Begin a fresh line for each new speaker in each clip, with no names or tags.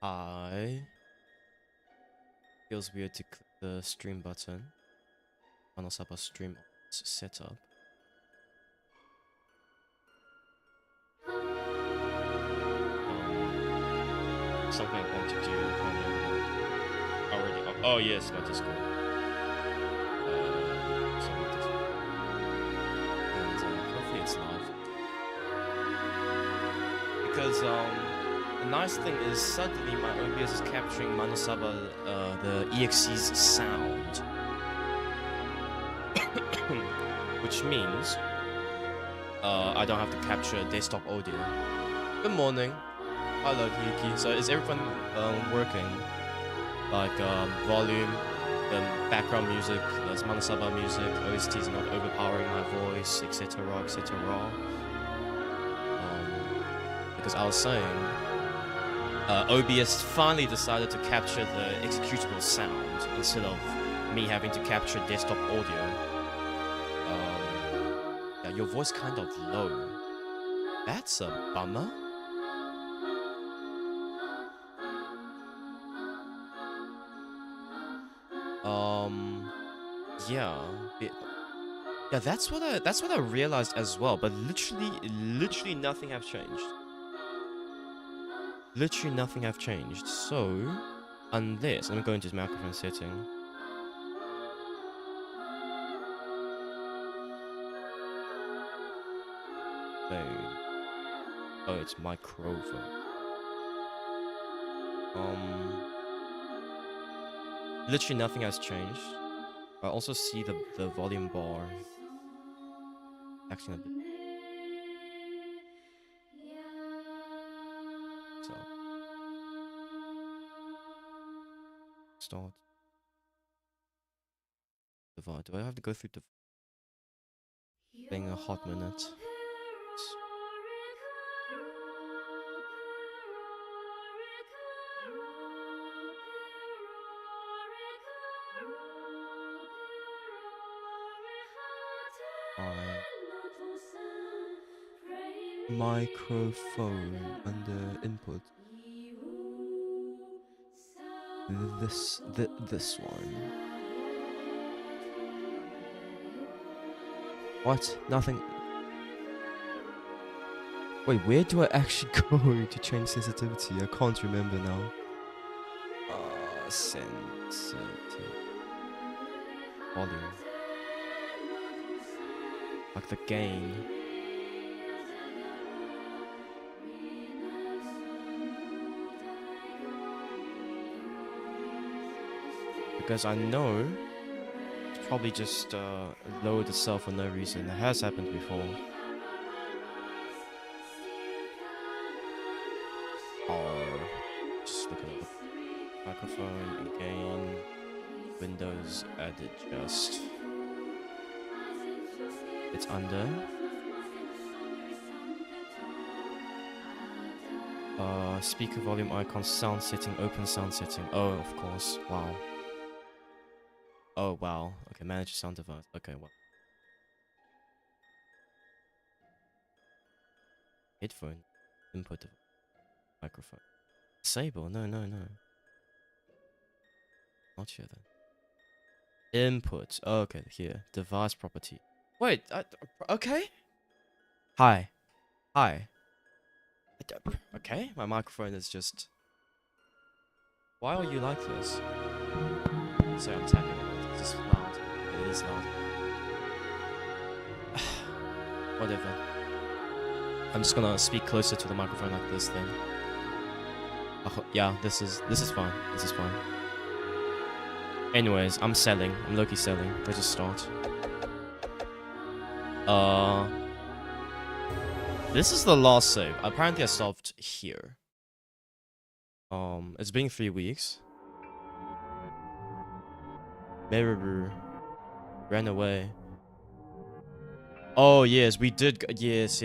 I feels weird to click the stream button. ManoSaba stream setup. Something I want to do. Already. Oh yes, my Discord. And hopefully it's live. Because the nice thing is suddenly my OBS is capturing ManoSaba the EXE's sound. Which means I don't have to capture desktop audio. Good morning. Hello, Yuki. So is everyone working? Like volume, the background music, there's ManoSaba music, OSTs not overpowering my voice, etc. etc. Because I was saying, OBS finally decided to capture the executable sound instead of me having to capture desktop audio. Yeah, your voice kind of low. That's a bummer. Yeah, that's what I realized as well. But literally nothing have changed. Literally nothing have changed. So, unless let me go into microphone setting. Oh, it's microphone. Literally nothing has changed. I also see the volume bar acting a bit. So start. Divide. Do I have to go through the thing a hot minute? Microphone under input. This one. What? Nothing. Wait, where do I actually go to change sensitivity? I can't remember now. Sensitivity. Volume. Like the gain. Because I know it's probably just lowered itself for no reason. It has happened before. Or just look at the microphone again. Windows add adjust. It's under. Speaker volume icon, sound setting, open sound setting. Oh, of course. Wow. Oh, wow. Okay, manage sound device. Okay, well. Headphone. Input device. Microphone. Disable. No. Not here then. Input. Oh, okay, here. Device property. Wait. Okay. Hi. Okay, my microphone is just... Why are you like this? Sorry, I'm tapping on it. It's just loud. It is loud. Whatever. I'm just gonna speak closer to the microphone like this then. Yeah, this is fine. This is fine. Anyways, I'm selling. I'm low-key selling. Let's just start. This is the last save. Apparently I solved here. It's been 3 weeks. Meruru ran away. Oh yes, we did. Yes.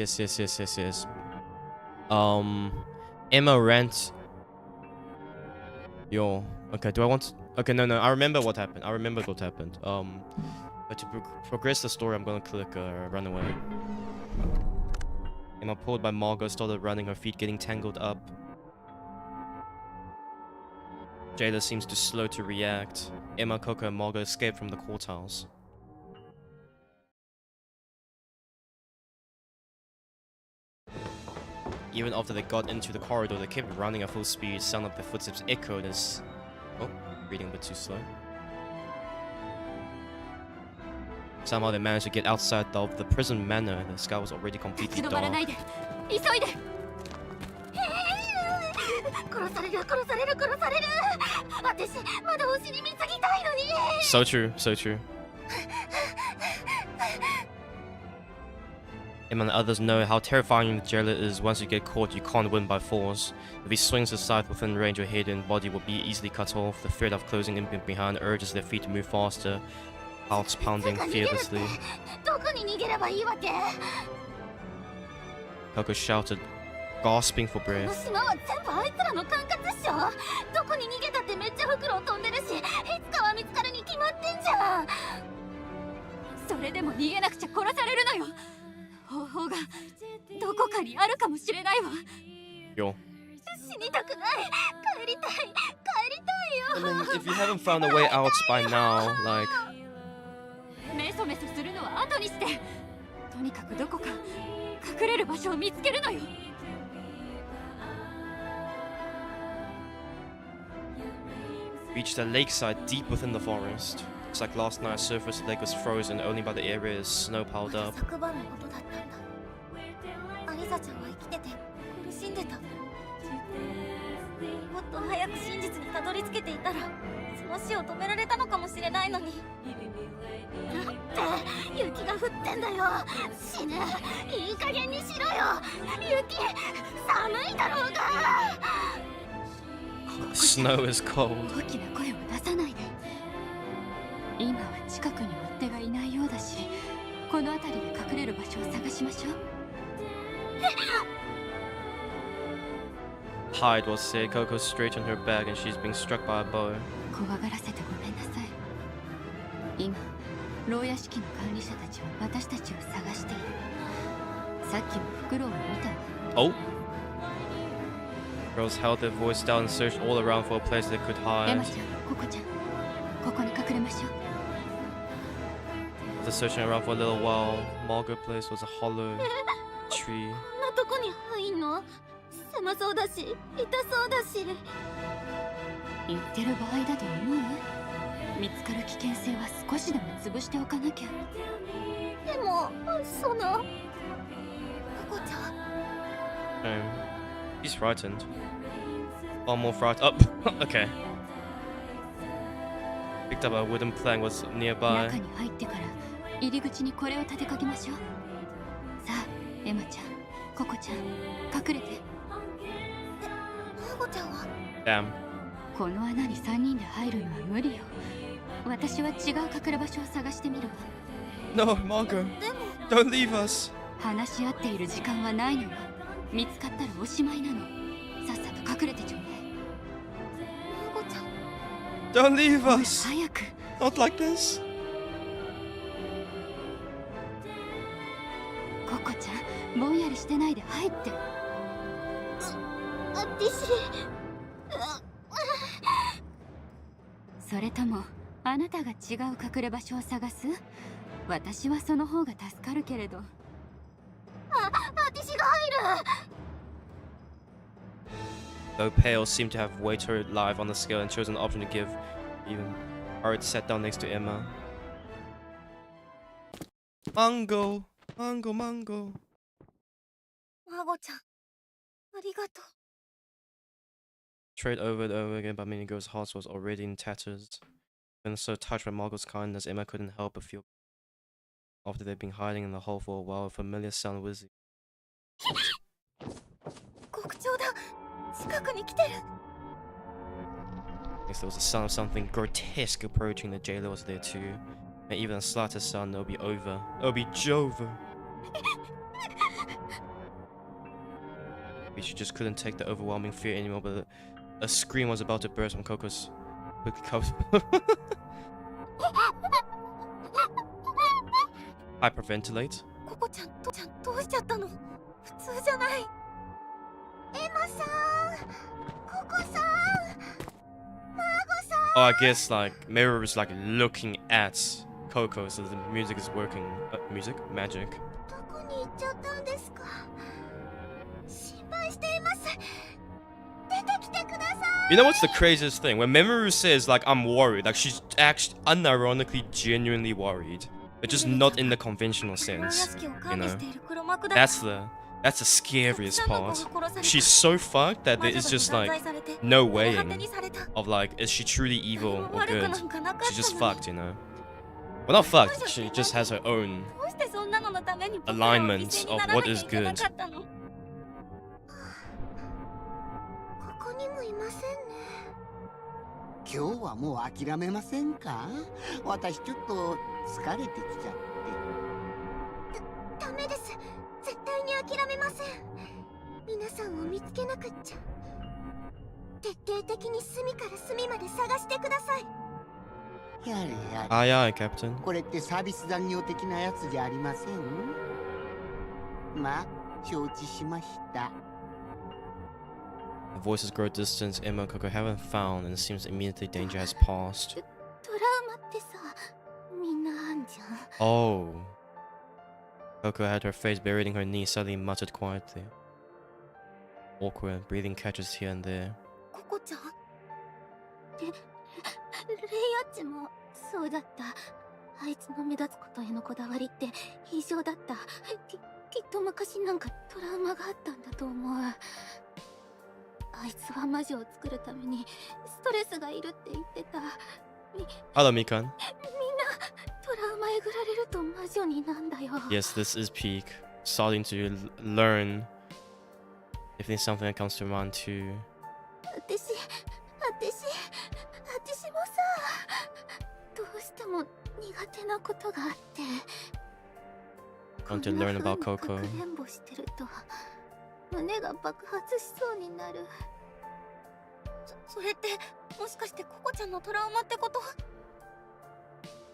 Emma rant. Yo. Okay. Do I want? To... Okay. No. I remember what happened. But to progress the story, I'm gonna click run away. Emma pulled by Margo started running. Her feet getting tangled up. Jailer seems too slow to react. Emma, Coco, and Margo escape from the courthouse. Even after they got into the corridor, they kept running at full speed, sound like their footsteps echoed as... Oh, reading a bit too slow. Somehow they managed to get outside of the prison manor. The sky was already completely dark. So true, so true. Him and the others know how terrifying the jailer is. Once you get caught, you can't win by force. If he swings his scythe within range, your head and body will be easily cut off. The threat of closing in behind urges their feet to move faster, hearts pounding fearlessly. Coco shouted, gasping for breath. Yo. I mean, if you haven't found a way out by now, like... Reached a lakeside deep within the forest. It's like last night, surface lake was frozen only by the area as snow piled up. Snow is cold. Hide was said. Coco straightened her back and she's being struck by a bow. Oh? Girls held their voice down and searched all around for a place they could hide. After searching around for a little while, Margo place was a hollow tree. She's frightened. Far more frightened. Oh, okay. Picked up a wooden plank was nearby. Damn. No, Margo. Don't leave us. Don't leave us. Not like this. Though Pale seemed to have weighed her life on the scale and chose an option to give, even Art sat down next to Emma. Mango! Mango, mango! Trade over and over again, but Minigirl's heart was already in tatters. When so touched by Margo's kindness, Emma couldn't help but feel. After they'd been hiding in the hole for a while, a familiar sound was. Next, there was the sound of something grotesque approaching. The jailer was there too. And even the slightest sound, it'll be over. It'll be Jova. She just couldn't take the overwhelming fear anymore, but a scream was about to burst from Coco's quickly covered. Hyperventilate. Oh, I guess like Meruru is like looking at Coco, so the music is working. Music? Magic. You know what's the craziest thing? When Meruru says like I'm worried, like she's actually unironically genuinely worried. But just not in the conventional sense. You know? That's the scariest part. She's so fucked that there is just like no weighing of like, is she truly evil or good? She's just fucked, you know? Well, not fucked, she just has her own alignment of what is good.
今日はもう諦めませんか？私ちょっと疲れてきちゃって。ダメです。絶対に諦めません。皆さんを見つけなくっちゃ。徹底的に隅から隅まで探してください。やれやれ。
Aye aye, Captain.
これってサービス残業的なやつじゃありません？まあ、承知しました。
The voices grow distant. Emma and Coco haven't found, and it seems immediately danger has passed. Oh. Coco had her face buried in her knee, suddenly muttered quietly. Awkward, breathing catches here and there.
Coco-chan? レイアッチもそうだった。あいつの目立つことへのこだわりって異常だった。きっと昔なんかトラウマがあったんだと思う。 あいつは魔女を作るためにストレスがいるって言ってた。
Hello, Mikan.
みんなトラウマえぐられると魔女になんだよ。
Yes, this is peak. Starting to learn. If there's something that comes to mind too.
私もさ、どうしても苦手なことがあって。
Want to learn about Coco.
かくれんぼしてると胸が爆発しそうになる。それってもしかしてココちゃんのトラウマってこと？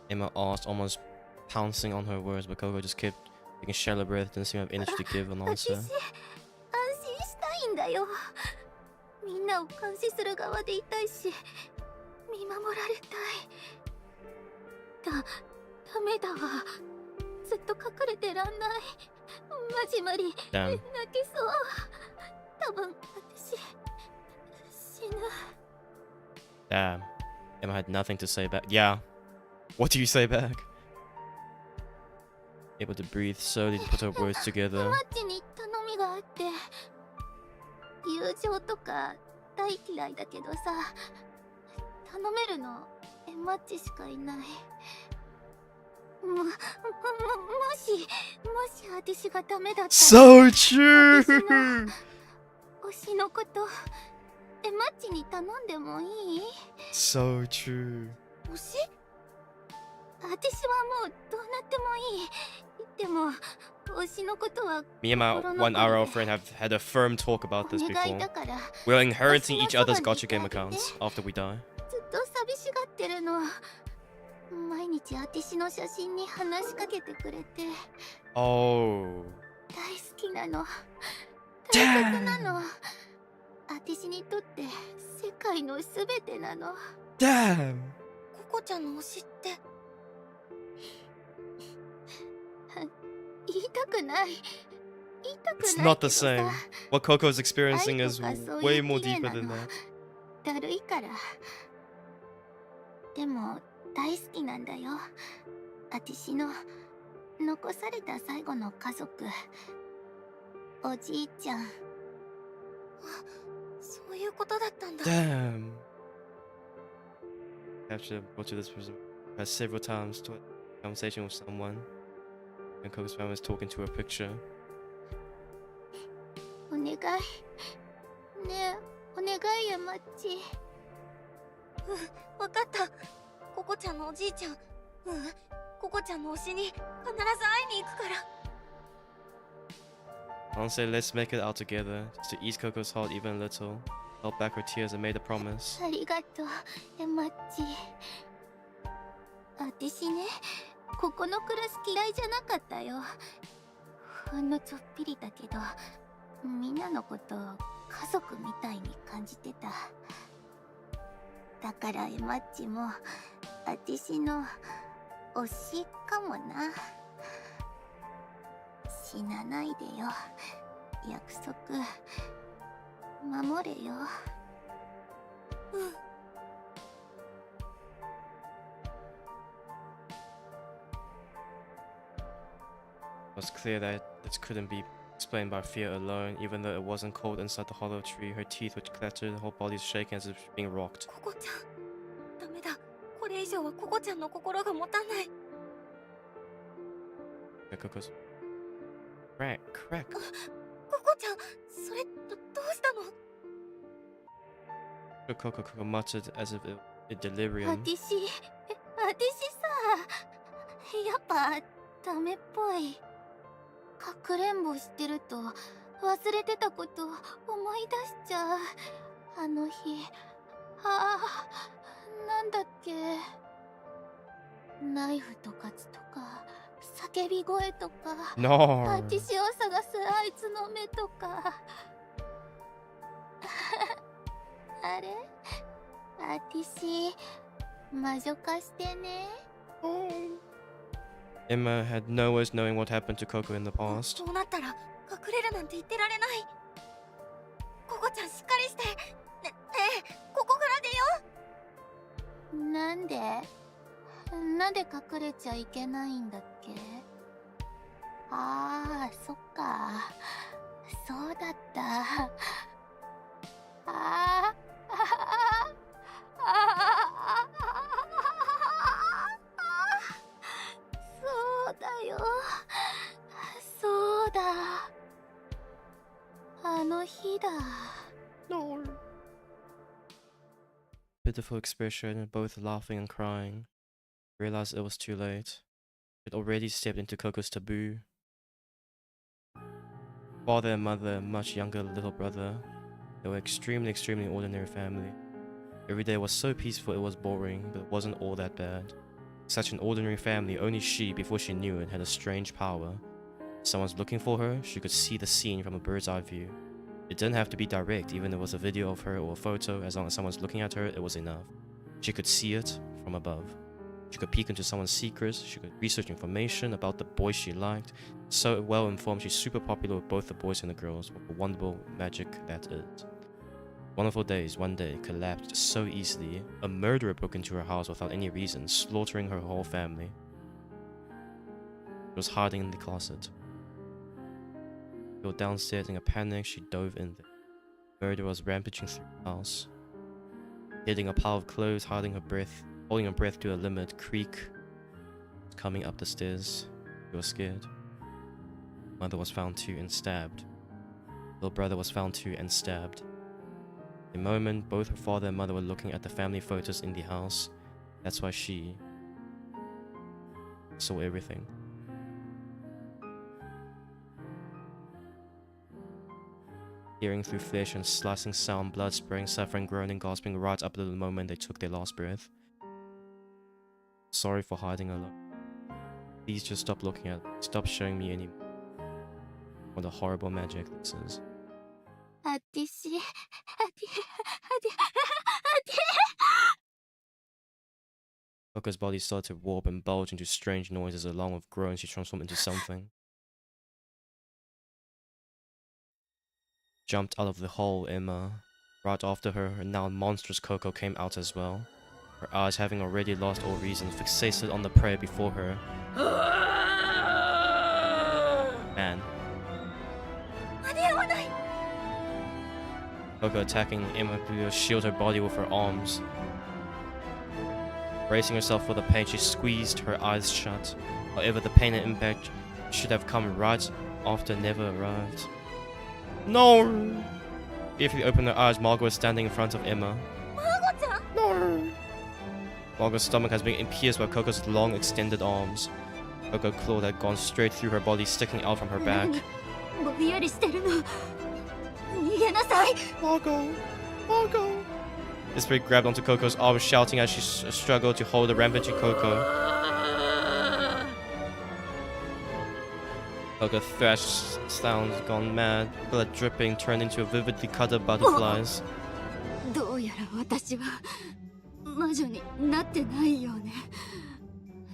Emma asked, almost pouncing on her words, but Coco just kept taking shallow breath, didn't seem to have energy to give an answer.
私、安心したいんだよ。みんなを監視する側でいたいし、見守られたい。ダメだわ。ずっと隠れてらんない。マジマリ、泣きそう。多分私、死ぬ。
Damn. Emma had nothing to say back. Yeah. What do you say back? Able to breathe slowly to put her words together.
マッチに頼みがあって、友情とか大嫌いだけどさ、頼めるのエマッチしかいない。もし私がダメだったら
So true!
推しのことエマッチに頼んでもいい？
So true.
推し？私はもうどうなってもいい。でも推しのことは
Me and my 1 hour friend have had a firm talk about this before. We're inheriting each other's gacha game accounts after we die.
ずっと寂しがってるの。毎日私の写真に話しかけてくれて。
Oh.
大好きなの。大切なの。私にとって世界のすべてなの。
Damn.
ココちゃんの推しって。言いたくない。
It's not the same. What Coco is experiencing is way more deeper than that.
だるいから。でも大好きなんだよ。私の残された最後の家族。おじいちゃん。そういうことだったんだ。
Damn. Capture brought to this prison has several times to a conversation with someone. And Coco's family was talking to a picture.
お願い。ねえ、お願いやマッチ。わかった。ココちゃんのおじいちゃん。ココちゃんの推しに必ず会いに行くから。
Honestly, let's make it out together, just to ease Coco's heart even a little. Held back her tears and made a promise.
ありがとう、エマッチ。私ね、ここのクラス嫌いじゃなかったよ。ほんのちょっぴりだけど、みんなのことを家族みたいに感じてた。だからエマッチも私の推しかもな。死なないでよ。約束守れよ。うん。
It was clear that this couldn't be explained by fear alone, even though it wasn't cold inside the hollow tree. Her teeth would clatter, her whole body was shaking as if being rocked.
ココちゃん、ダメだ。これ以上はココちゃんの心が持たない。
Coco's crack.
ココちゃん、それどうしたの
？Coco muttered as if in delirium.
私さ、やっぱダメっぽい。かくれんぼしてると忘れてたこと思い出しちゃう。あの日、なんだっけ。ナイフとかつとか叫び声とか、
No.
私を探すあいつの目とか。あれ、私魔女化してね。
Emma had no ways knowing what happened to Coco in the past.
そうなったら隠れるなんて言ってられない。ココちゃんしっかりして。ねえ、ここから出よう。なんで隠れちゃいけないんだっけ。そっか。そうだった。そうだよ。そうだ。あの日だ。
No. Pitiful expression, both laughing and crying. Realized it was too late. It already stepped into Coco's taboo. Father and mother, much younger little brother. They were extremely ordinary family. Every day was so peaceful it was boring, but it wasn't all that bad. Such an ordinary family, only she, before she knew it, had a strange power. If someone's looking for her, she could see the scene from a bird's eye view. It didn't have to be direct, even if it was a video of her or a photo. As long as someone's looking at her, it was enough. She could see it from above. She could peek into someone's secrets, she could research information about the boys she liked. So well informed, she's super popular with both the boys and the girls, with the wonderful magic that is. Wonderful days, one day, collapsed so easily. A murderer broke into her house without any reason, slaughtering her whole family. She was hiding in the closet. She was downstairs in a panic, she dove in there. The murderer was rampaging through the house. Hitting a pile of clothes, holding her breath to a limit. Creak. Coming up the stairs. She was scared. Mother was found too and stabbed. Little brother was found too and stabbed. The moment both her father and mother were looking at the family photos in the house, that's why she saw everything. Hearing through flesh and slicing sound, blood spraying, suffering, groaning, gasping right up to the moment they took their last breath. Sorry for hiding alone. Please just stop looking at me. Stop showing me anymore. What a horrible magic this is. Coco's body started to warp and bulge into strange noises. Along with groans, she transformed into something. Jumped out of the hole, Emma. Right after her, a now monstrous Coco came out as well. Her eyes, having already lost all reason, fixated on the prey before her. Man. Coco attacking Emma to shield her body with her arms. Bracing herself for the pain, she squeezed her eyes shut. However, the pain and impact should have come right after never arrived. No! If you open her eyes, Margo is standing in front of Emma.
Margo-chan!
No! Margo's stomach has been pierced by Coco's long extended arms. Coco's claw had gone straight through her body, sticking out from her back. Margo! Margo! The spirit grabbed onto Coco's arm, shouting as she struggled to hold the rampaging Coco. Coco thrashed, sounds gone mad, blood dripping, turned into vividly colored butterflies.
魔女になってないよね。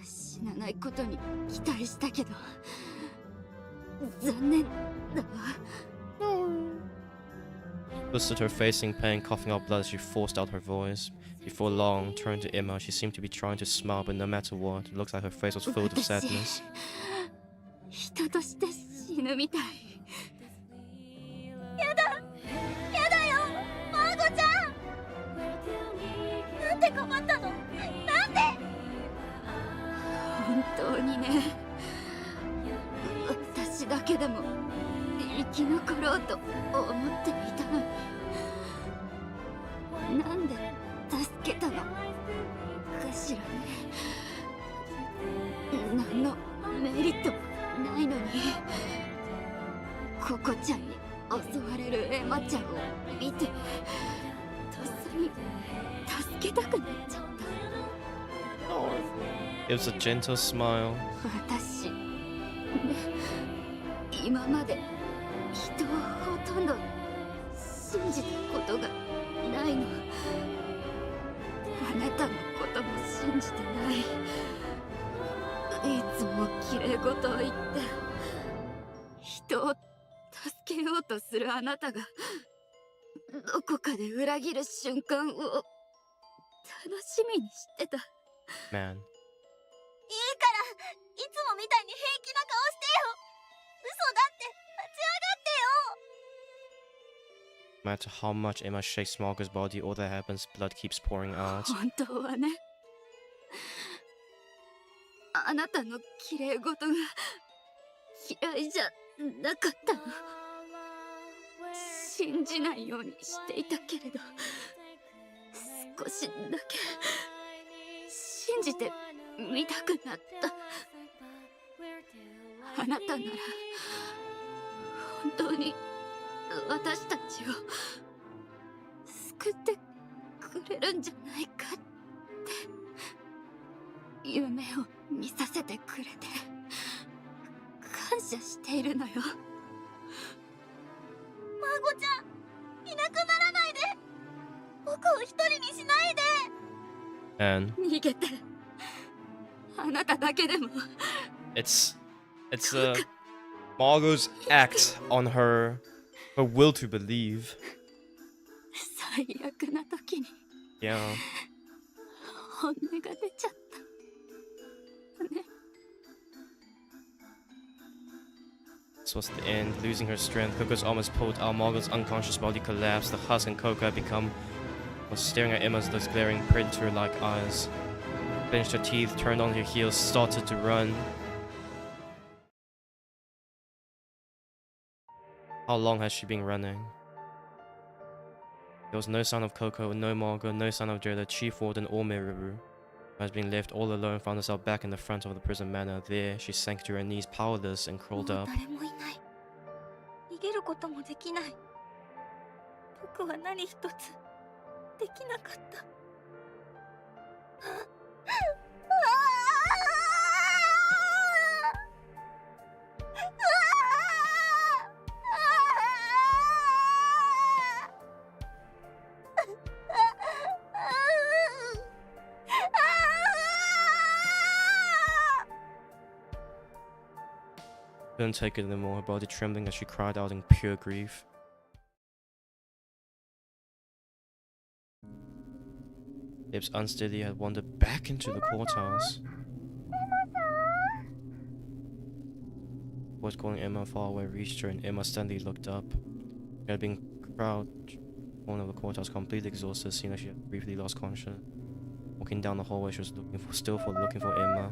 死なないことに期待したけど残念だわ。
Twisted her face in pain, coughing up blood as she forced out her voice. Before long, turned to Emma. She seemed to be trying to smile, but no matter what, it looked like her face was filled with sadness.
人として死ぬみたい。
やだよマーゴちゃん。なんで困ったの？なんで？
本当にね、私だけでも生き残ろうと思っていたのに、なんで助けたのかしらね。何のメリットもないのに、ココちゃんに襲われるエマちゃんを見て、とっさに助けたくなっちゃった。
It was a gentle smile.
私、今まで人をほとんど信じたことがないの。あなたのことも信じてない。いつも綺麗事を言って人を助けようとするあなたがどこかで裏切る瞬間を楽しみにしてた。
Man.
いいからいつもみたいに平気な顔してよ。嘘だって立ち上がってよ。
No matter how much Emma shakes Margo's body, all that happens, blood keeps pouring out.
本当はね、あなたの綺麗事が嫌いじゃなかったの。信じないようにしていたけれど、少しだけ信じてみたくなった。あなたなら本当に私たちを救ってくれるんじゃないかって夢を見させてくれて感謝しているのよ。
マーゴちゃん、いなくならないで。僕を一人にしないで。
And
逃げて、あなただけでも。
it's Margo's act on her will to believe.
最悪な時に
Yeah.
本音が出ちゃったね。
This was the end. Losing her strength, Coco's almost pulled out. Margo's unconscious body collapsed. The husk and Coco was staring at Emma's those glaring predator-like eyes. Clenched her teeth, turned on her heels, started to run. How long has she been running? There was no sign of Coco, no Margo, no sign of the chief warden or Meruru, who has been left all alone, found herself back in the front of the prison manor. There, she sank to her knees, powerless, and crawled up.
誰もいない。逃げることもできない。僕は何一つできなかった。
Couldn't take it anymore, her body trembling as she cried out in pure grief. Lips unsteady had wandered back into the courthouse. Voice calling Emma far away reached her, and Emma suddenly looked up. She had been crouched in the corner of the courthouse, completely exhausted, seeing that she had briefly lost consciousness. Walking down the hallway, she was looking for Emma.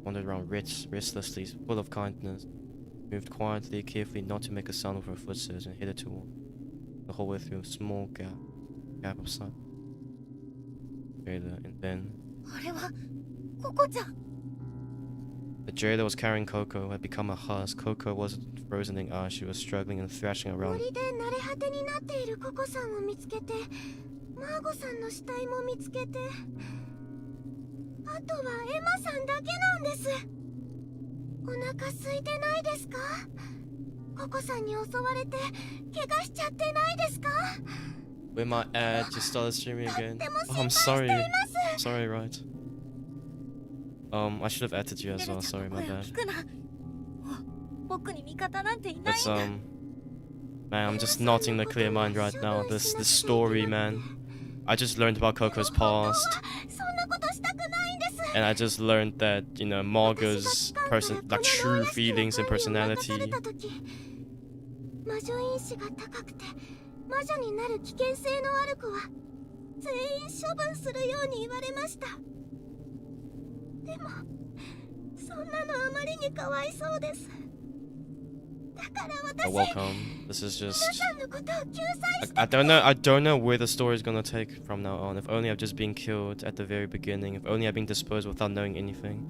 Wandered around restlessly, full of kindness. Moved quietly, carefully, not to make a sound with her footsteps, and headed toward the hallway through a small gap of sight. Jailer, and then
あれはココちゃん。
the jailer was carrying Coco, had become a husk. Coco wasn't frozen in ice, she was struggling and thrashing around.
森で慣れ果てになっているココさんを見つけて、マーゴさんの死体も見つけて、あとはエマさんだけなんです。おお腹空いてないですか？ココさんに襲われて怪我しちゃってないですか？
With my ad, you started streaming again. Oh, I'm sorry. Sorry, right? I should have added you as well. Sorry, my bad. It's man, I'm just not in a clear mind right now. This story, man. I just learned about Coco's past, and I just learned that, you know, Margo's like true feelings and personality.
魔女因子が高くて魔女になる危険性のある子は全員処分するように言われました。でもそんなのあまりにかわいそうです。だから私、
Welcome. This is just
皆さんのことを救済して
I don't know where the story is gonna take from now on. If only I've just been killed at the very beginning. If only I've been disposed without knowing anything.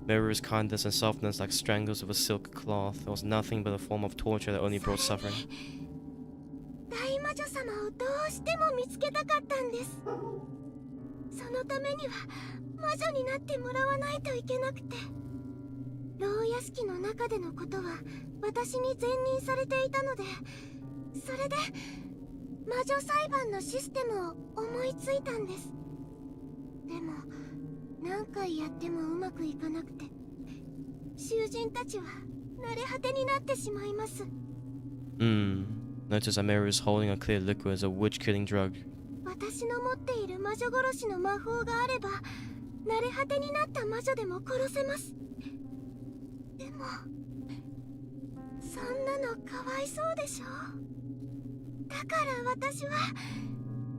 Meruru's kindness and softness like strangles with a silk cloth. It was nothing but a form of torture that only brought suffering.
大魔女様をどうしても見つけたかったんです。そのためには魔女になってもらわないといけなくて、牢屋敷の中でのことは私に前任されていたので、それで魔女裁判のシステムを思いついたんです。でも何回やってもうまくいかなくて、囚人たちは慣れ果てになってしまいます。
Notice that Meruru is holding a clear liquid as a witch-killing drug.
私の持っている魔女殺しの魔法があれば、慣れ果てになった魔女でも殺せます。でもそんなのかわいそうでしょ。だから私は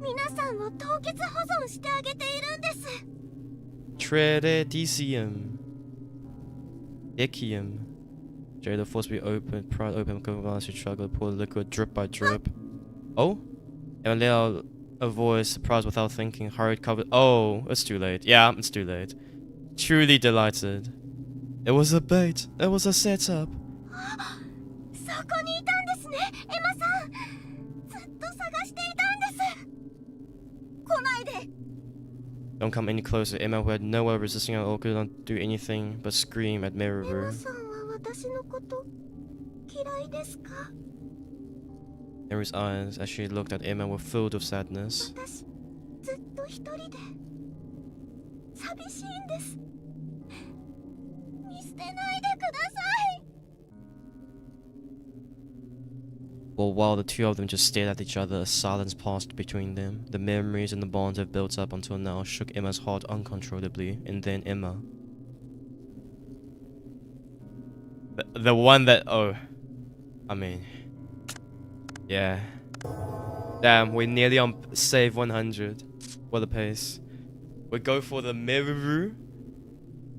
皆さんを凍結保存してあげているんです。
Tradicium. Ikium. Jerry, the force be open, proud open, cover to struggle, pour the liquid drip by drip. Oh? And let out a voice, surprised without thinking, hurried, covered. Oh, it's too late. Yeah, it's too late. Truly delighted. It was a bait. It was a setup.
そこにいたんですね、エマさん。ずっと探していたんです。来ないで。
Don't come any closer. Emma, who had no way of resisting at all, could not do anything but scream at Meruru.
エマさんは私のこと嫌いですか？
Mary's eyes, as she looked at Emma, were filled with sadness.
私ずっと一人で寂しいんです。見捨てないでください。
Well, while the two of them just stared at each other, a silence passed between them. The memories and the bonds they've built up until now shook Emma's heart uncontrollably, and then Emma. The one that... oh. I mean... yeah. Damn, we're nearly on save 100. What a pace. We go for the Meruru.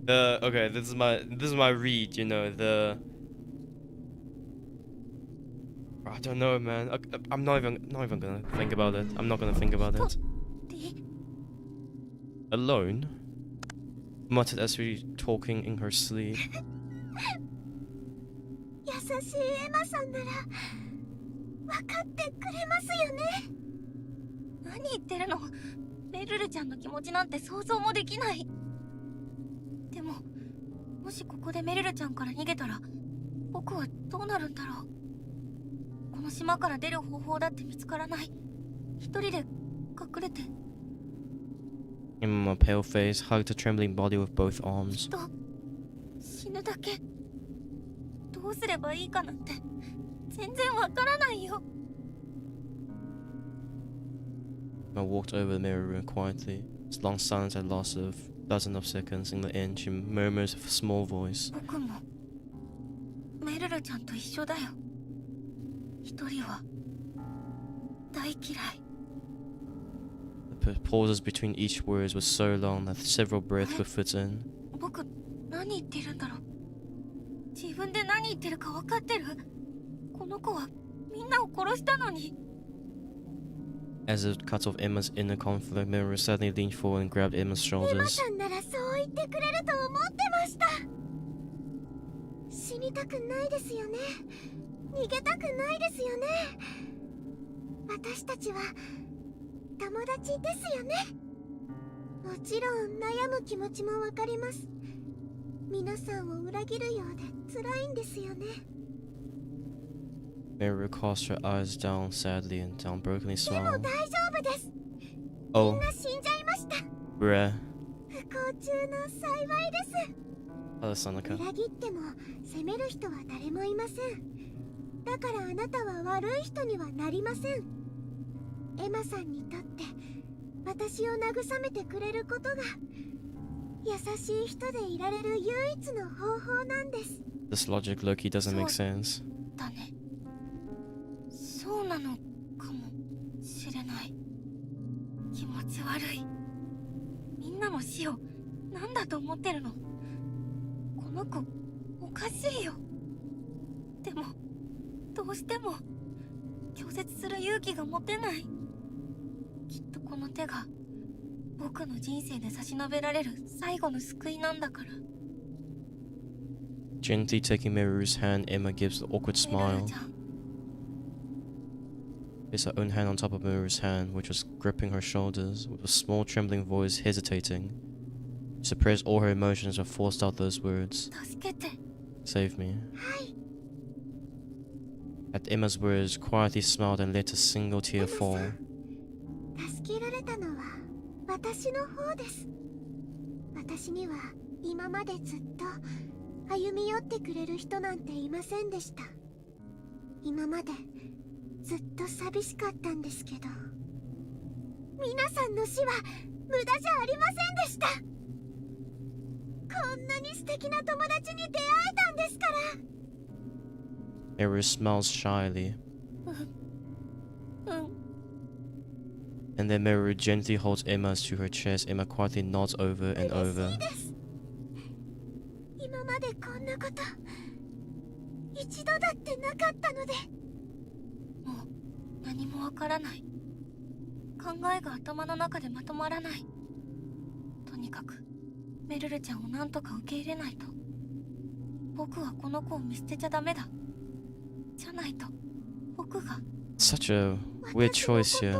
Okay, this is my read, you know, the... I don't know, man. I'm not even gonna think about it. I'm not gonna think about it. Alone? Muttered as we talking in her sleep.
優しいエマさんなら分かってくれますよね。
何言ってるの？メルルちゃんの気持ちなんて想像もできない。でも、もしここでメルルちゃんから逃げたら、僕はどうなるんだろう。この島から出る方法だって見つからない。一人で隠れて。
Emma, pale face, hugged her trembling body with both arms.
死ぬだけ。どうすればいいかなんて全然わからないよ。
Emma walked over the mirror room quietly. Its long silence had lasted a dozen of seconds. In the end, she murmurs with a small voice.
僕もメルルちゃんと一緒だよ。一人は大嫌い。
The pauses between each word was so long that several breaths were put in.
僕何言ってるんだろう。自分で何言ってるか分かってる。この子はみんなを殺したのに。
As it cut off Emma's inner conflict, Meruru suddenly leaned forward and grabbed Emma's
エマ
shoulders.
さんならそう言ってくれると思ってました。死にたくないですよね。逃げたくないですよね。私たちは友達ですよね。もちろん悩む気持ちもわかります。皆さんを裏切るようで辛いんですよね。
Meruru cast her eyes down sadly and down brokenly
でも
smiled.
大丈夫です。み
Oh,
んな死んじゃいました。
bruh.
不幸中の幸いです。
Alasanaka.
裏切っても責める人は誰もいません。だからあなたは悪い人にはなりません。エマさんにとって私を慰めてくれることが優しい人でいられる唯一の方法なんです。
This logic Loki doesn't make sense.
だね。そうなのかもしれない。気持ち悪い。みんなの死を何だと思ってるの？この子おかしいよ。でもどうしても拒絶する勇気が持てない。きっとこの手が僕の人生で差し伸べられる最後の救いなんだから。
Gently taking Meruru's hand, Emma gives an awkward
メルル
smile.
ちゃん、
Placed her own hand on top of Meruru's hand, which was gripping her shoulders, with a small trembling voice hesitating. She suppressed all her emotions and forced out those words.
助けて。
Save me.
はい。
At Emma's words, quietly smiled and let a single tear
エマさ
fall.
ん、助けられたのは私の方です。私には今までずっと歩み寄ってくれる人なんていませんでした。今までずっと寂しかったんですけど、皆さんの死は無駄じゃありませんでした。こんなに素敵な友達に出会えたんですから。
Meruru smiles shyly,
うん。
and then Meruru gently holds Emma to her chest. Emma quietly nods over and
嬉
over.
しいです。今までこんなこと一度だってなかったので。
もう何もわからない。考えが頭の中でまとまらない。とにかくメルルちゃんをなんとか受け入れないと。僕はこの子を見捨てちゃダメだ。じゃないと僕が。
Such a weird choice here.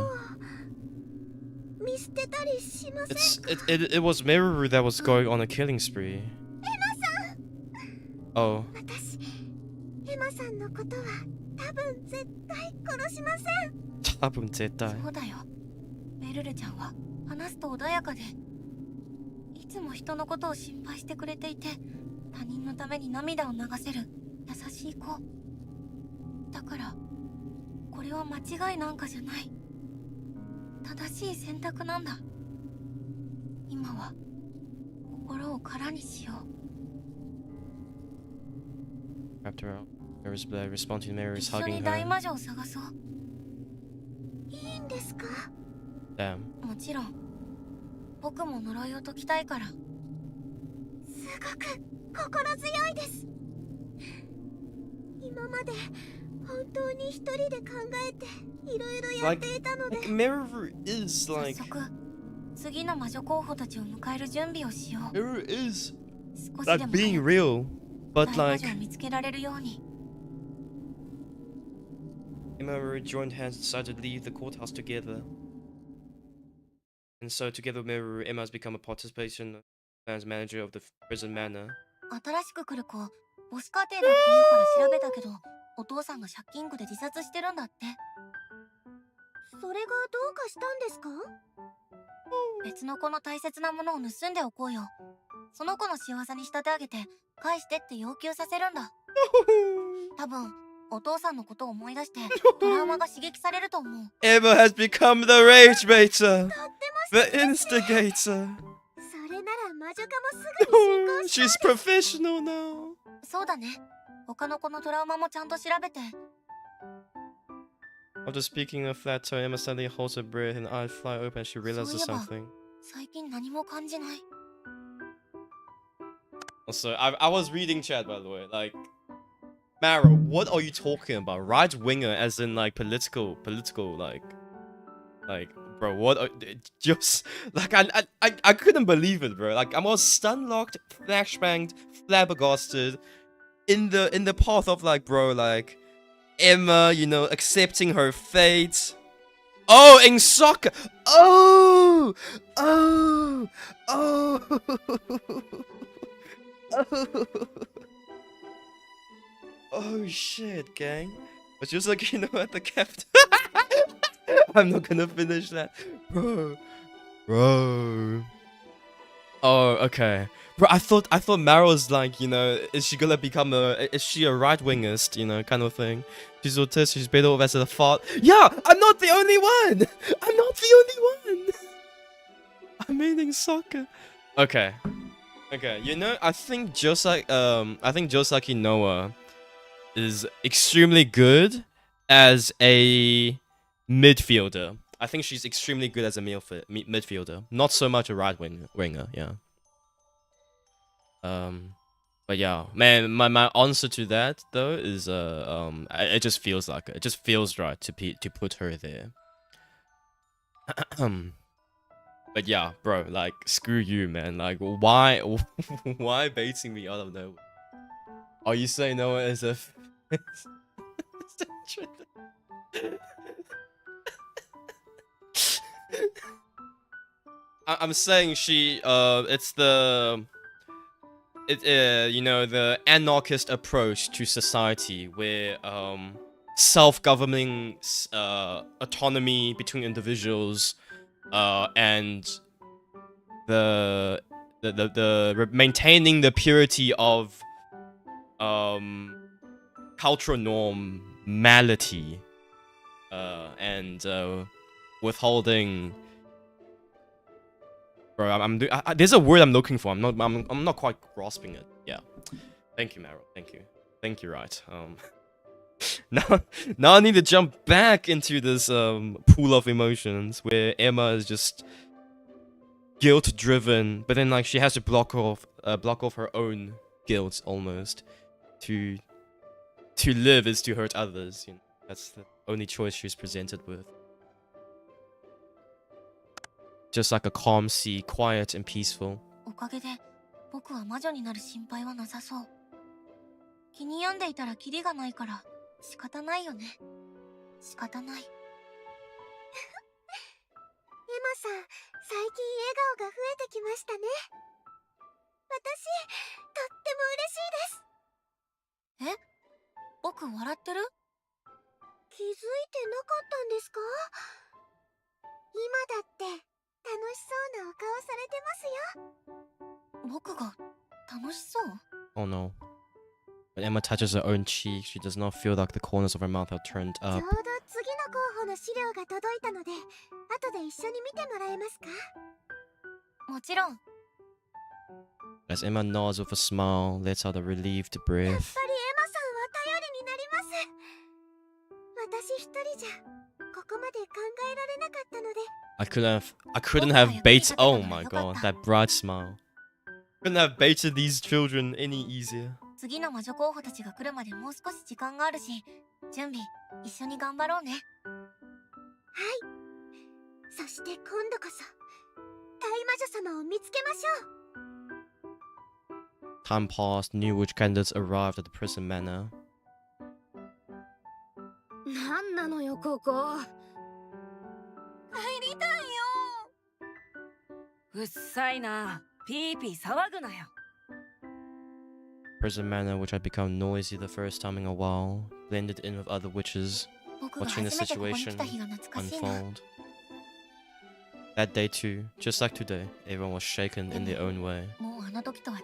見捨てたりしません
It's
か？
it was Meruru that was going on a killing spree.
エマさん。
Oh,
私、エマさんのことは多分絶対殺しません。
taboo deadass.
そうだよ。メルルちゃんは話すと穏やかで、いつも人のことを心配してくれていて、他人のために涙を流せる優しい子だから、これは間違いなんかじゃない。正しい選択なんだ。今は心を空にしよう。
Wrapped her out. Meruru's blood responding to Meruru's
一緒
hugging
に大
her.
魔女を探そう。
いいんですか？
Damn.
もちろん僕も呪いを解きたいから。
すごく心強いです。今まで本当に一人で考えていろいろやっていたので。
Meruru is
早
like
速次の魔女候補たちを迎える準備をしよう。
Meruru is
少しで
like
も
being
早く
real,
大
but
魔
like
女を見つけられるように。
Meruru joined hands and decided to leave the courthouse together. And so together with Meruru, Emma has become a participation as manager of the prison manor.
新しく来る子、母子家庭だって言うから調べたけど、お父さんが借金苦で自殺してるんだって。
それがどうかしたんですか？
別の子の大切なものを盗んでおこうよ。その子の仕業に仕立て上げて返してって要求させるんだ。多分お父さんのことを思い出してトラウマが刺激されると思う。
Emma has become the rage baiter,
とっても
the instigator.
それなら魔女化もすぐに進行し
She's professional now.
そうだね。他の子のトラウマもちゃんと調べて。
After speaking in a flat tone, Emma suddenly holds her breath and eyes fly open as she realizes something.
最近何も感じない。
Also, I was reading chat, by the way. Like, Mara, what are you talking about? Right winger, as in like political, like, bro, what? Just like I couldn't believe it, bro. Like, I was stun locked, flashbanged, flabbergasted, in the path of like, bro, like Emma, you know, accepting her fate. Oh, in soccer. Oh. Oh shit, gang. But just like, you know, at the captain. I'm not gonna finish that. Bro. Oh, okay. Bro, I thought Maro's like, you know, is she gonna become is she a right-wingist, you know, kind of thing. She's autistic, she's better off as a fart. Yeah, I'm not the only one! I'm not the only one! I'm meaning soccer. Okay. Okay, you know, I think Josaki Noah is extremely good as a midfielder. I think she's extremely good as a midfielder. Not so much a winger, yeah. But yeah, man, my answer to that though is it just feels like it just feels right to put her there. But yeah, bro, like screw you, man. Like why why baiting me out of nowhere? Are you saying Noah is a I'm saying she it's the you know, the anarchist approach to society where self-governing autonomy between individuals and the maintaining the purity of cultural normality and withholding. Bro, there's a word I'm looking for. I'm not quite grasping it. Yeah. Thank you, Maro. Thank you, right. Now I need to jump back into this pool of emotions where Emma is just guilt-driven, but then like she has to block off her own guilt almost to live is to hurt others. You know, that's the only choice she's presented with. Just like a calm sea, quiet and peaceful.
おかげで僕は魔女になる心配はなさそう。気に病んでいたらキリがないから仕方ないよね。仕方ない。エマさん、最近笑顔が増えてきましたね。私、とっても嬉しいです。え？僕笑ってる？気づいてなかったんですか？今だって楽しそうなお顔されてますよ。僕が楽しそう？
Oh no. When Emma touches her own cheek, she does not feel like the corners of her mouth are turned
ちょ
up.
うど次の候補の資料が届いたので、後で一緒に見てもらえますか？もちろん。
As Emma nods with a smile, lets out a relieved
やっぱりエマ
breath.
さんは頼りになります。私一人じゃここまで考えられなかったので。
I couldn't have baited. Oh my god, that bright smile. Couldn't have baited these children any easier.
次の魔女候補たちが来るまでもう少し時間があるし、準備一緒に頑張ろうね。はい。そして今度こそ大魔女様を見つけましょう。
Time passed, new witch candidates arrived at the prison manor.
なんなのよ、ココ。入りたいよ。うっさいな。ピーピー騒ぐなよ。
Prison manor, which had become noisy the first time in a while, blended in with other witches, watching the situation unfold. That day too, just like today, everyone was shaken in their own way.
もうあの時とは違う。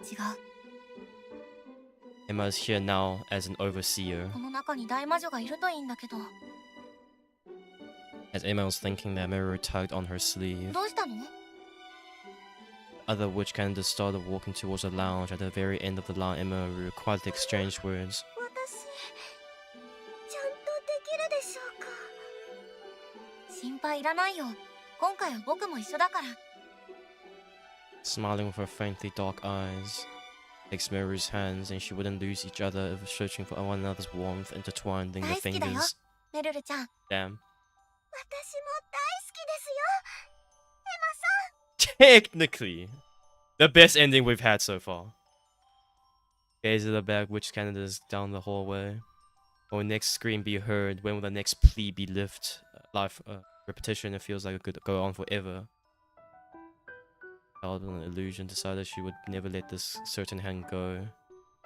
Emma is here now as an overseer.
この中に大魔女がいるといいんだけど。
As Emma was thinking that, Meruru tugged on her sleeve.
どうしたの？
Other witch candidates started walking towards the lounge. At the very end of the line, Emma and Meruru quietly exchanged words.
私、ちゃんとできるでしょうか？心配いらないよ。今回は僕も一緒だから。
Smiling with her faintly dark eyes, takes Meru's hands, and she wouldn't lose each other if searching for one another's warmth, intertwining their
大好きだよ、
fingers.
メルルちゃん。
Damn.
私も大好きですよ。
Technically, the best ending we've had so far. Gaze at the back, witch candidates down the hallway. Will next scream be heard? When will the next plea be lifted? Repetition, it feels like it could go on forever. child with an illusion decided she would never let this certain hand go in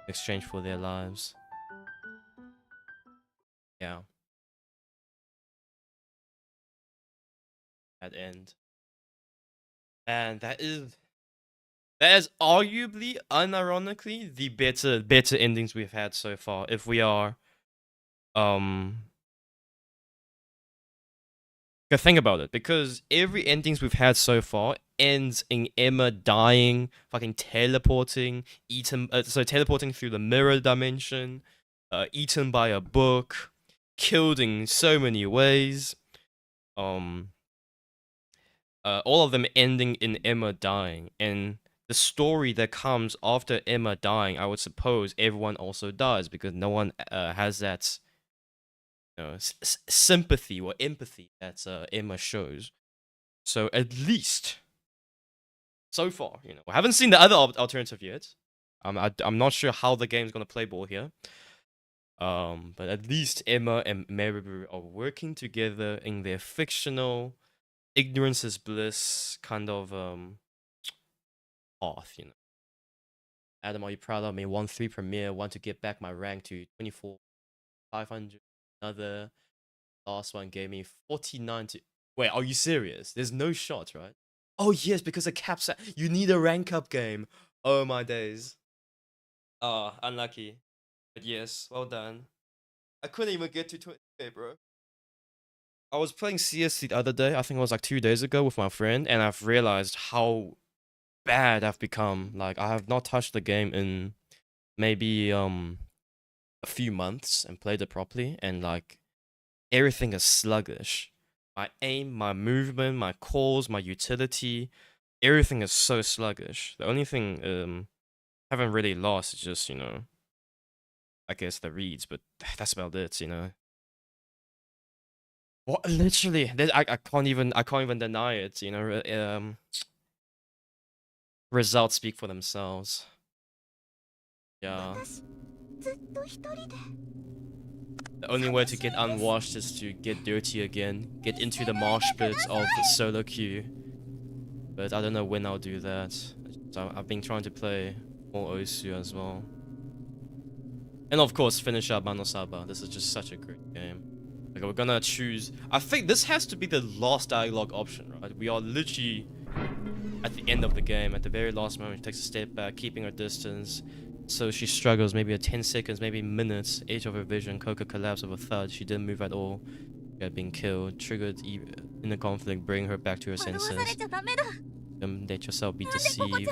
exchange for their lives. Yeah. At end. And that is arguably, unironically, the better endings we've had so far. If we are think about it, because every endings we've had so far ends in Emma dying, fucking teleporting, teleporting through the mirror dimension, eaten by a book, killed in so many ways. All of them ending in Emma dying, and the story that comes after Emma dying, I would suppose everyone also dies, because no one has that sympathy or empathy that Emma shows. So at least so far, I haven't seen the other alternative yet. I'm not sure how the game's gonna play ball here. But at least Emma and Meruru are working together in their fictional ignorance is bliss kind of path. Adam, are you proud of me? 1-3 premiere, want to get back my rank to 24,500. Another last one gave me 49 to... Wait, are you serious? There's no shot, right? Oh yes, because the caps... You need a rank up game. Oh my days. Unlucky. But yes, well done. I couldn't even get to 20k, bro. I was playing CS the other day, I think it was like 2 days ago with my friend, and I've realized how bad I've become. Like, I have not touched the game in maybe a few months and played it properly, and like everything is sluggish. My aim, my movement, my calls, my utility, everything is so sluggish. The only thing I haven't really lost is just, I guess the reads, but that's about it, What, literally, I can't even deny it, results speak for themselves. Yeah. The only way to get unwashed is to get dirty again, get into the mosh pits of solo queue. But I don't know when I'll do that. So I've been trying to play more Osu as well. And of course, finish up ManoSaba. This is just such a great game. Like, we're gonna choose... I think this has to be the last dialogue option, right? We are literally at the end of the game. At the very last moment, she takes a step back, keeping her distance. So she struggles, maybe 10 seconds, maybe minutes. Edge of her vision, Coco collapsed with a thud. She didn't move at all. She had been killed. Triggered in the conflict, bring her back to her senses. Don't let yourself be deceived.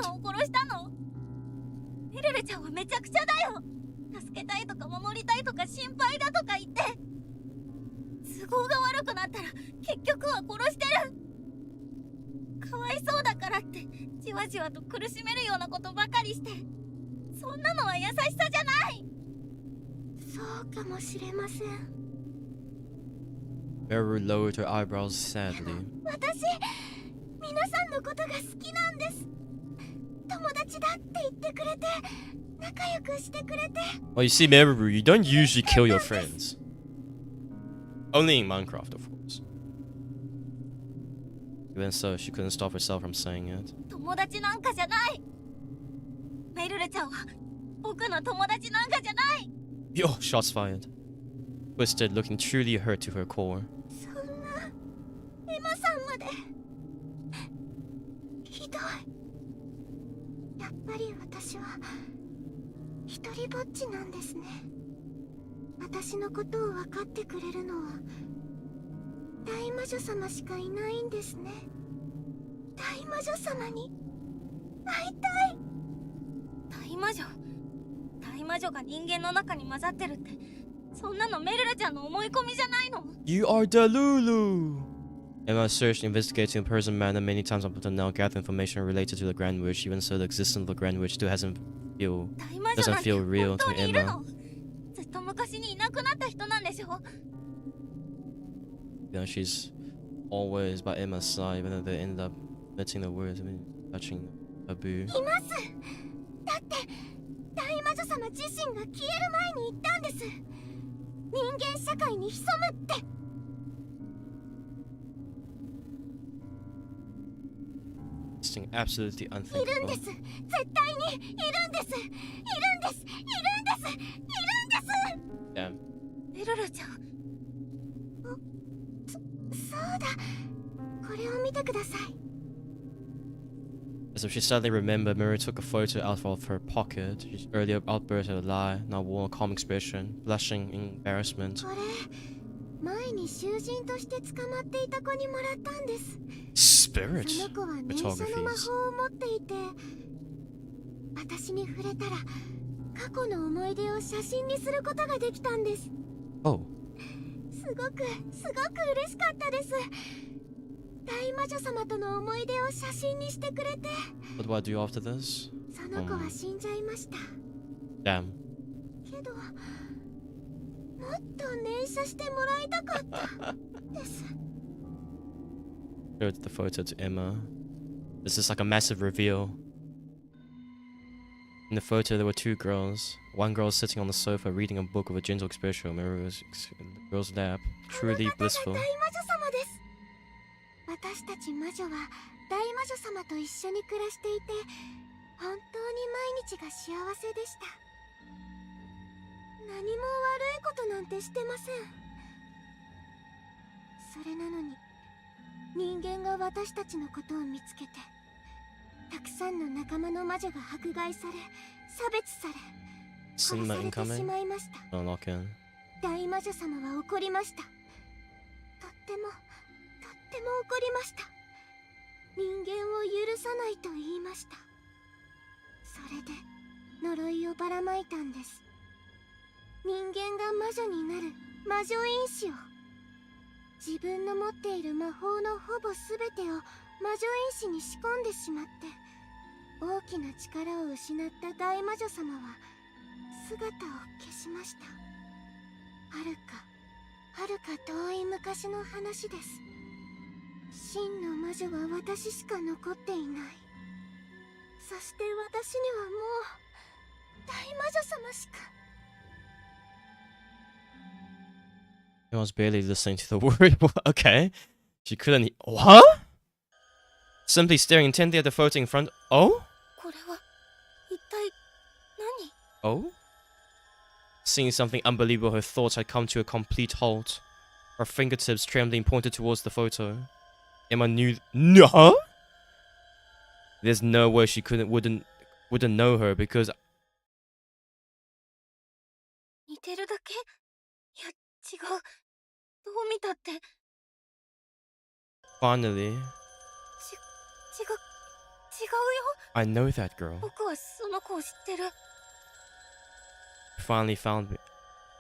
Meruru lowered her eyebrows sadly. Well, you see, Meruru, you don't usually kill your friends. Only in Minecraft, of course. Even so, she couldn't stop herself from saying it. Yo, shots fired. Twisted, looking truly hurt to her core. You are Delulu! Emma searched, investigating the person manor many times up until now, gathered information related to the Grand Witch. Even so, the existence of the Grand Witch still doesn't feel real to Emma. She's always by Emma's side, even though they ended up admitting the words, touching taboo. derusting. Absolutely
いるん
unthinkable.
です。絶対にいるんです。いるんです。いるんです。いるんです。
Damn.
メルルちゃん。
そうだ。これを見てください。
As if she suddenly remembered, Meruru took a photo out of her pocket. His earlier outburst had a lie, now wore a calm expression, blushing in embarrassment.
これ前に囚人として捕まっていた子にもらったんです。
Spirit
その子は念写の魔
photographies.
法を持っていて、私に触れたら過去の思い出を写真にすることができたんです。
Oh.
すごく嬉しかったです。大魔女様との思い出を写真にしてくれて。
What do I do after this?
その子は死んじゃいました。
Damn.
けどもっと念写してもらいたかったです。
Showed the photo to Emma. This is like a massive reveal. In the photo, there were two girls. One girl sitting on the sofa reading a book with a gentle expression. Meruru was in the girl's lap, truly
この方が
blissful.
大魔女様です。私たち魔女は大魔女様と一緒に暮らしていて、本当に毎日が幸せでした。何も悪いことなんてしてません。それなのに人間が私たちのことを見つけて、たくさんの仲間の魔女が迫害され、差別され、殺
Cinema
されてし
incoming.
まいました。
Oh, lock in.
大魔女様は怒りました。とっても怒りました。人間を許さないと言いました。それで呪いをばらまいたんです。人間が魔女になる魔女因子を、自分の持っている魔法のほぼ全てを魔女因子に仕込んでしまって、大きな力を失った大魔女様は姿を消しました。はるか遠い昔の話です。真の魔女は私しか残っていない。そして私にはもう大魔女様しか。
I was barely listening to the word. Okay. She couldn't. What? Simply staring intently at the photo in front. Oh?
これは一体何？
Oh? Seeing something unbelievable, her thoughts had come to a complete halt. Her fingertips trembling pointed towards the photo. Emma knew. No? There's no way she wouldn't know her because
似てるだけ？いや違う。どう見たって。
finally
違うよ。
I know that girl.
僕はその子を知ってる。
Finally found me.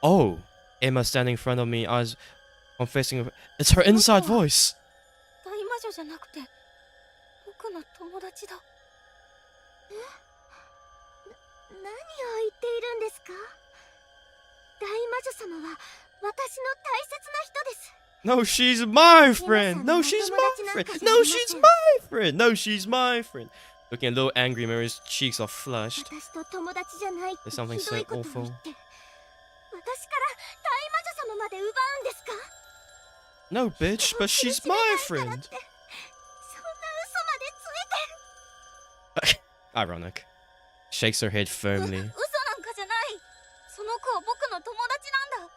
Oh, Emma standing in front of me, eyes confessing. It's her inside voice.
大魔女じゃなくて僕の友達だ。
何を言っているんですか？大魔女様は私の大切な人です。
No, she's my friend. No, she's my friend. No, she's my friend. No, she's my friend. Looking a little angry, Mary's cheeks are flushed.
私と友達じゃないって
There's something
ひどい
so
ことを
awful.
言って、私から大魔女様まで奪うんですか？
No, bitch, but she's my
そんな
friend.
嘘までついて。
Ironic. Shakes her head
嘘なん
firmly.
かじゃない。その子は僕の友達なんだ。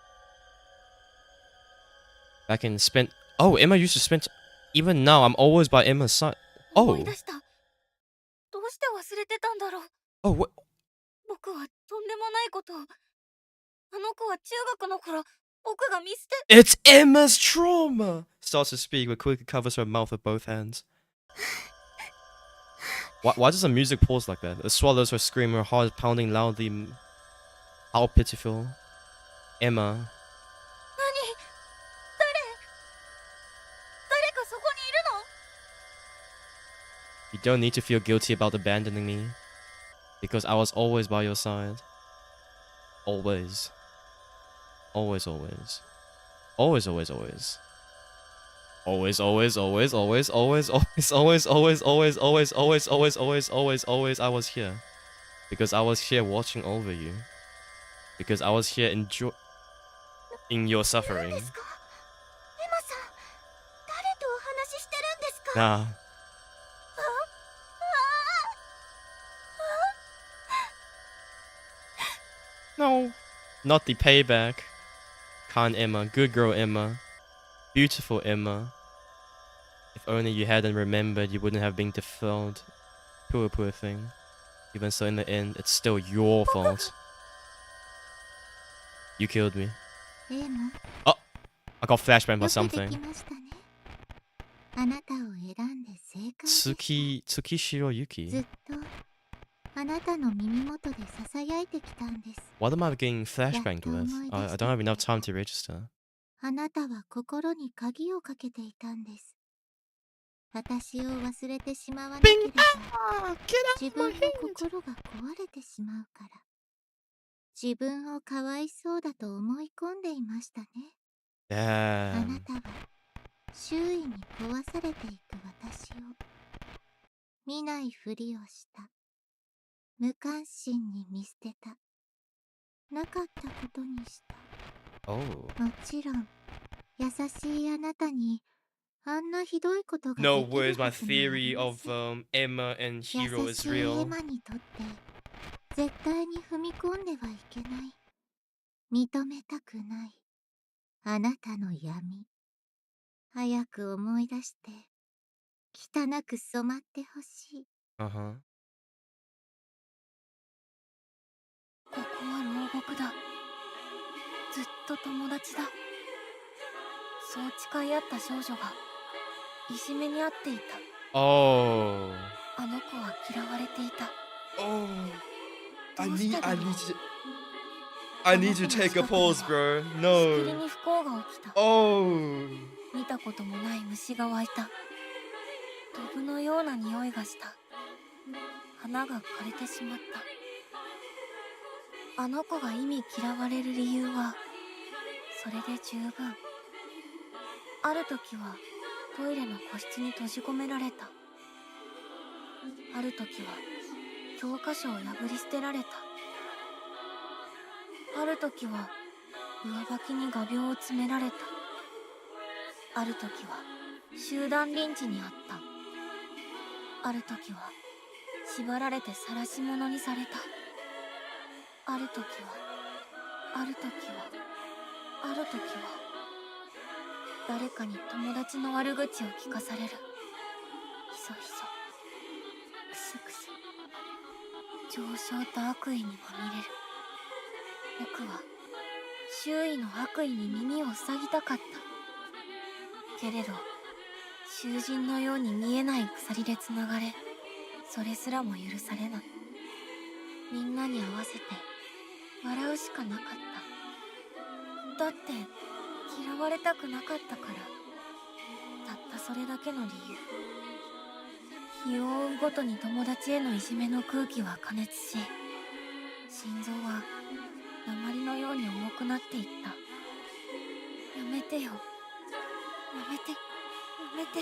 Back in spent. Oh, Emma used to spend. Even now, I'm always by Emma's side.
思
Oh.
い出した。どうして忘れてたんだろう。
Oh, what?
僕はとんでもないことを。あの子は中学の頃、僕が見捨て。
It's Emma's trauma. Starts to speak, but quickly covers her mouth with both hands. Why does the music pause like that? It swallows her scream, her heart pounding loudly. How pitiful. Emma.
何？誰かそこにいるの？
You don't need to feel guilty about abandoning me. Because I was always by your side. Always. Always, always. Always, always, always. Always, always, always, always, always, always, always, always, always, always, always, always, always, always, always, I was here. Because I was here watching over you. Because I was here enjoying your
何
suffering.
ですか？エマさん、誰とお話ししてるんですか？
Nah. Not the payback. Kind Emma, good girl Emma, beautiful Emma. If only you hadn't remembered, you wouldn't have been defiled. Poor, poor thing. Even so, in the end, it's still your fault. You killed me. Oh, I got flashbang by something. Tsukishiro Yuki. What am I getting flashbanged with? I don't have enough time to register.
あなたは心に鍵をかけていたんです。私を忘れてしまわなければ、自分の心が壊れてしまうから。自分をかわいそうだと思い込んでいましたね。あなたは周囲に壊されていく私を見ないふりをした。無関心に見捨てた。なかったことにした。
Oh.
もちろん、優しいあなたにあんなひどいことができる
No
はず
words,
もあ
my
りません。
theory of Emma and Hiro
優
is
しいエ
real.
マにとって絶対に踏み込んではいけない。認めたくない。あなたの闇。早く思い出して汚く染まってほしい。
Uh-huh.
ここは牢獄だ。ずっと友達だ。そう誓い合った少女がいじめに遭っていた。
Oh.
あの子は嫌われていた。
Oh.
どうしてだろう。
I need to take a pause, bro.
しきり
No.
に不幸が起きた。
Oh.
見たこともない虫が湧いた。ドブのような匂いがした。花が枯れてしまった。あの子が意味嫌われる理由はそれで十分。ある時はトイレの個室に閉じ込められた。ある時は教科書を破り捨てられた。ある時は上履きに画鋲を詰められた。ある時は集団リンチにあった。ある時は縛られて晒し者にされた。ある時はある時はある時は誰かに友達の悪口を聞かされる。ひそひそ、くすくす、上昇と悪意にまみれる。僕は周囲の悪意に耳を塞ぎたかった。けれど囚人のように見えない鎖でつながれ、それすらも許されない。みんなに合わせて笑うしかなかった。だって嫌われたくなかったから。たったそれだけの理由。日を追うごとに友達へのいじめの空気は加熱し、心臓は鉛のように重くなっていった。やめてよ、やめて、やめて、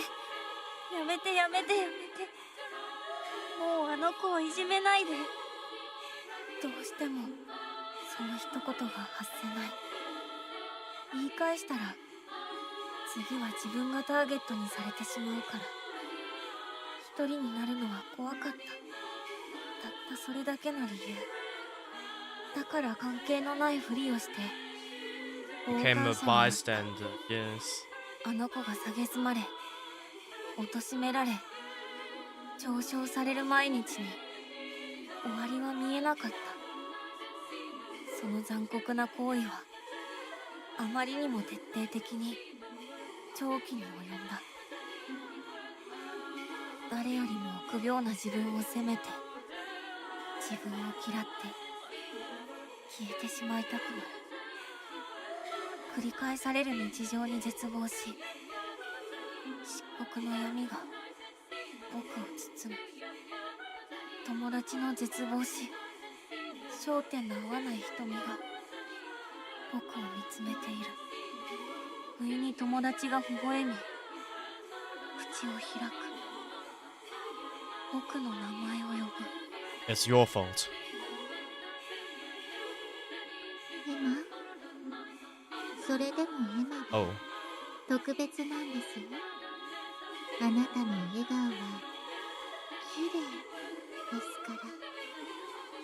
やめて、やめて、やめて。もうあの子をいじめないで。どうしてもその一言が発せない。言い返したら次は自分がターゲットにされてしまうから。一人になるのは怖かった。たったそれだけの理由。だから関係のないふりをして傍
Became
観
a
者になった。
bystander. Yes.
あの子が蔑まれ貶められ嘲笑される毎日に終わりは見えなかった。その残酷な行為はあまりにも徹底的に長期に及んだ。誰よりも臆病な自分を責めて自分を嫌って消えてしまいたくなる。繰り返される日常に絶望し、漆黒の闇が僕を包む。友達の絶望し、焦点の合わない瞳が僕を見つめている。不意に友達が微笑み口を開く。僕の名前を呼ぶ。
It's your fault.
エマ、それでもエマは
Oh.
特別なんですよ。あなたの笑顔は綺麗ですから。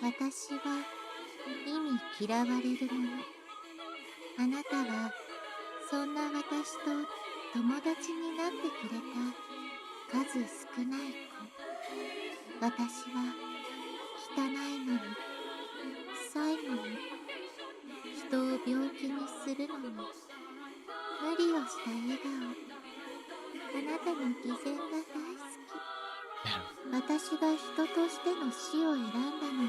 私は意味嫌われるもの。あなたはそんな私と友達になってくれた数少ない子。私は汚いのに、最後に人を病気にするのに無理をした笑顔。あなたの偽善が大好き。私が人としての死を選んだのは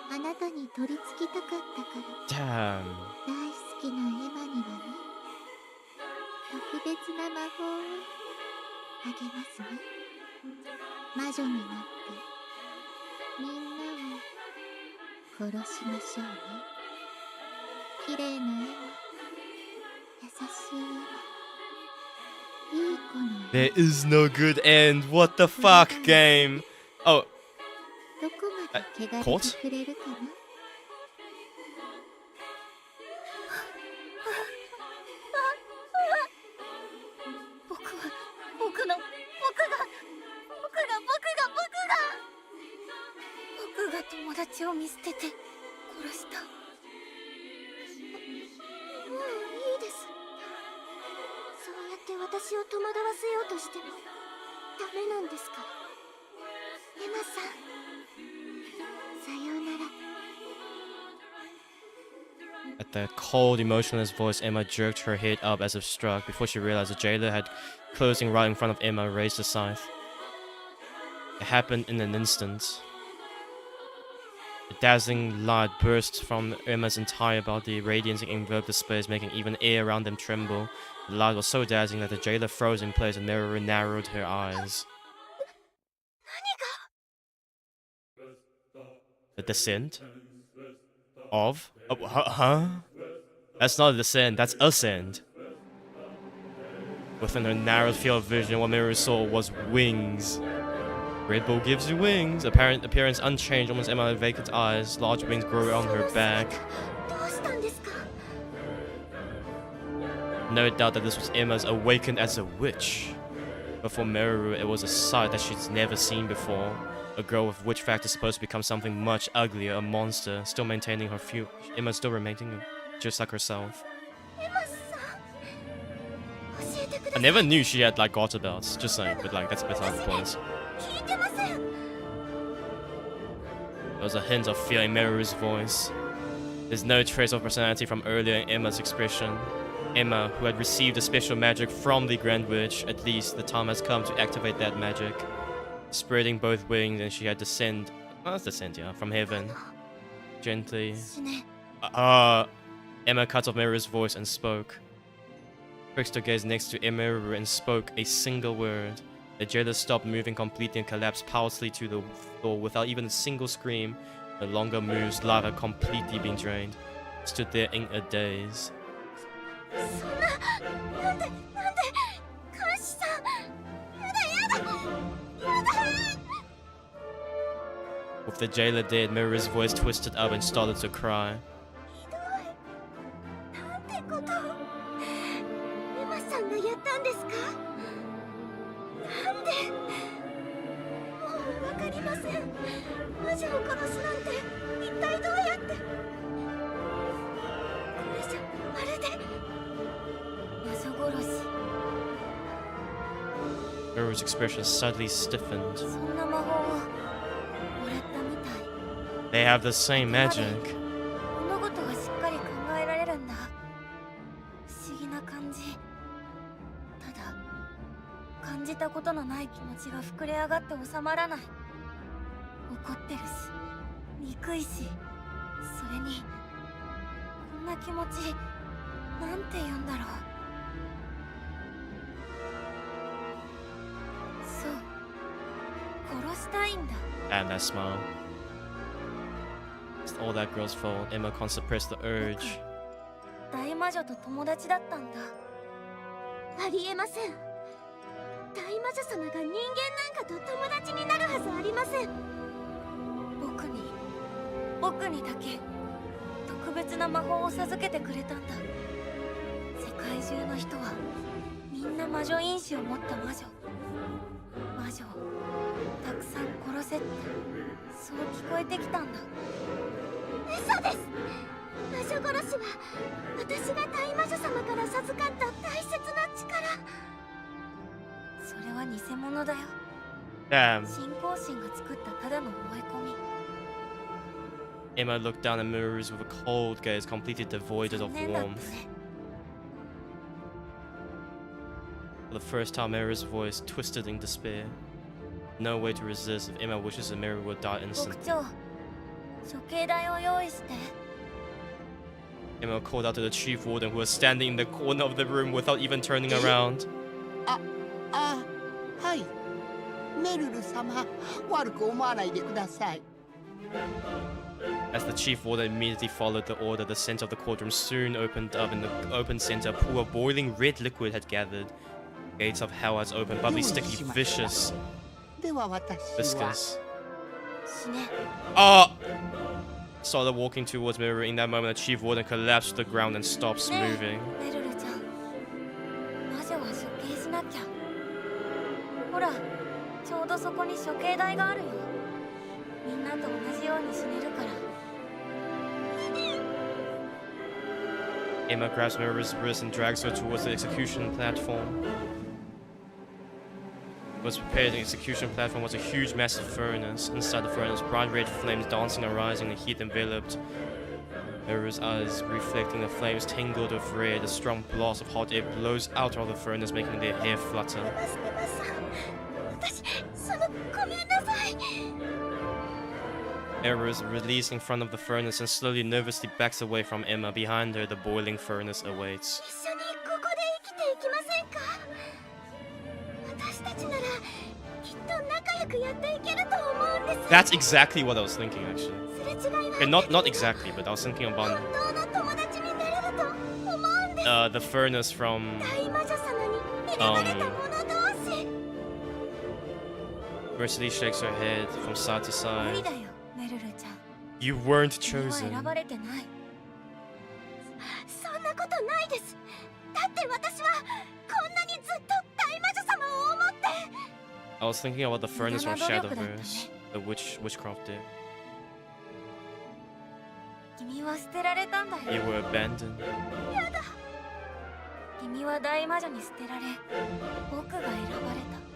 あなたに取り付きたかったから。
Damn.
大好きなエマにはね、特別な魔法をあげますね。魔女になってみんなを殺しましょうね。綺麗なエマ、優しいエマ、いい子のエマ。
There is no good end. What the fuck, game? Oh,
どこまで汚れてくれるかな。
僕が友達を見捨てて殺した。
もういいです。そうやって私を戸惑わせようとしてもダメなんですから。エマさん、さようなら。
At the cold, emotionless voice, Emma jerked her head up as if struck before she realized the jailer had closing right in front of Emma raised the scythe. It happened in an instant. A dazzling light burst from Emma's entire body, radiancing enveloped the space, making even air around them tremble. The light was so dazzling that the jailer froze in place and Meruru narrowed her eyes. The descent? Of? Huh? That's not a descent, that's ascent. Within her narrowed field of vision, what Meruru saw was wings. Red Bull gives you wings. Appearance unchanged, almost Emma had vacant eyes. Large wings grew on her back. No doubt that this was Emma's awakened as a witch. But for Meruru, it was a sight that she'd never seen before. A girl with witch factor supposed to become something much uglier, a monster, still maintaining her few. Emma still remaining just like herself. I never knew she had like garter belts, just saying, but like that's beside the point. There was a hint of fear in Meruru's voice. There's no trace of personality from earlier in Emma's expression. Emma, who had received a special magic from the Grand Witch, at least the time has come to activate that magic. Spreading both wings, and she had descend. Oh, that's descent, yeah, from heaven. Gently. Emma cut off Meruru's voice and spoke. Trickster gazed next to Meruru and spoke a single word. The jailer stopped moving completely and collapsed powerlessly to the floor without even a single scream. No longer moves, life had completely been drained. Stood there in a daze. With the jailer dead, Meruru's voice twisted up and started to cry. Meruru's expression suddenly stiffened. They have the same magic. And that smile. It's all that girl's fault. Emma can't suppress the urge.
大魔女と友達だったんだ。ありえません。大魔女様が人間なんかと友達になるはずありません。僕にだけ特別な魔法を授けてくれたんだ。世界中の人はみんな魔女因子を持った魔女。魔女をたくさん殺せってそう聞こえてきたんだ。嘘です。魔女殺しは私が大魔女様から授かった大切な力。
それは偽物だよ。
Damn.
信仰心が作ったただの思い込み。
Emma looked down at Meruru with a cold gaze, completely devoid of
残念だった
warmth.
ね。
For the first time, Meruru's voice twisted in despair. No way to resist if Emma wishes that Meruru would die
局
instantly.
長、処刑台を用意して。
Emma called out to the chief warden, who was standing in the corner of the room without even turning around.
はい。メルル様、悪く思わないでください。
As the chief warden immediately followed the order, the center of the courtroom soon opened up. In the open center, a pool of boiling red liquid had gathered. Gates of hell has opened, bubbly, sticky, vicious,
では私は。
viscous.
死ね。
Started walking towards Meruru. In that moment, the chief warden collapsed to the ground and stopped
ね
moving.
え、メルルちゃん。魔女は処刑しなきゃ。ほら、ちょうどそこに処刑台があるよ。みんなと同じように死ねるから。
Emma grabs Meruru's wrist and drags her towards the execution platform. Was prepared. The execution platform was a huge, massive furnace. Inside the furnace, bright red flames dancing and rising. The heat enveloped Meruru's eyes, reflecting the flames tingled with red. A strong blast of hot air blows out of the furnace, making their hair flutter.
私、ごめんなさい。
Meruru is released in front of the furnace and slowly, nervously backs away from Emma. Behind her, the boiling furnace awaits.
一緒にここで生きていきませんか。私たちならきっと仲良くやっていけると思うんです。
That's exactly what I was thinking, actually.
すれ違いは
Okay, not exactly, but I was thinking about
本当の友達になれると思うんです。
the furnace from
大魔女様に選ばれた者同士。
Mercedes shakes her head from side to
無理
side.
だよ、メルルちゃん。
You weren't
君は選
chosen.
ばれてない。
そんなことないです。だって私はこんなにずっと大魔女様を思って。
I was thinking about the furnace from
無駄な努力だったね。
Shadowverse, the witchcraft there.
君は捨てられたんだ
You
よ。
were abandoned.
君は大魔女に捨てられ、僕が選ばれた。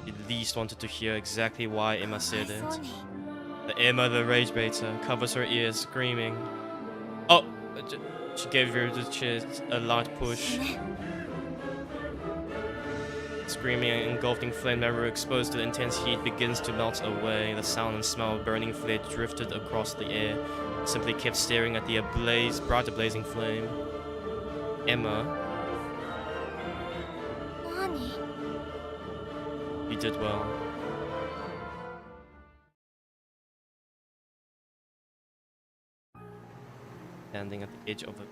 You at least wanted to hear exactly why Emma
かわ
said
いそう
it.
に。
The Emma, the rage baiter, covers her ears, screaming. Oh! She gave her the chest a light
死
push.
ね。
Screaming and engulfing flame, Meruru, exposed to the intense heat, begins to melt away. The sound and smell of burning flame drifted across the air. Simply kept staring at the bright blazing flame. Emma,
何？
you did well. Standing at the edge of the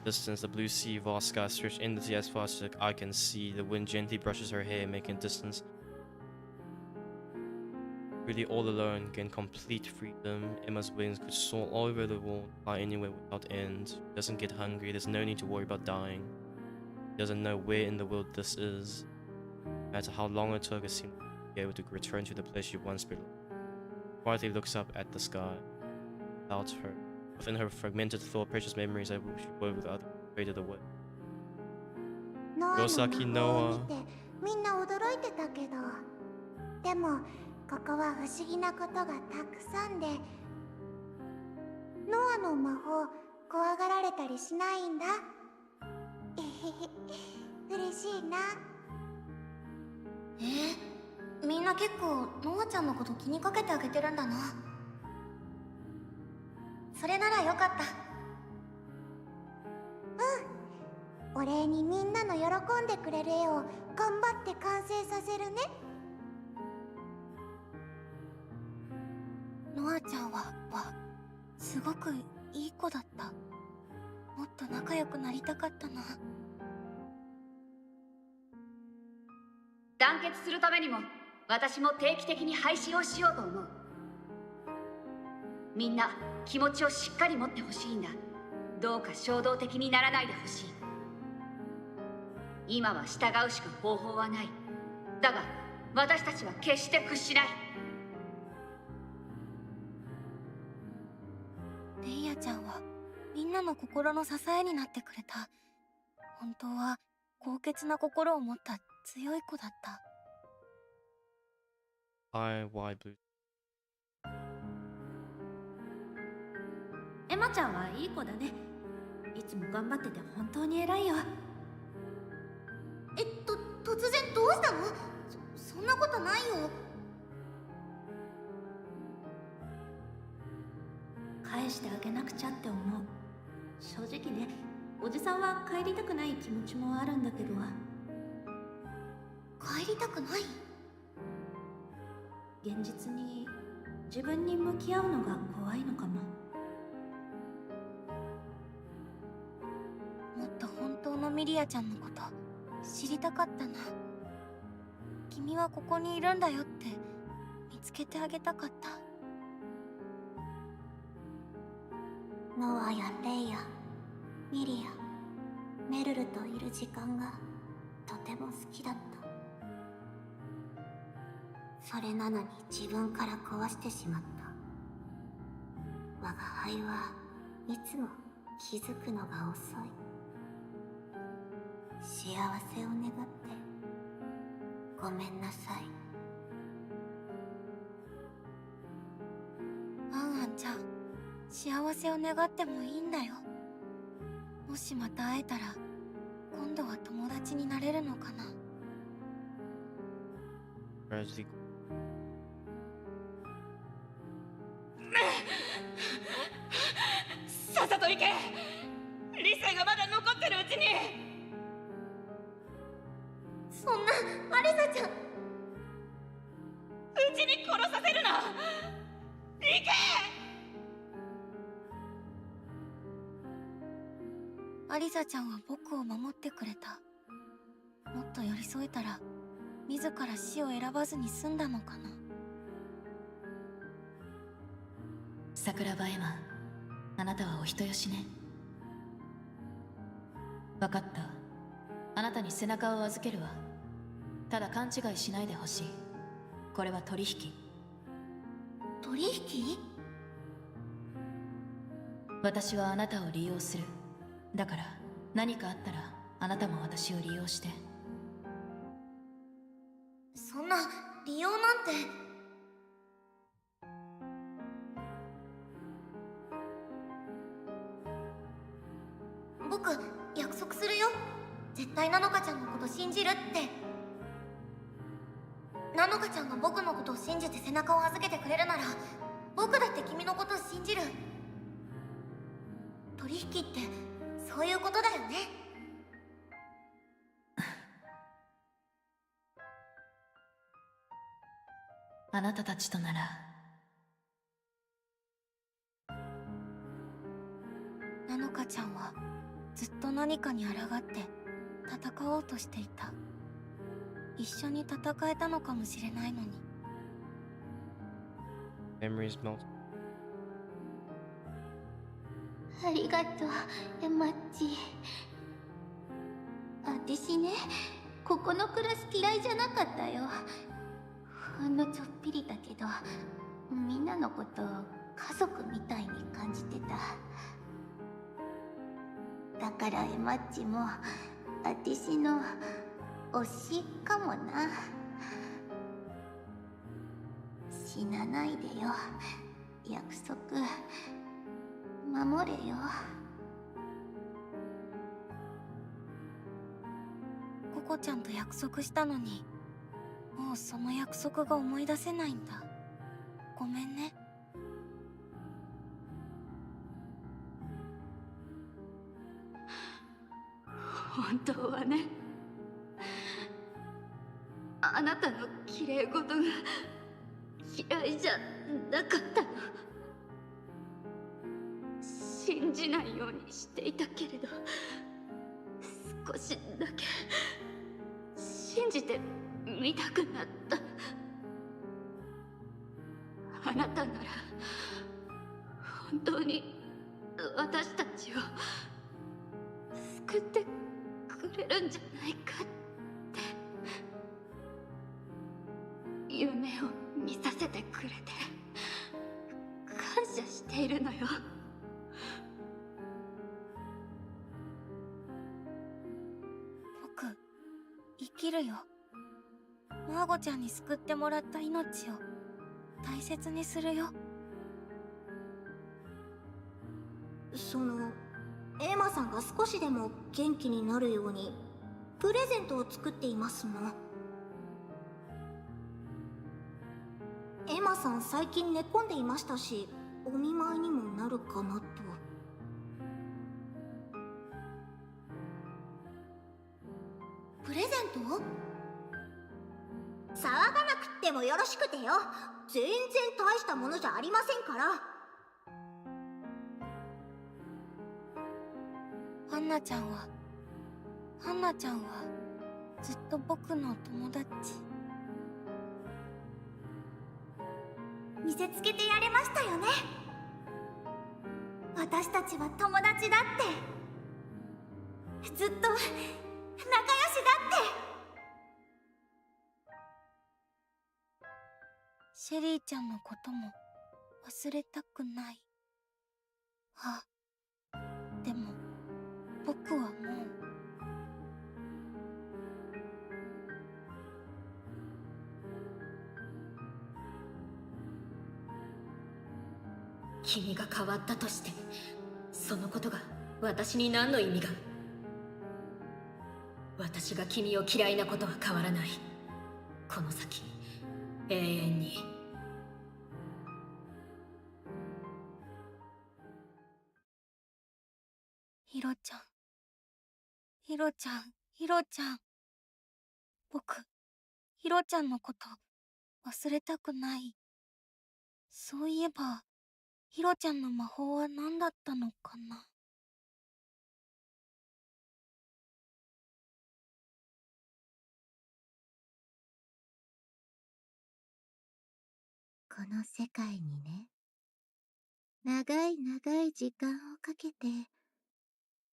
distance, the blue sea, vast sky stretched endlessly as far as the eye can see. The wind gently brushes her hair, making distance. Really all alone, gain complete freedom. Emma's wings could soar all over the world, fly anywhere without end. She doesn't get hungry, there's no need to worry about dying. She doesn't know where in the world this is. No matter how long it took, it seemed to be able to return to the place she once belonged. Quietly looks up at the sky. Without her. Within her fragmented thought, precious memories I wish were with others faded away.
ノアの魔
Yosaki
法を
Noah.
見てみんな驚いてたけど、でもここは不思議なことがたくさんで、ノアの魔法怖がられたりしないんだ。えへへ、嬉しいな。
みんな結構ノアちゃんのこと気にかけてあげてるんだな。それならよかった。
お礼にみんなの喜んでくれる絵を頑張って完成させるね。
ノアちゃんはすごくいい子だった。もっと仲良くなりたかったな。
団結するためにも私も定期的に配信をしようと思う。みんな気持ちをしっかり持ってほしいんだ。どうか衝動的にならないでほしい。今は従うしか方法はない。だが私たちは決して屈しない。
レイヤちゃんはみんなの心の支えになってくれた。本当は高潔な心を持った強い子だった。
I why blue?
エマちゃんはいい子だね。いつも頑張ってて本当に偉いよ。
突然どうしたの？そんなことないよ。
返してあげなくちゃって思う。正直ね、おじさんは帰りたくない気持ちもあるんだけど。
帰りたくない？
現実に自分に向き合うのが怖いのかも。
もっと本当のミリアちゃんのこと知りたかったな。君はここにいるんだよって見つけてあげたかった。
ノアやレイヤ、ミリア、メルルといる時間がとても好きだった。それなのに自分から壊してしまった。我が輩はいつも気づくのが遅い。幸せを願ってごめんなさい。
アンアンちゃん、幸せを願ってもいいんだよ。もしまた会えたら今度は友達になれるのかな。
Tragedy.
さっさと行け。理性がまだ残ってるうちに。
そんな、アリサちゃん。
うちに殺させるな。行け。
アリサちゃんは僕を守ってくれた。もっと寄り添えたら自ら死を選ばずに済んだのかな。
桜庭エマ、あなたはお人よしね。分かった。あなたに背中を預けるわ。ただ勘違いしないでほしい。これは取引。
取引？
私はあなたを利用する。だから何かあったらあなたも私を利用して。
そんな、利用なんて。僕、約束するよ。絶対ナノカちゃんのこと信じるって。ナノカちゃんが僕のことを信じて背中を預けてくれるなら、僕だって君のことを信じる。取引ってそういうことだよね。
あなたたちとなら。
ナノカちゃんはずっと何かに抗って戦おうとしていた。一緒に戦えたのかもしれないのに。
Memories melt.
ありがとう、エマッチ。私ね、ここのクラス嫌いじゃなかったよ。ほんのちょっぴりだけど、みんなのことを家族みたいに感じてた。だからエマッチも私の推しかもな。死なないでよ。約束守れよ。ココちゃんと約束したのに、もうその約束が思い出せないんだ。ごめんね。
本当はね、あなたの綺麗事が嫌いじゃなかったの。信じないようにしていたけれど、少しだけ信じてみたくなった。あなたなら本当に私たちを救ってくくれるんじゃないかって夢を見させてくれて感謝しているのよ。
僕生きるよ。マーゴちゃんに救ってもらった命を大切にするよ。エマさんが少しでも元気になるようにプレゼントを作っていますの。エマさん最近寝込んでいましたし、お見舞いにもなるかなと。プレゼント？騒がなくってもよろしくてよ。全然大したものじゃありませんから。ハンナちゃんはずっと僕の友達。見せつけてやれましたよね。私たちは友達だって、ずっと仲良しだって。シェリーちゃんのことも忘れたくない。でも僕はもう。
君が変わったとして、そのことが私に何の意味が。私が君を嫌いなことは変わらない。この先永遠に。
ヒロちゃん、ヒロちゃん、ヒロちゃん。僕、ヒロちゃんのこと忘れたくない。そういえば、ヒロちゃんの魔法は何だったのかな。
この世界にね、長い長い時間をかけて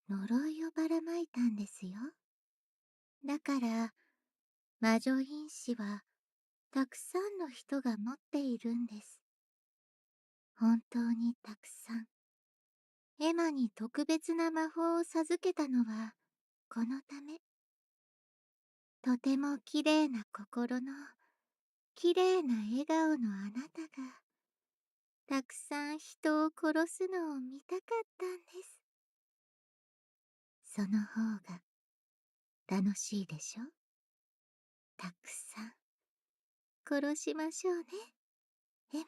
呪いをばらまいたんですよ。だから魔女因子はたくさんの人が持っているんです。本当にたくさん。エマに特別な魔法を授けたのはこのため。とてもきれいな心のきれいな笑顔のあなたがたくさん人を殺すのを見たかったんです。その方が楽しいでしょ。たくさん殺しましょうね、エマ。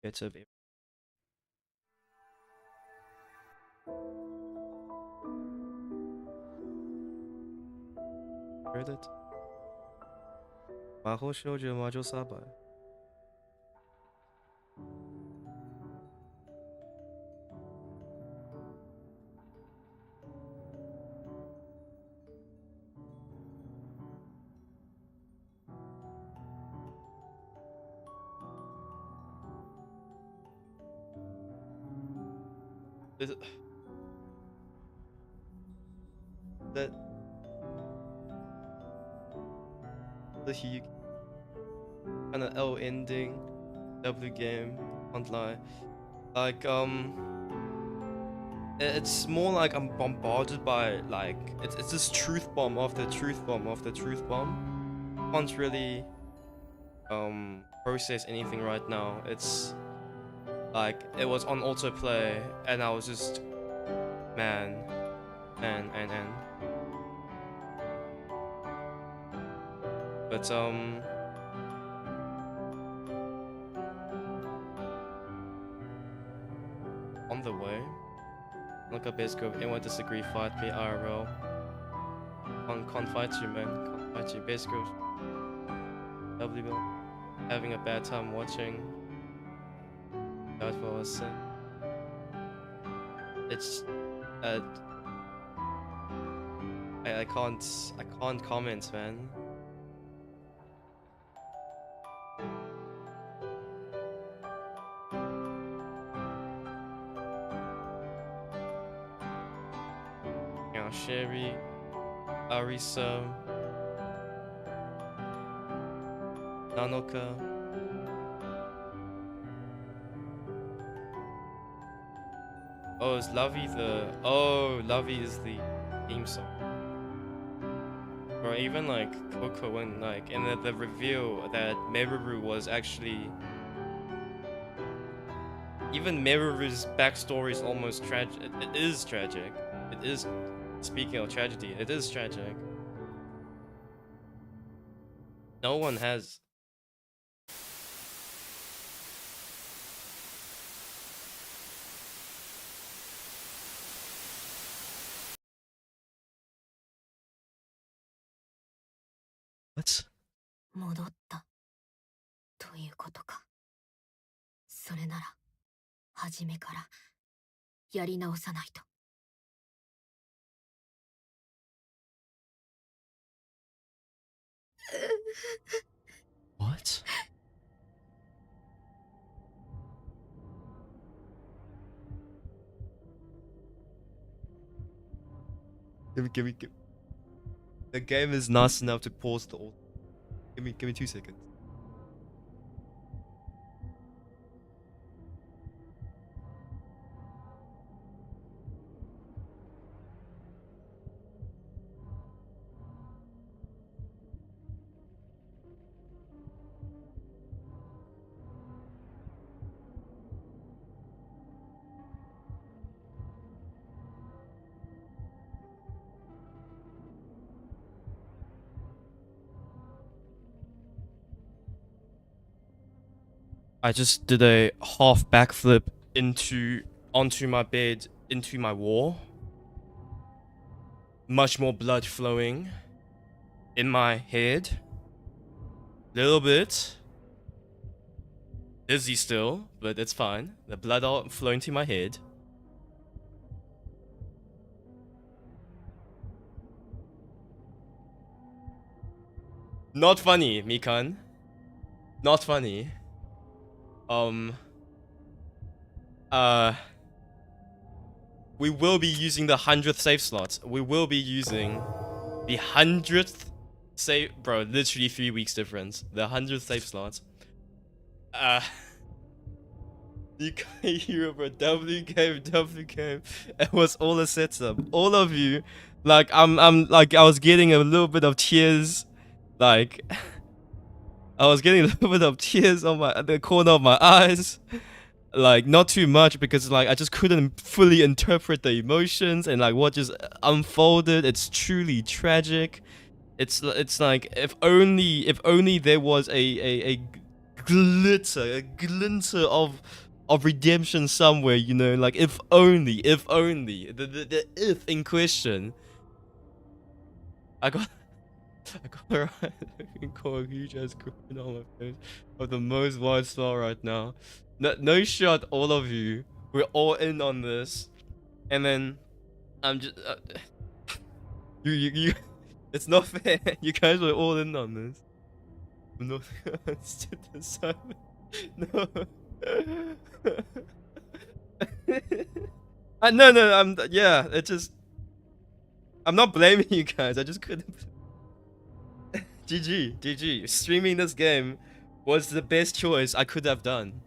It's a bit. Heard it? 魔法少女魔女サバ。Is it that the he kind of L ending W game? Can't lie. Like it's more like I'm bombarded by like it's this truth bomb after truth bomb after truth bomb. Can't really process anything right now. It's like it was on autoplay and I was just man. But on the way, look up base group. Anyone disagree? Fight me IRL. Can't fight you, man. Can't fight you. Base group. W. Having a bad time watching. That for a sin. It's I can't comment, man. Sherry, Arisa, Nanoka. Oh, is Lovey the... Oh, Lovey is the theme song. Or even like Coco when like in the reveal that Meruru was actually... Even Meruru's backstory is almost tragic. It is tragic. It is... Speaking of tragedy, it is tragic. No one has... What?
戻ったということか。それなら初めからやり直さないと。
What? Give me. The game is nice enough to pause the audio. Give me 2 seconds. I just did a half backflip onto my bed, into my wall. Much more blood flowing in my head. Little bit dizzy still, but it's fine. The blood all flowing to my head. Not funny, Mikan. Not funny. We will be using the 100th save slot. We will be using the 100th save... Bro, literally 3 weeks difference. The 100th save slot. You can't hear it, bro. W game. It was all a setup. All of you, like, I'm like, I was getting a little bit of tears. Like... I was getting a little bit of tears on the corner of my eyes. Like, not too much because like I just couldn't fully interpret the emotions and like what just unfolded. It's truly tragic. It's like if only there was a glinter of redemption somewhere, you know, like if only the if in question. I got a huge ass grin on my face of the most wide smile right now. No shot, all of you. We're all in on this, and then I'm just you. It's not fair. You guys were all in on this. No, no. No. Yeah. It just. I'm not blaming you guys. I just couldn't. GG. Streaming this game was the best choice I could have done.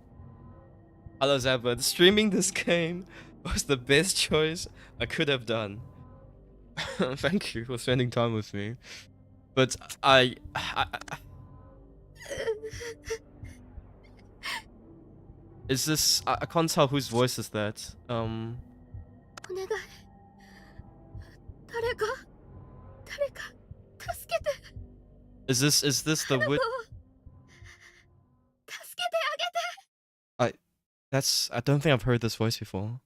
Hello Zabba, streaming this game was the best choice I could have done. Thank you for spending time with me. But I is this... I can't tell whose voice is that. Is this the wit? I don't think I've heard this voice before.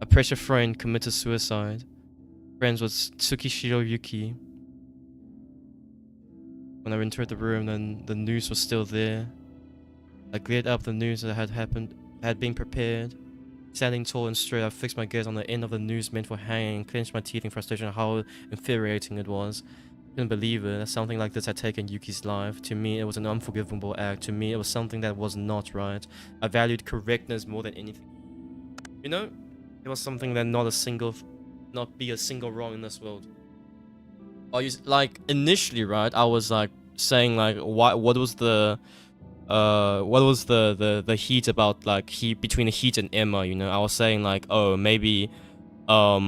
A precious friend committed suicide. Friends was Tsukishiro Yuki. When I entered the room, then the news was still there. I glared up the news that had been prepared. Standing tall and straight, I fixed my gaze on the end of the news meant for hanging, clenched my teeth in frustration at how infuriating it was. Couldn't believe it, that something like this had taken Yuki's life. To me, it was an unforgivable act. To me, it was something that was not right. I valued correctness more than anything. You know, it was something that not not be a single wrong in this world. Or you like initially, right? I was like saying like what was the heat about, like heat between the Heat and Emma, you know? I was saying like, oh, maybe I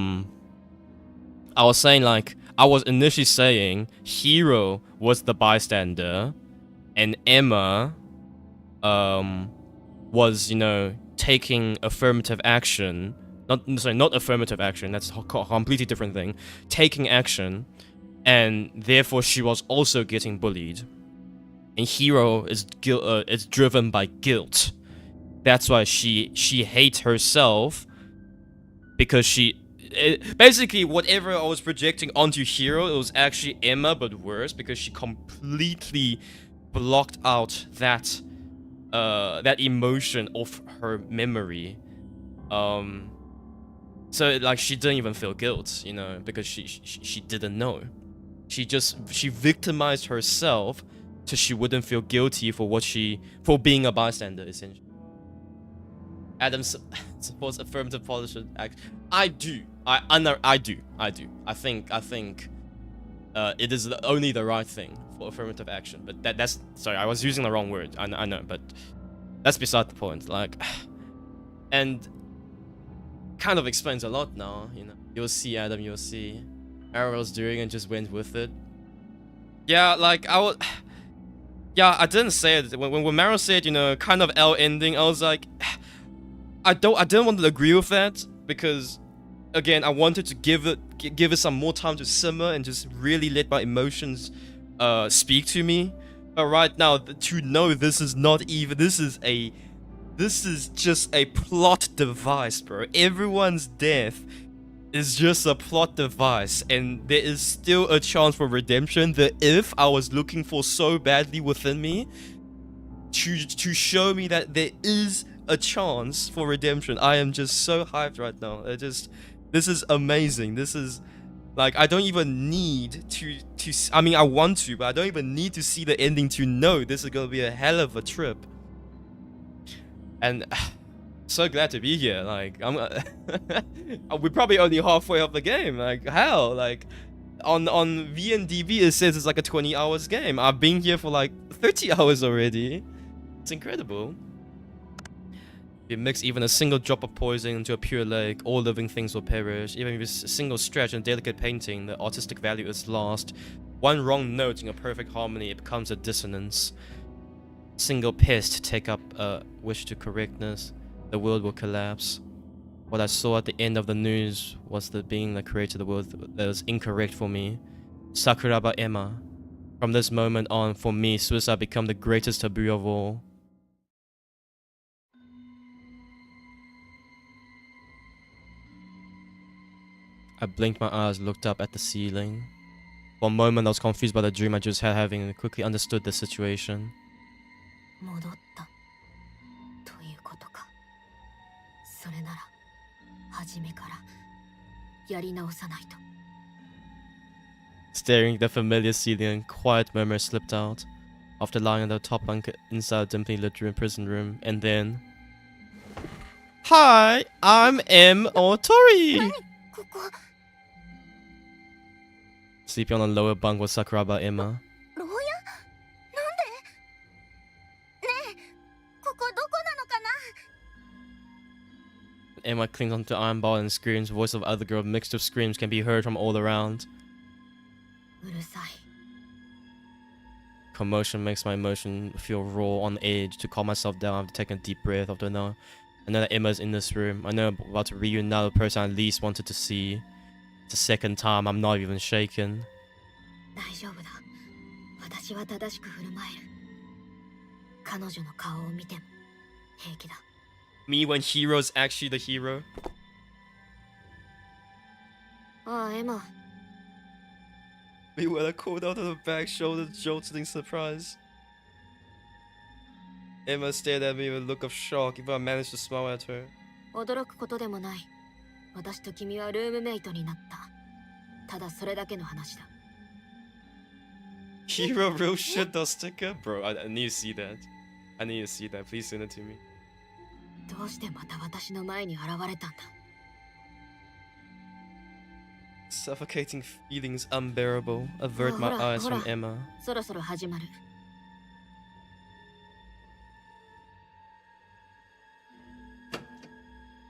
was saying like I was initially saying Hero was the bystander and Emma was, you know, taking affirmative action. Not affirmative action, that's a completely different thing. Taking action, and therefore she was also getting bullied. And Hero is driven by guilt. That's why she hates herself, because basically whatever I was projecting onto Hero, it was actually Emma, but worse, because she completely blocked out that emotion of her memory. So like she didn't even feel guilt, you know, because she didn't know. She victimized herself so she wouldn't feel guilty for being a bystander, essentially. Adam supports affirmative policy act. I do. I do. I think it is only the right thing for affirmative action. But that's sorry, I was using the wrong word. I know, but that's beside the point. Like, and kind of explains a lot now. You know, you'll see Adam. You'll see Arrow's doing and just went with it. Yeah, like yeah, I didn't say it when Margo said, you know, kind of L ending. I was like, I didn't want to agree with that, because again, I wanted to give it some more time to simmer and just really let my emotions speak to me. But right now, to know this is just a plot device, bro. Everyone's death is just a plot device, and there is still a chance for redemption. The if I was looking for so badly within me to show me that there is a chance for redemption. I am just so hyped right now. This is amazing. This is like, I don't even need to I mean, I want to, but I don't even need to see the ending to know this is gonna be a hell of a trip. And so glad to be here. Like, we're probably only halfway up the game. Like, hell, like on VNDB it says it's like a 20 hours game. I've been here for like 30 hours already. It's incredible. If you mix even a single drop of poison into a pure lake, all living things will perish. Even if it's a single stretch in a delicate painting, the artistic value is lost. One wrong note in a perfect harmony, it becomes a dissonance. Single pest take up a wish to correctness, the world will collapse. What I saw at the end of the news was the being that created the world that was incorrect for me. Sakuraba Emma. From this moment on, for me, suicide became the greatest taboo of all. I blinked my eyes, looked up at the ceiling. For a moment, I was confused by the dream I just had having and quickly understood the situation. Staring at the familiar ceiling, quiet murmur slipped out. After lying on the top bunk inside a dimly lit prison room, and then... Hi, I'm M. Otori! Sleeping on the lower bunk was Sakuraba Emma. Emma clings onto the iron bar and screams. Voice of other girl mixed with screams can be heard from all around. Commotion makes my emotion feel raw, on edge. To calm myself down, I have to take a deep breath. After now, I know that Emma's in this room. I know I'm about to reunite the person I least wanted to see. It's the second time. I'm not even shaken. Me when Hero's actually the hero.
Emma.
We were called out of the back, shoulder jolting surprise. Emma stared at me with a look of shock, even I managed to smile at her. Hero real shit though sticker? Bro, I need to see that. I need to see that. Please send it to me. Suffocating feelings unbearable. Avert my eyes from Emma.
そろそろ始まる。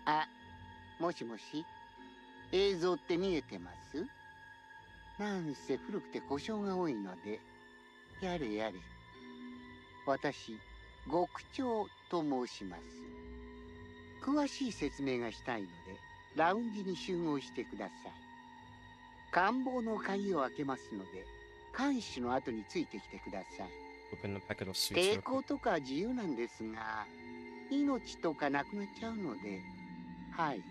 あ、もしもし、映像って見えてます？なんせ古くて故障が多いので、やれやれ。私、極長と申します。詳しい説明がしたいので、ラウンジに集合してください。官房の鍵を開けますので、看守の後についてきてください。
Open the packet of suits.
抵抗とか自由なんですが、命とかなくなっちゃうので、はい。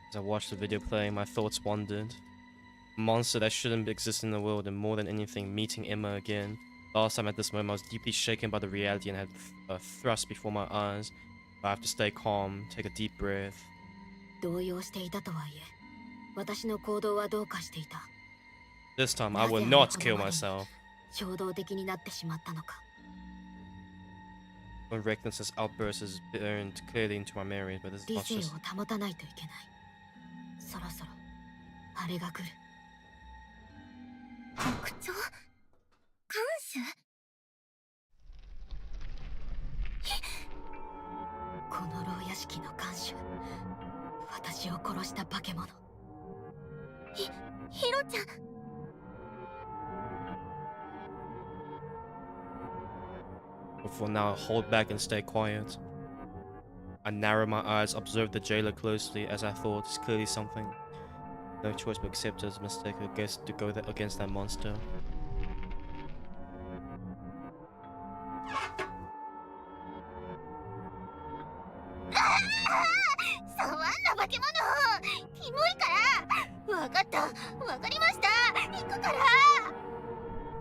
As I watched the video playing, my thoughts wandered. A monster that shouldn't exist in the world, and more than anything, meeting Emma again. Last time at this moment, I was deeply shaken by the reality and had thrust before my eyes. But I have to stay calm, take a deep breath.
動揺していたとはいえ、私の行動はどうかしていた。
This time, I will not kill myself.
衝動的になってしまったのか。
When recklessness outbursts is burned clearly into my memory, but this is
理
not
性
just...
を保たないといけない。そろそろあれが来る。
特徴？看守？
この牢屋敷の看守、私を殺した化け物。
ヒロちゃん。
But for now, I hold back and stay quiet. I narrow my eyes, observe the jailer closely, as I thought, it's clearly something. No choice but accept as a mistake, I guess, to go against that monster.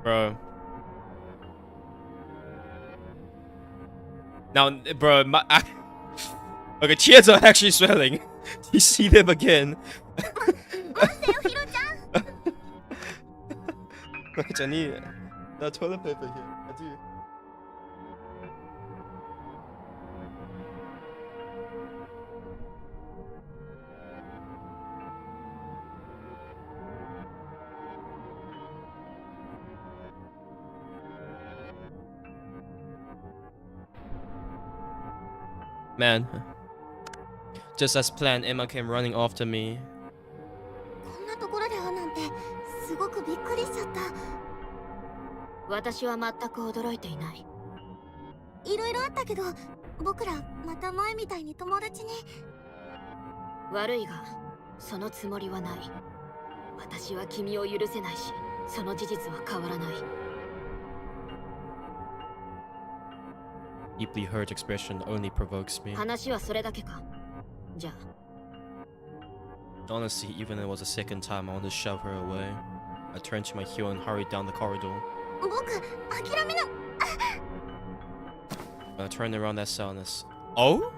Bro. Now, bro, okay, tears are actually swelling. You see them again. I need that toilet paper here. I do. Man, just as planned, Emma came running after me.
こんなところで会うなんてすごくびっくりしちゃった。
私は全く驚いていない。
いろいろあったけど、僕らまた前みたいに友達に。
悪いが、そのつもりはない。私は君を許せないし、その事実は変わらない。
Deeply hurt expression only provokes me.
話はそれだけか。じゃあ。
Honestly, even if it was the second time, I wanted to shove her away. I turned to my heel and hurried down the corridor.
僕、諦めな。
When I turned around that cell and this... Oh?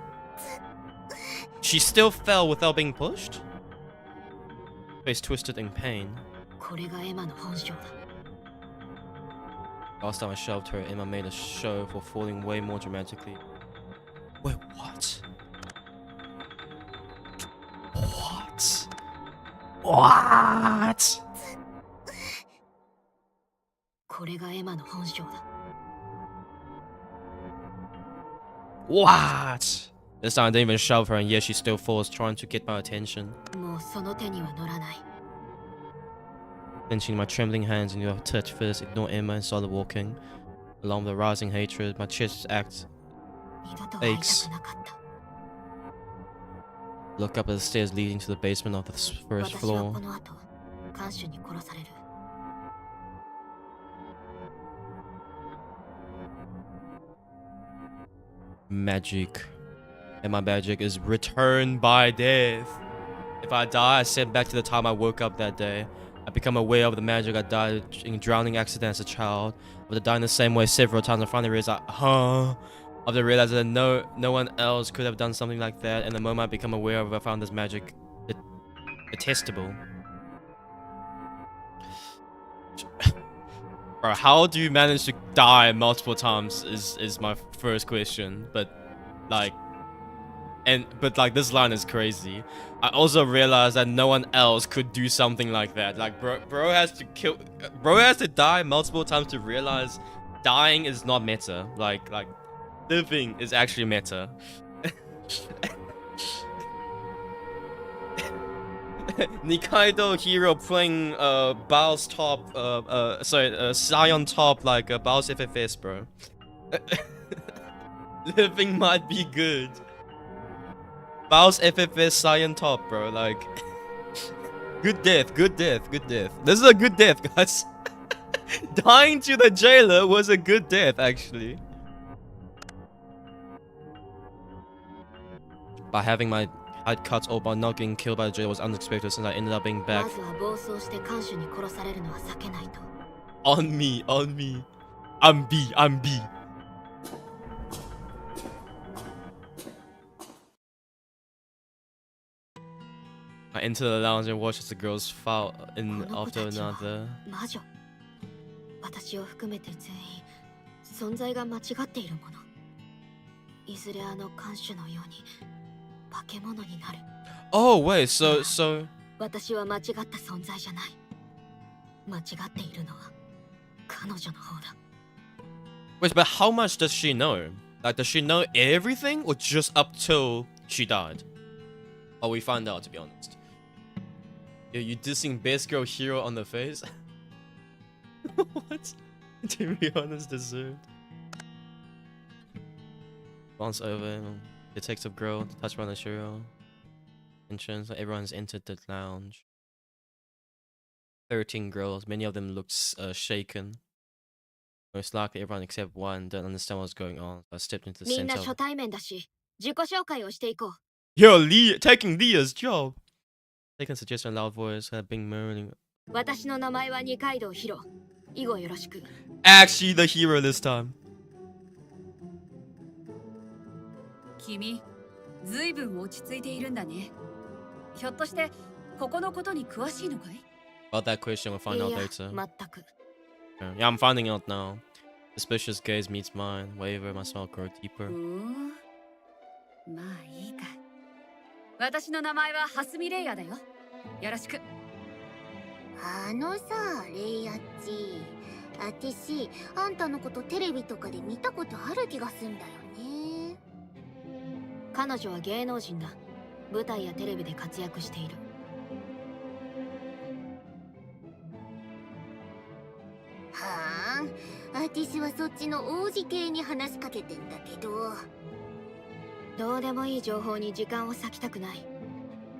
She still fell without being pushed? Face twisted in pain.
これがエマの本性だ。
Last time I shoved her, Emma made a show for falling way more dramatically. Wait, what? What? What?
これがエマの本性だ。
What? This time I didn't even shove her and yet she still falls, trying to get my attention.
もうその手には乗らない。
Clenching my trembling hands in your touch first, ignore Emma and started walking. Along with the rising hatred, my chest acts
二度と会いたくなかった。
Look up at the stairs leading to the basement of the first
私は
floor.
この後、看守に殺される。
Magic. And my magic is returned by death. If I die, I send back to the time I woke up that day. I become aware of the magic I died in drowning accident as a child. But I died in the same way several times. I finally realized, after realizing that no one else could have done something like that. And the moment I become aware of it, I found this magic detestable. Bro, how do you manage to die multiple times is my first question. But like, but like this line is crazy. I also realized that no one else could do something like that. Like bro has to die multiple times to realize dying is not meta. Like living is actually meta. Nikaido hero playing Bao's top Shion top like Bao's FFS, bro. Living might be good. Bao's FFS Shion top, bro. Like good death. This is a good death, guys. Dying to the jailer was a good death, actually. By having my head cut or by not getting killed by the jailer was unexpected since I ended up being back. On me. I'm B. I enter the lounge and watch as the girls file in after another.
私を含めて全員存在が間違っているもの。いずれあの看守のように化け物になる。
Oh wait, so
私は間違った存在じゃない。間違っているのは彼女の方だ。
Wait, but how much does she know? Like, does she know everything or just up till she died? Oh, we find out, to be honest. Yo, you dissing best girl hero on the face? What? To be honest, deserved. Once over, detective girl, touch on the hero. Entrance, everyone's entered the lounge. 13 girls, many of them looked shaken. Most likely everyone except one don't understand what's going on. I stepped into the center. Yo, Lee, taking Leah's job. Taking suggestion in a loud voice, being Meruru. Actually the hero this time.
君、ずいぶん落ち着いているんだね。ひょっとしてここのことに詳しいのかい?
About that question, we'll find out later. Yeah, I'm finding out now. Suspicious gaze meets mine. Waver, my smile grow deeper.
まあいいか。私の名前はハスミレイヤだよ。よろしく。
あのさ、レイヤッチ。あてし、あんたのことテレビとかで見たことある気がすんだよね。
彼女は芸能人だ。舞台やテレビで活躍している。
はあ、あてしはそっちの王子系に話しかけてんだけど。
どうでもいい情報に時間を割きたくない。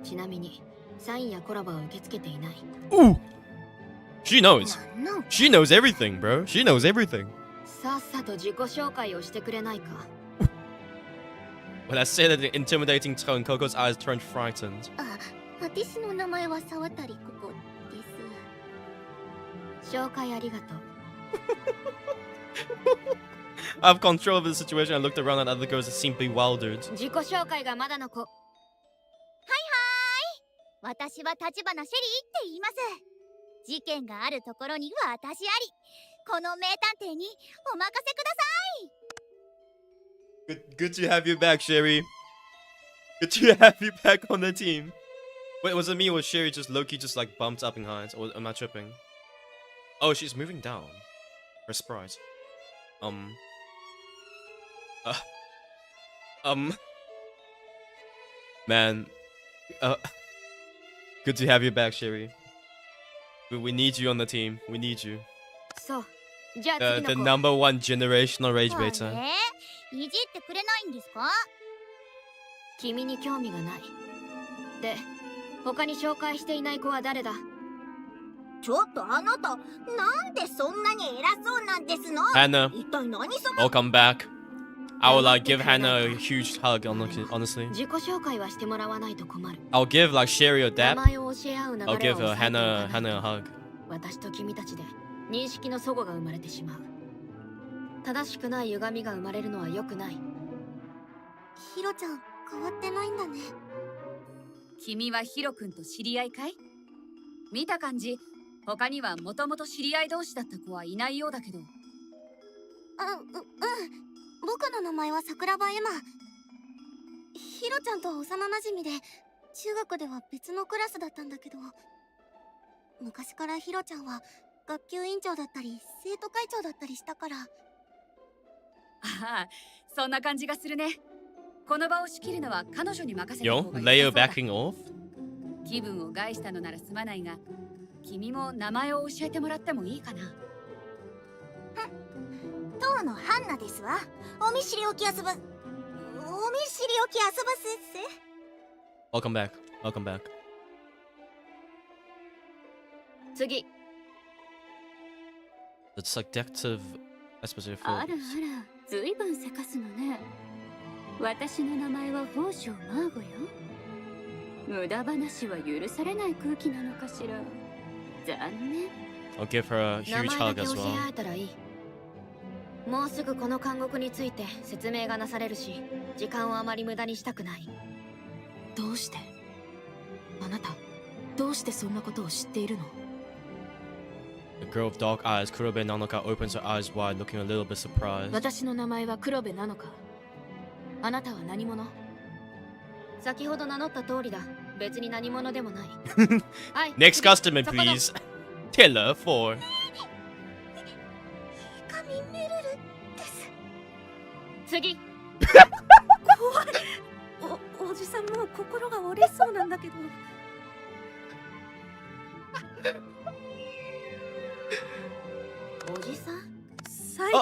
ちなみにサインやコラボは受け付けていない。
Ooh! She knows. She knows everything, bro. She knows everything.
さっさと自己紹介をしてくれないか。
When I say that in an intimidating tone, Coco's eyes turned frightened.
あ、私の名前は沢渡ココです。
紹介ありがとう。
I have control of the situation. I looked around at other girls that seemed bewildered.
自己紹介がまだの子。
はいはい。私は立花シェリーって言います。事件があるところに私あり。この名探偵にお任せください。
Good to have you back, Sherry. Good to have you back on the team. Wait, was it me or was Sherry just Loki just like bumped up in height? Or am I tripping? Oh, she's moving down. Her sprite. Man. Good to have you back, Sherry. We need you on the team. We need you.
So,
the number one generational rage baiter.
いじってくれないんですか？
君に興味がない。で、他に紹介していない子は誰だ？
ちょっとあなた、なんでそんなに偉そうなんですの？
Hannah,
一体何様？
welcome back. I will like give Hannah a huge hug, honestly.
自己紹介はしてもらわないと困る。
I'll give like Sherry a dap.
名前を教え合う流れを
I'll give
抑えていかないと
Hannah a hug.
私と君たちで認識の齟齬が生まれてしまう。正しくない歪みが生まれるのは良くない。
ヒロちゃん、変わってないんだね。
君はヒロ君と知り合いかい？見た感じ、他にはもともと知り合い同士だった子はいないようだけど。
僕の名前は桜庭エマ。ヒ
ヒロちゃんとは幼馴染で、中学では別のクラスだったんだけど、昔からヒロちゃんは学級委員長だったり生徒会長だったりしたから。
ああ、そんな感じがするね。この場を仕切るのは彼女に任せた
Yo,
方が良
Leo
さそうだ。
backing off?
気分を害したのならすまないが、君も名前を教えてもらってもいいかな。
当のハンナですわ。お見知りおき遊ばすせ。
Welcome back. Welcome back.
次。
The detective especially
あ
for
らあら、ずいぶんせかすのね。私の名前は宝生マーゴよ。無駄話は許されない空気なのかしら。残念。
I'll give her a
名
huge
前だ
hug
け
as
教え
well.
合えたらいい。もうすぐこの監獄について説明がなされるし、時間をあまり無駄にしたくない。
どうして？あなた、どうしてそんなことを知っているの？
The girl with dark eyes, Kurobe Nanoka, opens her eyes wide, looking a little bit surprised.
私の名前は黒部なのか？あなたは何者？
先ほど名乗った通りだ。別に何者でもない。はい。
Next customer,
そこの
please. Teller 4.
神メルルです。
次。
怖い。おじさんもう心が折れそうなんだけど。
おじさん？
サイベ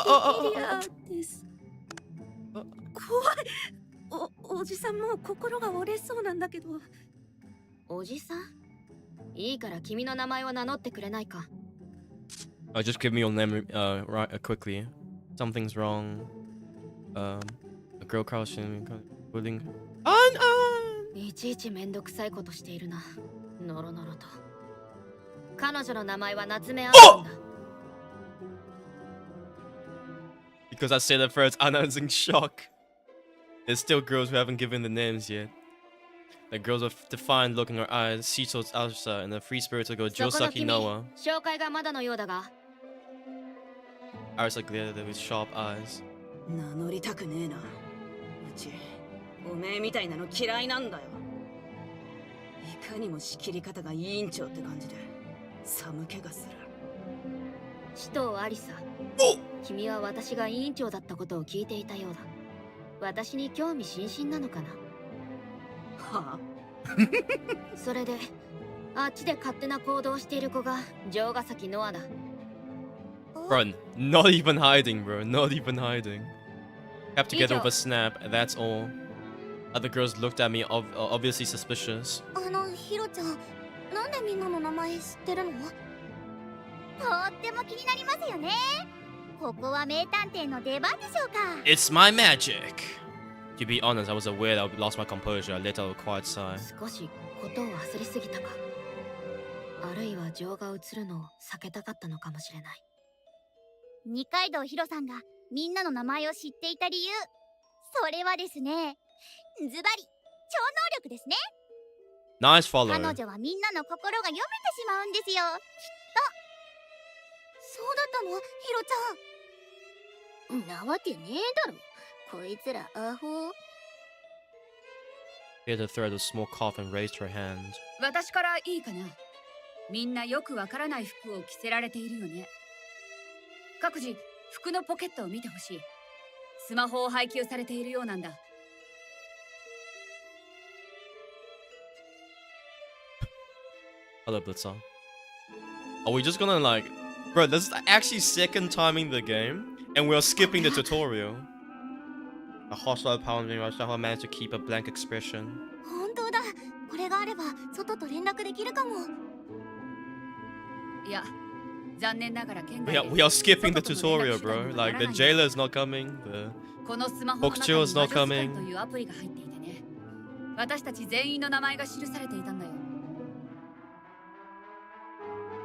リアです。怖い。おじさんもう心が折れそうなんだけど。
おじさん？いいから君の名前を名乗ってくれないか。
Just give me your name right quickly. Something's wrong. A girl crouching, bullying.
いちいちめんどくさいことしているな。ノロノロと。彼女の名前は夏目アンなんだ。
Because I said it first, Anna's in shock. There's still girls who haven't given the names yet. The girls with defined look in her eyes, see towards Arisa, and the free spirits will go
そこの
Josaki
君、
Noah.
紹介がまだのようだが。
Arisa glared at them with sharp eyes.
名乗りたくねえな。うち、おめえみたいなの嫌いなんだよ。いかにも仕切り方が委員長って感じで、寒気がする。
使徒アリサ。君は私が委員長だったことを聞いていたようだ。私に興味津々なのかな。
はあ
それで、あっちで勝手な行動している子が城ヶ崎ノアだ。
Bro, not even hiding, bro. Not even hiding. Have to get over snap, that's all. Other girls looked at me, obviously suspicious.
ヒロちゃん、なんでみんなの名前知ってるの？とっても気になりますよね。ここは名探偵の出番でしょうか。
It's my magic. To be honest, I was aware that I lost my composure. I let out a quiet sigh.
少しことを忘れすぎたか。あるいは情が移るのを避けたかったのかもしれない。
二階堂ヒロさんがみんなの名前を知っていた理由、それはですね、ズバリ超能力ですね。
Nice follow.
彼女はみんなの心が読めてしまうんですよ、きっと。そうだったの、ヒロちゃん。なわけねえだろ、こいつらアホ。
She had to thread a small cough and raised her hand.
私からいいかな。みんなよくわからない服を着せられているよね。各自服のポケットを見てほしい。スマホを配給されているようなんだ。
Hello, Blitzer. Are we just gonna like... Bro, this is actually second timing the game, and we're skipping the tutorial. A hostile pounding rush, I managed to keep a blank expression.
本当だ、これがあれば外と連絡できるかも。
いや、残念ながら県外
We are skipping the tutorial, bro. Like, the jailer is not coming, the
このスマホの中に
Bokucho
魔
is
女
not
スキャン
coming.
というアプリが入っていてね。私たち全員の名前が記されていたんだよ。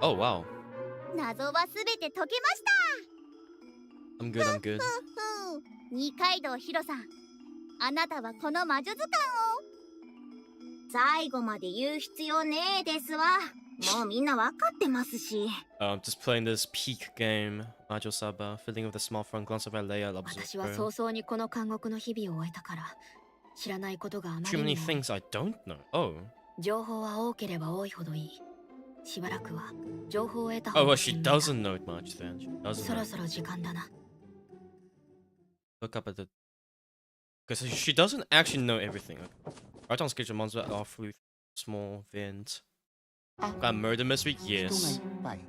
Oh, wow.
謎はすべて解けました。
I'm good, I'm good.
二階堂ヒロさん、あなたはこの魔女図鑑を最後まで言う必要ねえですわ。もうみんなわかってますし。
Just playing this peak game, ManoSaba, filling with a small front glance of our layer.
私は早々にこの監獄の日々を終えたから、知らないことがあま
Too
り
many
にも多い
things I don't know. Oh.
情報は多ければ多いほどいい。しばらくは情報を得た
Oh,
方が
well, she
賢明だ。
doesn't know much then. She doesn't
そろ
know.
そろ時間だな。
Look up at the. Because she doesn't actually know everything. Right on schedule monsters are through small vents. Got murder mystery?
人がい
Yes.
っぱい。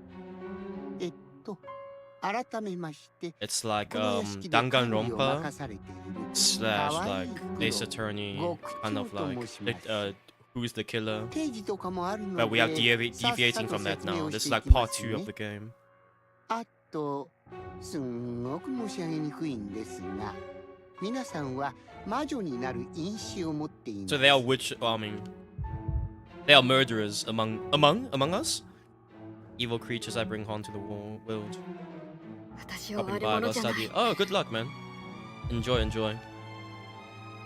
改めまして、
It's like
この屋敷で管理を
Danganronpa
任されている
slash
可愛い
like
黒
Ace Attorney, kind of
極
like
長と申します
who's the killer.
定時とかもあるの
But we are
で、
deviating
さっ
from
さ
that
と説明
now.
を
This
し
is
てい
like
きま
part
す
2 of
ね
the game.
あと、すんごく申し上げにくいんですが、皆さんは魔女になる因子を持っています。
So they are witch. Well, I mean, they are murderers among us. Evil creatures I bring harm to the world.
私は
Up and
悪
by
者
go
じゃない。
study. Oh, good luck, man. Enjoy.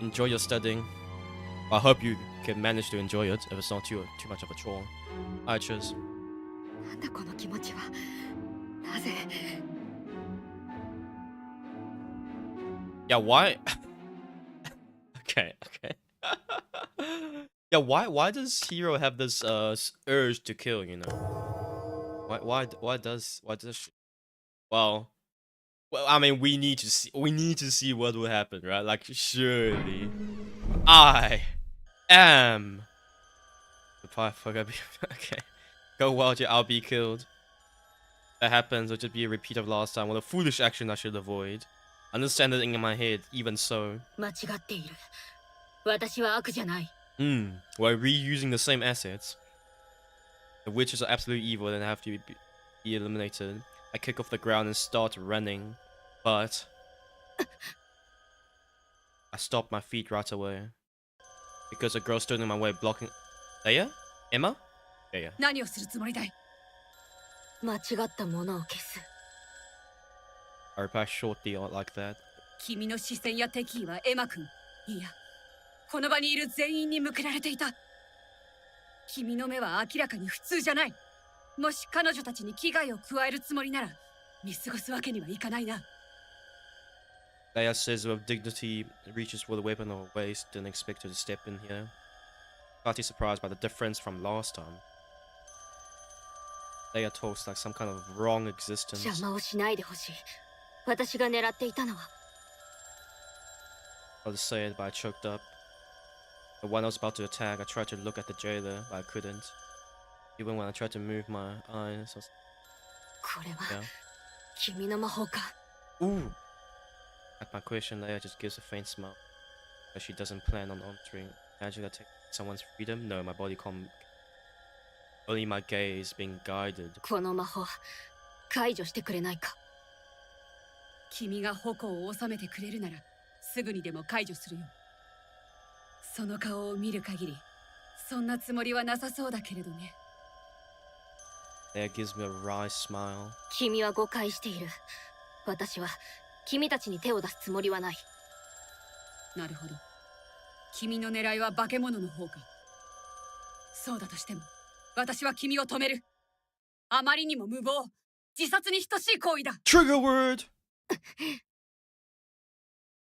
Enjoy your studying. I hope you can manage to enjoy it if it's not too much of a chore. Alright, cheers.
なんだこの気持ちは。なぜ
Yeah, why? Okay. Yeah, why does Hero have this urge to kill? You know, why does she? Well, I mean, we need to see what will happen, right? Like, surely, I am the fuck. Okay, go wild, I'll be killed. That happens, it'll just be a repeat of last time. What a foolish action I should avoid. Understanding in my head, even so.
間違っている。私は悪じゃない。
While reusing the same assets. The witches are absolutely evil and have to be eliminated. I kick off the ground and start running, but I stop my feet right away because a girl stood in my way, blocking. Leia? Emma? Yeah.
何をするつもりだい？
間違ったものを消す。
I reply shortly like that.
君の視線や敵意はエマ君。いや、この場にいる全員に向けられていた。君の目は明らかに普通じゃない。もし彼女たちに危害を加えるつもりなら、見過ごすわけにはいかないな。
Leia says with dignity, reaches for the weapon of her waist, didn't expect her to step in here. Partly surprised by the difference from last time. Leia talks like some kind of wrong existence.
邪魔をしないでほしい。私が狙っていたのは。
I'll just say it, but I choked up. But when I was about to attack, I tried to look at the jailer, but I couldn't. Even when I tried to move my eyes, I was...
これは
Yeah.
君の魔法か。
Ooh! At my question, Leia just gives a faint smile. But she doesn't plan on answering. Imagine I take someone's freedom? No, my body can't... Only my gaze being guided.
この魔法、解除してくれないか。
君が矛を収めてくれるなら、すぐにでも解除するよ。その顔を見る限り、そんなつもりはなさそうだけれどね。
Leia gives me a wry smile.
君は誤解している。私は君たちに手を出すつもりはない。
なるほど。君の狙いは化け物の方か。そうだとしても、私は君を止める。あまりにも無謀、自殺に等しい行為だ。
Trigger word!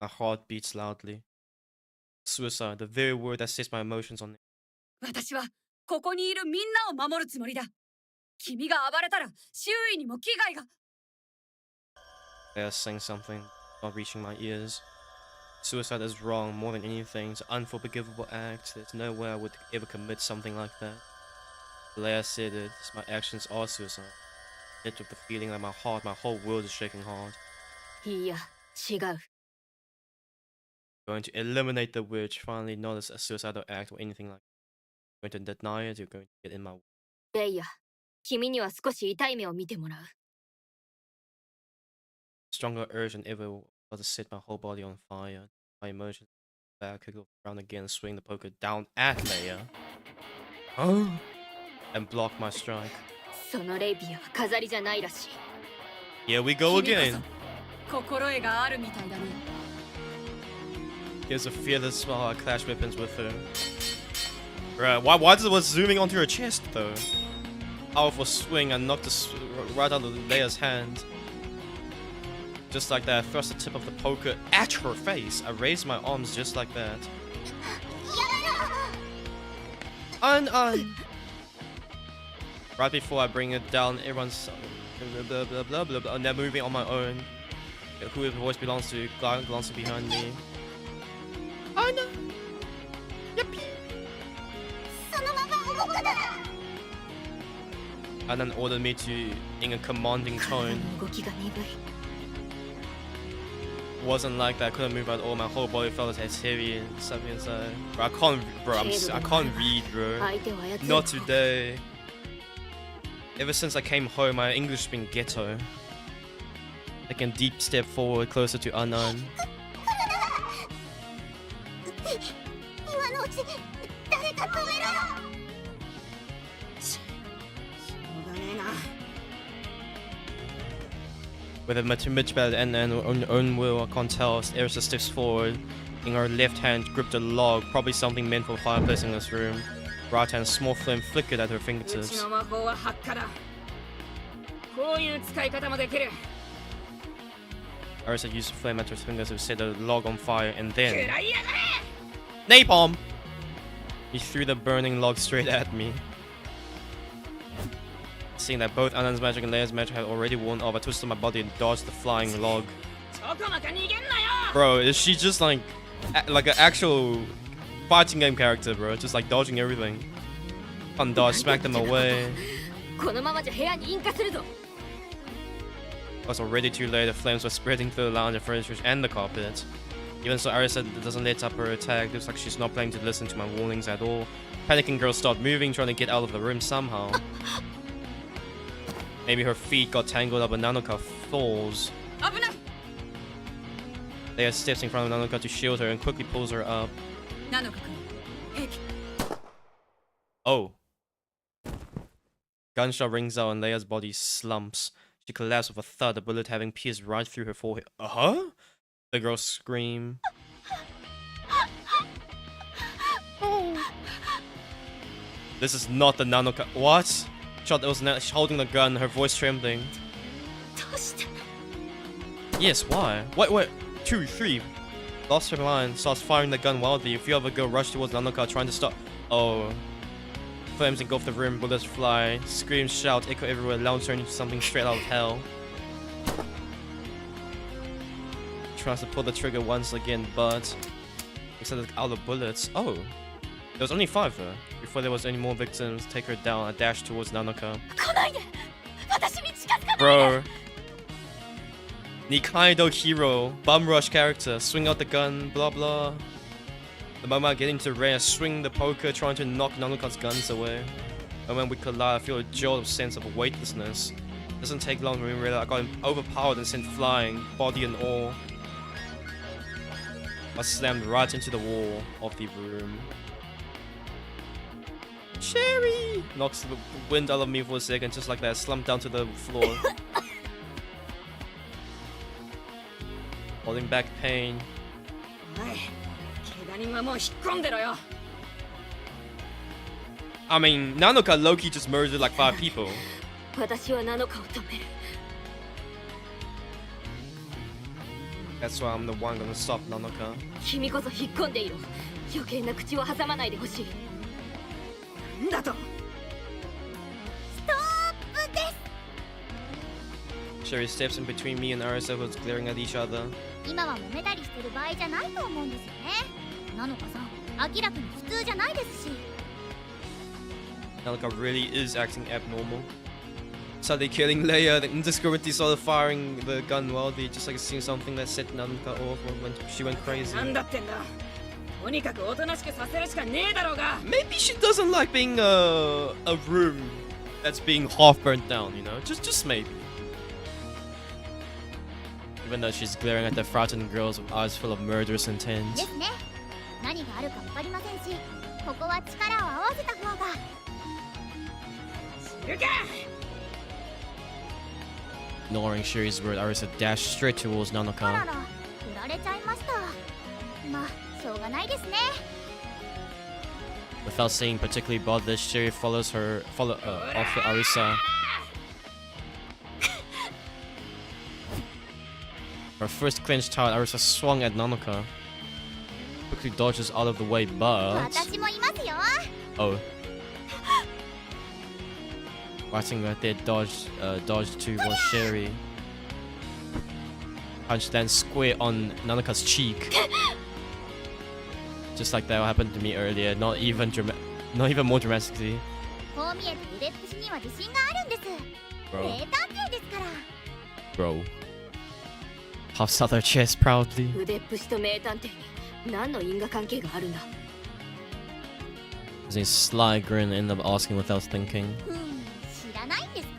My heart beats loudly. Suicide, the very word that sets my emotions on it.
私はここにいるみんなを守るつもりだ。君が暴れたら周囲にも危害が。
They're saying something, not reaching my ears. Suicide is wrong more than anything. It's an unforgivable act. There's no way I would ever commit something like that. Leia said it. My actions are suicide. Hit with the feeling that my whole world is shaking hard.
いや、違う。
Going to eliminate the witch. Finally, not as a suicidal act or anything like that. Going to deny it. You're going to get in my way.
レイヤ、君には少し痛い目を見てもらう。
Stronger urge than ever was to set my whole body on fire. My emotions back, kick around again, and swing the poker down at Leia. Oh! And block my strike.
そのレイビアは飾りじゃないらしい。
Here we go again.
心得があるみたいだね。
Here's a fearless smile. I clash weapons with her. Right, why does it was zooming onto her chest though? Powerful swing and knocked right out of Leia's hand. Just like that, I thrust the tip of the poker at her face. I raised my arms just like that. Right before I bring it down, everyone's blah blah blah blah blah, and they're moving on my own. Who the voice belongs to, glancing behind me. Oh no! Yippee! And then ordered me to, in a commanding tone. Wasn't like that. I couldn't move at all. My whole body felt as heavy and stuff inside. Bro, I can't read, bro. Not today. Ever since I came home, my English has been ghetto. I can deep step forward closer to Anan. With a much better and own will, I can't tell. Arisa steps forward. In her left hand, gripped a log, probably something meant for a fireplace in this room. Right hand, small flame flickered at her fingertips. Arisa used the flame at her fingers to set the log on fire, and then... Napalm! He threw the burning log straight at me. Seeing that both Anan's magic and Leia's magic had already worn off, I twisted my body and dodged the flying log. Bro, is she just like an actual fighting game character, bro? Just like dodging everything. Fun dodge, smacked them away. It was already too late. The flames were spreading through the lounge, the furniture, and the carpet. Even so, Arisa doesn't let up her attack. Looks like she's not planning to listen to my warnings at all. Panicking girls start moving, trying to get out of the room somehow. Maybe her feet got tangled up and Nanoka falls. Leia steps in front of Nanoka to shield her and quickly pulls her up. Oh. Gunshot rings out and Leia's body slumps. She collapsed with a thud, a bullet having pierced right through her forehead. Uh-huh? The girls scream. This is not the Nanoka. What? Shot that was holding the gun, her voice trembling. Yes, why? Wait, 2, 3. Lost her mind, starts firing the gun wildly. A few other girls rush towards Nanoka, trying to stop. Oh. Flames engulf the room, bullets fly. Screams, shout, echo everywhere, lounge turning into something straight out of hell. Tries to pull the trigger once again, but instead of out of bullets. Oh. There was only 5 though. Before there was any more victims, take her down. I dash towards Nanoka. Bro. Nikaido hero, bum rush character, swing out the gun, blah blah. The moment I get into rare, swing the poker, trying to knock Nanoka's guns away. And when we collide, I feel a jolt of sense of weightlessness. Doesn't take long to realize I got overpowered and sent flying, body and all. I slammed right into the wall of the room. Cherry! Knocks the wind out of me for a second, just like that, slumped down to the floor. Holding back pain. I mean, Nanoka low-key just murdered like 5 people. That's why I'm the one gonna stop Nanoka. Sherry steps in between me and Arisa, who's glaring at each other. Nanoka really is acting abnormal. Suddenly killing Leia, then indiscriminately started firing the gun wildly, just like seeing something that set Nanoka off when she went crazy. Maybe she doesn't like being a room that's being half burnt down, you know? Just maybe. Even though she's glaring at the frightened girls with eyes full of murderous intent. Ignoring Sherry's word, Arisa dashed straight towards Nanoka. Without saying particularly bothered, Sherry follows after Arisa. Her first clenched hand, Arisa swung at Nanoka. quickly dodges out of the way, but
私もいますよ。
oh, watching right there, dodge towards Sherry. Punch then square on Nanaka's cheek. Just like that happened to me earlier. Not even more dramatically.
こう見えて腕っぷしには自信があるんです。
Bro.
名探偵ですから。
Bro. Puffs out her chest proudly.
腕っぷしと名探偵に何の因果関係があるんだ。
There's a sly grin, end up asking without thinking.
知らないんですか？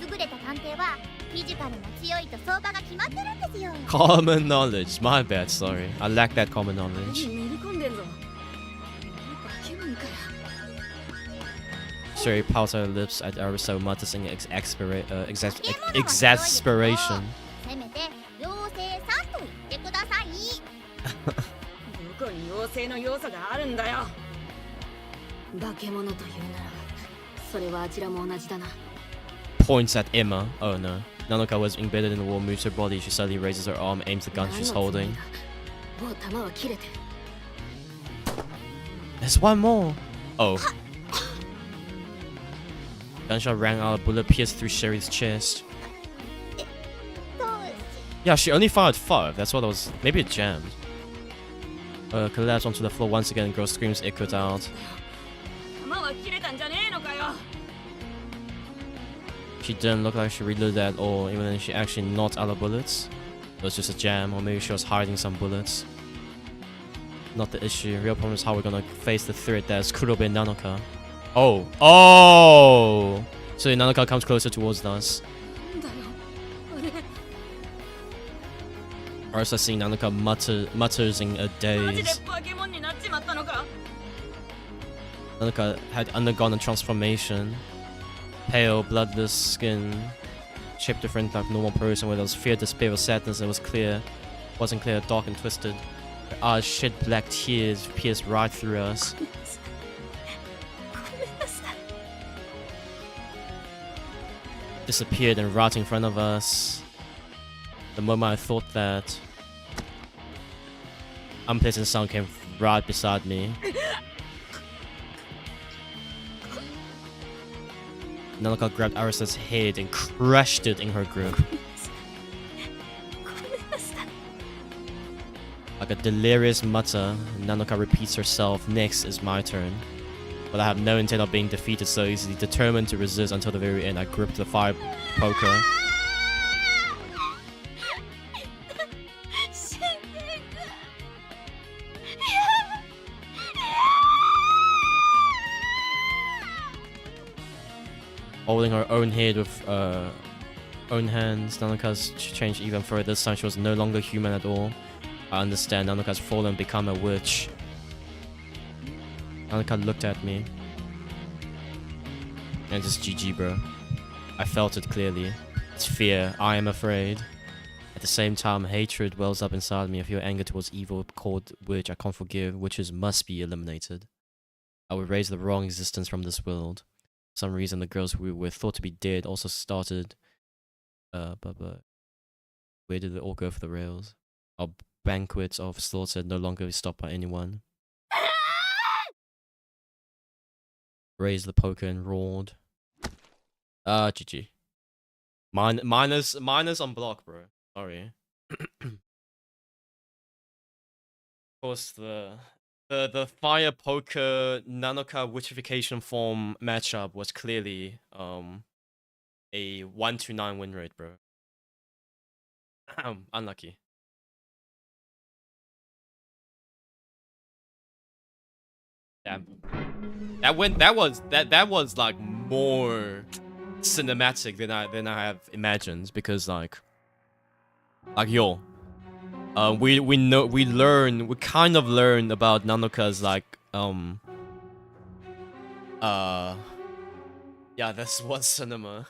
優れた探偵はフィジカルが強いと相場が決まってるんですよ。
Common knowledge. My bad, sorry. I lack that common knowledge.
めり込んでんぞ。バケモンかよ。
Sherry pouts her lips at Arisa, mutters in exasperation.
せめて妖精さんと言ってください。
どこに妖精の要素があるんだよ。
化け物というなら、それはあちらも同じだな。
Points at Emma. Oh no. Nanoka was embedded in the wall, moves her body. She suddenly raises her arm, aims the gun she's holding.
もう弾は切れてる。
There's one more. Oh. Gunshot rang out, a bullet pierced through Sherry's chest. Yeah, she only fired 5. That's what I was. Maybe it jammed. Collapsed onto the floor once again. Girl screams echoed out.
弾は切れたんじゃねえのかよ。
She didn't look like she reloaded at all, even then she actually knocked out of bullets. It was just a jam, or maybe she was hiding some bullets. Not the issue. Real problem is how we're gonna face the threat that's Kurobe Nanoka. Oh. Oh! So Nanoka comes closer towards us.
なんだよ。あれ。
Arisa seeing Nanoka mutters in a
マジで
daze.
バケモンになっちまったのか。
Nanoka had undergone a transformation. Pale, bloodless skin. Shaped different like normal person, where there was fear, despair, or sadness. It was clear. Wasn't clear, dark and twisted. Her eyes shed black tears, pierced right through us. Disappeared and right in front of us. The moment I thought that, unpleasant sound came right beside me. Nanoka grabbed Arisa's head and crushed it in her grip. Like a delirious mutter, Nanoka repeats herself, next is my turn. But I have no intent of being defeated so easily, determined to resist until the very end. I gripped the fire poker. Holding her own head with own hands, Nanoka's changed even further. This time she was no longer human at all. I understand, Nanoka's fallen and become a witch. Nanoka looked at me. And just GG, bro. I felt it clearly. It's fear. I am afraid. At the same time, hatred wells up inside me. I feel anger towards evil called witch. I can't forgive. Witches must be eliminated. I would raise the wrong existence from this world. For some reason, the girls who were thought to be dead also started. But where did it all go for the rails? Our banquets of slaughter no longer be stopped by anyone. Raised the poker and roared. GG. Minus on block, bro. Sorry. Of course, the fire poker Nanoka witchification form matchup was clearly a 1-9 win rate, bro. Unlucky. Damn. That was like more cinematic than I have imagined, because like yo, we kind of learn about Nanoka's like yeah, that's what cinema.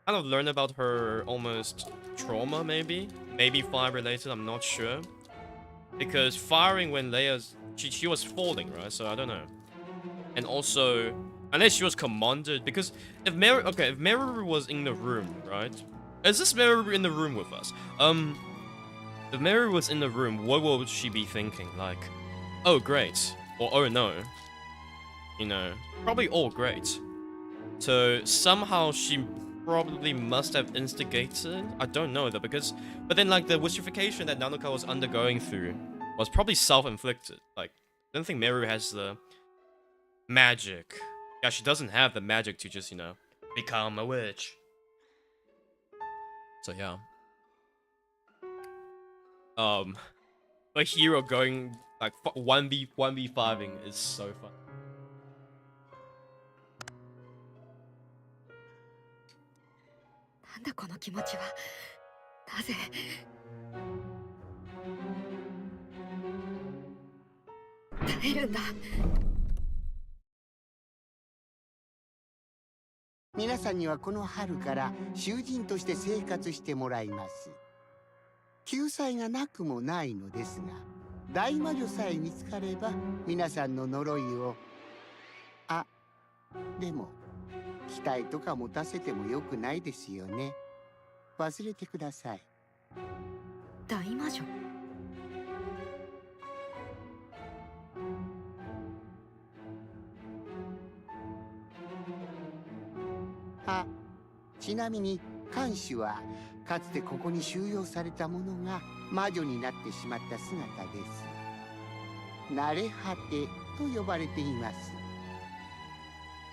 Kind of learn about her almost trauma, maybe fire related. I'm not sure, because firing when Leia's she was falling, right? So I don't know. And also, unless she was commanded, because if Meruru was in the room, right? Is this Meruru in the room with us? if Meruru was in the room, what would she be thinking? Like, oh great, or oh no. You know, probably all great. So somehow she probably must have instigated. I don't know though, because but then like the witchification that Nanoka was undergoing through was probably self-inflicted. Like, I don't think Meruru has the magic. Yeah, she doesn't have the magic to just, you know, become a witch. So yeah. A hero going like 1v5ing is so fun.
なんだこの気持ちは。なぜ。耐えるんだ。
皆さんにはこの春から囚人として生活してもらいます。救済がなくもないのですが、大魔女さえ見つかれば皆さんの呪いを。あ、でも期待とか持たせてもよくないですよね。忘れてください。
大魔女。
あ、ちなみに看守はかつてここに収容された者が魔女になってしまった姿です。慣れ果てと呼ばれています。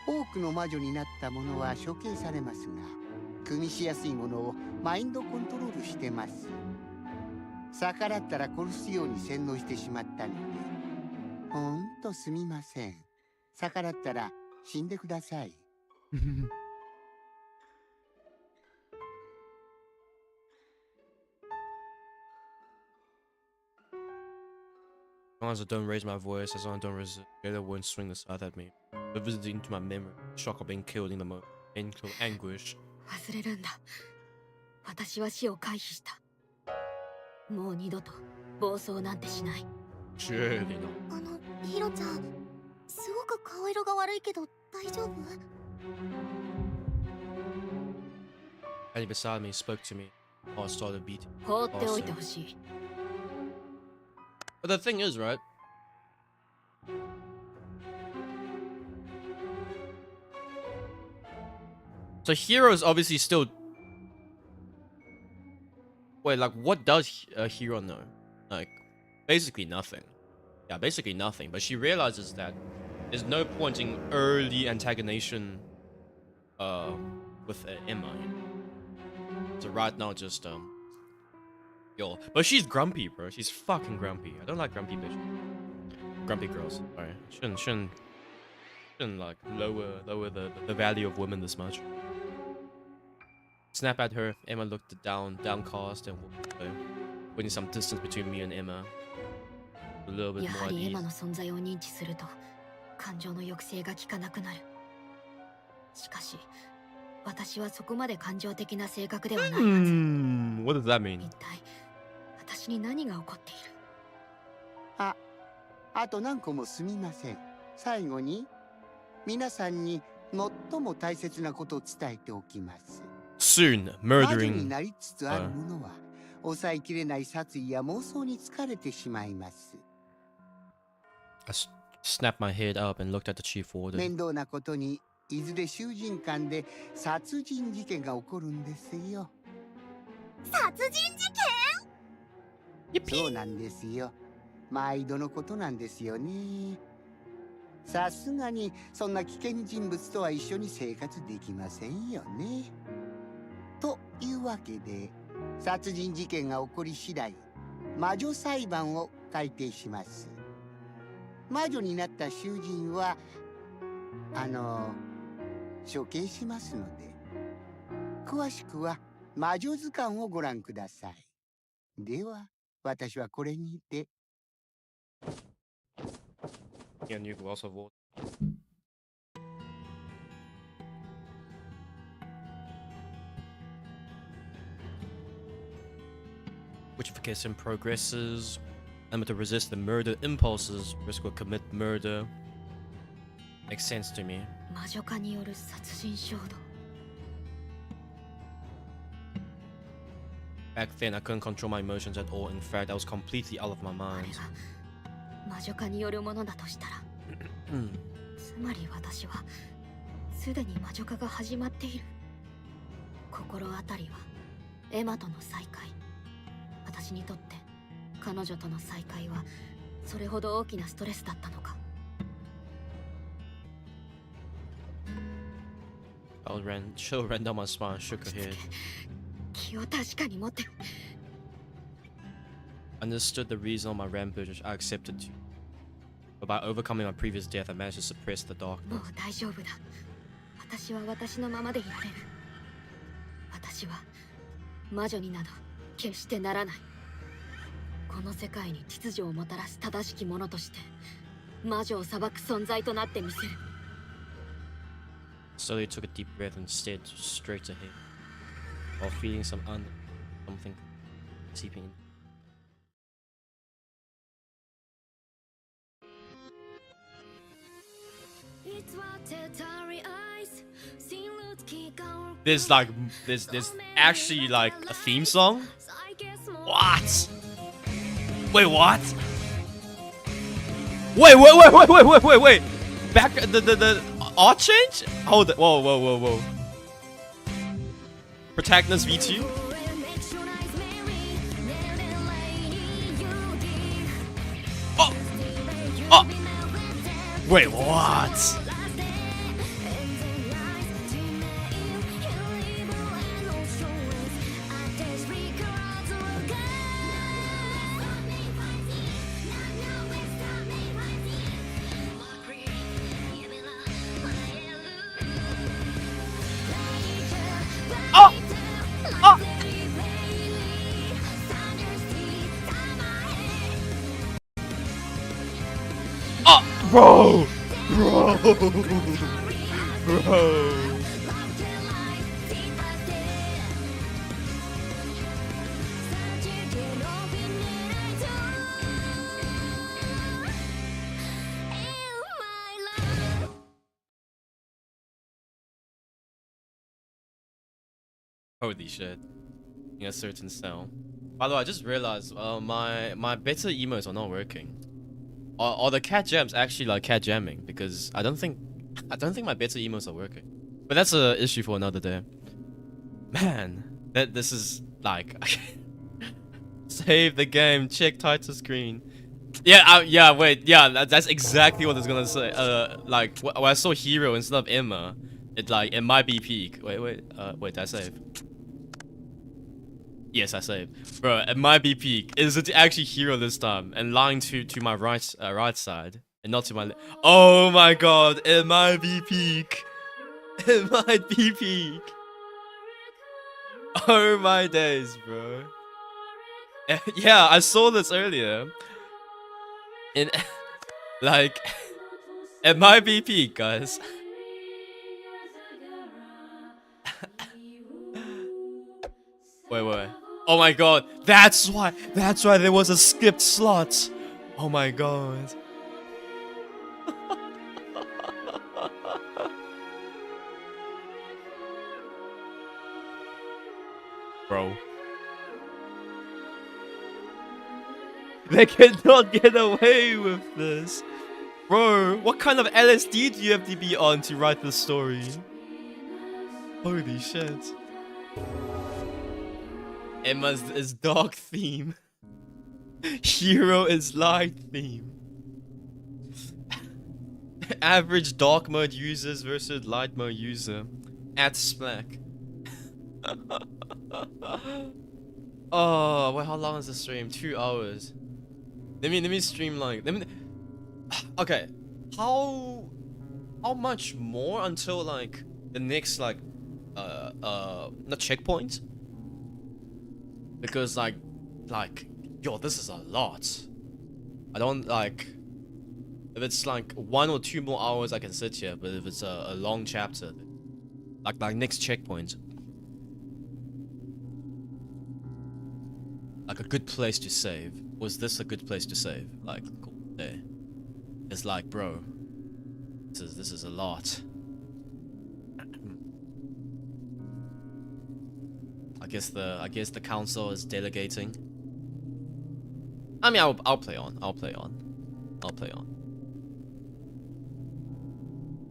多くの魔女になった者は処刑されますが、組みしやすいものをマインドコントロールしてます。逆らったら殺すように洗脳してしまったので、ほんとすみません。逆らったら死んでください。
As long as I don't raise my voice, as long as I don't resist, they won't swing the scythe at me. Revisiting to my memory, the shock of being killed in the moment, painful anguish.
忘れるんだ。私は死を回避した。もう二度と暴走なんてしない。
Surely not.
ヒロちゃん、すごく顔色が悪いけど大丈夫
Annie beside me spoke to me. I started beating.
放っておいてほしい。
But the thing is, right? So Hero is obviously still. Wait, like, what does a hero know? Like, basically nothing. Yeah, basically nothing. But she realizes that there's no point in early antagonization with Emma. You know? So right now, just yo, but she's grumpy, bro. She's fucking grumpy. I don't like grumpy bitches. Grumpy girls. Sorry, shouldn't like lower the value of women this much. Snap at her. Emma looked downcast and walked away, putting some distance between me and Emma. A little bit
や
more
は
at
りエマ
ease.
の存在を認知すると感情の抑制が効かなくなる。しかし私はそこまで感情的な性格ではないはず。
What does that mean?
一体私に何が起こっている。
あと何個もすみません。最後に皆さんに最も大切なことを伝えておきます。
Soon,
魔女
murdering.
になりつつある者は抑えきれない殺意や妄想に疲れてしまいます。
I snapped my head up and looked at the chief warden.
面倒なことにいずれ囚人間で殺人事件が起こるんですよ。
殺人事件？
そうなんですよ。毎度のことなんですよね。さすがにそんな危険人物とは一緒に生活できませんよね。というわけで、殺人事件が起こり次第、魔女裁判を改定します。魔女になった囚人は、処刑しますので、詳しくは魔女図鑑をご覧ください。では、私はこれにて。
Yeah, new glass of water. Witchification progresses. I'm to resist the murder impulses. Risk will commit murder. Makes sense to me.
魔女化による殺人衝動。
Back then, I couldn't control my emotions at all. In fact, I was completely out of my
あれ
mind.
が魔女化によるものだとしたらつまり私はすでに魔女化が始まっている。心当たりはエマとの再会。私にとって彼女との再会はそれほど大きなストレスだったのか。
She'll ran down my spine, shook her head.
気を確かに持ってる。
Understood the reason of my rampage, I accepted to. But by overcoming my previous death, I managed to suppress the
も
darkness.
う大丈夫だ。私は私のままでいられる。私は魔女になど決してならない。この世界に秩序をもたらす正しき者として魔女を裁く存在となってみせる。
Slowly took a deep breath and stared straight ahead, while feeling something seeping in. There's actually like a theme song? What? Wait, what? Wait. Back the art change? Hold it. Whoa. Protagonist V2? Oh! Wait, what? Bro! Holy shit. In a certain cell. By the way, I just realized my better emotes are not working. Or the cat jams actually like cat jamming, because I don't think my better emotes are working. But that's a issue for another day. Man, this is like save the game, check title screen. That's exactly what I was gonna say. Like when I saw Hero instead of Emma, it might be peak. Wait, did I save? Yes, I saved. Bro, it might be peak. Is it actually Hero this time? And lying to my right side. And not to my left. Oh my god, it might be peak. It might be peak. Oh my days, bro. Yeah, I saw this earlier. In like it might be peak, guys. Wait. Oh my god, that's why there was a skipped slot. Oh my god. Bro. They cannot get away with this. Bro, what kind of LSD do you have to be on to write this story? Holy shit. Emma's is dark theme. Hero is light theme. Average dark mode users versus light mode user. At Splack. Oh, wait, how long is the stream? 2 hours. Let me streamline. Okay, how much more until like the next like not checkpoint? Because like yo, this is a lot. I don't like if it's like 1 or 2 more hours I can sit here, but if it's a long chapter, like next checkpoint, like a good place to save. Was this a good place to save? Like, cool day. It's like, bro, this is a lot. I guess the council is delegating. I mean, I'll play on. I'll play on.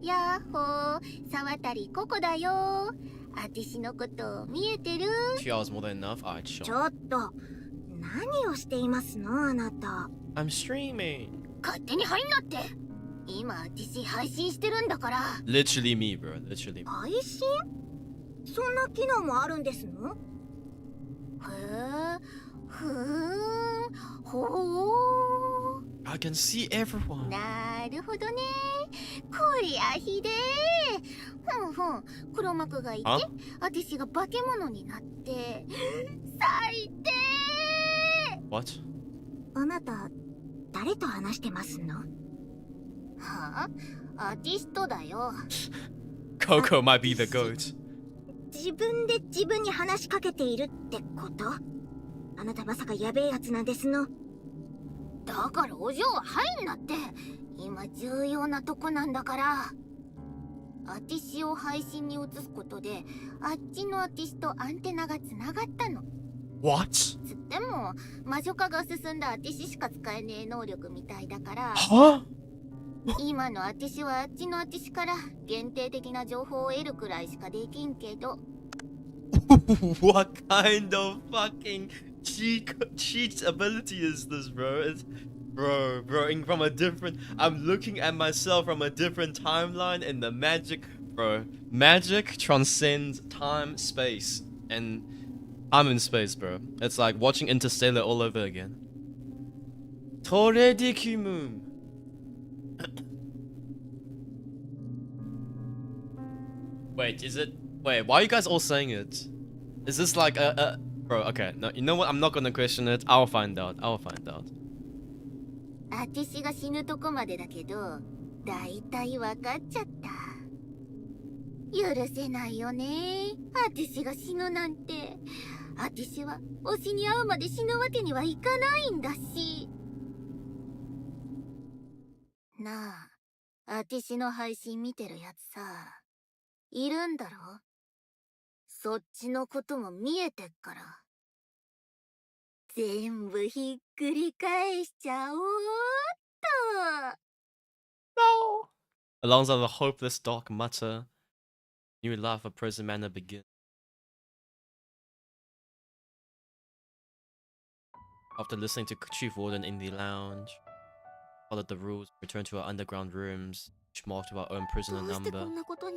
やっほー、沢渡ココだよ。あてしのこと見えてる？
2 hours more than enough. Alright,
ち
sure.
ょっと何をしていますのあなた。
I'm streaming.
勝手に入んなって。今あてし配信してるんだから。
Literally me, bro. Literally me.
配信？そんな機能もあるんですの？
ほー。
I can see everyone.
なるほどね。こりゃひでえ。黒幕がいて、あてしが化け物になって。最低。
What?
あなた誰と話してますの？
はあ？アーティストだよ。
Coco might be the goat.
自分で自分に話しかけているってこと？あなたまさかやべえやつなんですの？
だからお嬢は入んなって。今重要なとこなんだから。アティシを配信に移すことであっちのアティシとアンテナがつながったの。
What?
つっても魔女化が進んだアティシしか使えねえ能力みたいだから。
Huh?
今のアティシはあっちのアティシから限定的な情報を得るくらいしかできんけど。
What kind of fucking cheat ability is this, bro? It's, bro, from a different. I'm looking at myself from a different timeline, and the magic, bro. Magic transcends time, space, and I'm in space, bro. It's like watching Interstellar all over again. Toredikimum. Wait, is it? Wait, why are you guys all saying it? Is this like a bro? Okay, no, you know what? I'm not gonna question it. I'll find out.
アティシが死ぬとこまでだけど、だいたい分かっちゃった。許せないよね。アティシが死ぬなんて。アティシは推しに会うまで死ぬわけにはいかないんだし。なあ、アティシの配信見てるやつさ、いるんだろ？そっちのことも見えてっから。全部ひっくり返しちゃおうっと。
No. Alongside the hopeless dark matter, new life of prison manor begins. After listening to Chief Warden in the lounge, followed the rules, returned to our underground rooms, each marked with our own prisoner
どうしてこ
number.
んなことに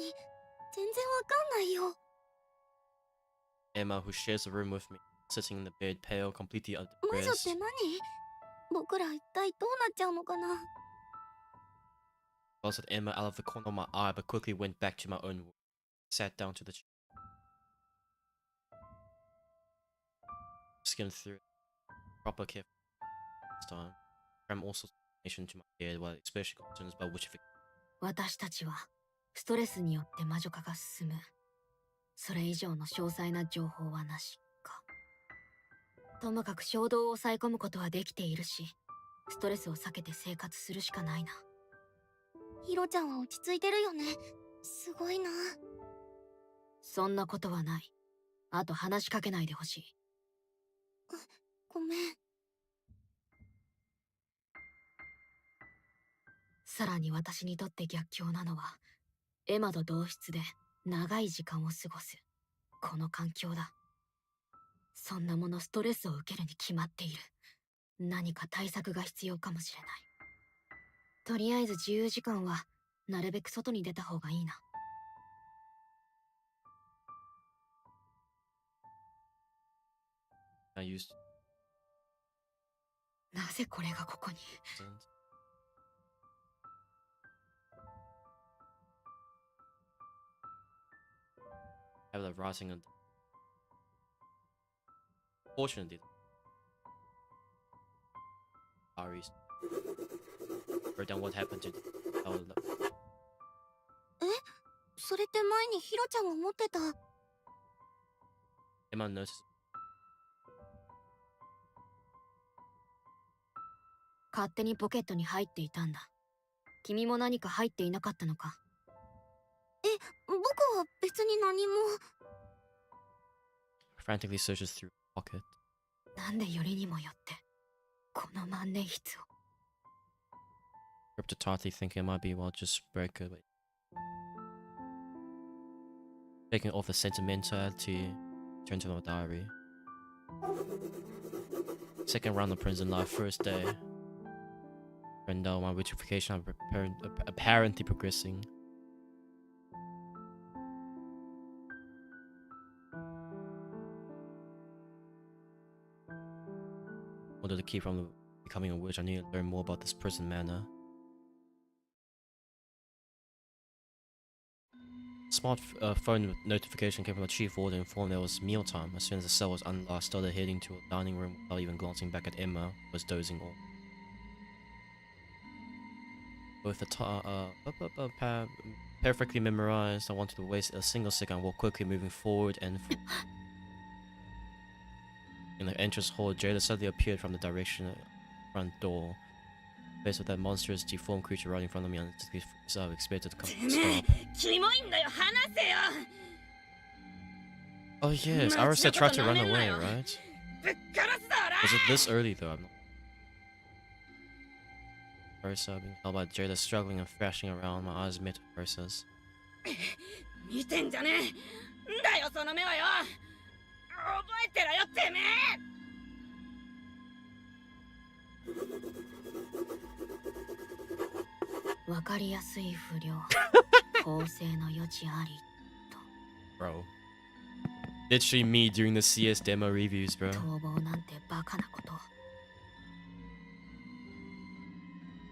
全然わかんないよ。
Emma, who shares a room with me, sitting in the bed, pale, completely
魔女っ
depressed.
て何？僕ら一体どうなっちゃうのかな？
Glanced at Emma out of the corner of my eye, but quickly went back to my own room. Sat down to the chair. Skimmed through it. Proper care this time. Cram all sorts of information to my head while especially concerns about which of it.
私たちはストレスによって魔女化が進む。それ以上の詳細な情報はなしか。ともかく衝動を抑え込むことはできているし、ストレスを避けて生活するしかないな。
ヒロちゃんは落ち着いてるよね。すごいな。
そんなことはない。あと話しかけないでほしい。
ごめん。
さらに私にとって逆境なのは、エマと同室で長い時間を過ごすこの環境だ。そんなものストレスを受けるに決まっている。何か対策が必要かもしれない。とりあえず自由時間はなるべく外に出た方がいいな。
I used
なぜこれがここに。
have the rising and fortunately Arisa wrote down what happened to our
え？それって前にヒロちゃんが持ってた。
Emma noticed
勝手にポケットに入っていたんだ。君も何か入っていなかったのか？
僕は別に何も。
frantically searches through her pocket.
なんでよりにもよってこの万年筆を
Gripped it tightly, thinking it might be well just break it. Taking off the sentimentality, turned to the diary. Second round of prison life, first day. Brenda, my witchification apparently progressing. Although to keep from becoming a witch, I need to learn more about this prison manor. Smart phone notification came from the chief warden informed there was mealtime. As soon as the cell was unlocked, I started heading to a dining room without even glancing back at Emma, who was dozing off. With the perfectly memorized, I wanted to waste a single second while quickly moving forward and in the entrance hall, Jada suddenly appeared from the direction of the front door. Faced with that monstrous, deformed creature right in front of me, and I expected to come stop. Oh yes, Arisa tried to run away, right? Was it this early though? I'm not. Arisa being held by Jada, struggling and thrashing around. My eyes met Arisa's. Bro. Literally me during the CS demo reviews, bro.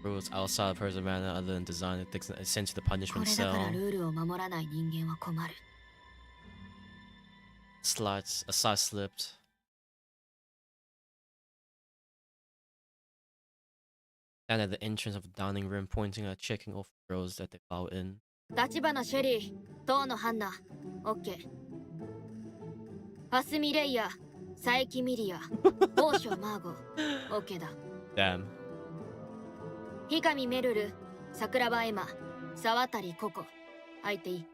Rules outside of prison manor other than design ethics and sent to the punishment cell. A side slipped. And at the entrance of the dining room, pointing at checking off the rows that they file in. Damn.
氷上メルル、桜庭エマ、沢渡ココ。入っていい？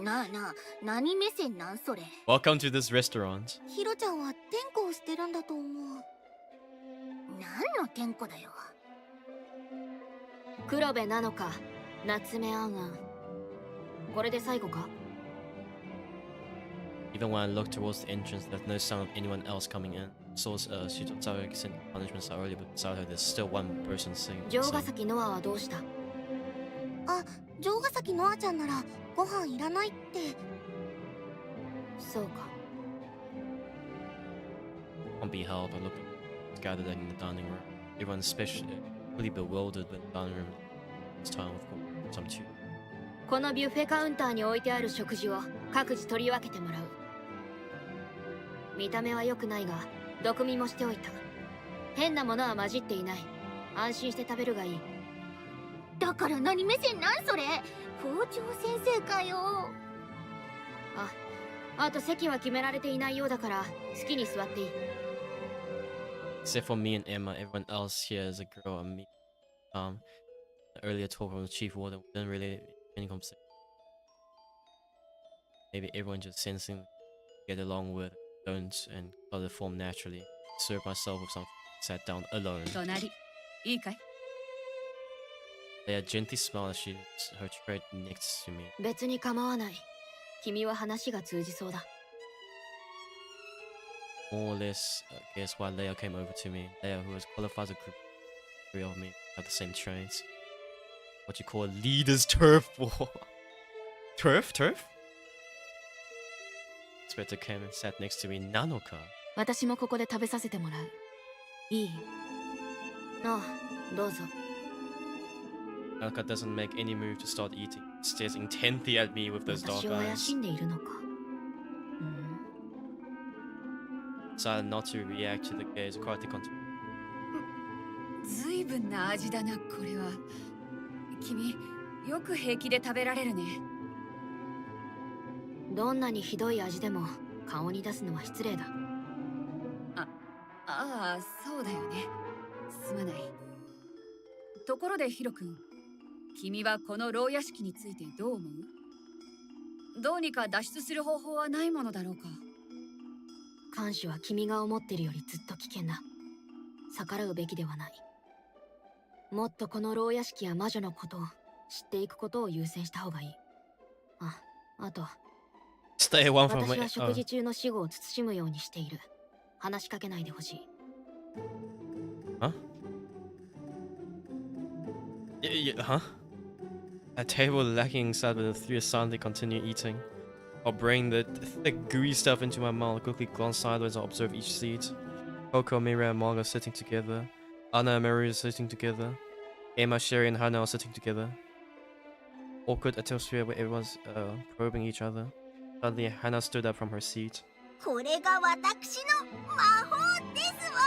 なあなあ、何目線なんそれ。
Welcome to this restaurant.
ヒロちゃんは天候をしてるんだと思う。何の天候だよ。
黒部なのか、夏目あんあん。これで最後か？
Even when I looked towards the entrance, there's no sign of anyone else coming in. So, she don't sent punishments earlier, but beside her, there's still one person singing.
城ヶ崎ノアはどうした？
あ、城ヶ崎ノアちゃんならご飯いらないって。
そうか。
Can't be helped by looking gathered in the dining room. Everyone's especially really bewildered by the dining room. This time, of course, some too.
このビュッフェカウンターに置いてある食事を各自取り分けてもらう。見た目は良くないが、毒味もしておいた。変なものは混じっていない。安心して食べるがいい。
だから何目線なんそれ。校長先生かよ。
あと席は決められていないようだから好きに座っていい。
Except for me and Emma, everyone else here is a girl and me. The earlier talk from the chief warden didn't really any conversation. Maybe everyone just sensing get along with, don't, and color form naturally. Serve myself with something. Sat down alone. Leia gently smiled as she her tray next to me.
別に構わない。君は話が通じそうだ。
More or less, guess why Leia came over to me. Leia, who has qualified as a group, three of me have the same traits. What you call a leader's turf war. Turf? Inspector came and sat next to me. Nanoka.
私もここで食べさせてもらう。いい？ああ、どうぞ。
Nanoka doesn't make any move to start eating. Stares intently at me with those dark
私を怪
eyes.
しんでいるのか。
Decided not to react to the gaze. Quietly continued.
ずいぶんな味だな、これは。君、よく平気で食べられるね。
どんなにひどい味でも顔に出すのは失礼だ。
ああ、そうだよね。すまない。ところでヒロ君、君はこの牢屋敷についてどう思う？どうにか脱出する方法はないものだろうか。
監視は君が思ってるよりずっと危険だ。逆らうべきではない。もっとこの牢屋敷や魔女のことを知っていくことを優先した方がいい。あと
Stay one from
私は食事中の死後を慎むようにしている。話しかけないでほしい。
Huh? Huh? At table lacking inside, but the three silently continue eating. I'll bring the thick, gooey stuff into my mouth, quickly glance sideways and observe each seat. Coco, Mira, and Margo sitting together. Anna and Meruru sitting together. Emma, Sherry, and Hannah are sitting together. Awkward atmosphere where everyone's probing each other. Suddenly, Hannah stood up from her seat.
これが私の魔法ですわ。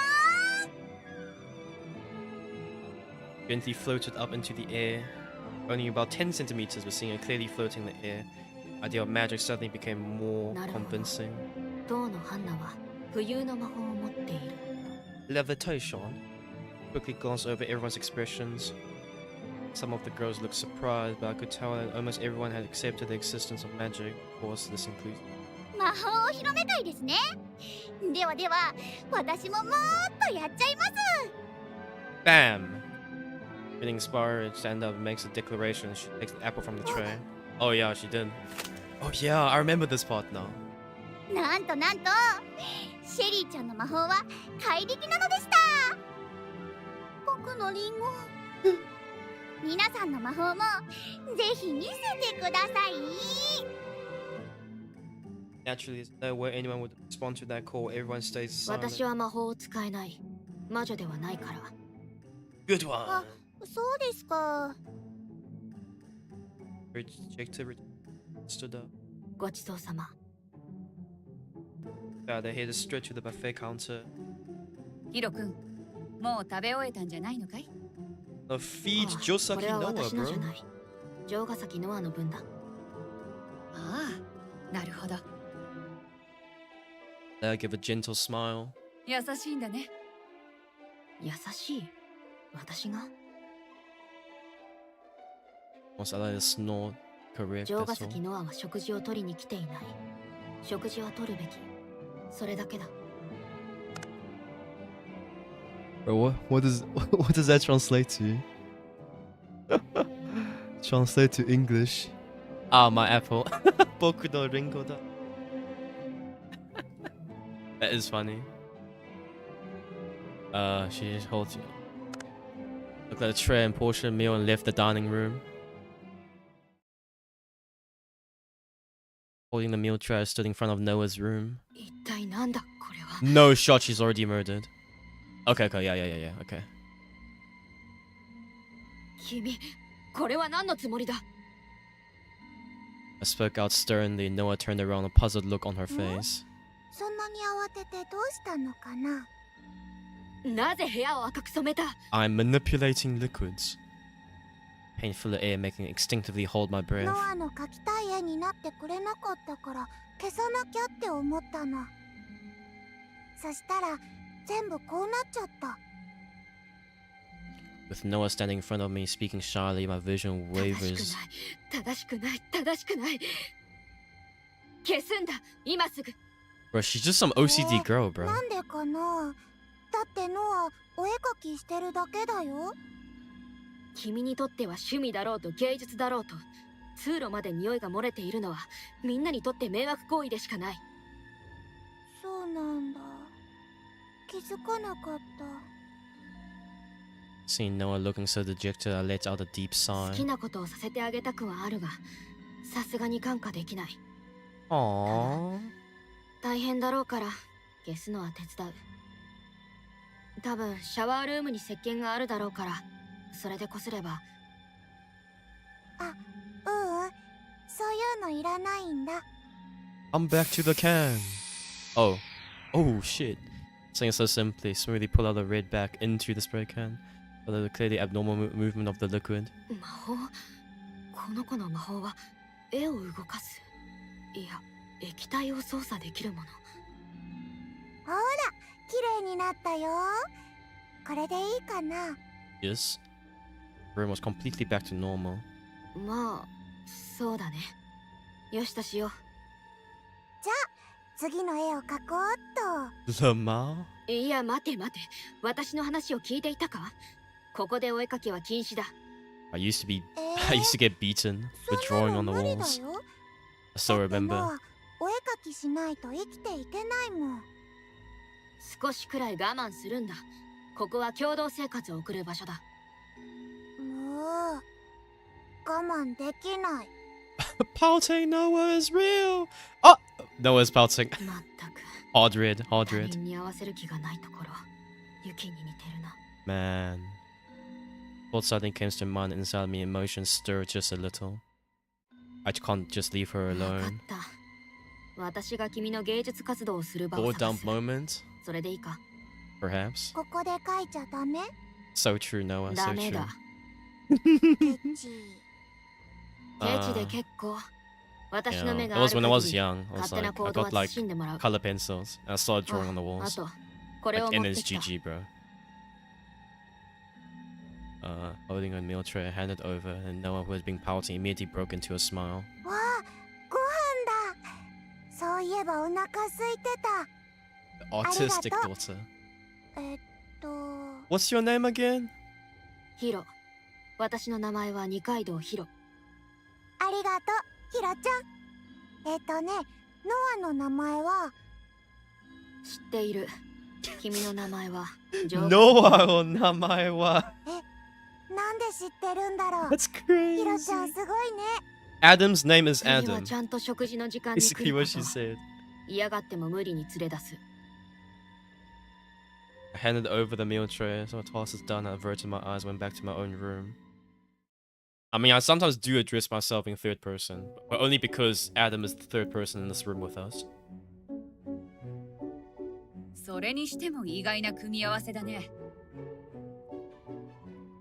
Gently floated up into the air. Only about 10 centimeters, but seeing it clearly floating in the air. Idea of magic suddenly became more convincing.
当のハンナは浮遊の魔法を持っている。
Levitation. Quickly glanced over everyone's expressions. Some of the girls looked surprised, but I could tell that almost everyone had accepted the existence of magic. Of course, this includes.
魔法を広めたいですね。ではでは、私ももっとやっちゃいます。
Bam! Feeling inspired, stand up and makes a declaration. She takes the apple from the tray. Oh yeah, she did. Oh yeah, I remember this part now.
なんとなんと、シェリーちゃんの魔法は怪力なのでした。僕のリンゴ。皆さんの魔法もぜひ見せてください。
Naturally, there's no way anyone would respond to that call. Everyone stays silent.
私は魔法を使えない。魔女ではないから。
Good one.
そうですか。
Rejected stood up.
ごちそうさま。
They headed straight to the buffet counter.
ヒロ君、もう食べ終えたんじゃないのかい？
The feed
こ
Josaki
れは
Noah,
私のじゃ
bro.
ない。城ヶ崎ノアの分だ。
ああ、なるほど。
They give a gentle smile.
優しいんだね。
優しい。私が
Once I let a snort, correct,
城ヶ
that's all.
崎ノアは食事を取りに来ていない。食事は取るべき。それだけだ。
Bro, what does that translate to? Translate to English. Ah, my apple. Boku no ringo da. That is funny. She just holds you. Looked at a tray and portion of meal and left the dining room. Holding the meal tray, stood in front of Noah's room.
一体なんだこれは。
No shot, she's already murdered. Okay, yeah, okay.
君、これは何のつもりだ。
I spoke out sternly. Noah turned around, a puzzled look on her face.
そんなに慌ててどうしたのかな。
なぜ部屋を赤く染めた。
I'm manipulating liquids. Painful air making me instinctively hold my breath.
ノアの描きたい絵になってくれなかったから消さなきゃって思ったの。そしたら全部こうなっちゃった。
With Noah standing in front of me, speaking shyly, my vision
正
wavers.
しくない。正しくない。消すんだ。今すぐ。
Bro, she's just some OCD girl, bro.
なんでかな。だってノアお絵描きしてるだけだよ。
君にとっては趣味だろうと芸術だろうと、通路まで匂いが漏れているのはみんなにとって迷惑行為でしかない。
そうなんだ。気づかなかった。
Seeing Noah looking so dejected, I let out a deep
好
sigh.
きなことをさせてあげたくはあるが、さすがに感化できない。
Aww.
大変だろうから消すのは手伝う。多分シャワールームに石鹸があるだろうから、それでこすれば。
そういうのいらないんだ。
I'm back to the can. Oh shit. Saying it so simply, smoothly pull out the red back into the spray can. Although the clearly abnormal movement of the liquid.
魔法、この子の魔法は絵を動かす。いや、液体を操作できるもの。
ほら、綺麗になったよ。これでいいかな。
Yes. The room was completely back to normal.
まあ、そうだね。よしとしよう。
じゃあ次の絵を描こうっと。
The Mao?
いや待て待て、私の話を聞いていたか？ここでお絵描きは禁止だ。
I used to get beaten for drawing on the
無理だ
walls.
よ。
I still
だってノ
remember.
アお絵描きしないと生きていけないもん。
少しくらい我慢するんだ。ここは共同生活を送る場所だ。
もう我慢できない。
Pouting Noah is real! Oh! Noah's pouting.
まったく
Hardred,
他
hardred.
人に合わせる気がないところ、雪に似てるな。
Man. Thought something came to mind inside me, emotions stirred just a little. I can't just leave her
分かっ
alone.
た。私が君の芸術活動をする場を
Or
探
dump
す。
moment?
それでいいか？
Perhaps.
ここで描いちゃダメ？
So true, Noah,
ダ
so
メ
true.
だ。
ケチ。
ケチで結構。私の目
It
がある
was when I
限
was
り
young. I
勝
was
手な
like,
行
I
動は
got like
慎んでもらう。
color pencils and I started drawing on the
あ
walls.
と、これを
Like,
持
and
って
it's
きた。
GG, bro. Holding a meal tray, I handed over, and Noah, who was being pouting, immediately broke into a smile.
わあ、ご飯だ。そういえばお腹空いてた。
The autistic daughter.
えっと
What's your name again?
ヒロ。私の名前は二階堂ヒロ。
ありがとう、ヒロちゃん。ノアの名前は
知っている。君の名前はジョー。
Noahの名前は。
なんで知ってるんだろう。
That's
ヒロ
crazy.
ちゃんすごいね。
Adam's name is
次は
Adam.
ちゃんと食事の時間に来
Basically
るこ
what
と
she said.
嫌がっても無理に連れ出す。
I handed over the meal tray, so I tossed it down and averted my eyes, went back to my own room. I mean, I sometimes do address myself in third person, but only because Adam is the third person in this room with us.
それにしても意外な組み合わせだね。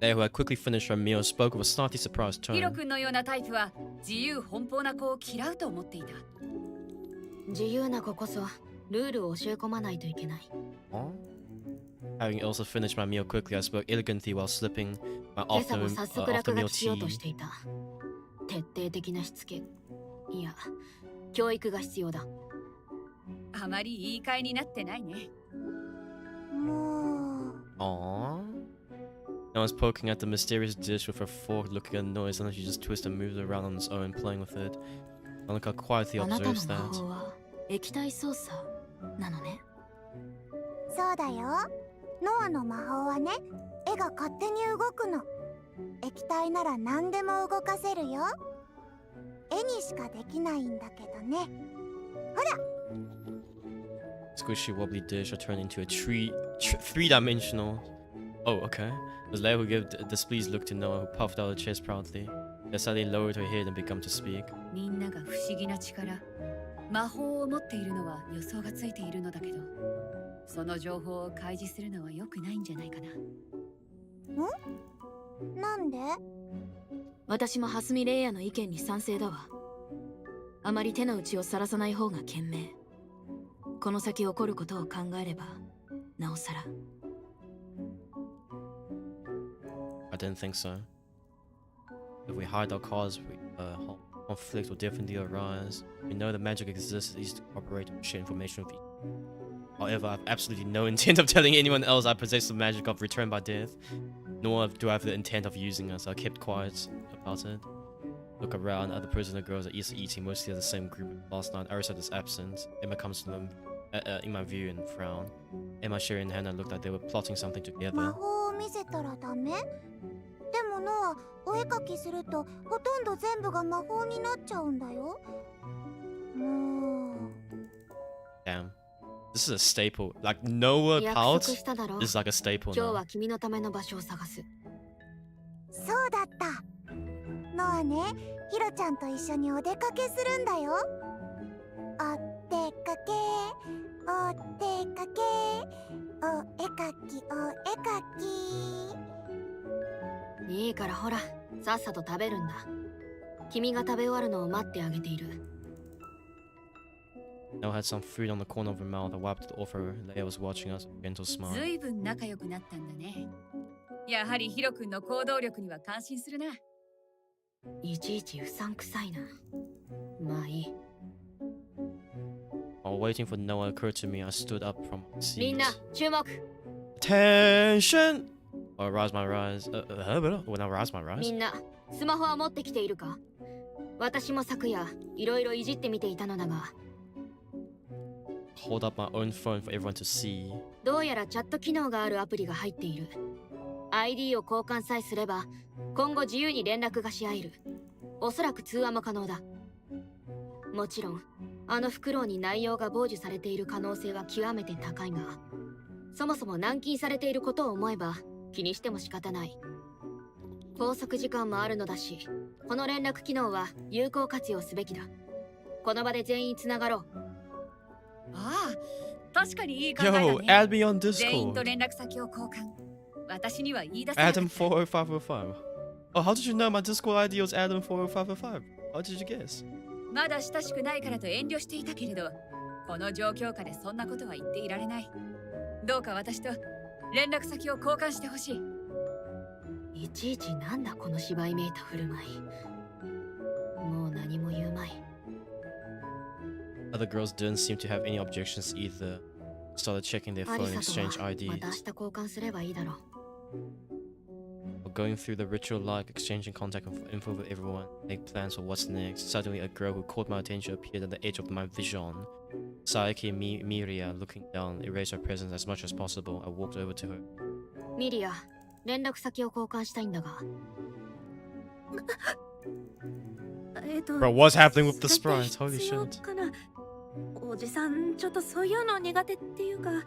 They, who had quickly finished her meal, spoke with a snarky, surprised
ヒロ
tone.
君のようなタイプは自由奔放な子を嫌うと思っていた。
自由な子こそルールを教え込まないといけない。
Huh? Having also finished my meal quickly, I spoke elegantly while slipping my
今朝も
afternoon,
早速
after
落
meal
書きしようとし
tea.
ていた。徹底的なしつけ。いや、教育が必要だ。
あまり言い換えになってないね。
もう
Aww. I was poking at the mysterious dish with her fork, looking at the noise, and then she just twisted and moved it around on its own, playing with it. Monica quietly
あなたの
observes
魔
that.
法は液体操作なのね。
そうだよ。ノアの魔法はね、絵が勝手に動くの。液体なら何でも動かせるよ。絵にしかできないんだけどね。ほら。
Squishy wobbly dish, I turned into a three-dimensional. Oh, okay. It was Leia who gave a displeased look to Noah, who puffed out her chest proudly. Then suddenly lowered her head and began to speak.
みんなが不思議な力、魔法を持っているのは予想がついているのだけど、その情報を開示するのは良くないんじゃないかな。
なんで？
私も蓮見レイヤの意見に賛成だわ。あまり手の内をさらさない方が賢明。この先起こることを考えれば、なおさら。
I didn't think so. If we hide our cause, conflict will definitely arise. We know the magic exists, at least to cooperate and share information with each other. However, I have absolutely no intent of telling anyone else I possess the magic of return by death. Nor do I have the intent of using it, so I kept quiet about it. Look around, other prisoner girls are eating mostly as the same group. Last night, Arisa is absent. Emma comes to them in my view and frown. Emma, Sherry, and Hannah looked like they were plotting something
魔
together.
法を見せたらダメ？でもノア、お絵描きするとほとんど全部が魔法になっちゃうんだよ。もう。
Damn. This is a staple. Like, Noah
約
pouch
束しただろ。
is like a staple
今日
now.
は君のための場所を探す。
そうだった。ノアね、ヒロちゃんと一緒にお出かけするんだよ。お出かけ、お出かけ、お絵かき、お絵かき。
いいからほら、さっさと食べるんだ。君が食べ終わるのを待ってあげている。
Noah had some food on the corner of her mouth. I wiped it off her. Leia was watching us with a gentle smile.
ずいぶん仲良くなったんだね。やはりヒロ君の行動力には感心するな。
いちいちうさんくさいな。まあいい。
Oh While waiting for Noah occurred to me, I stood up from my
みん
seat.
な注目。
Attention! Or rise my rise. When I rise my
み
rise.
んなスマホは持ってきているか？私も昨夜いろいろいじってみていたのだが、
Hold up my own phone for everyone to see.
どうやらチャット機能があるアプリが入っている。ID を交換さえすれば今後自由に連絡がし合える。おそらく通話も可能だ。もちろんあのフクロウに内容が傍受されている可能性は極めて高いが、そもそも軟禁されていることを思えば気にしても仕方ない。拘束時間もあるのだし、この連絡機能は有効活用すべきだ。この場で全員つながろう。
ああ、確かにいい考えだ
Yo,
ね。
add me on
全員と
Discord.
連絡先を交換。私には言い出せ
Adam
なかった。
40505. Oh, how did you know my Discord ID was Adam 40505? How did you guess?
まだ親しくないからと遠慮していたけれど、この状況下でそんなことは言っていられない。どうか私と連絡先を交換してほしい。
いちいちなんだこの芝居めいた振る舞い。もう何も言うまい。
Other girls didn't seem to have any objections either. Started checking their
ア
phone
リ
and
サと
exchange
はまた明
IDs.
日交換すればいいだろう。
Going through the ritual like exchanging contact info with everyone, make plans for what's next. Suddenly, a girl who caught my attention appeared at the edge of my vision. Saiki Miria, looking down, erased her presence as much as possible. I walked over to her.
ミリア、連絡先を交換したいんだが。
Bro, what's happening with the
それって
sprites? Holy
必要
shit.
かな。おじさんちょっとそういうの苦手っていうか。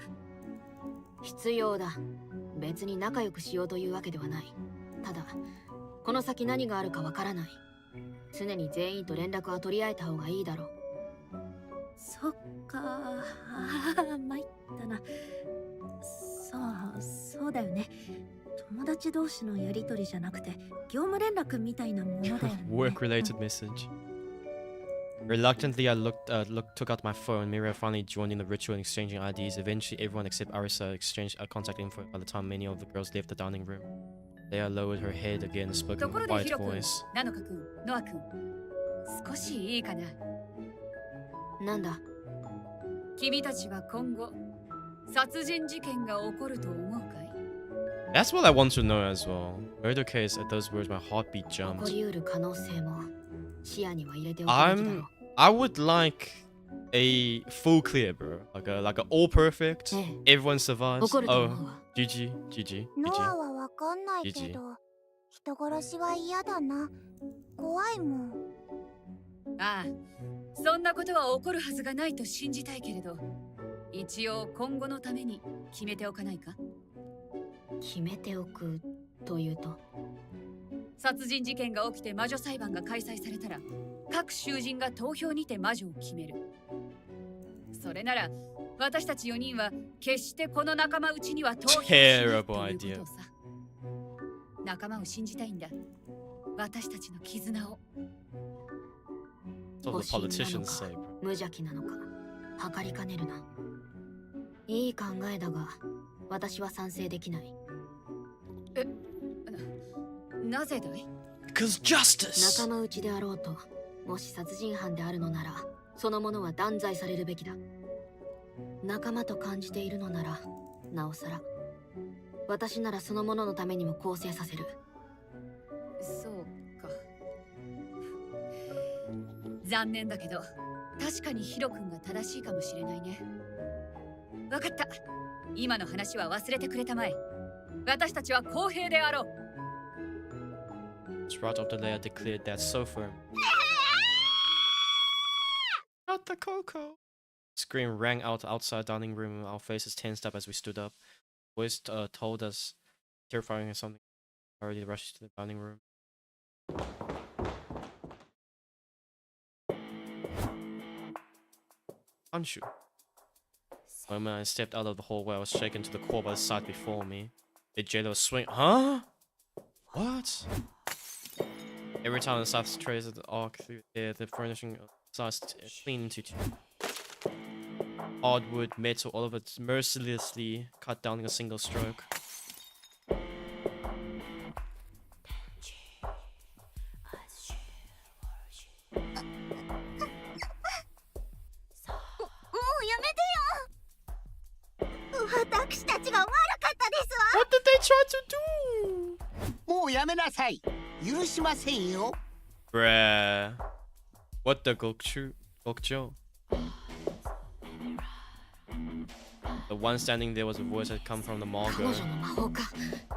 必要だ。別に仲良くしようというわけではない。ただ、この先何があるかわからない。常に全員と連絡は取り合えた方がいいだろう。
そっか。ああ、参ったな。そうだよね。友達同士のやりとりじゃなくて、業務連絡みたいなものだよね。
Work-related message. Reluctantly, I took out my phone. Miria finally joined in the ritual and exchanging IDs. Eventually, everyone except Arisa exchanged contact info. By the time many of the girls left the dining room, Leia lowered her head again and spoke
と
in
こ
a
ろで
quiet
ヒロ君、
voice.
ナノカ君、ノア君、少しいいかな。
なんだ？
君たちは今後殺人事件が起こると思うかい？
That's what I want to know as well. Murder case. At those words, my heartbeat
起こ
jumped.
りうる可能性も視野には入れておくべきだろう。
I would like a full clear, bro. Like a all perfect. Everyone survives.
起こると
Oh,
思うわ。
GG, GG,
ノア
GG.
はわかんないけど、人殺しは嫌だな。怖いもん。
ああ、そんなことは起こるはずがないと信じたいけれど、一応今後のために決めておかないか？
決めておくというと？
殺人事件が起きて魔女裁判が開催されたら、各囚人が投票にて魔女を決める。それなら私たち4人は決してこの仲間内には投票しないということをさ。仲間を信じたいんだ。私たちの絆を。
That's what the politicians say, bro.
無邪気なのか、測りかねるな。いい考えだが、私は賛成できない。
なぜだい？
Because justice!
仲間内であろうと、もし殺人犯であるのなら、そのものは断罪されるべきだ。仲間と感じているのなら、なおさら。私ならそのもののためにも更生させる。
そうか。残念だけど、確かにヒロ君が正しいかもしれないね。わかった。今の話は忘れてくれたまえ。私たちは公平であろう。
Sprite of the layer declared that so firm. Not the Coco! Scream rang out outside dining room. Our faces tensed up as we stood up. Voice told us terrifying or something. I already rushed to the dining room. Anshu. The moment I stepped out of the hallway, I was shaken to the core by the sight before me. The jailer swing. Huh? What? Every time the south trace of the arc through there, the furnishing starts clean into two. Hardwood, metal, all of it mercilessly cut down in a single stroke.
もう
trying to do?
もうやめなさい。許しませんよ。
Bruh. What the Gokcho? The one standing there was a voice that come from the Margo.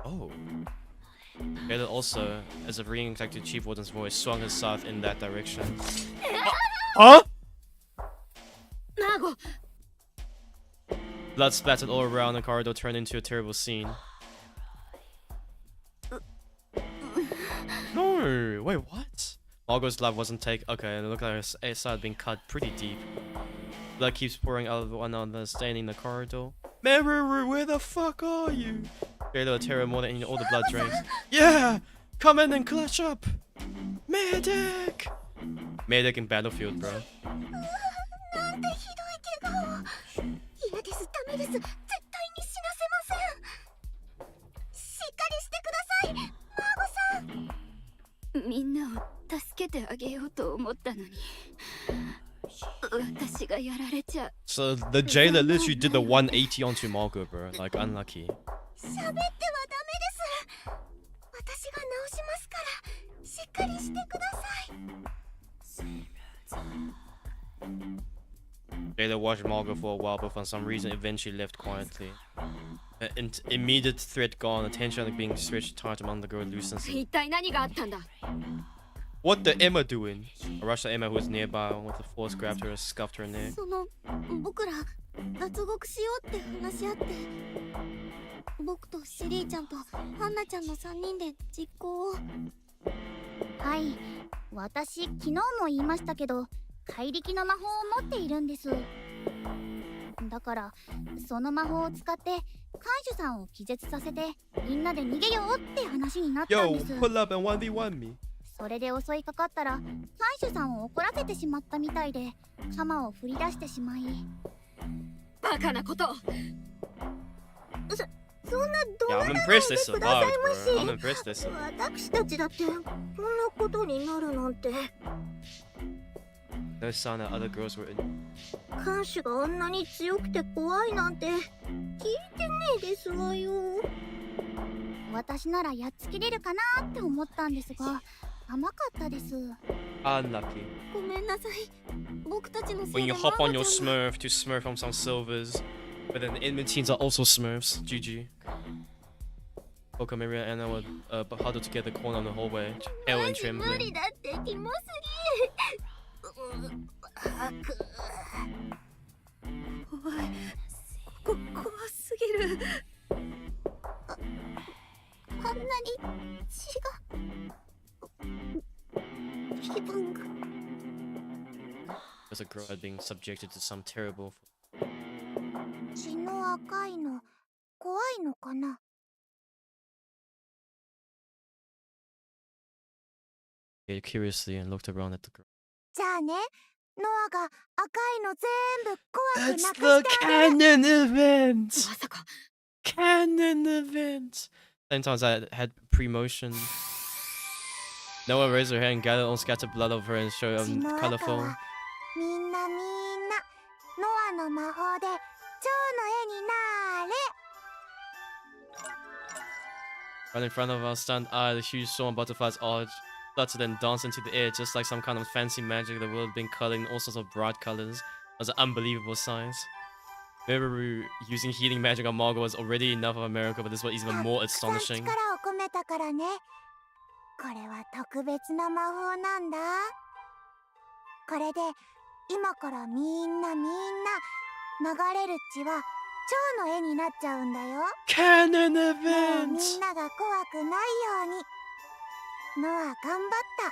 Oh. Gator also, as a ringing executive chief warden's voice, swung his scythe in that direction. Huh?
Margo!
Blood splattered all around the corridor, turned into a terrible scene. No! Wait, what? Margo's glove wasn't taken. Okay, it looked like her side had been cut pretty deep. Blood keeps pouring out of one another, staining the corridor. Meruru, where the fuck are you? Gator of terror more than all the blood drains. Yeah! Come in and clutch up! Medic! Medic in Battlefield, bro.
なんてひどい怪我を。嫌です、ダメです。絶対に死なせません。しっかりしてください、マーゴさん。
みんなを助けてあげようと思ったのに、私がやられちゃ。
So the jailer literally did the 180 onto Margo, bro. Like, unlucky.
喋ってはダメです。私が直しますから、しっかりしてください。
Jailer watched Margo for a while, but for some reason eventually left quietly. Immediate threat gone, attention being stretched tight among the girl loosens.
一体何があったんだ
What the Emma doing? I rushed at Emma, who was nearby, with the force grabbed her and scuffed her neck.
その、僕ら脱獄しようって話し合って、僕とシリーちゃんとハンナちゃんの3人で実行を。はい、私昨日も言いましたけど、怪力の魔法を持っているんです。だからその魔法を使って看守さんを気絶させてみんなで逃げようって話になったんです。
Yo, pull up and 1v1 me.
それで襲いかかったら看守さんを怒らせてしまったみたいで、鎌を振り出してしまい。
バカなこと。
そんな怒鳴らないでくださいまし。
I'm impressed they survived.
私たちだってこんなことになるなんて。
No sign that other girls were in.
看守があんなに強くて怖いなんて聞いてねえですわよ。私ならやっつけれるかなって思ったんですが、甘かったです。
Unlucky.
ごめんなさい。僕たちのせ
When
い
you
で
hop on
マ
your
ゴちゃんが
smurf to smurf on some silvers, but then the enemy teams are also smurfs. GG. Coco, Maria, and Anna would huddle together, corner on the hallway, pale and
無
trembling.
理だってキモすぎ。
怖すぎる。
こんなに血が。気分が。
As a girl had been subjected to some terrible.
血の赤いの怖いのかな。
He curiously and looked around at the girl.
じゃあね、ノアが赤いの全部怖く
That's
なく
the
してあげる。
canon event.
まさか
Canon event. Sometimes I had pre-motion. Noah raised her hand, gathered all scattered blood over her and showed
血の赤
colorful.
はみんなノアの魔法で蝶の絵になれ。
Right in front of our stunned eye, the huge swarm of butterflies arched, fluttered and danced into the air just like some kind of fancy magic. The world had been colored in all sorts of bright colors. It was an unbelievable size. Meruru using healing magic on Margo was already enough of a miracle, but this was even more
たくさん
astonishing.
力を込めたからね。これは特別な魔法なんだ。これで今からみんな流れる血は蝶の絵になっちゃうんだよ。
Canon
もう
event!
みんなが怖くないように。ノア頑張った。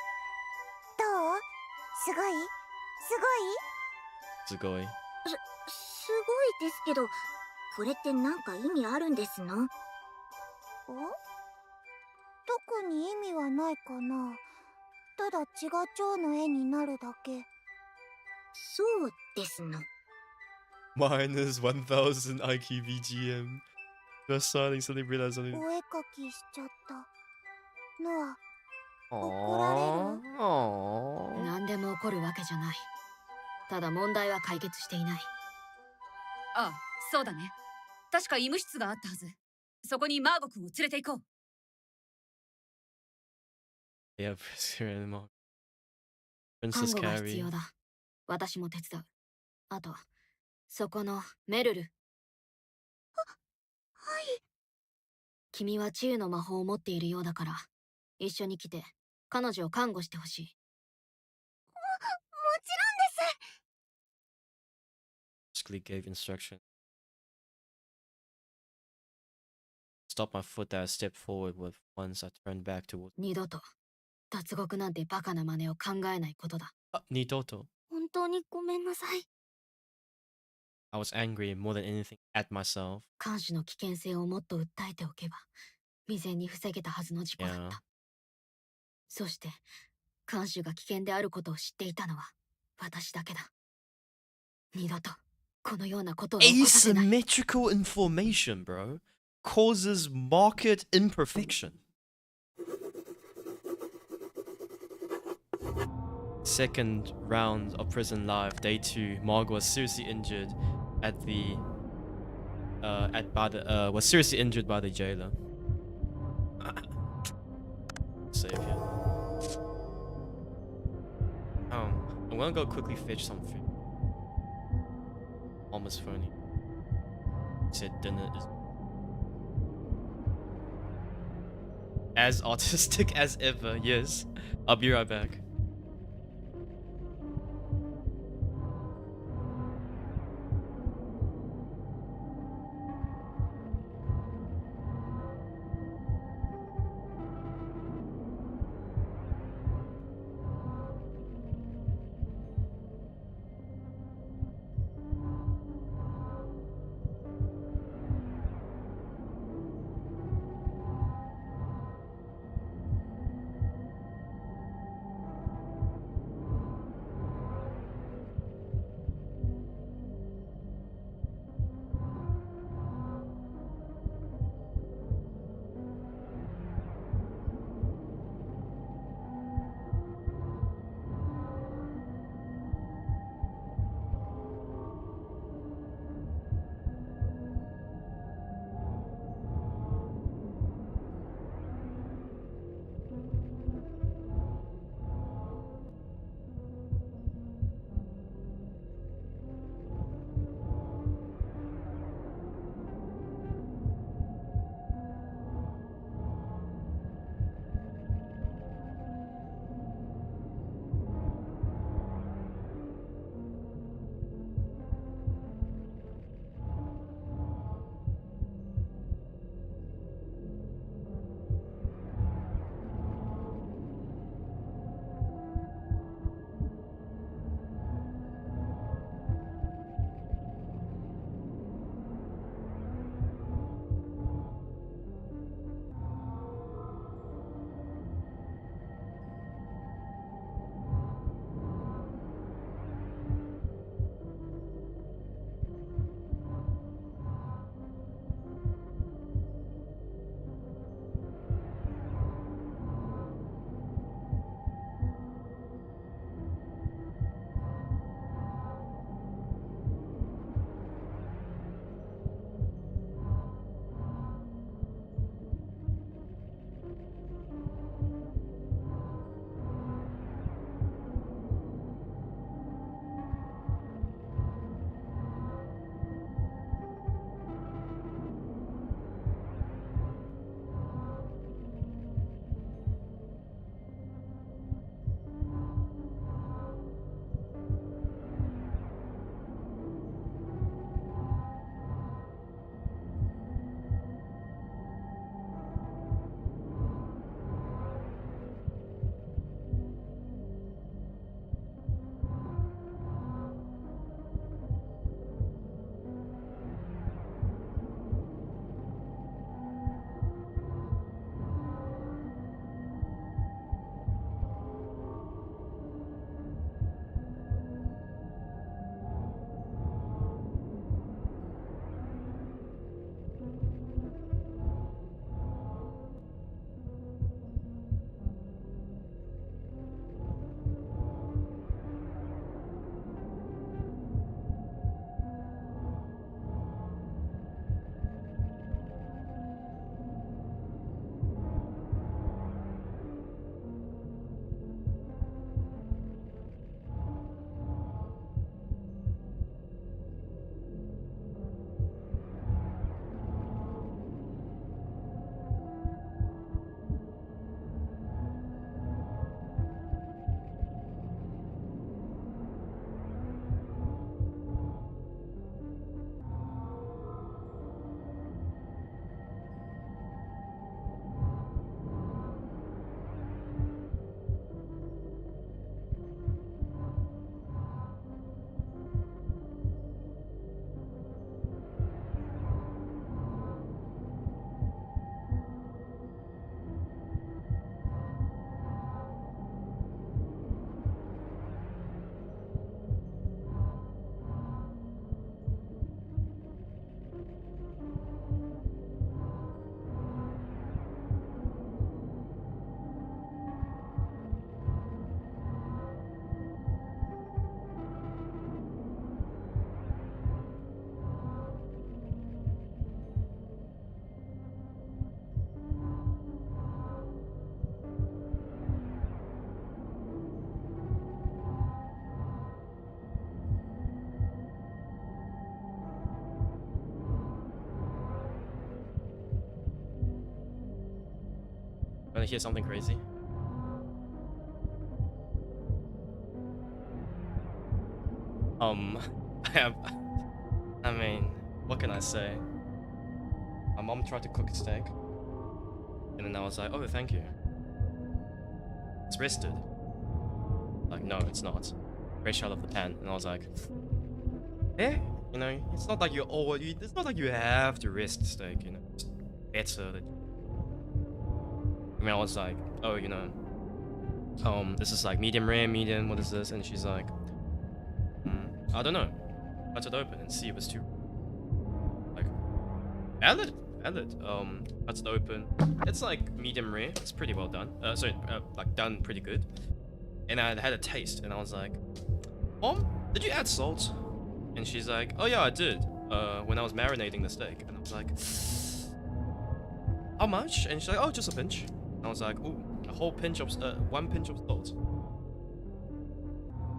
どう？すごい？
すごい。
すごいですけど、これってなんか意味あるんですの？特に意味はないかな。ただ血が蝶の絵になるだけ。そうですの。
Minus 1000 IQ VGM. Just signing suddenly realized
お
something.
絵かきしちゃった。ノア、怒られる？
Aww.
何でも起こるわけじゃない。ただ問題は解決していない。
ああ、そうだね。確か医務室があったはず。そこにマーゴ君を連れて行こう。
Yeah, Princess
看護が必
Carrie.
要だ。私も手伝う。あと、そこのメルル。
はい。
君は治癒の魔法を持っているようだから、一緒に来て彼女を看護してほしい。
もちろんです。
Basically gave instruction. Stop my foot that I stepped forward with once I turned back towards.
二度と脱獄なんてバカな真似を考えないことだ。
Nidoto.
本当にごめんなさい。
I was angry more than anything at myself.
看守の危険性をもっと訴えておけば、未然に防げたはずの事故だった。
Yeah.
そして、看守が危険であることを知っていたのは私だけだ。二度とこのようなことを起こさせない。
Asymmetrical information, bro, causes marked imperfection. Second round of prison life, day 2. Margo was seriously injured was seriously injured by the jailer. Save here. I'm gonna go quickly fetch some food. Almost phony. Said dinner is as artistic as ever. Yes, I'll be right back. wanna hear something crazy? I mean, what can I say? My mom tried to cook a steak, and then I was like, oh, thank you. It's rested. Like, no, it's not. Fresh out of the pan. And I was like, eh? You know, it's not like it's not like you have to rest the steak, you know. It's better that. I mean, I was like, oh, you know, this is like medium rare, medium, what is this? And she's like, I don't know. Cut it open and see if it's too. Like, valid. Cut it open. It's like medium rare. It's pretty well done. Like done pretty good. And I had a taste, and I was like, Mom, did you add salt? And she's like, oh yeah, I did. When I was marinating the steak. And I was like, how much? And she's like, oh, just a pinch. And I was like, ooh, a whole pinch of, 1 pinch of salt.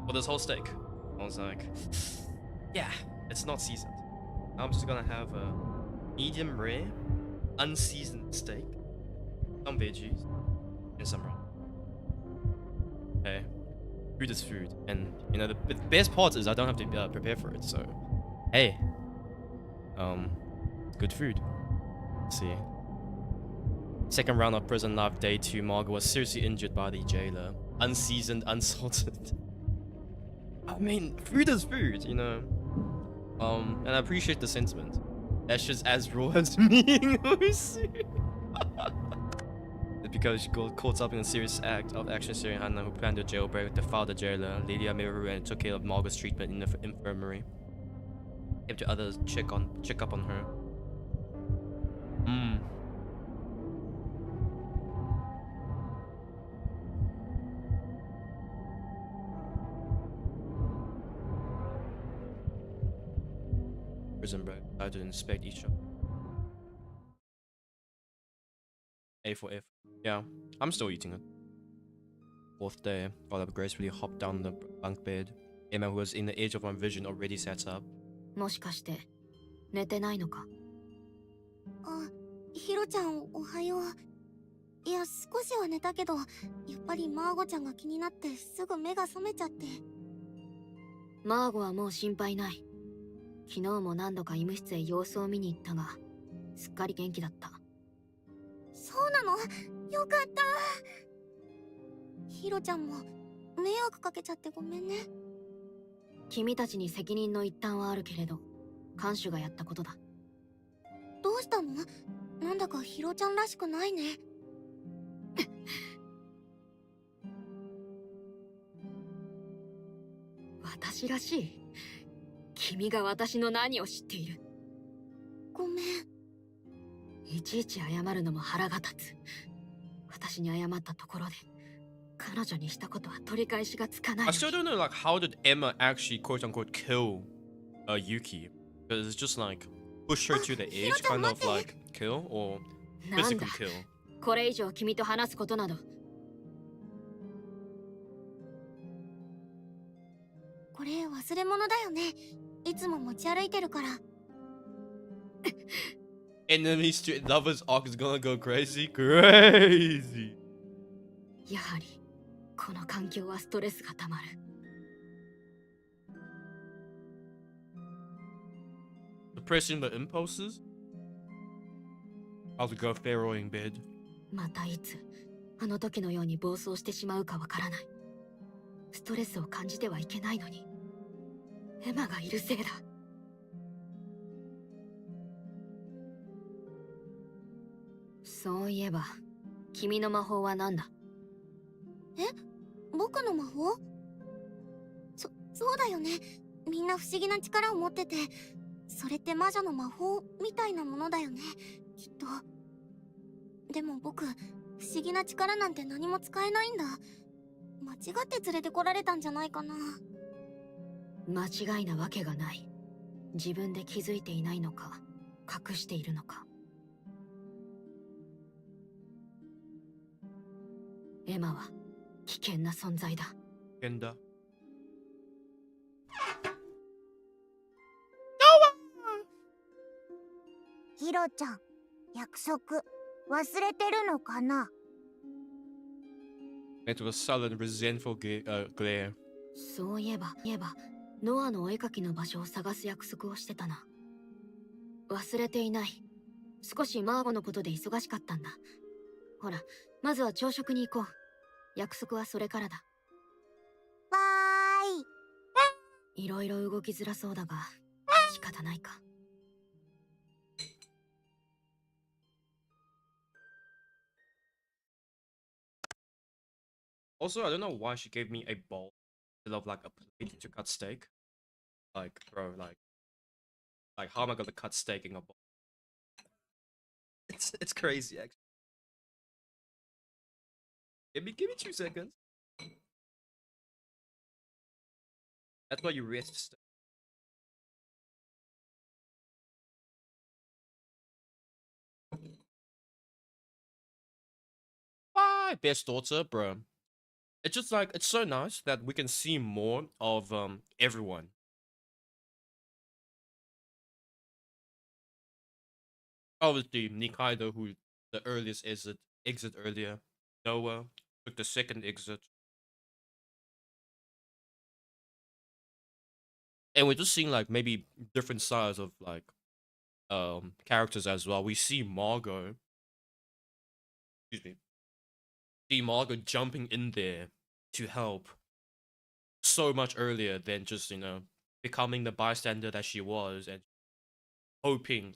For this whole steak. I was like, yeah, it's not seasoned. I'm just gonna have a medium rare, unseasoned steak, some veggies, and some ramen. Okay, food is food, and you know the best part is I don't have to prepare for it. So, hey, good food. Let's see. Second round of prison life, day 2. Margo was seriously injured by the jailer. Unseasoned, unsalted. I mean, food is food, you know. And I appreciate the sentiment. That's just as raw as me and Osu. It's because she got caught up in a serious act of action steering Hannah, who planned to jailbreak the father jailer, Lady Meruru, and took care of Margo's treatment in the infirmary. Came to others check up on her. Prison break. I had to inspect each other. A for F. Yeah, I'm still eating it. 4th day, got up gracefully, hopped down the bunk bed. Emma, who was in the edge of my vision, already sat up.
もしかして寝てないのか？
あ、ヒロちゃんおはよう。いや、少しは寝たけど、やっぱりマーゴちゃんが気になってすぐ目が覚めちゃって。
マーゴはもう心配ない。昨日も何度か医務室へ様子を見に行ったが、すっかり元気だった。
そうなの？よかった。ヒロちゃんも迷惑かけちゃってごめんね。
君たちに責任の一端はあるけれど、看守がやったことだ。
どうしたの？なんだかヒロちゃんらしくないね。
私らしい？君が私の何を知っている？
ごめん。
いちいち謝るのも腹が立つ。私に謝ったところで、彼女にしたことは取り返しがつかない。
I still don't know, like, how did Emma actually quote unquote kill Yuki? Because it's just like push her to the edge, kind of like kill or physically kill.
これ以上君と話すことなど。
これ忘れ物だよね。いつも持ち歩いてるから。
Enemy street lovers arc is gonna go crazy. Crazy.
やはりこの環境はストレスがたまる。
Suppressing the impulses? How's it go, Pharaoh in bed?
またいつあの時のように暴走してしまうかわからない。ストレスを感じてはいけないのに、エマがいるせいだ。そういえば、君の魔法は何だ？
え？僕の魔法？そうだよね。みんな不思議な力を持ってて、それって魔女の魔法みたいなものだよね、きっと。でも僕、不思議な力なんて何も使えないんだ。間違って連れてこられたんじゃないかな。
間違いなわけがない。自分で気づいていないのか、隠しているのか。エマは危険な存在だ。
危険だ。
ヒロちゃん、約束忘れてるのかな？
Into a sullen, resentful glare.
そういえば、ノアのお絵かきの場所を探す約束をしてたな。忘れていない。少しマーゴのことで忙しかったんだ。ほら、まずは朝食に行こう。約束はそれからだ。
わーい。
いろいろ動きづらそうだが、仕方ないか。
Also, I don't know why she gave me a bowl instead of like a plate to cut steak. Like, bro, like how am I gonna cut steak in a bowl? It's crazy actually. Give me 2 seconds. That's why you rest steak. Bye, best daughter, bro. It's just like it's so nice that we can see more of everyone. Obviously, Nikaido, who the earliest exit earlier. Noah took the second exit. And we're just seeing like maybe different sides of like characters as well. We see Margo. Excuse me. See Margo jumping in there to help so much earlier than just, becoming the bystander that she was and hoping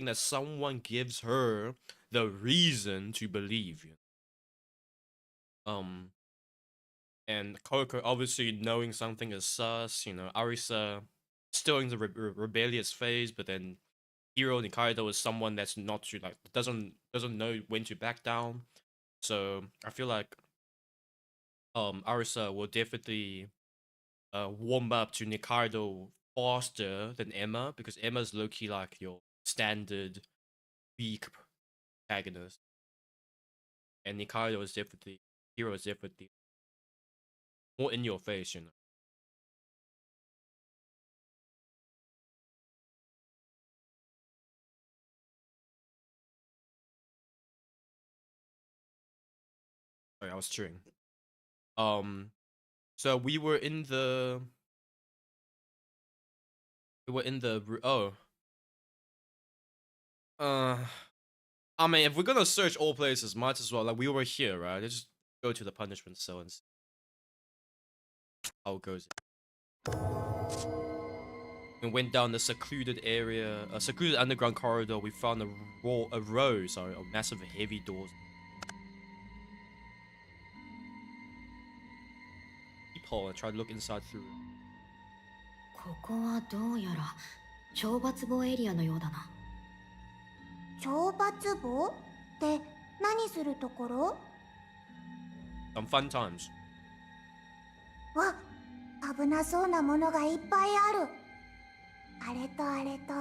that someone gives her the reason to believe. And Coco obviously knowing something is sus. Arisa still in the rebellious phase, but then Hero Nikaido is someone that's not too like doesn't know when to back down. So I feel like Arisa will definitely warm up to Nikaido faster than Emma, because Emma's low-key like your standard weak protagonist. And Nikaido is definitely Hero is definitely more in your face, Sorry, I was chewing. So we were in the I mean, if we're gonna search all places, might as well, like, we were here, right? Let's just go to the punishment cell and see how it goes. We went down the secluded area, a secluded underground corridor. We found a row of massive heavy doors. Peephole and tried to look inside through it.
ここはどうやら懲罰房エリアのようだな。
懲罰房って何するところ？
Some fun times.
わ、危なそうなものがいっぱいある。あれとあれと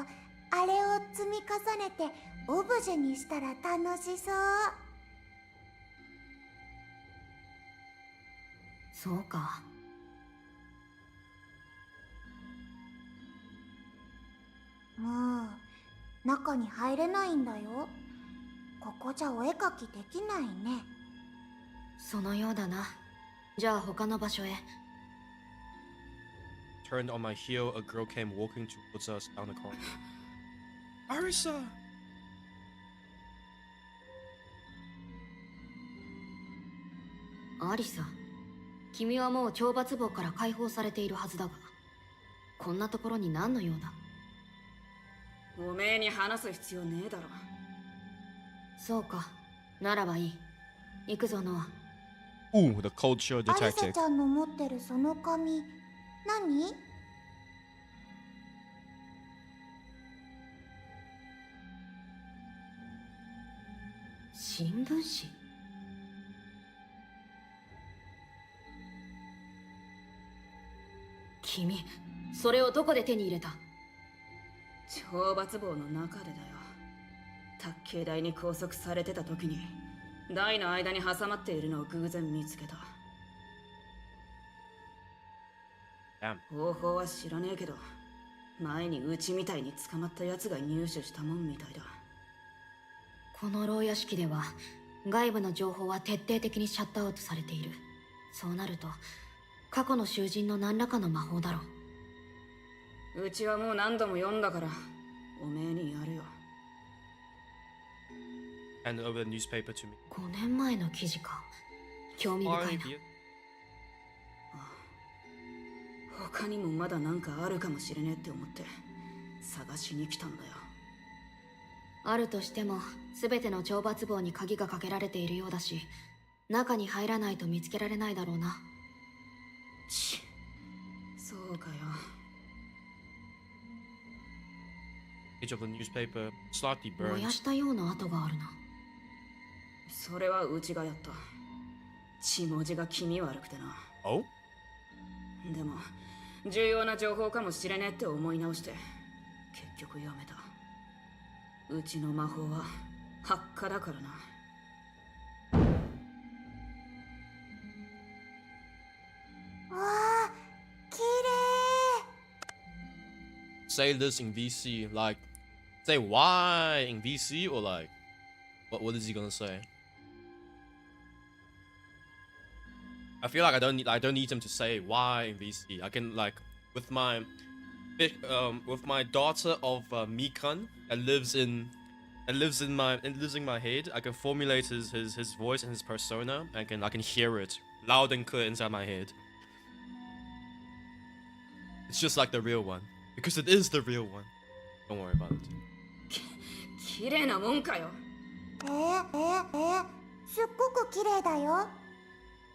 あれを積み重ねてオブジェにしたら楽しそう。
そうか。
もう中に入れないんだよ。ここじゃお絵かきできないね。
そのようだな。じゃあ他の場所へ。
Turned on my heel, a girl came walking towards us down the corridor. Arisa!
アリサ、君はもう懲罰房から解放されているはずだが、こんなところに何の用だ？
おめえに話す必要ねえだろ。
そうか、ならばいい。行くぞノア。
Ooh, the culture
アリ
detective.
サちゃんの持ってるその紙、何？
新聞紙？君、それをどこで手に入れた？
懲罰房の中でだよ。卓球台に拘束されてた時に台の間に挟まっているのを偶然見つけた。方法は知らねえけど、前にうちみたいに捕まったやつが入手したもんみたいだ。
この牢屋敷では外部の情報は徹底的にシャットアウトされている。そうなると過去の囚人の何らかの魔法だろう。
うちはもう何度も読んだからおめえにやるよ。
Hand over the newspaper to me.
5年前の記事か。興味深いな。
他にもまだなんかあるかもしれねえって思って探しに来たんだよ。
あるとしても全ての懲罰棒に鍵がかけられているようだし、中に入らないと見つけられないだろうな。
そうかよ。
Page of the newspaper slightly
燃や
burned.
したような跡があるな。
それはうちがやった。血文字が気味悪くてな。
Oh?
でも重要な情報かもしれねえって思い直して結局やめた。うちの魔法は発火だからな。
わあ、綺麗。
Say this in VC, like say why in VC, or like what is he gonna say? I feel like I don't need him to say why in VC. I can like with my daughter of Mikan that lives in my head. I can formulate his voice and his persona. I can hear it loud and clear inside my head. It's just like the real one because it is the real one. Don't worry about it.
綺麗なもんかよ。
すっごく綺麗だよ。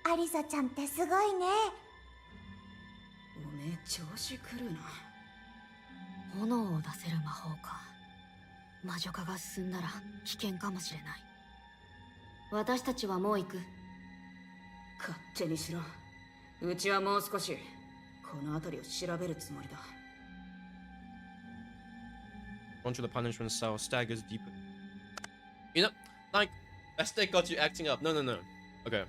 アリサちゃんってすごいね。
おめえ調子狂うな。
炎を出せる魔法か。魔女化が進んだら危険かもしれない。私たちはもう行く。
勝手にしろ。うちはもう少しこの辺りを調べるつもりだ。
Onto the punishment cell, staggers deeper. You know, like that stick got you acting up. No. Okay.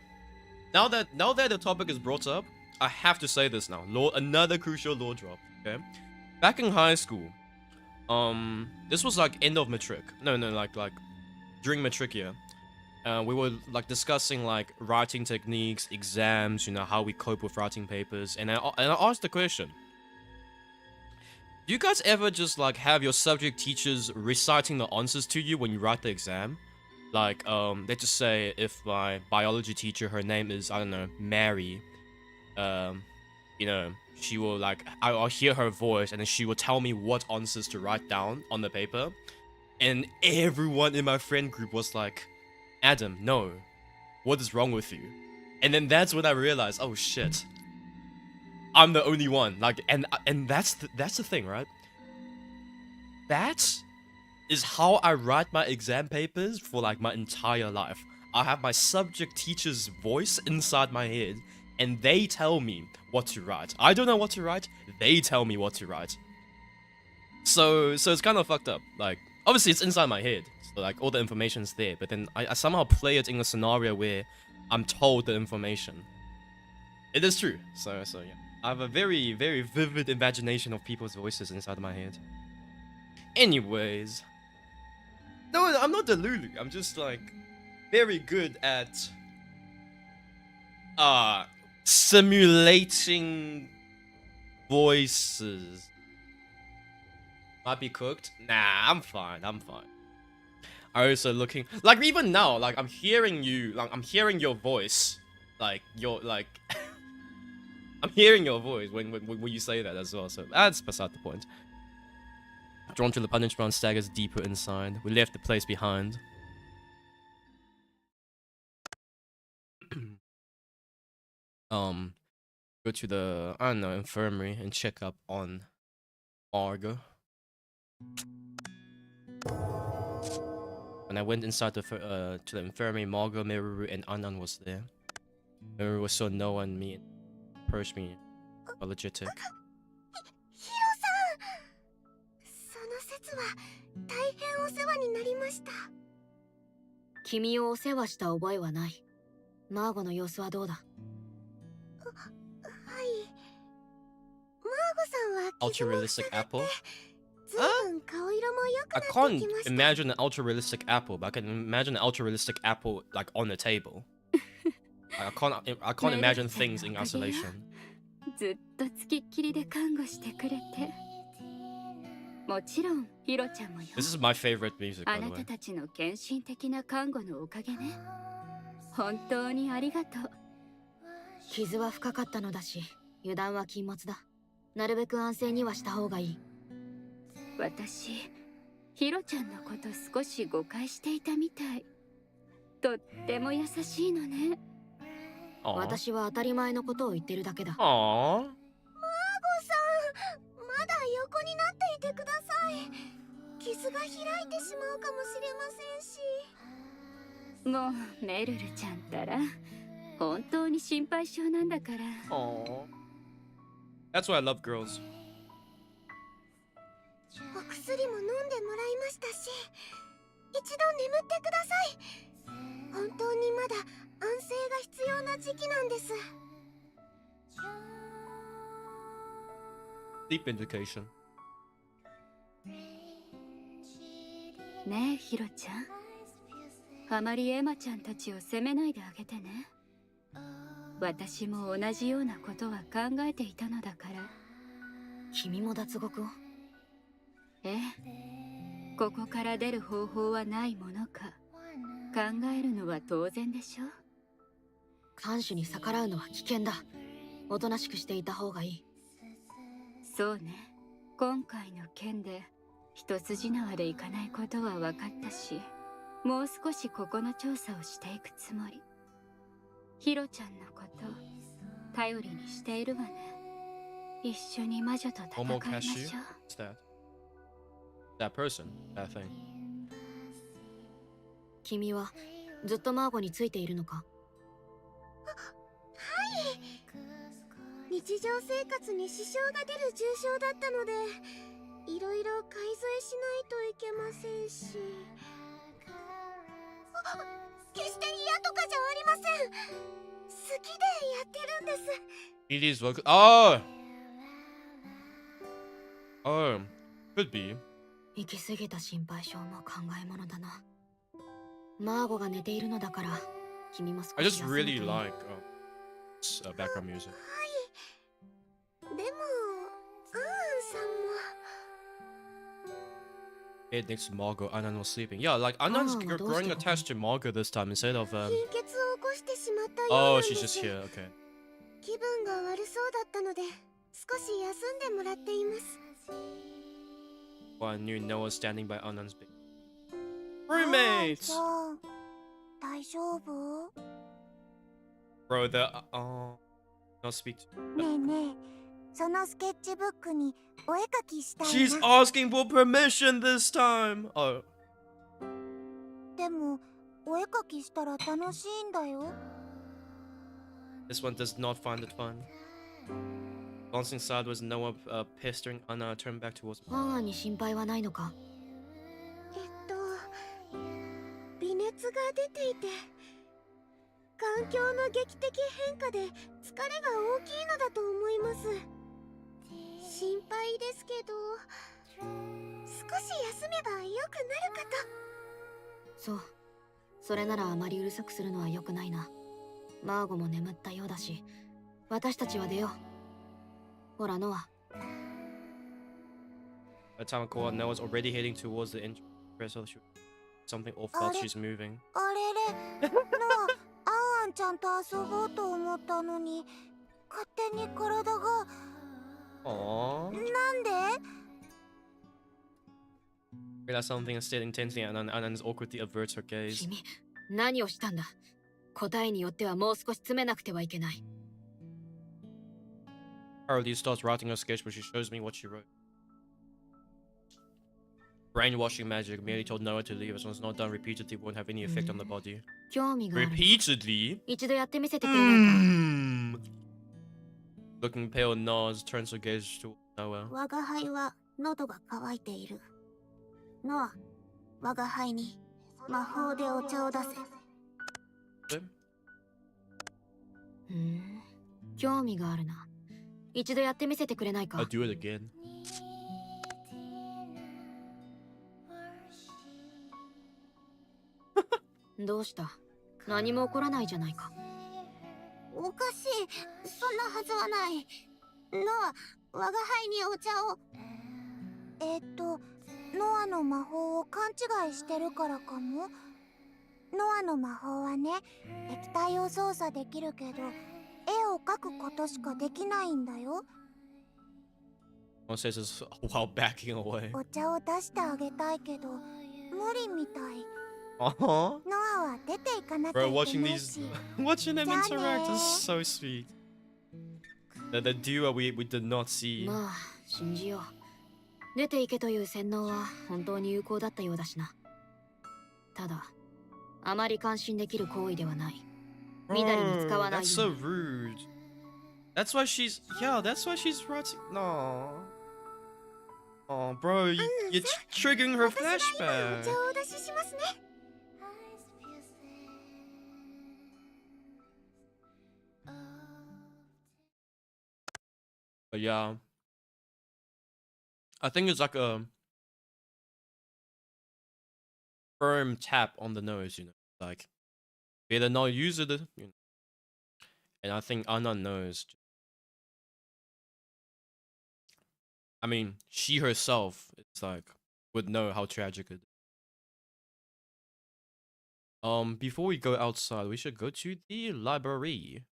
Now that the topic is brought up, I have to say this now. Another crucial law drop. Okay. Back in high school, this was like end of matric. No, like during matric year. We were like discussing like writing techniques, exams, you know, how we cope with writing papers, and I asked the question. Do you guys ever just like have your subject teachers reciting the answers to you when you write the exam? Like, they just say if my biology teacher, her name is, I don't know, Mary, you know, she will like, I'll hear her voice and then she will tell me what answers to write down on the paper. And everyone in my friend group was like, Adam, no, what is wrong with you? And then that's when I realized, oh shit. I'm the only one, like, and that's the thing, right? That is how I write my exam papers for like my entire life. I have my subject teacher's voice inside my head, and they tell me what to write. I don't know what to write. They tell me what to write. So it's kind of fucked up. Like, obviously it's inside my head, so like all the information's there, but then I somehow play it in a scenario where I'm told the information. It is true. So yeah. I have a very, very vivid imagination of people's voices inside my head. Anyways. No, I'm not delulu. I'm just like very good at simulating voices. Might be cooked? Nah, I'm fine. I also looking like even now, like I'm hearing you, like I'm hearing your voice. Like you're like I'm hearing your voice when you say that as well, so that's beside the point. Drawn to the punishment, staggers deeper inside. We left the place behind. Go to the, I don't know, infirmary and check up on Margo. When I went inside to the infirmary, Margo, Meruru, and Anan was there. Meruru was so no on me. Approached me apologetic.
ヒロさん、その説は大変お世話になりました。
君をお世話した覚えはない。マーゴの様子はどうだ？
はい。マーゴさんは傷も塞がって
I can't imagine an ultra realistic apple, but I can imagine an ultra realistic apple like on the table. I can't imagine things in isolation.
ずっとつきっきりで看護してくれて。もちろんヒロちゃんもよ。
This is my favorite music,
あ
by
な
the
た
way.
たちの献身的な看護のおかげね。本当にありがとう。
傷は深かったのだし、油断は禁物だ。なるべく安静にはした方がいい。
私、ヒロちゃんのこと少し誤解していたみたい。とっても優しいのね。
私は当たり前のことを言ってるだけだ。
Aww.
マーゴさん、まだ横になっていてください。傷が開いてしまうかもしれませんし。
もうメルルちゃんったら本当に心配性なんだから。
Aww. That's why I love girls.
お薬も飲んでもらいましたし、一度眠ってください。本当にまだ安静が必要な時期なんです。
Deep indication.
ねえヒロちゃん、あまりエマちゃんたちを責めないであげてね。私も同じようなことは考えていたのだから。
君も脱獄を？
ええ、ここから出る方法はないものか考えるのは当然でしょ。
看守に逆らうのは危険だ。おとなしくしていた方がいい。
そうね、今回の件で一筋縄でいかないことは分かったし、もう少しここの調査をしていくつもり。ヒロちゃんのこと頼りにしているわね。一緒に魔女と戦いましょう。
What's that? That person? That thing?
君はずっとマーゴについているのか？
はい。日常生活に支障が出る重傷だったので、いろいろ改善しないといけませんし。決して嫌とかじゃありません。好きでやってるんです。
It is work. Oh! Oh. Could be.
行き過ぎた心配性も考えものだな。マーゴが寝ているのだから、君も少し
I
休
just
むといい。
really like background music.
はい。でも、アーンさんも。
It next to Margo, Anan was sleeping. Yeah, like Anan's growing attached to Margo this time instead of
貧血を起こしてしまったようなん
Oh,
です。
she's just here. Okay.
気分が悪そうだったので、少し休んでもらっています。
Well, I knew Noah standing by Anan's bed. Roommates!
大丈夫？
Bro, no speak to
ねえねえ、そのスケッチブックにお絵描きしたいな。
She's asking for permission this time! Oh.
でも、お絵描きしたら楽しいんだよ。
This one does not find it fun. Glancing sideways, Noah pestering Anna turned back towards me.
アンアンに心配はないのか？
微熱が出ていて、環境の劇的変化で疲れが大きいのだと思います。心配ですけど、少し休めば良くなるかと。
そう。それならあまりうるさくするのは良くないな。マーゴも眠ったようだし、私たちは出よう。ほら、ノア。
By the time I call out, Noah's already heading towards the entrance. Something off while she's moving.
あれれ、ノア、アンアンちゃんと遊ぼうと思ったのに、勝手に体が。
Aww.
なんで？
Realize something and stared intensely, and Anand awkwardly averts her gaze.
君、何をしたんだ？答えによってはもう少し詰めなくてはいけない。
Carly starts writing her sketch, but she shows me what she wrote. Brainwashing magic merely told Noah to leave as long as not done repeatedly won't have any effect on the body.
興味がある。
Repeatedly?
一度やってみせてくれないか？
Looking pale, Nas turns her gaze to Noah.
我が輩は喉が渇いている。ノア、我が輩に魔法でお茶を出せ。
興味があるな。一度やってみせてくれないか？
I'll do it again.
どうした？何も起こらないじゃないか。
おかしい。そんなはずはない。ノア、我が輩にお茶を。ノアの魔法を勘違いしてるからかも。ノアの魔法はね、液体を操作できるけど、絵を描くことしかできないんだよ。
One says this while backing away.
お茶を出してあげたいけど、無理みたい。
Uh-huh.
ノアは出ていかなきゃい
Bro,
けないし。
watching them
じゃあね
interact is so sweet. The duo we did not see.
まあ、信じよう。出ていけという洗脳は本当に有効だったようだしな。ただ、あまり感心できる行為ではない。みだりに使わないよ
That's so rude. That's why she's writing. No. Oh, bro, you're triggering her
私が今
flashback.
お茶をお出ししますね。
But yeah, I think it's like a firm tap on the nose, you know, like better not use it, you know. And I think Anna knows. I mean, she herself, it's like, would know how tragic it is. Before we go outside, we should go to the library.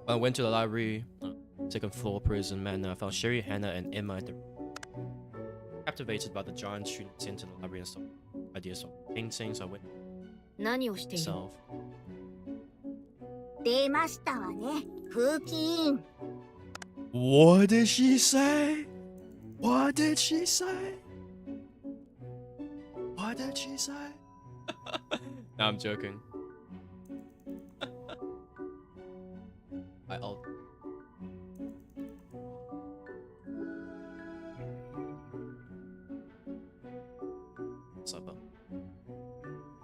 I went to the library, second floor prison manor. I found Sherry, Hannah, and Emma at the captivated by the giant students into the library and stuff. Ideas of painting, so I went
何をしている？
myself.
出ましたわね。風紀委員。
What did she say? What did she say? What did she say? No, I'm joking. I'll. Supper.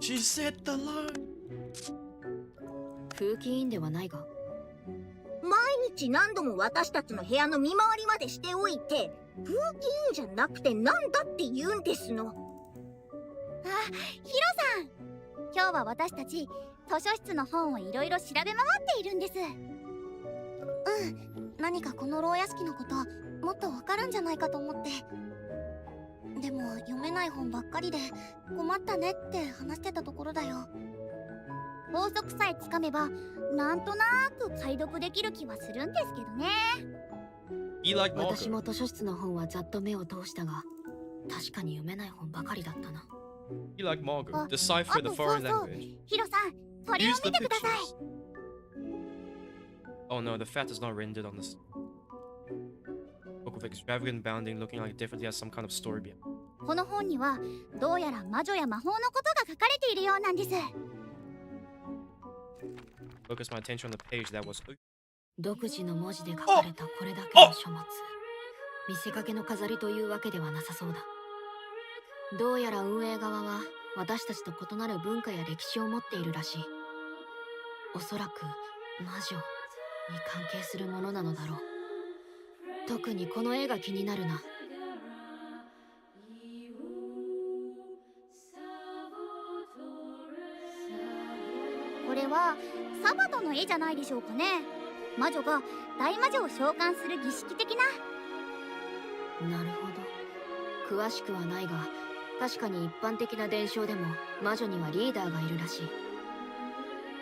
She said the line.
風紀委員ではないが。
毎日何度も私たちの部屋の見回りまでしておいて、風紀委員じゃなくてなんだって言うんですの。
あ、ヒロさん。今日は私たち図書室の本をいろいろ調べ回っているんです。何かこの牢屋敷のこともっとわかるんじゃないかと思って。でも読めない本ばっかりで困ったねって話してたところだよ。法則さえつかめばなんとなく解読できる気はするんですけどね。
私も図書室の本はざっと目を通したが、確かに読めない本ばかりだったな。
You like Margo. Decipher the foreign language.
ヒロさん、これを
Use the
見てください。
pictures. Oh no, the fat is not rendered on this. Book of extravagant bounding, looking like it definitely has some kind of story behind.
この本にはどうやら魔女や魔法のことが書かれているようなんです。
Focus my attention on the page that was.
独自の文字で書かれたこれだけの書物。見せかけの飾りというわけではなさそうだ。どうやら運営側は私たちと異なる文化や歴史を持っているらしい。おそらく魔女に関係するものなのだろう。特にこの絵が気になるな。
これはサバトの絵じゃないでしょうかね。魔女が大魔女を召喚する儀式的な。
なるほど。詳しくはないが、確かに一般的な伝承でも魔女にはリーダーがいるらしい。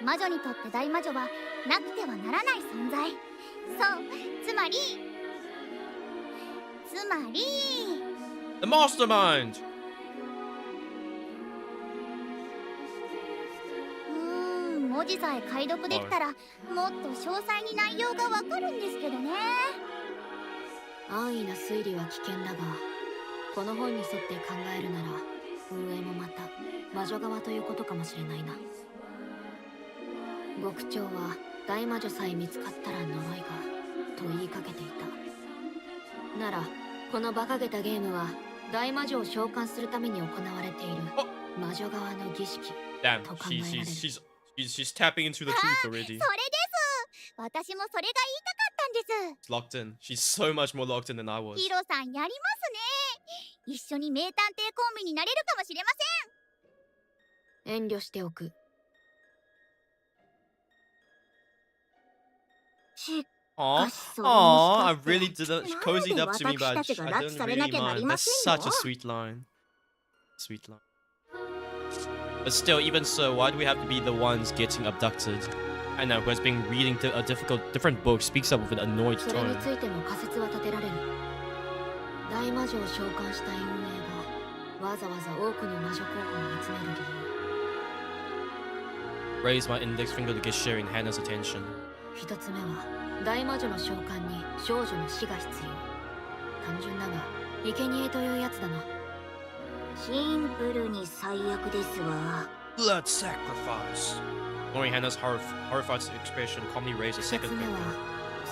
魔女にとって大魔女はなくてはならない存在。そう、つまり
The mastermind!
文字さえ解読できたらもっと詳細に内容がわかるんですけどね。
安易な推理は危険だが、この本に沿って考えるなら運営もまた魔女側ということかもしれないな。獄長は大魔女さえ見つかったら呪いがと言いかけていた。ならこの馬鹿げたゲームは大魔女を召喚するために行われている魔女側の儀式と考えられる。
She's tapping into the truth already.
それです。私もそれが言いたかったんです。
Locked in. She's so much more locked in than I was.
ヒロさんやりますね。一緒に名探偵コンビになれるかもしれま
遠慮しておく。
Aw, aw, I really didn't. She cozied up to me, but I didn't really mind. That's such a sweet line. Sweet line. But still, even so, why do we have to be the ones getting abducted? I know, who has been reading a different book, speaks up with an annoyed
それに
tone.
ついても仮説は立てられる。大魔女を召喚した運営がわざわざ多くの魔女候補を集める理由。
Raise my index finger to get sharing Hannah's attention.
一つ目は大魔女の召喚に少女の死が必要。単純だが生贄というやつだな。
シンプルに最悪ですわ。
Blood sacrifice. Ignoring Hannah's horrified expression, calmly raised a
二つ
second
目
finger.
は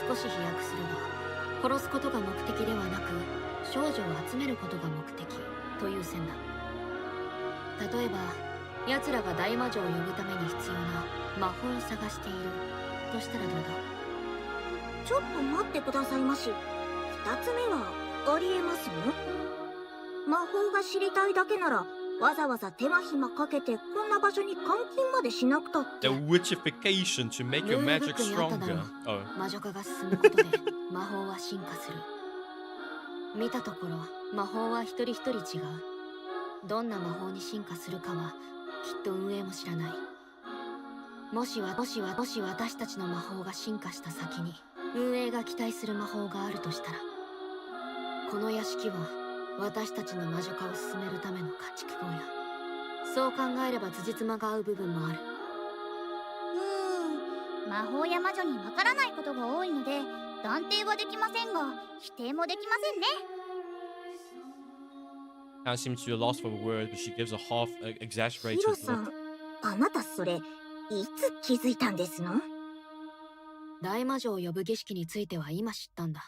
少し飛躍するが殺すことが目的ではなく少女を集めることが目的という線だ。例えば奴らが大魔女を呼ぶために必要な魔法を探しているとしたらどうだ。
ちょっと待ってくださいまし。二つ目はありえますよ。魔法が知りたいだけならわざわざ手間暇かけてこんな場所に監禁までしなくたって。
The witchification to make your magic stronger. Oh.
魔女化が進むことで魔法は進化する。見たところ魔法は一人一人違う。どんな魔法に進化するかはきっと運営も知らない。もし私たちの魔法が進化した先に運営が期待する魔法があるとしたら、この屋敷は私たちの魔女化を進めるための家畜小屋。そう考えれば辻褄が合う部分もある。
魔法や魔女にわからないことが多いので断定はできませんが否定もできませんね。
Hannah seems to be lost for words, but she gives a half
ヒ
exaggerated
ロさ
look.
ん、あなたそれいつ気づいたんですの？
大魔女を呼ぶ儀式については今知ったんだ。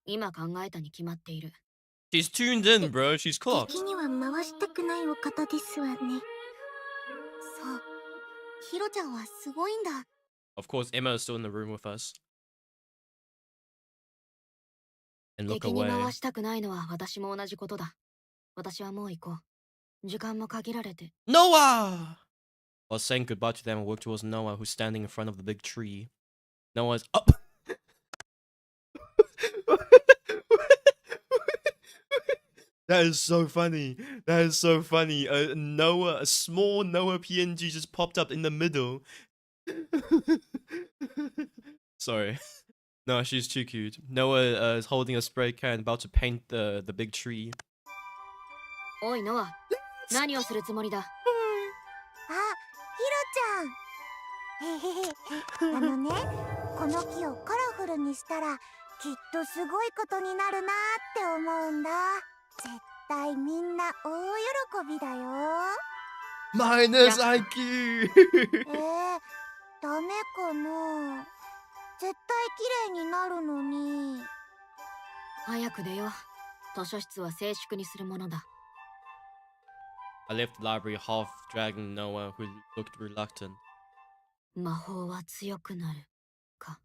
今考えたに決まっている。
She's tuned in, bro. She's clocked.
敵には回したくないお方ですわね。
そうヒロちゃんはすごいんだ。
Of course, Emma is still in the room with us. And look
敵に
away.
回したくないのは私も同じことだ。私はもう行こう。時間も限られて。
Noah! While saying goodbye to them, I walk towards Noah, who's standing in front of the big tree. Noah's up. That is so funny. That is so funny. A small Noah PNG just popped up in the middle. Sorry. No, she's too cute. Noah is holding a spray can, about to paint the big tree.
おいノア、何をするつもりだ？
あ、ヒロちゃん。この木をカラフルにしたらきっとすごいことになるなって思うんだ。絶対みんな大喜びだよ。
Minus IQ!
ダメかな。絶対綺麗になるのに。
早く出よう。図書室は静粛にするものだ。
I left the library, half dragging Noah, who looked reluctant.
魔法は強くなるか。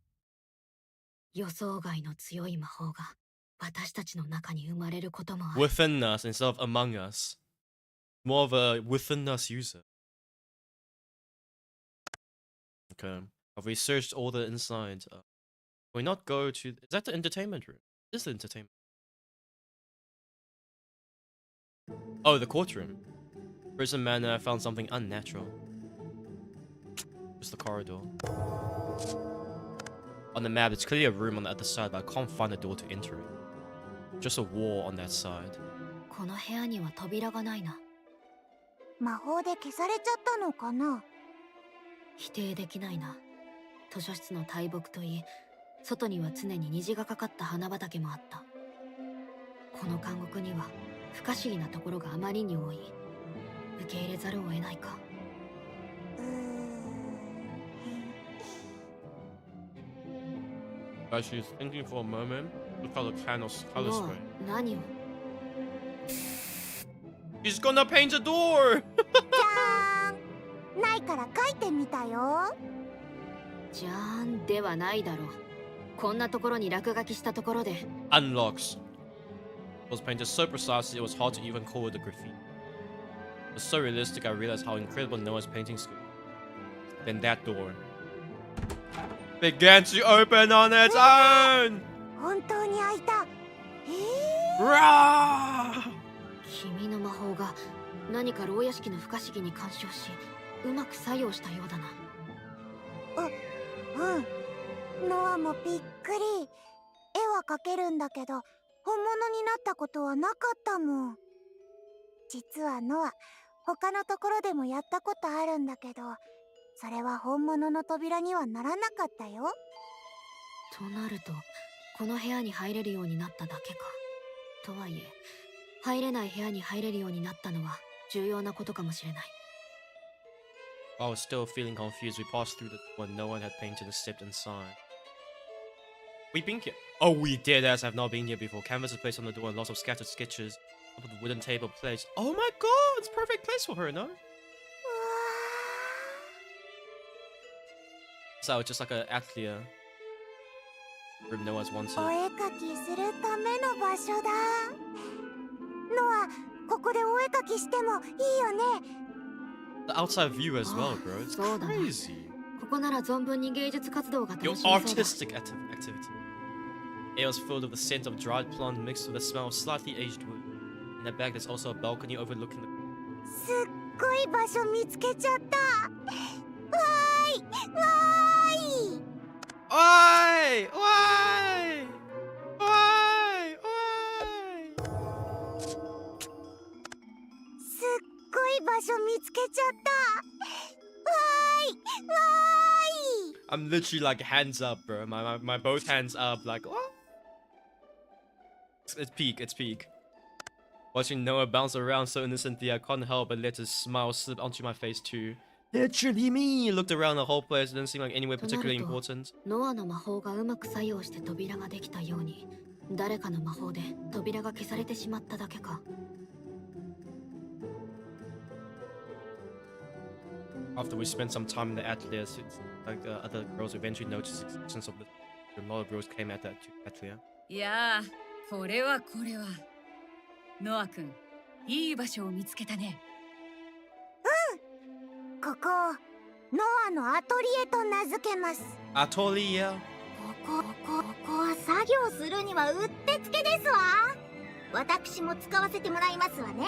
予想外の強い魔法が私たちの中に生まれることもある。
Within us instead of among us. More of a within us user. Okay. Have we searched all the inside? Can we not go to... Is that the entertainment room? This is the entertainment. Oh, the courtroom. Prison Manor found something unnatural. Just the corridor. On the map, it's clearly a room on the other side, but I can't find a door to enter it. Just a wall on that side.
この部屋には扉がないな。
魔法で消されちゃったのかな。
否定できないな。図書室の大木といい、外には常に虹がかかった花畑もあった。この監獄には不可思議なところがあまりに多い。受け入れざるを得ないか。
As she's thinking for a moment, look how the candles color spray.
何を？
She's gonna paint a door!
じゃーん。ないから書いてみたよ。
じゃーんではないだろう。こんなところに落書きしたところで。
Unlocks. was painted so precisely it was hard to even call it a graffiti. It was so realistic I realized how incredible Noah's painting skill. Then that door began to open on its own!
本当に開いた。
Rah!
君の魔法が何か牢屋敷の不可思議に干渉し、うまく作用したようだな。
うん。ノアもびっくり。絵は描けるんだけど、本物になったことはなかったもん。実はノア、他のところでもやったことあるんだけど、それは本物の扉にはならなかったよ。
となると、この部屋に入れるようになっただけか。とはいえ、入れない部屋に入れるようになったのは重要なことかもしれない。
I was still feeling confused. We passed through the door no one had painted and stepped inside. We've been here. Oh, we deadass have not been here before. Canvas is placed on the door and lots of scattered sketches. Top of the wooden table placed. Oh my god, it's perfect place for her, no? So it's just like an atelier room Noah's wanted.
お絵描きするための場所だ。ノア、ここでお絵描きしてもいいよね。
The outside view as well, bro. It's crazy.
ここなら存分に芸術活動が楽し
Your
めそうだ。
artistic activity. Air was filled with the scent of dried plant mixed with the smell of slightly aged wood. In the back, there's also a balcony overlooking the.
すっごい場所見つけちゃった。わーい、わーい。
Oi! Oi! Oi! Oi!
すっごい場所見つけちゃった。わーい、わーい。
I'm literally like hands up, bro. My both hands up, like what? It's peak. It's peak. Watching Noah bounce around so innocently, I couldn't help but let a smile slip onto my face too. Literally me. Looked around the whole place. It didn't seem like anywhere particularly important.
ノアの魔法がうまく作用して扉ができたように、誰かの魔法で扉が消されてしまっただけか。
After we spent some time in the atelier, like the other girls eventually noticed the existence of the lot of girls came at that atelier.
いやー、これはノア君、いい場所を見つけたね。
ここをノアのアトリエと名付けます。
Atelier.
ここは作業するにはうってつけですわ。私も使わせてもらいますわね。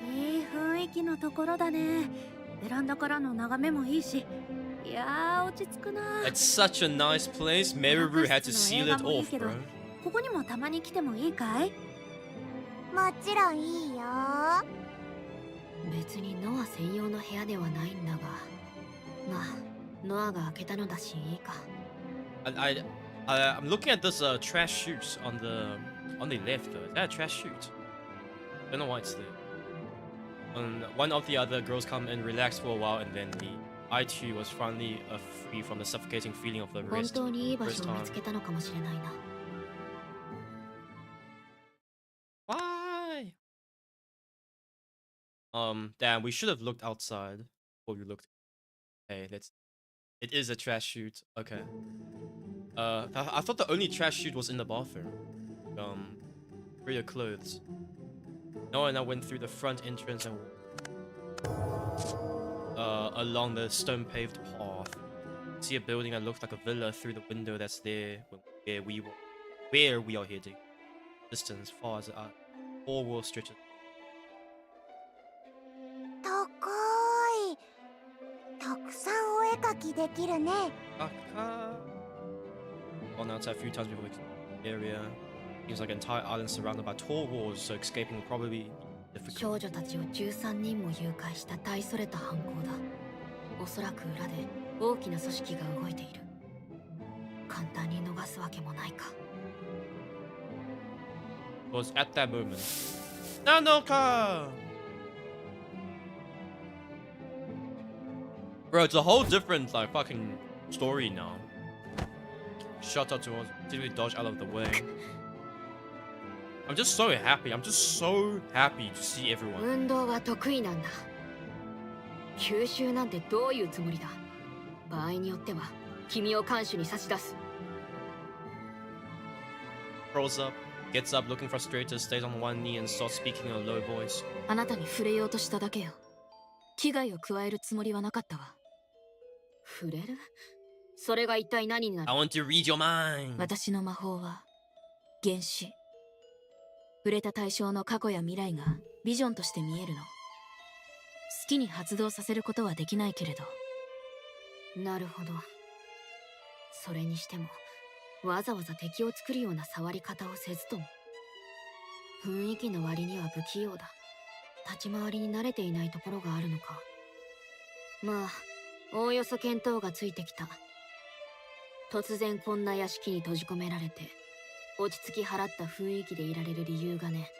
いい雰囲気のところだね。ベランダからの眺めもいいし。いやー、落ち着くな。
It's such a nice place. Meruru had to seal it off, bro.
ここにもたまに来てもいいかい？
もちろんいいよ。
別にノア専用の部屋ではないんだが、まあノアが開けたのだしいいか。
I'm looking at this trash chute on the left though. Is that a trash chute? I don't know why it's there. One of the other girls come and relax for a while, and then I too was finally free from the suffocating feeling of the
本
rest.
当にいい場所を見つけたのかもしれないな。
Why? Damn, we should have looked outside before we looked. Hey, let's. It is a trash chute. Okay. I thought the only trash chute was in the bathroom. For your clothes. No, and I went through the front entrance and along the stone-paved path. See a building that looks like a villa through the window that's there where we are heading. Distance far as our 4 wall stretches.
高い。たくさんお絵描きできるね。
Gone outside a few times before the area. Seems like an entire island surrounded by tall walls, so escaping will probably be difficult.
少女たちを13人も誘拐した大それた犯行だ。おそらく裏で大きな組織が動いている。簡単に逃すわけもないか。
It was at that moment. Nanoka! Bro, it's a whole different like fucking story now. Shut up to us. Did we dodge out of the way? I'm just so happy. I'm just so happy to see everyone.
運動は得意なんだ。吸収なんてどういうつもりだ。場合によっては君を看守に差し出す。
Froze up. Gets up, looking frustrated, stays on one knee and starts speaking in a low voice.
あなたに触れようとしただけよ。危害を加えるつもりはなかったわ。
触れる？それが一体何になる？
I want to read your mind.
私の魔法は原子。触れた対象の過去や未来がビジョンとして見えるの。好きに発動させることはできないけれど。
なるほど。それにしてもわざわざ敵を作るような触り方をせずとも。雰囲気の割には不器用だ。立ち回りに慣れていないところがあるのか。まあ、おおよそ見当がついてきた。突然こんな屋敷に閉じ込められて、落ち着き払った雰囲気でいられる理由がね。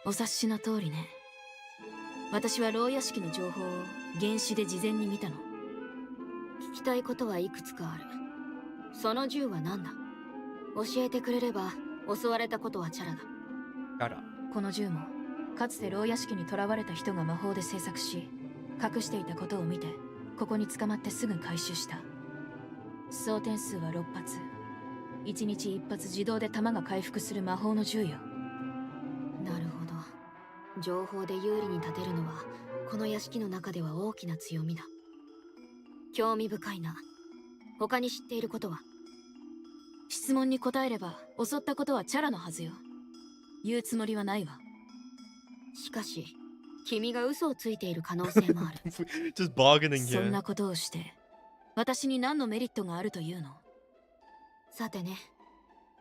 お察しの通りね。私は牢屋敷の情報を原子で事前に見たの。
聞きたいことはいくつかある。その銃は何だ？教えてくれれば襲われたことはチャラだ。
あら。
この銃もかつて牢屋敷に囚われた人が魔法で制作し隠していたことを見てここに捕まってすぐ回収した。装填数は6発。1日1発自動で弾が回復する魔法の銃よ。
なるほど。情報で有利に立てるのはこの屋敷の中では大きな強みだ。興味深いな。他に知っていることは？
質問に答えれば襲ったことはチャラのはずよ。言うつもりはないわ。
しかし君が嘘をついている可能性もある。
Just bargaining here.
そんなことをして私に何のメリットがあるというの？
さてね。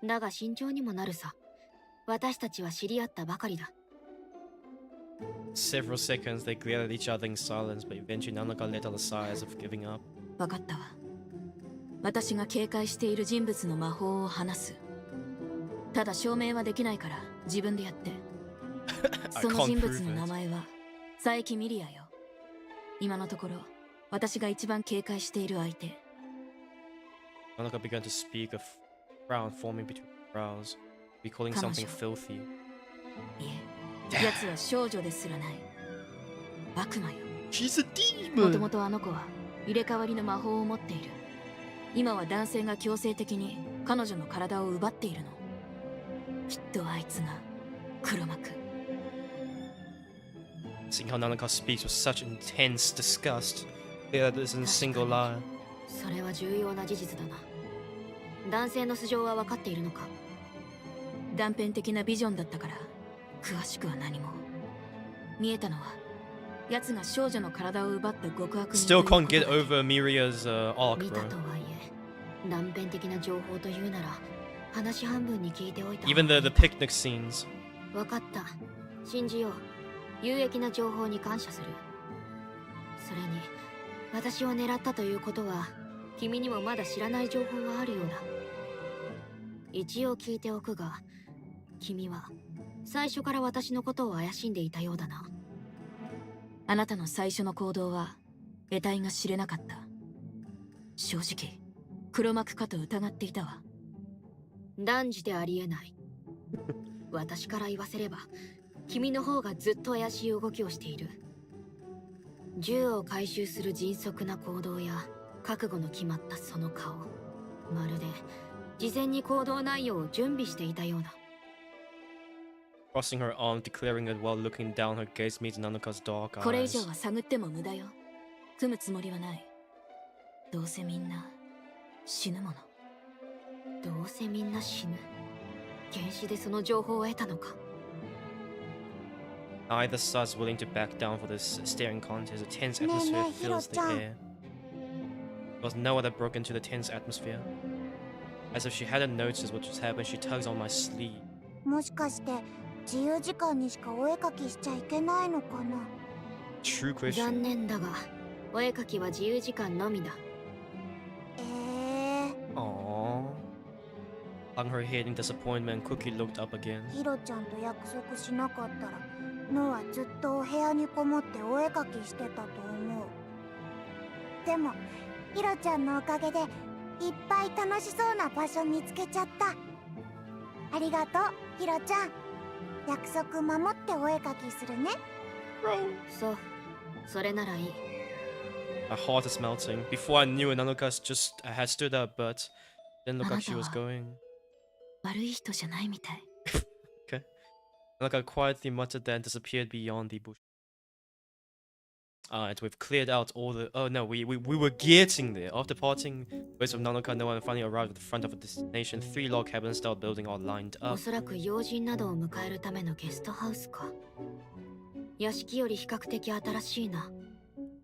だが慎重にもなるさ。私たちは知り合ったばかりだ。
Several seconds they glared at each other in silence, but eventually Nanoka let out a sigh as if giving up.
わかったわ。私が警戒している人物の魔法を話す。ただ証明はできないから自分でやって。その人物の名前は佐伯ミリアよ。今のところ私が一番警戒している相手。
Nanoka began to speak, a frown forming between her brows, recalling something filthy.
いえ、奴は少女ですらない。悪魔よ。
She's a
もと
demon!
もとあの子は入れ替わりの魔法を持っている。今は男性が強制的に彼女の体を奪っているの。きっとあいつが黒幕。
Seeing how Nanoka speaks with such intense disgust, clear that this isn't a single lie.
それは重要な事実だな。男性の素性は分かっているのか？
断片的なビジョンだったから詳しくは何も。見えたのは奴が少女の体を奪った極悪人。
Still can't get over Miria's arc,
見た
bro.
とはいえ、断片的な情報というなら話半分に聞いておいた。
Even the picnic scenes.
分かった。信じよう。有益な情報に感謝する。それに私を狙ったということは君にもまだ知らない情報があるようだ。一応聞いておくが、君は最初から私のことを怪しんでいたようだな。
あなたの最初の行動は得体が知れなかった。正直黒幕かと疑っていたわ。
断じてありえない。私から言わせれば君の方がずっと怪しい動きをしている。銃を回収する迅速な行動や覚悟の決まったその顔、まるで事前に行動内容を準備していたようだ。
Crossing her arm, declaring it while looking down, her gaze meets Nanoka's dark
これ以上
eyes.
は探っても無駄よ。組むつもりはない。どうせみんな死ぬもの。
どうせみんな死ぬ。原始でその情報を得たのか。
Neither side's willing to back down for this staring contest. A tense atmosphere fills the air. There was no one that broke into the tense atmosphere. As if she hadn't noticed what just happened, she tugs on my sleeve.
もしかして自由時間にしかお絵描きしちゃいけないのかな？
True question.
残念だが、お絵描きは自由時間のみだ。
Aww. Hung her head in disappointment, Cookie looked up again.
ヒロちゃんと約束しなかったらノはずっとお部屋にこもってお絵描きしてたと思う。でもヒロちゃんのおかげでいっぱい楽しそうな場所見つけちゃった。ありがとうヒロちゃん。約束守ってお絵描きするね。
そう、それならいい。
My heart is melting. Before I knew it, Nanoka just had stood up, but didn't look like she was going.
悪い人じゃないみたい。
Okay. Like I quietly muttered that and disappeared beyond the bush. And we've cleared out all the. Oh no, we were getting there. After parting ways with Nanoka, no one finally arrived at the front of a destination. 3 log cabin style building all lined
お
up.
そらく要人などを迎えるためのゲストハウスか。屋敷より比較的新しいな。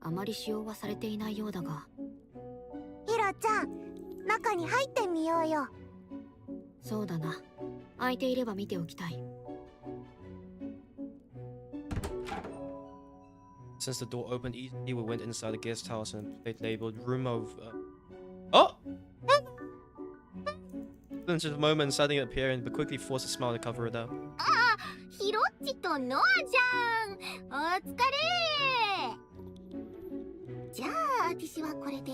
あまり使用はされていないようだが。
ヒロちゃん、中に入ってみようよ。
そうだな。空いていれば見ておきたい。
Since the door opened easily, we went inside the guest house and a plate labeled room of. Oh! Then just a moment, suddenly appearing, but quickly forced a smile to cover it up.
ヒロッチとノアじゃん。お疲れ。じゃあ私はこれで。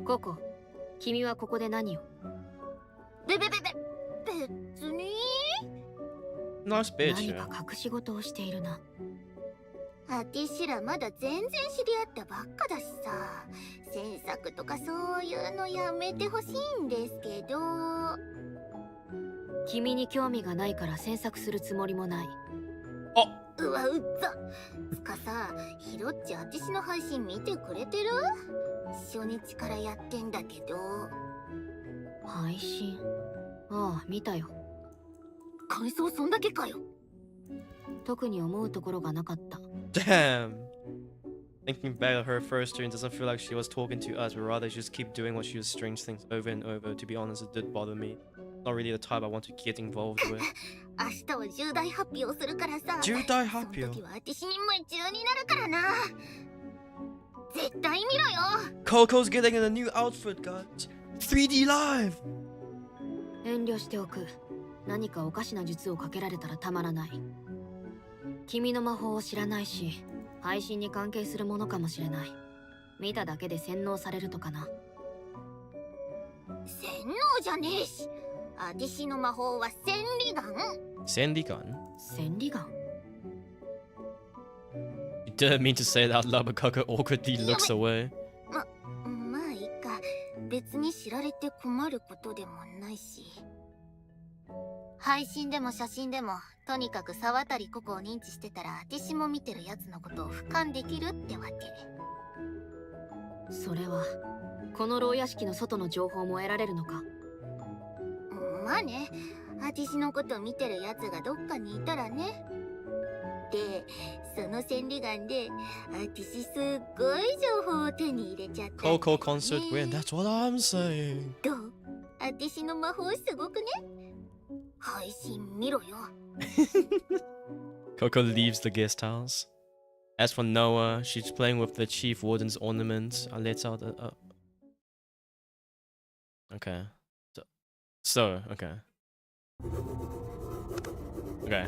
ココ、君はここで何を？
別に。
Nice bitch.
何
Yeah.
か隠し事をしているな。
あてしらまだ全然知り合ったばっかだしさ、詮索とかそういうのやめてほしいんですけど。
君に興味がないから詮索するつもりもない。
うわ、うっざ。つかさ、ヒロッチ私の配信見てくれてる？初日からやってんだけど。
配信？ああ、見たよ。
感想そんだけかよ。
特に思うところがなかった。
Damn. Thinking back at her first turn doesn't feel like she was talking to us, but rather she just keep doing what she was strange things over and over. To be honest, it did bother me. Not really the type I want to get involved with.
明日は重大発表するからさ。
重大発表？
その時は私に夢中になるからな。絶対見ろよ。
Coco's getting in a new outfit, guys. 3D live.
遠慮しておく。何かおかしな術をかけられたらたまらない。君の魔法を知らないし、配信に関係するものかもしれない。見ただけで洗脳されるとかな。
洗脳じゃねえし。私の魔法は千里眼。
千里眼？
千里眼？
You didn't mean to say it out loud, but Coco awkwardly looks away.
まあいいか。別に知られて困ることでもないし。配信でも写真でもとにかく沢渡ココを認知してたら私も見てるやつのことを俯瞰できるってわけ。
それはこの牢屋敷の外の情報も得られるのか？
まあね、私のことを見てるやつがどっかにいたらね。で、その千里眼で私すっごい情報を手に入れちゃった、ね。
Coco concert win. That's what I'm saying.
どう？私の魔法すごくね？配信見ろよ。
Coco leaves the guest house. As for Noah, she's playing with the chief warden's ornament. I let out a... Okay. Okay. Okay.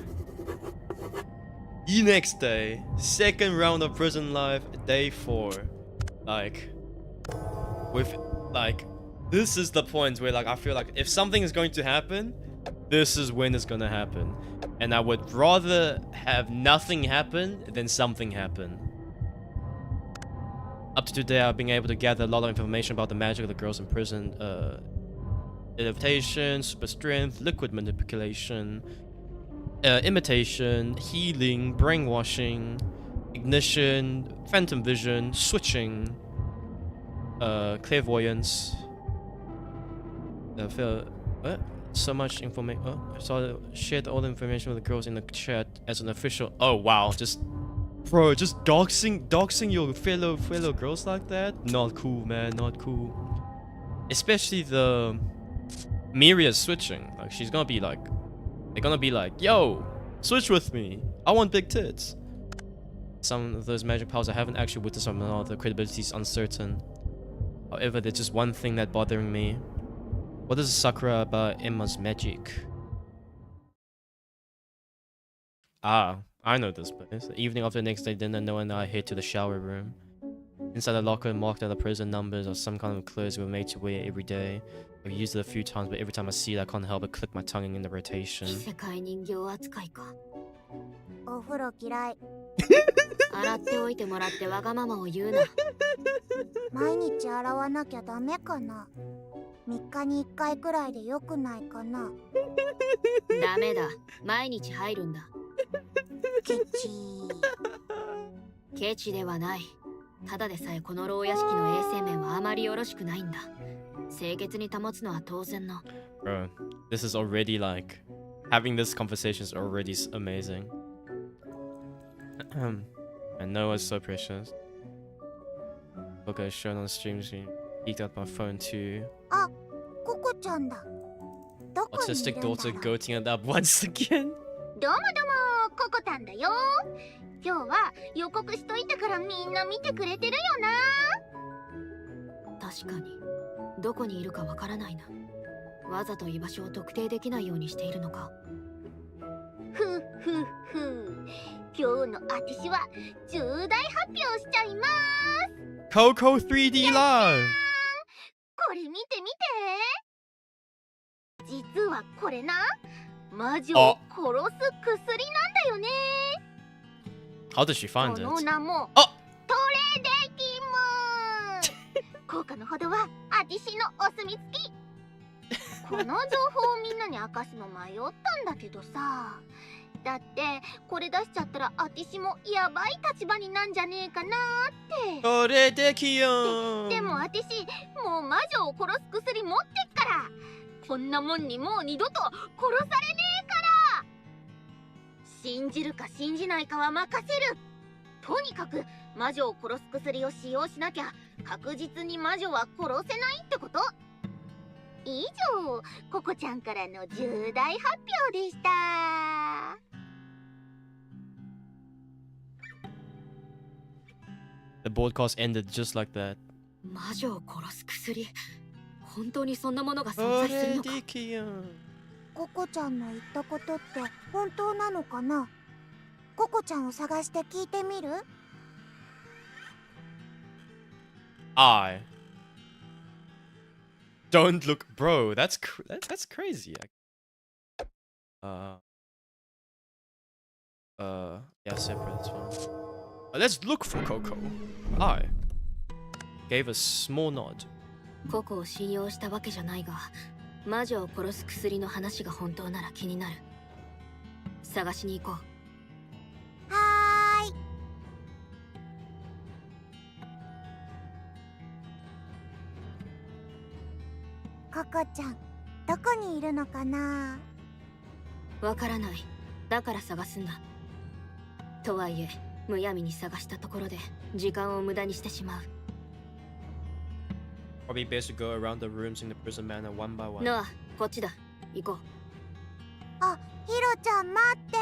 The next day, second round of prison life, day 4. This is the point where, I feel like if something is going to happen, this is when it's gonna happen. And I would rather have nothing happen than something happen. Up to today, I've been able to gather a lot of information about the magic of the girls in prison. Levitation, super strength, liquid manipulation, imitation, healing, brainwashing, ignition, phantom vision, switching, clairvoyance. What? So much information. So I shared all the information with the girls in the chat as an official. Oh wow, just doxing your fellow girls like that. Not cool, man. Not cool. Especially the Miria's switching. Like she's gonna be like, they're gonna be like, yo, switch with me. I want big tits. Some of those magic powers I haven't actually witnessed on all. The credibility is uncertain. However, there's just one thing that's bothering me. What is Sakura about Emma's magic? Ah, I know this place. The evening after the next day dinner, Noah and I head to the shower room. Inside the locker marked out the prison numbers or some kind of clothes we were made to wear every day. I've used it a few times, but every time I see it, I can't help but click my tongue in the rotation.
異世界人形扱いか。
お風呂嫌い。
洗っておいてもらってわがままを言うな。
毎日洗わなきゃダメかな。3日に1回くらいでよくないかな。
ダメだ、毎日入るんだ。
ケチ。
ケチではない。ただでさえこの牢屋敷の衛生面はあまりよろしくないんだ。清潔に保つのは当然の。
Bro, this is already like having this conversation is already amazing. And Noah's so precious. Coco is shown on stream screen. Peeked at my phone too.
あ、ココちゃんだ。どこにいる
Autistic
んだろ
daughter
う。
goating it up once again.
どうもどうも、ココタンだよ。今日は予告しといたからみんな見てくれてるよな。
確かにどこにいるかわからないな。わざと居場所を特定できないようにしているのか。
ふふふ。今日のあてしは重大発表しちゃいます。
Coco 3D Live!
これ見て見て。実はこれな、魔女を殺す薬なんだよね。
How did she find
この
it?
名も
あ
トレデキム。効果のほどはあてしのお墨付き。この情報をみんなに明かすの迷ったんだけどさ。だってこれ出しちゃったらあてしもやばい立場になんじゃねえかなって。
これできよ
でもあてしもう魔女を殺す薬持ってっから、こんなもんにもう二度と殺されねえから。信じるか信じないかは任せる。とにかく魔女を殺す薬を使用しなきゃ確実に魔女は殺せないってこと。以上、ココちゃんからの重大発表でした。
The broadcast ended just like that.
魔女を殺す薬、本当にそんなものが存在するのか。
ココちゃんの言ったことって本当なのかな。ココちゃんを探して聞いてみる？
I don't look, bro. That's crazy. Yeah, separate. That's fine. Let's look for Coco. I gave a small nod.
ココを信用したわけじゃないが、魔女を殺す薬の話が本当なら気になる。探しに行こう。
はーい。ココちゃん、どこにいるのかな。
わからない。だから探すんだ。とはいえ、むやみに探したところで時間を無駄にしてしまう。
Probably best to go around the rooms in the prison manor one by one.
ノア、こっちだ。行こう。
あ、ヒロちゃん待って。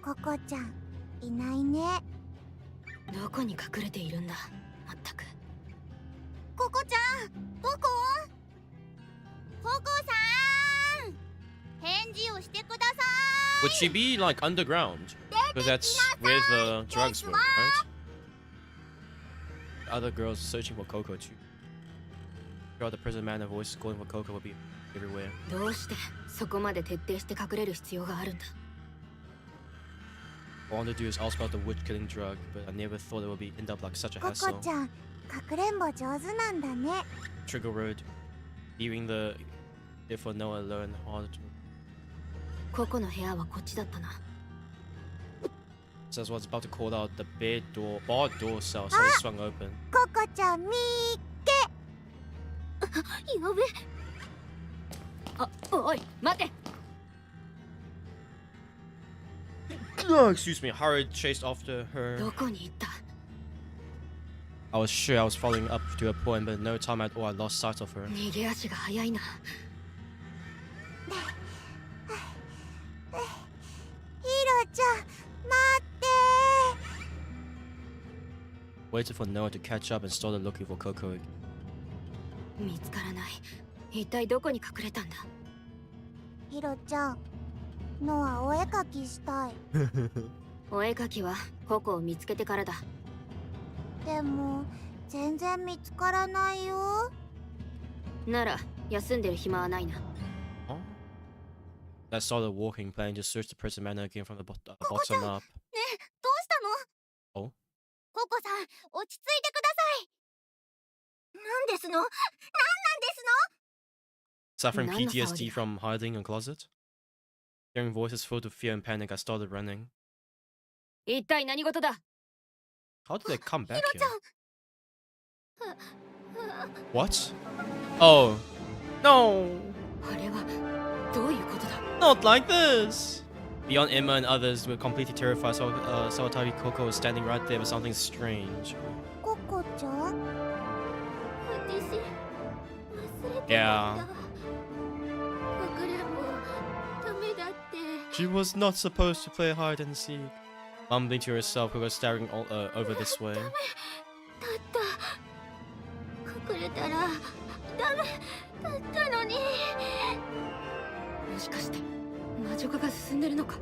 ココちゃん、いないね。
どこに隠れているんだ。まったく。
ココちゃん、どこ？ココさん、返事をしてください。
Would she be like underground? Because that's where the drugs were, right? Other girls searching for Coco too. Throughout the prison manor, voices calling for Coco will be everywhere.
どうしてそこまで徹底して隠れる必要があるんだ。
All I want to do is ask about the witch killing drug, but I never thought it would be end up like such a
コ
hassle.
コちゃん、かくれんぼ上手なんだね。
Trigger road, leaving the therefore no alone hard.
ココの部屋はこっちだったな。
Says what's about to call out the bar door cell suddenly swung open.
ココちゃん、みーけ。
やべ。
あ、おい、待て。
Excuse me, hurried, chased after her.
どこに行った？
I was sure I was following up to her point, but no time at all I lost sight of her.
逃げ足が速いな。
ヒロちゃん、待ってー。
Waited for Noah to catch up and started looking for Coco again.
見つからない。一体どこに隠れたんだ？
ヒロちゃん、ノアお絵かきしたい。
お絵かきはココを見つけてからだ。
でも全然見つからないよ。
なら休んでる暇はないな。
I started walking, planning to search the prison manor again from the bottom up.
ねえ、どうしたの？
Oh?
ココさん、落ち着いてください。なんですの？なんなんですの？
Suffering
None of
PTSD
our-
from hiding in a closet? Hearing voices filled with fear and panic, I started running.
一体何事だ？
How did they come back
ヒロち
here?
ゃん。
What? Oh. No!
あれはどういうことだ？
Not like this! Beyond Emma and others were completely terrified, so Sawatari Coco was standing right there with something strange.
ココちゃん？
私忘れてたんだ。
Yeah.
かくれんぼダメだって。
She was not supposed to play hide and seek. Mumbling to herself, Coco was staring over this way.
だった隠れたらダメだったのに。
もしかして魔女化が進んでるのか？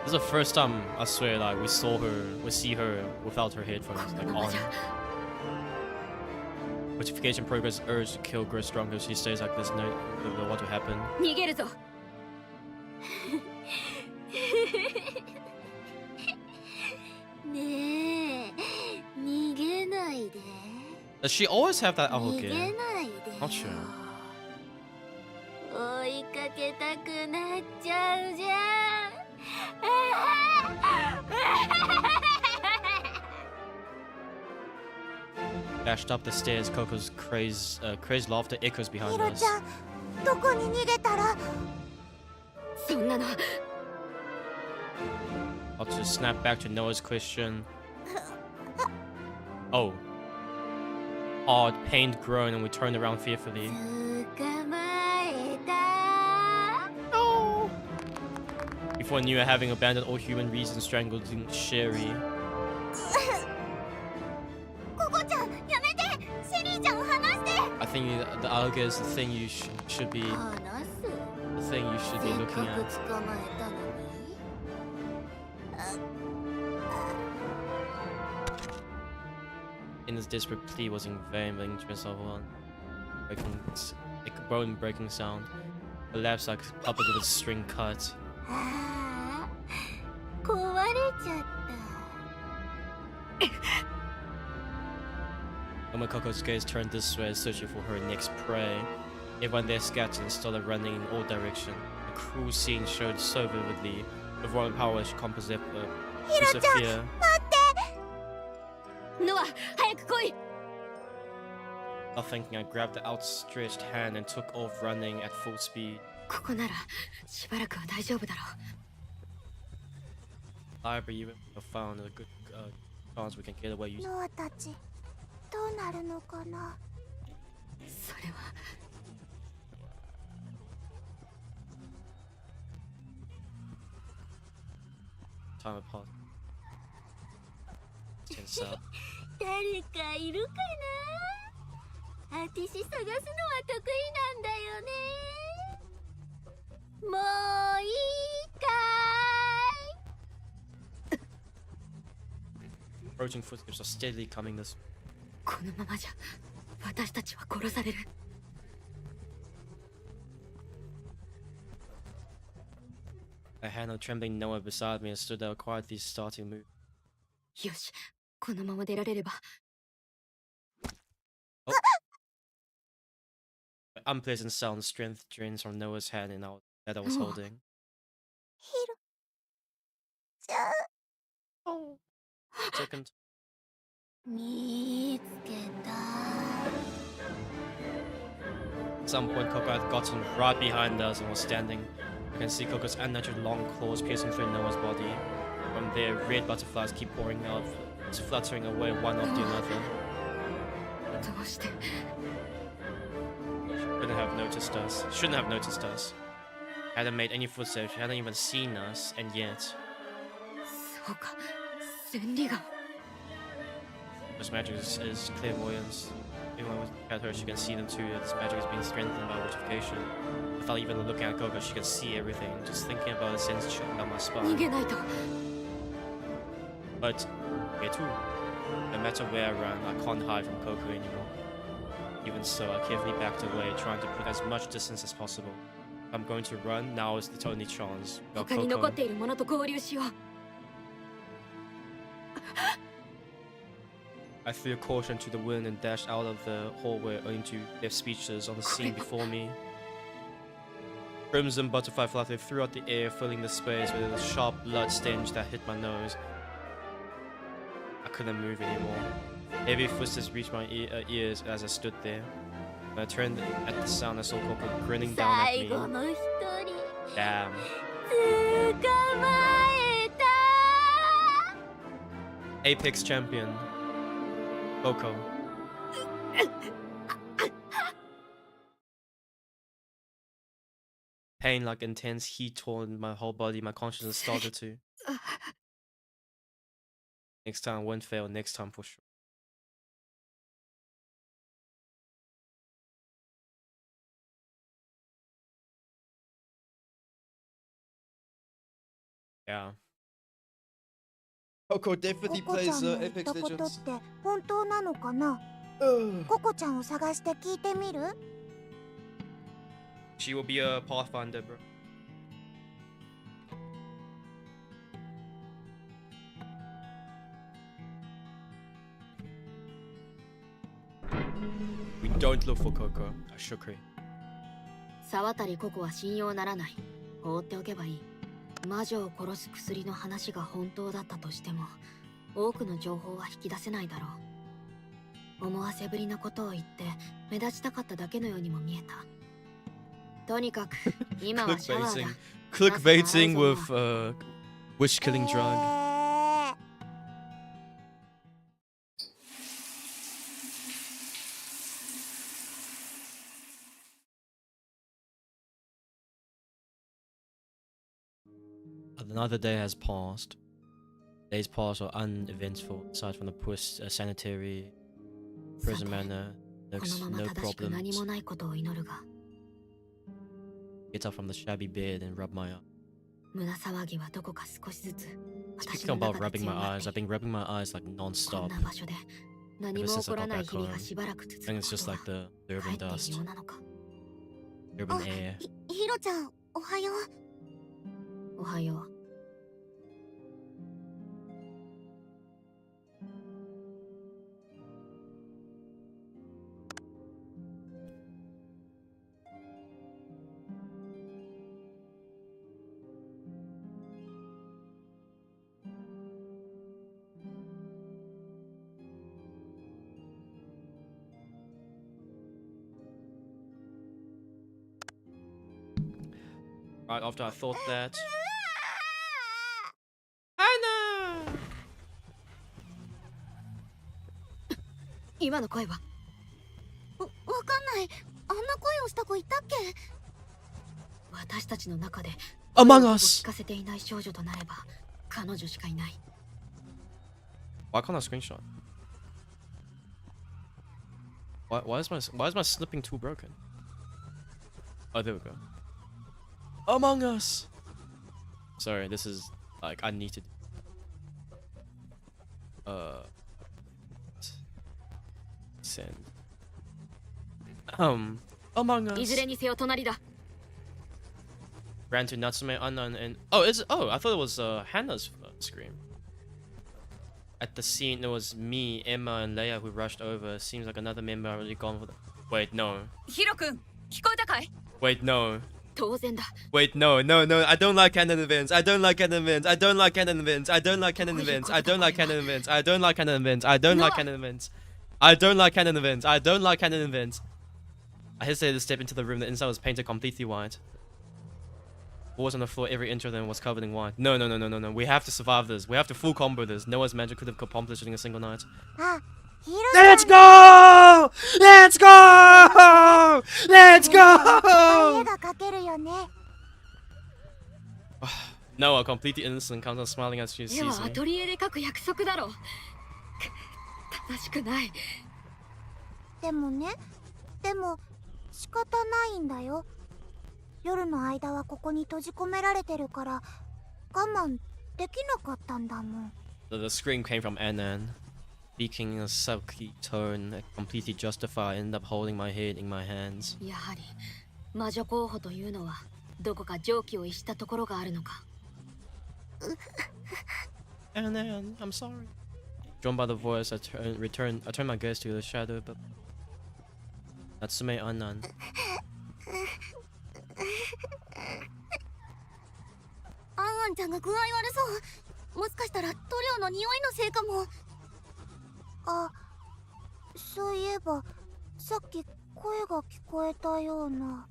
This is the first time, I swear, like, we see her without her headphones,
こ
like,
のまま
on.
じゃ
Fortification progress, urge to kill grows stronger. She stays like this, no what will happen.
逃げるぞ。
ねえ、逃げないで。
Does she always have that? Oh,
逃げ
okay.
ないでよ。
Not sure.
追いかけたくなっちゃうじゃん。
Dashed up the stairs, Coco's crazed laughter echoes
ヒ
behind
ロ
us.
ちゃん、どこに逃げたら？
そんなの
I'll just snap back to Noah's question. Oh. Odd, pained groan, and we turned around fearfully.
捕まえた。
No! Before I knew it, having abandoned all human reason, strangled Sherry.
ココちゃん、やめて！シェリーちゃんを離して！
I think the alga is the thing you should be
話す。
the thing you should be
せっ
looking
か
at.
く捕まえたのに。
In his desperate plea was in vain, but interest of one breaking sound. The lapse like coupled with a string cut.
ああ、壊れちゃった。
And when Coco's gaze turned this way, searching for her next prey, everyone there scattered and started running in all directions. The cruel scene showed so vividly the royal power she composed persevere.
ノア、早く来い。
Not thinking, I grabbed the outstretched hand and took off running at full speed.
ここならしばらくは大丈夫だろ
Library, you have found a good chance we can get away using.
ノアたち、どうなるのかな？
う。それは
Time apart. Tense up.
誰かいるかな？あてし探すのは得意なんだよね。もういいかい？
Approaching footsteps are steadily coming this way.
このままじゃ私たちは殺される。
I had no trembling Noah beside me and stood there quietly starting to move.
よし、このまま出られれば。
Unpleasant sound strength drains from Noah's hand and that I was
Oh.
holding.
ヒロちゃん。
Oh. Second.
見つけた。
At some point, Coco had gotten right behind us and was standing. I can see Coco's unnatural long claws piercing through Noah's body. From there, red butterflies keep pouring out, fluttering away one after another.
どうして
Shouldn't have noticed us. Shouldn't have noticed us. Hadn't made any footsteps. She hadn't even seen us, and yet,
そうか、千里眼。
this magic is clairvoyance. Even when we look at her, she can see them too. This magic is being strengthened by mortification. Without even looking at Coco, she can see everything. Just thinking about it sends chilling down my
逃げ
spine.
ないと。
But, me too. No matter where I run, I can't hide from Coco anymore. Even so, I carefully backed away, trying to put as much distance as possible. I'm going to run. Now is the only chance. Got
他に残っ
Coco.
ているものと合流しよう。
I threw a caution to the wind and dashed out of the hallway, only to left speechless on the scene before me. Crimson butterfly fluttered throughout the air, filling the space with a sharp blood stench that hit my nose. I couldn't move anymore. Heavy footsteps reached my ears as I stood there. When I turned at the sound, I saw Coco grinning down at
最
me.
後の一人
Damn.
捕まえた
Apex champion. Coco. Pain like intense heat tore my whole body. My consciousness started to. Next time won't fail. Next time for sure. Yeah. Coco definitely
ココちゃんの言ったことって本当なのかな？ココちゃんを探して聞いてみる？
She will be a pathfinder, bro. We don't look for Coco. I shook her.
沢渡ココは信用ならない。放っておけばいい。魔女を殺す薬の話が本当だったとしても、多くの情報は引き出せないだろう。思わせぶりなことを言って目立ちたかっただけのようにも見えた。とにかく今はシャワーだ。
Clickbaiting with witch killing drug. Another day has passed. Days past are uneventful, aside from the push sanitary prison manor.
このまま
No
正しく何も
problems.
ないことを祈るが、
Get up from the shabby bed and rub my eyes.
胸騒ぎはどこか少しずつ私
Speaking
の
about
中で
rubbing
強
my
まっ
eyes,
て
I've been rubbing my eyes like
こん
non-stop.
な場所で何も
Ever
起
since
こ
I
ら
got
ない
back
日々が
home.
しばらく続
I
く
think
こ
it's just
とは
like the
か
urban
えって異
dust,
様なのか。
urban air.
ヒロちゃん、おはよう。
おはよう。
Right after I thought that. Hannah!
今の声は
わかんない。あんな声をした子いたっけ？
私たちの中で
Among
聞
Us!
かせていない少女となれば彼女しかいない。
Why can't I screenshot? Why is my snipping tool broken? Oh, there we go. Among Us! Sorry, this is like I need to send. Among
い
Us
ずれにせよ隣だ。
ran to Natsume Unknown and I thought it was Hannah's scream. At the scene, it was me, Emma, and Leia who rushed over. Seems like another member already gone for the. Wait, no.
ヒロ君、聞こえたかい？
Wait, no.
当然だ。
Wait, no. I don't like canon events. I don't like canon events. I don't like canon events. I don't like canon events. I don't like canon events. I don't like canon events. I don't like canon events. I don't like canon events. I don't like canon events. I hesitated to step into the room. The inside was painted completely white. Walls on the floor, every inch of them was covered in white. No. We have to survive this. We have to full combo this. Noah's magic could have accomplished it in a single night.
あ、ヒロ
Let's
ちゃん
go! Let's go! Let's
家
go!
が描けるよね。
Noah, completely innocent, comes on smiling as she
絵
sees
はア
me.
トリエで描く約束だろう。正しくない。
でも仕方ないんだよ。夜の間はここに閉じ込められてるから我慢できなかったんだもん。
The scream came from Annan. Speaking in a sulky tone, completely justified, I ended up holding my head in my hands.
やはり魔女候補というのはどこか常軌を逸したところがあるのか。
And then I'm sorry. Drawn by the voice, I turn my gaze to the shadow, but Natsume Annan.
アンアンちゃんが具合悪そう。もしかしたら塗料の匂いのせいかも。
あ、そういえばさっき声が聞こえたような。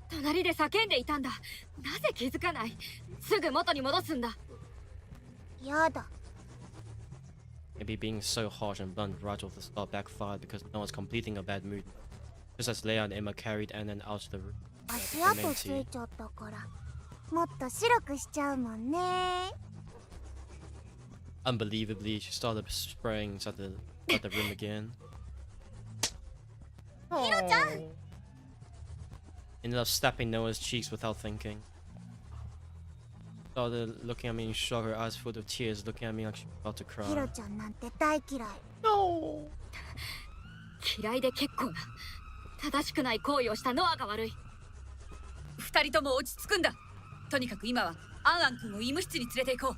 隣で叫んでいたんだ。なぜ気づかない？すぐ元に戻すんだ。
やだ。
Maybe being so harsh and blunt right off the start backfired because no one's completing a bad mood. Just as Leia and Emma carried Annan out to the room.
足跡ついちゃったからもっと白くしちゃうもんね。
Unbelievably, she started spraying at the room again. Ended up slapping Noah's cheeks without thinking. Started looking at me and shot her eyes full of tears, looking at me like she was about to cry.
ヒロちゃんなんて大嫌い。
No!
嫌いで結構な。正しくない行為をしたノアが悪い。
二人とも落ち着くんだ。とにかく今はアンアン君を医務室に連れて行こう。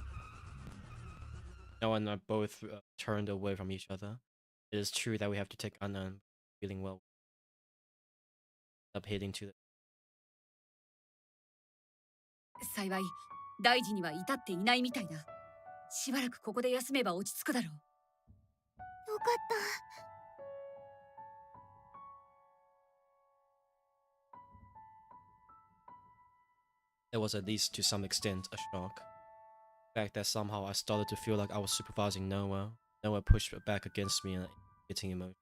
Noah and I both turned away from each other. It is true that we have to take Annan feeling well. Up heading to the
幸い大事には至っていないみたいだ。しばらくここで休めば落ち着くだろう。
よかった。
It was at least to some extent a shock. The fact that somehow I started to feel like I was supervising Noah. Noah pushed back against me and getting emotional.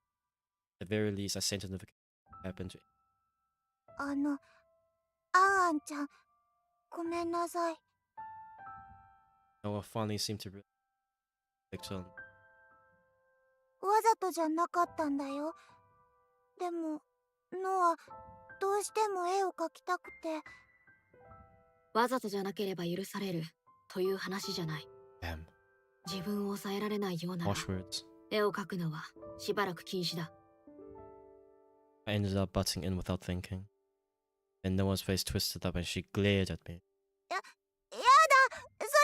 At the very least, I sent a notification happened to
アンアンちゃん、ごめんなさい。
Noah finally seemed to reflect on.
わざとじゃなかったんだよ。でもノア、どうしても絵を描きたくて。
わざとじゃなければ許されるという話じゃない。
Damn.
自分を抑えられないようなら
Harsh words.
絵を描くのはしばらく禁止だ。
I ended up butting in without thinking. Then Noah's face twisted up and she glared at me.
やだ、それ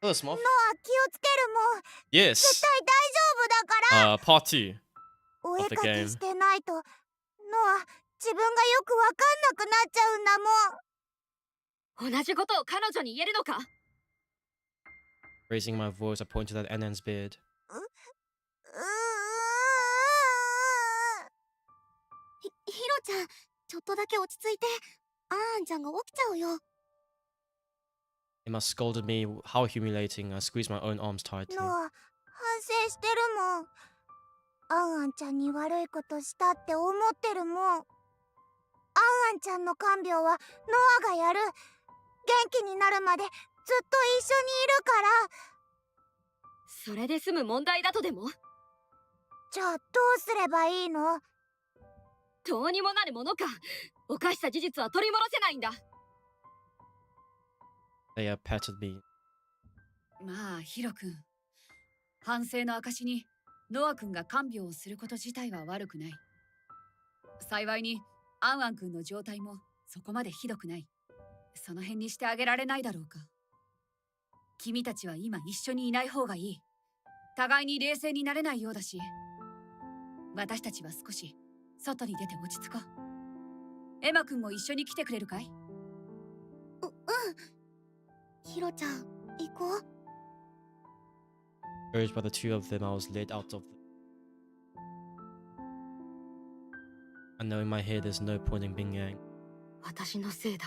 はやだ。
Hello, Smurf.
ノア、気をつけるもん。
Yes.
絶対大丈夫だから。
Part 2.
お絵
of the
描
game.
きしてないとノア、自分がよくわかんなくなっちゃうんだもん。
同じことを彼女に言えるのか？
Raising my voice, I pointed at Annan's beard.
ヒロちゃん、ちょっとだけ落ち着いて。アンアンちゃんが起きちゃうよ。
Emma scolded me. How humiliating. I squeezed my own arms tightly.
ノア、反省してるもん。アンアンちゃんに悪いことしたって思ってるもん。アンアンちゃんの看病はノアがやる。元気になるまでずっと一緒にいるから。
それで済む問題だとでも？
じゃあどうすればいいの？
どうにもなるものか。犯した事実は取り戻せないんだ。
They patted me.
まあヒロ君、反省の証にノア君が看病をすること自体は悪くない。幸いにアンアン君の状態もそこまでひどくない。その辺にしてあげられないだろうか。君たちは今一緒にいない方がいい。互いに冷静になれないようだし、私たちは少し外に出て落ち着こう。エマ君も一緒に来てくれるかい？
ヒロちゃん、行こう。
Urged by the two of them, I was led out of. I know in my head there's no point in being angry.
私のせいだ。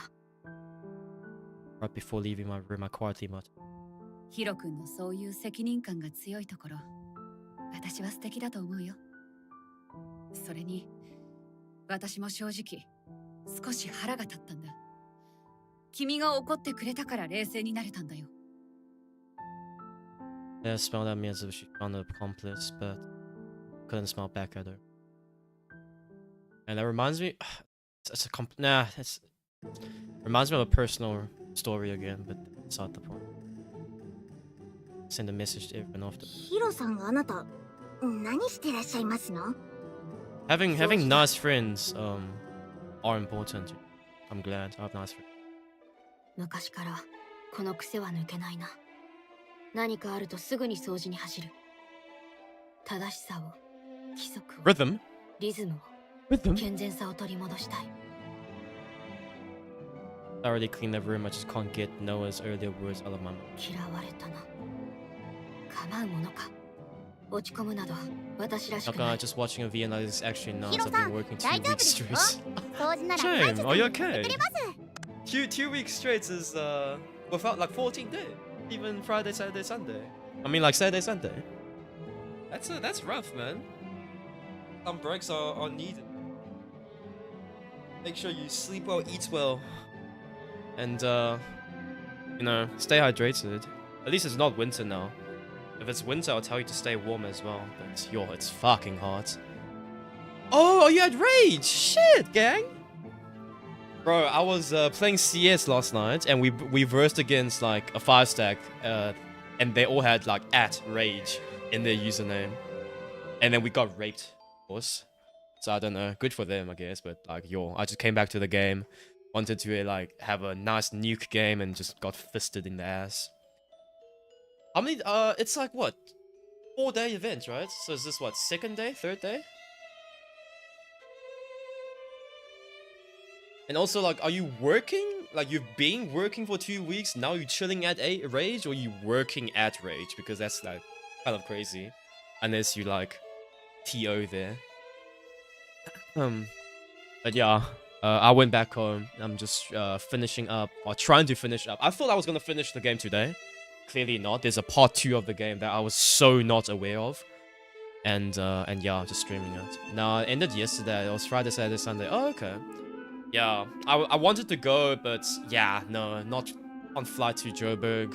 Right before leaving my room, I quietly muttered.
ヒロ君のそういう責任感が強いところ、私は素敵だと思うよ。それに、私も正直、少し腹が立ったんだ。君が怒ってくれたから冷静になれたんだよ。
Leia smiled at me as if she found an accomplice, but couldn't smile back at her. And that reminds me, reminds me of a personal story again, but it's not the point. Send a message to everyone after.
ヒロさん、あなた何してらっしゃいますの？
Having nice friends are important. I'm glad. I have nice friends.
昔からこの癖は抜けないな。何かあるとすぐに掃除に走る。正しさを、規則を、
Rhythm?
リズムを、
Rhythm?
健全さを取り戻したい。
I already cleaned the room. I just can't get Noah's earlier words out of my mouth.
嫌われたな。構うものか。落ち込むなど私らしく
Okay,
ない。
just watching a VNI is actually nice. I've
ヒロさ
been
ん、
working
大
2 weeks
丈夫ですよ。
straight.
掃除なら
Shame,
大地さん
are you
にして
okay?
くれます。
Two weeks straight is without like 14 days. Even Friday, Saturday, Sunday. I mean like Saturday, Sunday. That's rough, man. Some breaks are needed. Make sure you sleep well, eat well, and you know, stay hydrated. At least it's not winter now. If it's winter, I'll tell you to stay warm as well. But yo, it's fucking hot. Oh, you had rage! Shit, gang! Bro, I was playing CS last night, and we versed against like a 5-stack, and they all had like @rage in their username, and then we got raped, of course. So I don't know, good for them, I guess. But like, yo, I just came back to the game, wanted to like have a nice nuke game, and just got fisted in the ass. How many? It's like what, 4-day event, right? So is this what, 2nd day, 3rd day? And also, like, are you working? Like, you've been working for 2 weeks, now you're chilling at Rage, or you working at Rage? Because that's, like, kind of crazy. Unless you, like, TO there. But yeah, I went back home. I'm just finishing up, or trying to finish up. I thought I was gonna finish the game today. Clearly not. There's a part 2 of the game that I was so not aware of. And yeah, just streaming it. Now, it ended yesterday. It was Friday, Saturday, Sunday. Oh, okay. Yeah, I wanted to go, but yeah, no, not on flight to Joburg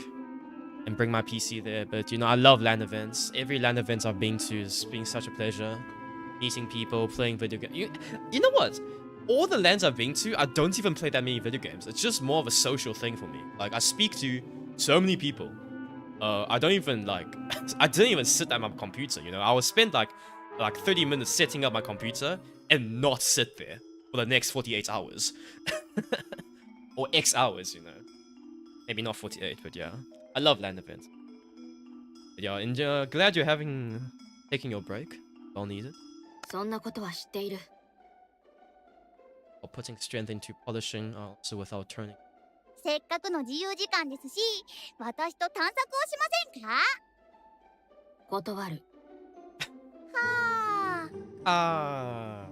and bring my PC there. But you know, I love LAN events. Every LAN event I've been to has been such a pleasure. Meeting people, playing video games. You know what? All the LANs I've been to, I don't even play that many video games. It's just more of a social thing for me. Like, I speak to so many people. I don't even like, I didn't even sit at my computer, you know? I would spend like 30 minutes setting up my computer and not sit there for the next 48 hours. Or X hours, you know. Maybe not 48, but yeah. I love LAN events. But yeah, and glad you're taking your break. Well needed.
そんなことは知っている。
Or putting strength into polishing, also without turning.
せっかくの自由時間ですし、私と探索をしませんか？
断る。
は
Ah.
あ。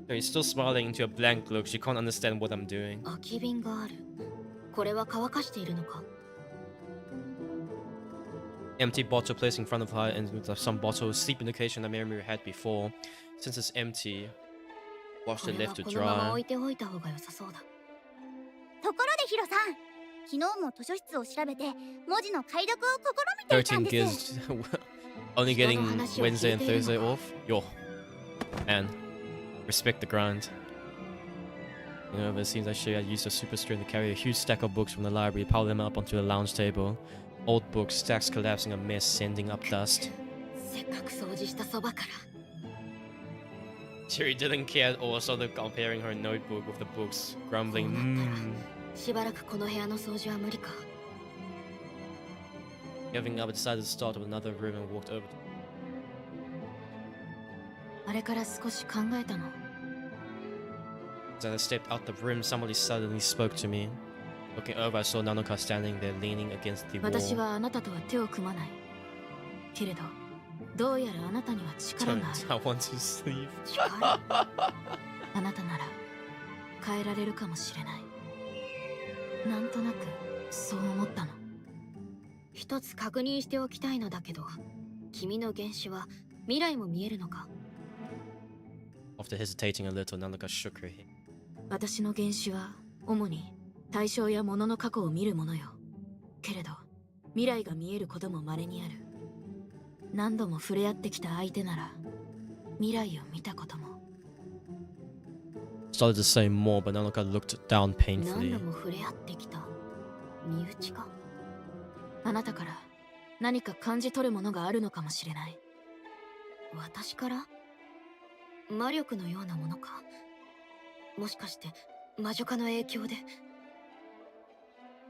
He's still smiling into a blank look. She can't understand what I'm doing.
空き瓶がある。これは乾かしているのか？
Empty bottle placed in front of her, and with some bottles, sleep indication that Meruru had before. Since it's empty, wash
こ
it
れは
left to
このまま
dry.
置いておいた方が良さそうだ。
ところでヒロさん、昨日も図書室を調べて文字の解読を試みていたん
13
です。
gives only getting Wednesday and Thursday off. Yo, man, respect the grind. You know, but it seems like she had used a super strength to carry a huge stack of books from the library, pile them up onto the lounge table. Old books, stacks collapsing, a mess, sending up dust.
せっかく掃除したそばから。
Jerry didn't care at all, started comparing her notebook with the books, grumbling,
こうなったらしばらくこの部屋の掃除は無理か。
Giving up, I decided to start with another room and walked over to
あれから少し考えたの。
As I stepped out the room, somebody suddenly spoke to me. Looking over, I saw Nanoka standing there, leaning against the
私
wall.
はあなたとは手を組まない。けれど、どうやらあなたには力
Don't
がある。
I want to sleep.
力あなたなら変えられるかもしれない。なんとなくそう思ったの。一つ確認しておきたいのだけど、君の原種は未来も見えるのか？
After hesitating a little, Nanoka shook her head.
私の原種は主に対象や物の過去を見るものよ。けれど未来が見えることも稀にある。何度も触れ合ってきた相手なら未来を見たことも。
Started to say more, but Nanoka looked down
何
painfully.
度も触れ合ってきた身内か？あなたから何か感じ取るものがあるのかもしれない。私から魔力のようなものか？もしかして魔女化の影響で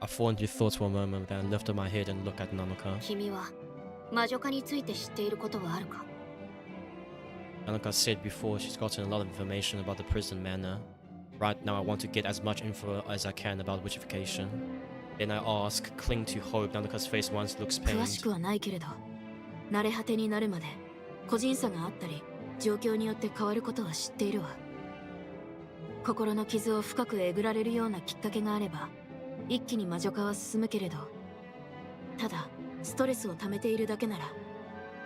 I formed your thoughts for a moment, then I lifted my head and looked at Nanoka.
君は魔女化について知っていることはあるか
Nanoka said before she's gotten a lot of information about the prison manor. Right now I want to get as much info as I can about witchification. Then I ask, cling to hope. Nanoka's face once looks
詳し
pained.
くはないけれど慣れ果てになるまで個人差があったり状況によって変わることは知っているわ心の傷を深くえぐられるようなきっかけがあれば一気に魔女化は進むけれどただストレスを溜めているだけなら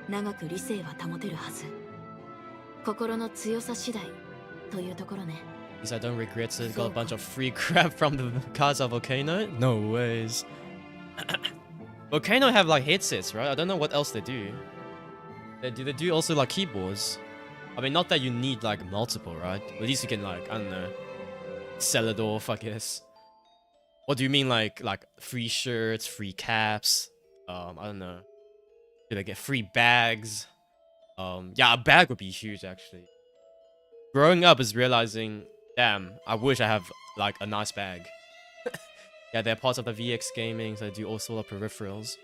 長く理性は保てるはず心の強さ次第というところね
Because I don't regret it. Got a bunch of free crap from the cards of Volcano? No ways. Volcano have like headsets, right? I don't know what else they do. They do also like keyboards. I mean, not that you need like multiple, right? At least you can like, I don't know, sell it off, I guess. What do you mean like free shirts, free caps? I don't know. Do they get free bags? Yeah, a bag would be huge actually. Growing up is realizing, damn, I wish I have like a nice bag. Yeah, they're part of the VX gaming, so they do all sort of peripherals.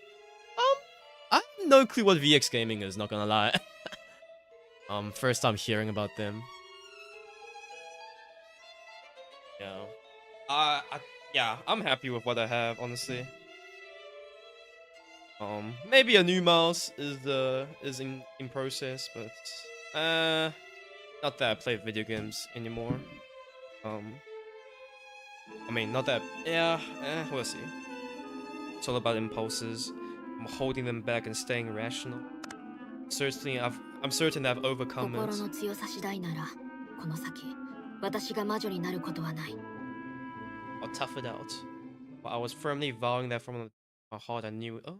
I have no clue what VX gaming is, not gonna lie. First time hearing about them. Yeah. Yeah, I'm happy with what I have, honestly. Maybe a new mouse is in process, but not that I play video games anymore. I mean, not that. Yeah, we'll see. It's all about impulses. I'm holding them back and staying rational. Certainly, I'm certain that I've overcome
心
it.
の強さ次第ならこの先私が魔女になることはない
I'll tough it out. But I was firmly vowing that from my heart I knew it. Oh.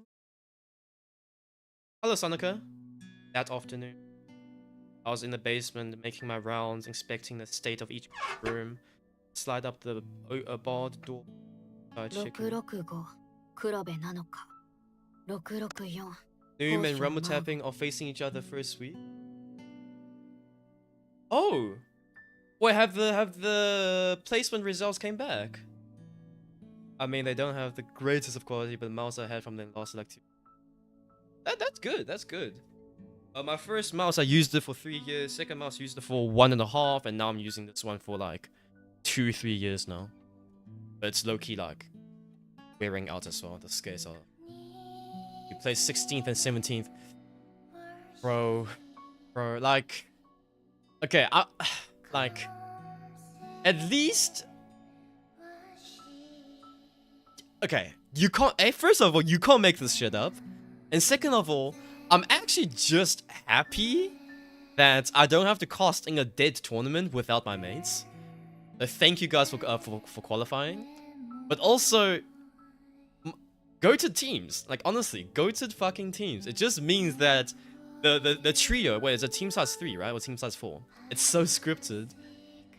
Hello, Sonica. That afternoon, I was in the basement making my rounds, inspecting the state of each room. Slide up the barred door. Chicken.
665黒部なのか664
Noom and Rumble tapping are facing each other for a sweep. Oh, wait, have the placement results came back? I mean, they don't have the greatest of quality, but the mouse I had from the last select. That's good. That's good. My first mouse I used it for 3 years. Second mouse used it for 1.5, and now I'm using this one for like 2-3 years now. But it's low key like wearing out as well. The scales are. You play 16th and 17th, bro, like, okay, like, at least, okay, you can't. First of all, you can't make this shit up, and second of all, I'm actually just happy that I don't have to cost in a dead tournament without my mates. Thank you guys for qualifying, but also. Go to teams. Like, honestly, go to fucking teams. It just means that the trio, wait, it's a team size 3, right? Or team size 4? It's so scripted.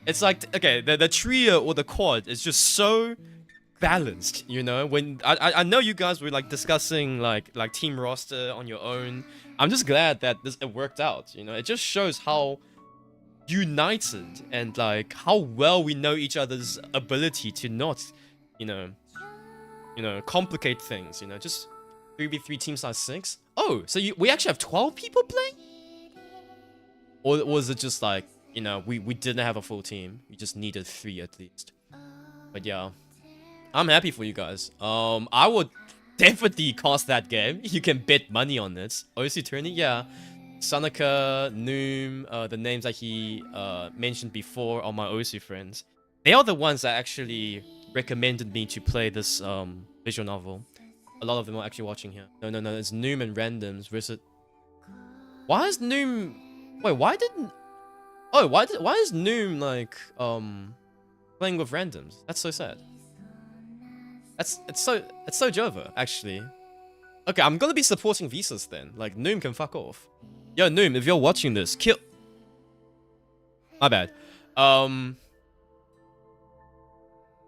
It's like, okay, the trio or the quad is just so balanced, you know? When I know you guys were like discussing like team roster on your own. I'm just glad that it worked out, you know? It just shows how united and like how well we know each other's ability to not, you know, complicate things, you know, just 3v3 team size 6. Oh, so we actually have 12 people playing? Or was it just like, you know, we didn't have a full team. We just needed 3 at least. But yeah, I'm happy for you guys. I would definitely cost that game. You can bet money on it. OC tourney, yeah. Sonica, Noom, the names that he mentioned before are my OC friends. They are the ones that actually recommended me to play this visual novel. A lot of them are actually watching here. No, it's Noom and randoms versus. Why is Noom? Wait, why didn't? Oh, why is Noom like playing with randoms? That's so sad. It's so Jova actually. Okay, I'm gonna be supporting Visas then. Like Noom can fuck off. Yo, Noom, if you're watching this, kill. My bad.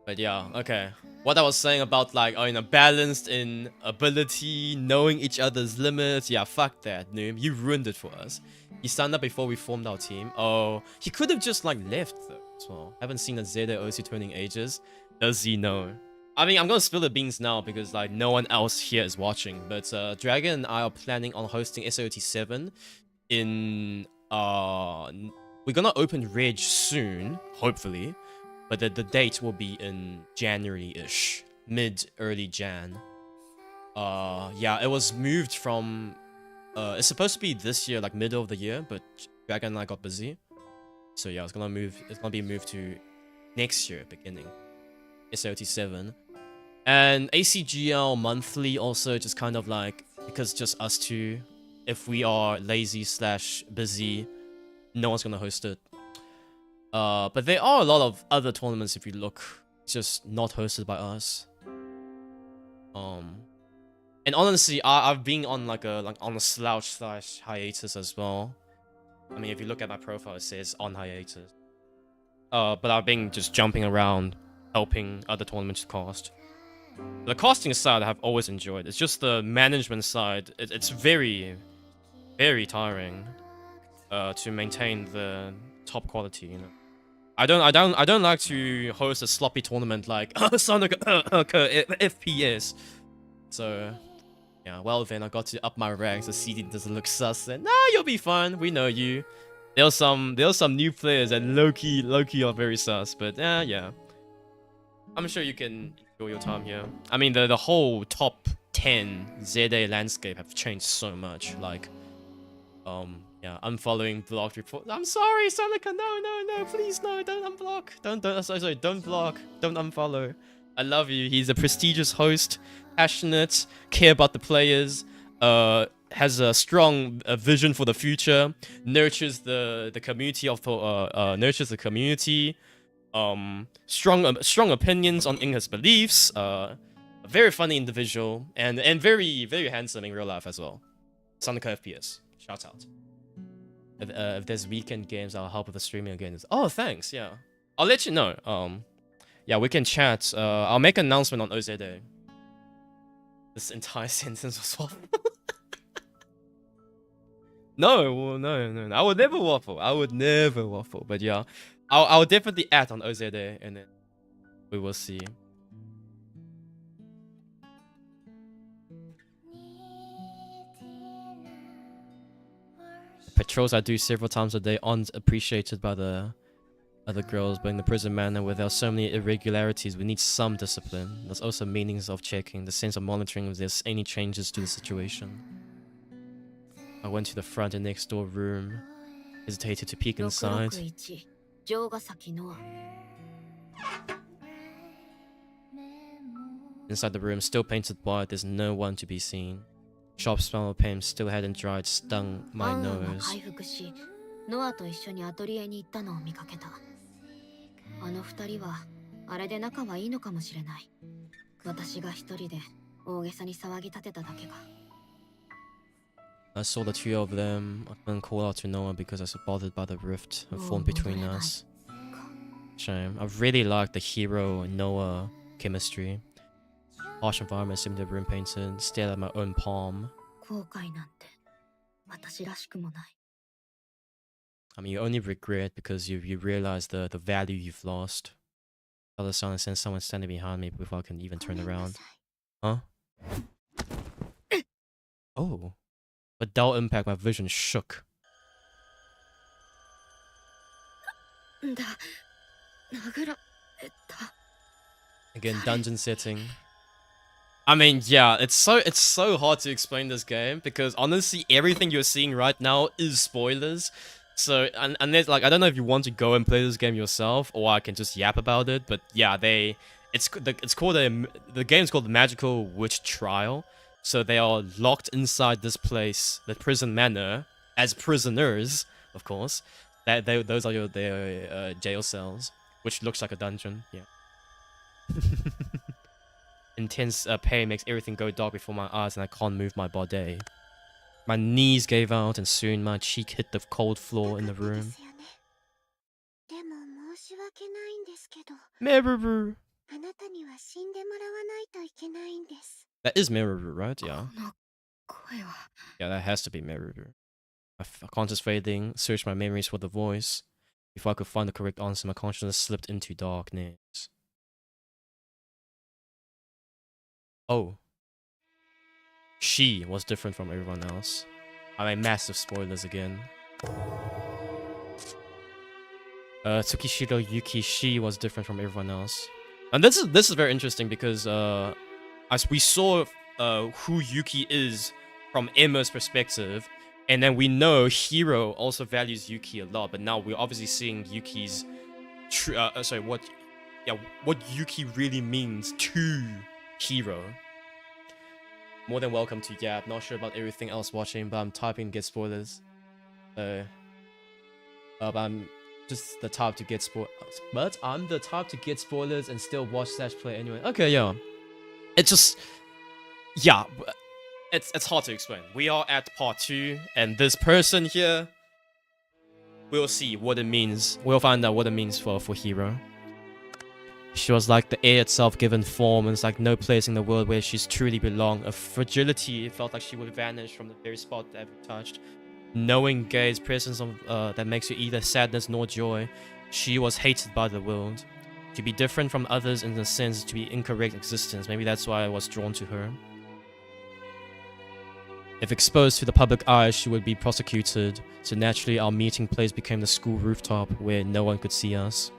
But yeah, okay. What I was saying about like, you know, balanced in ability, knowing each other's limits. Yeah, fuck that, Noom. You ruined it for us. He signed up before we formed our team. Oh, he could have just like left though. as well. Haven't seen a Zeta Osu tournament in ages. Does he know? I mean, I'm gonna spill the beans now because like no one else here is watching. But Dragon and I are planning on hosting SOT 7 in we're gonna open Reg soon, hopefully. But the date will be in January-ish, early Jan. Yeah, it was moved from it's supposed to be this year, like middle of the year, but Dragon and I got busy. So yeah, it's gonna be moved to next year, beginning. SOT 7. And ACGL monthly also, just kind of like, because just us two, if we are lazy / busy, no one's gonna host it. But there are a lot of other tournaments if you look, just not hosted by us. And honestly, I've been on on a slouch / hiatus as well. I mean, if you look at my profile, it says on hiatus. But I've been just jumping around, helping other tournaments cast. The casting side I have always enjoyed. It's just the management side. It's very, very tiring. To maintain the top quality, you know. I don't like to host a sloppy tournament like Sonic FPS. So yeah, well then I got to up my ranks. The CD doesn't look sus, and nah, you'll be fine. We know you. There's some new players and low-key are very sus, but yeah. I'm sure you can enjoy your time here. I mean, the whole top 10 ZA landscape have changed so much. Like, yeah, unfollowing blocked report. I'm sorry, Sonica. No, please no, don't unblock. Don't block. Don't unfollow. I love you. He's a prestigious host, passionate, care about the players, has a strong vision for the future, nurtures the community nurtures the community. Strong opinions in his beliefs. A very funny individual and very, very handsome in real life as well. Sonica FPS. Shout out. If there's weekend games, I'll help with the streaming again. Oh, thanks. Yeah, I'll let you know. Yeah, we can chat. I'll make an announcement on OZD. This entire sentence was waffle. No. I would never waffle. But yeah, I'll definitely add on OZD, and then we will see. Patrols I do several times a day aren't appreciated by the other girls, but in the prison manor where there are so many irregularities, we need some discipline. There's also meanings of checking, the sense of monitoring if there's any changes to the situation. I went to the front and next door room, hesitated to peek inside. Inside the room, still painted white, there's no one to be seen. Sharp smell of pain still hadn't dried, stung my nose. I saw the two of them. I couldn't call out to Noah because I was bothered by the rift that formed between us. Shame. I really liked the hero and Noah chemistry. Harsh environment, similar to room painted, stared at my own palm. I mean, you only regret because you realize the value you've lost. All of a sudden, I sense someone standing behind me before I can even turn around. Huh? Oh. With dull impact, my vision shook. Again, dungeon setting. I mean, yeah, it's so hard to explain this game because honestly, everything you're seeing right now is spoilers. So, and there's like, I don't know if you want to go and play this game yourself, or I can just yap about it. But yeah, the game's called the Magical Witch Trial. So they are locked inside this place, the prison manor, as prisoners, of course. Those are their jail cells, which looks like a dungeon. Yeah. Intense pain makes everything go dark before my eyes and I can't move my body. My knees gave out and soon my cheek hit the cold floor in the room. Meruru. That is Meruru, right? Yeah. Yeah, that has to be Meruru. I can't just fading, search my memories for the voice. Before I could find the correct answer, my consciousness slipped into darkness. Oh. She was different from everyone else. I mean, massive spoilers again. Tsukishiro Yuki, she was different from everyone else. And this is very interesting because as we saw who Yuki is from Emma's perspective, and then we know Hiro also values Yuki a lot, but now we're obviously seeing Yuki's what Yuki really means to Hiro. More than welcome to Yap. Not sure about everything else watching, but I'm typing to get spoilers. But I'm just the type to get but I'm the type to get spoilers and still watch / play anyway. Okay, yeah. It's just, yeah, it's hard to explain. We are at part 2, and this person here, we'll see what it means. We'll find out what it means for Hiro. She was like the air itself given form, and it's like no place in the world where she's truly belong. A fragility, it felt like she would vanish from the very spot that ever touched. Knowing gaze, presence of that makes you either sadness nor joy. She was hated by the world. To be different from others in a sense, to be incorrect existence. Maybe that's why I was drawn to her. If exposed to the public eye, she would be prosecuted. So naturally, our meeting place became the school rooftop where no one could see us.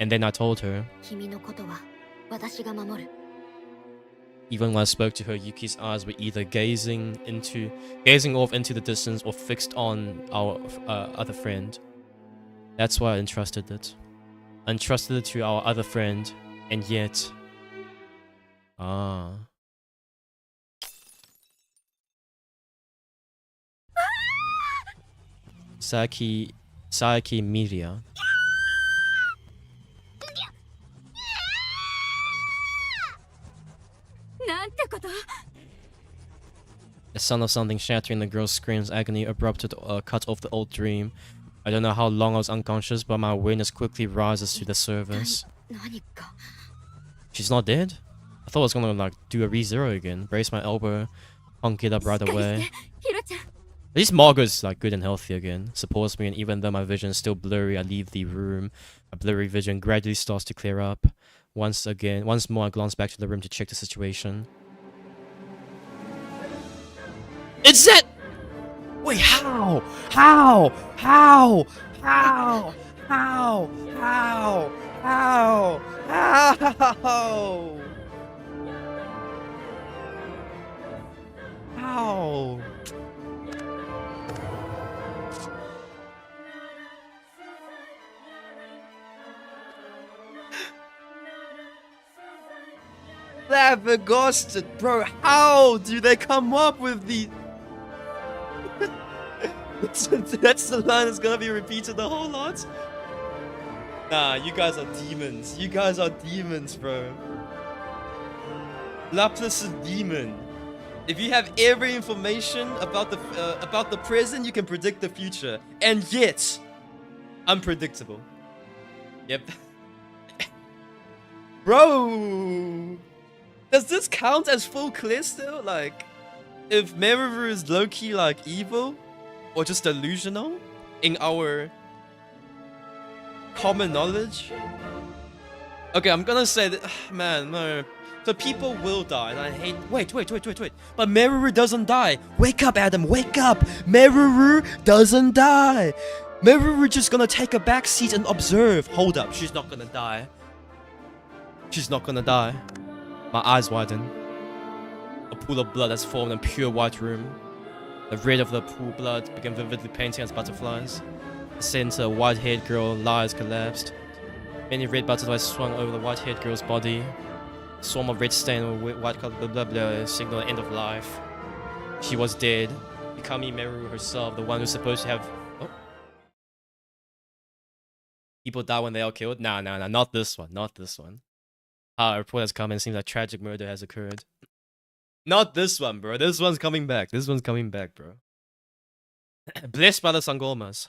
And then I told her. Even when I spoke to her, Yuki's eyes were either gazing off into the distance or fixed on our other friend. That's why I entrusted it. I entrusted it to our other friend, and yet... Saiki Miria. The sound of something shattering, the girl's screams, agony, abrupted, cut off the old dream. I don't know how long I was unconscious, but my awareness quickly rises to the surface. She's not dead? I thought I was gonna like do a re-zero again. Brace my elbow, hunk it up right away. At least Margo's like good and healthy again. Supports me, and even though my vision is still blurry, I leave the room. A blurry vision gradually starts to clear up. Once more I glance back to the room to check the situation. It's that! Wait, how? How? How? How? How? How? How? How? How? Flabbergasted, bro. How do they come up with these? That's the line that's gonna be repeated the whole lot? Nah, you guys are demons. You guys are demons, bro. Lapis is demon. If you have every information about the present, you can predict the future. And yet, unpredictable. Yep. Bro! Does this count as full clear still? Like, if Meruru is low-key like evil? Or just delusional? In our common knowledge? Okay, I'm gonna say that, man, no. So people will die, and I hate. Wait. But Meruru doesn't die. Wake up, Adam. Wake up. Meruru doesn't die. Meruru just gonna take a back seat and observe. Hold up. She's not gonna die. She's not gonna die. My eyes widen. A pool of blood has formed in a pure white room. The red of the pool blood began vividly painting as butterflies. The center, a white-haired girl lies collapsed. Many red butterflies swung over the white-haired girl's body. A swarm of red stain with white color blah blah blah signal end of life. She was dead, becoming Meruru herself, the one who's supposed to have. Oh. People die when they are killed? Nah, not this one, not this one. A report has come and it seems like tragic murder has occurred. Not this one, bro. This one's coming back. This one's coming back, bro. Blessed by the Sangomas.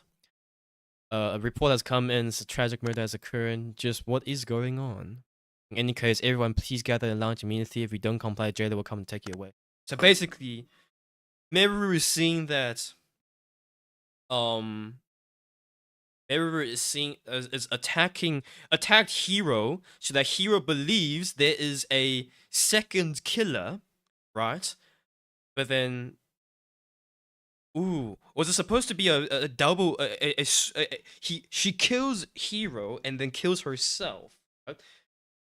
A report has come in. A tragic murder has occurred. Just what is going on? In any case, everyone please gather in the lounge immediately. If you don't comply, jailer will come and take you away. So basically, Meruru is seeing that Meruru is seeing is attacked hero, so that hero believes there is a second killer, right? But then, ooh, was it supposed to be a double? She kills hero and then kills herself, right?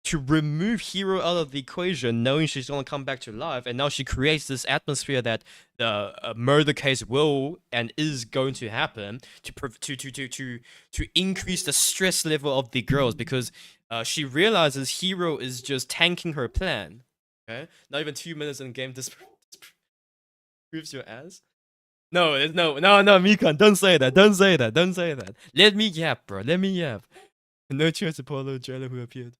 To remove hero out of the equation, knowing she's gonna come back to life, and now she creates this atmosphere that the murder case will and is going to happen to increase the stress level of the girls, because she realizes hero is just tanking her plan. Okay, not even 2 minutes in the game, this proves your ass. No, Mikan, don't say that, don't say that. Let me yap, bro, let me yap. No chance Apollo Jailer who appeared.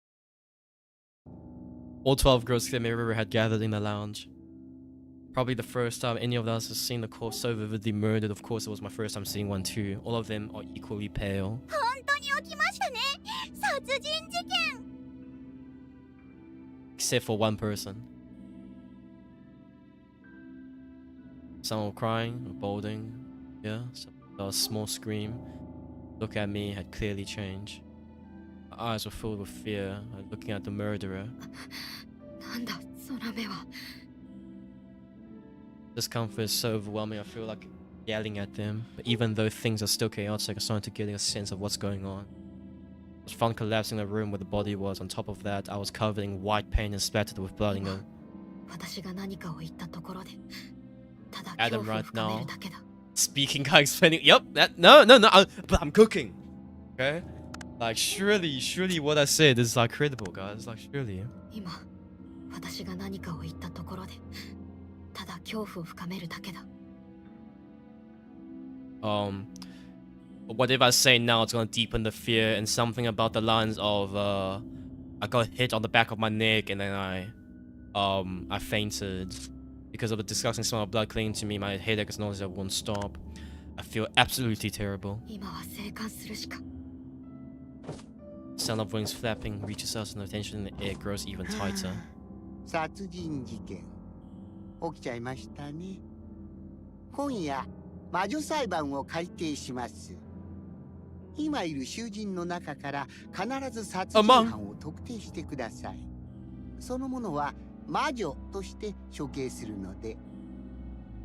All 12 girls that Meruru had gathered in the lounge. Probably the first time any of us has seen the corpse so vividly murdered. Of course, it was my first time seeing one too. All of them are equally pale. Except for one person. Some were crying, or bawling. Yeah, a small scream. Look at me had clearly changed. My eyes were filled with fear, looking at the murderer. Discomfort is so overwhelming, I feel like yelling at them. But even though things are still chaotic, I'm starting to get a sense of what's going on. I was found collapsing in the room where the body was. On top of that, I was covered in white paint and splattered with blood. Adam right now, speaking, explaining. Yep, no, but I'm cooking. Okay? Like, surely what I said is like credible, guys. Like, surely. What if I say now it's gonna deepen the fear, and something about the lines of I got hit on the back of my neck and then I fainted because of the disgusting smell of blood clinging to me. My headache is noise that won't stop. I feel absolutely terrible. Sound of wings flapping reaches us, and the tension in the air grows even tighter.
殺人事件起きちゃいましたね。今夜魔女裁判を開廷します。今いる囚人の中から必ず殺人犯を特定してください。その者は魔女として処刑するので、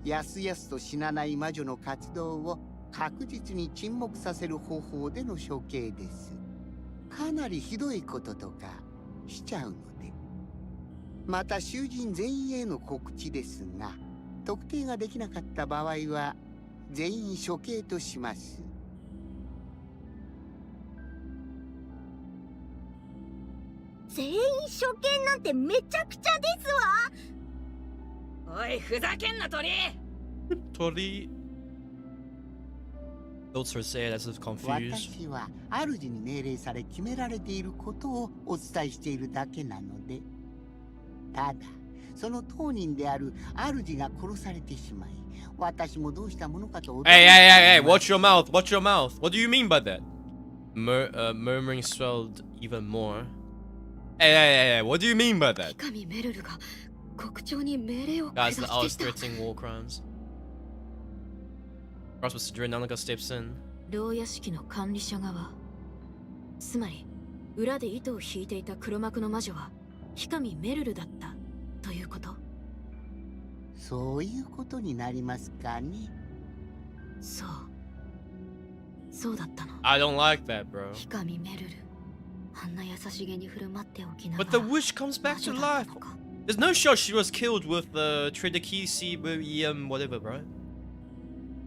やすやすと死なない魔女の活動を確実に沈黙させる方法での処刑です。かなりひどいこととかしちゃうので。また囚人全員への告知ですが、特定ができなかった場合は全員処刑とします。
全員処刑なんてめちゃくちゃですわ。
おい、ふざけんな鳥。
鳥。Notes her sad as if confused.
私は主に命令され決められていることをお伝えしているだけなので。ただ、その当人である主が殺されてしまい、私もどうしたものかと。
Hey, watch your mouth, watch your mouth. What do you mean by that? Murmuring swelled even more. Hey, what do you mean by that? Guys, I was threatening war crimes. Cross was Dread Nanaka steps in.
牢屋敷の管理者側。つまり、裏で糸を引いていた黒幕の魔女は、氷上メルルだったということ。
そういうことになりますかね。
そうだったの。
I don't like that, bro.
氷上メルル。あんな優しげに振る舞っておきながら。
But the witch comes back to life. There's no shot she was killed with the Tridakisi, whatever, bro.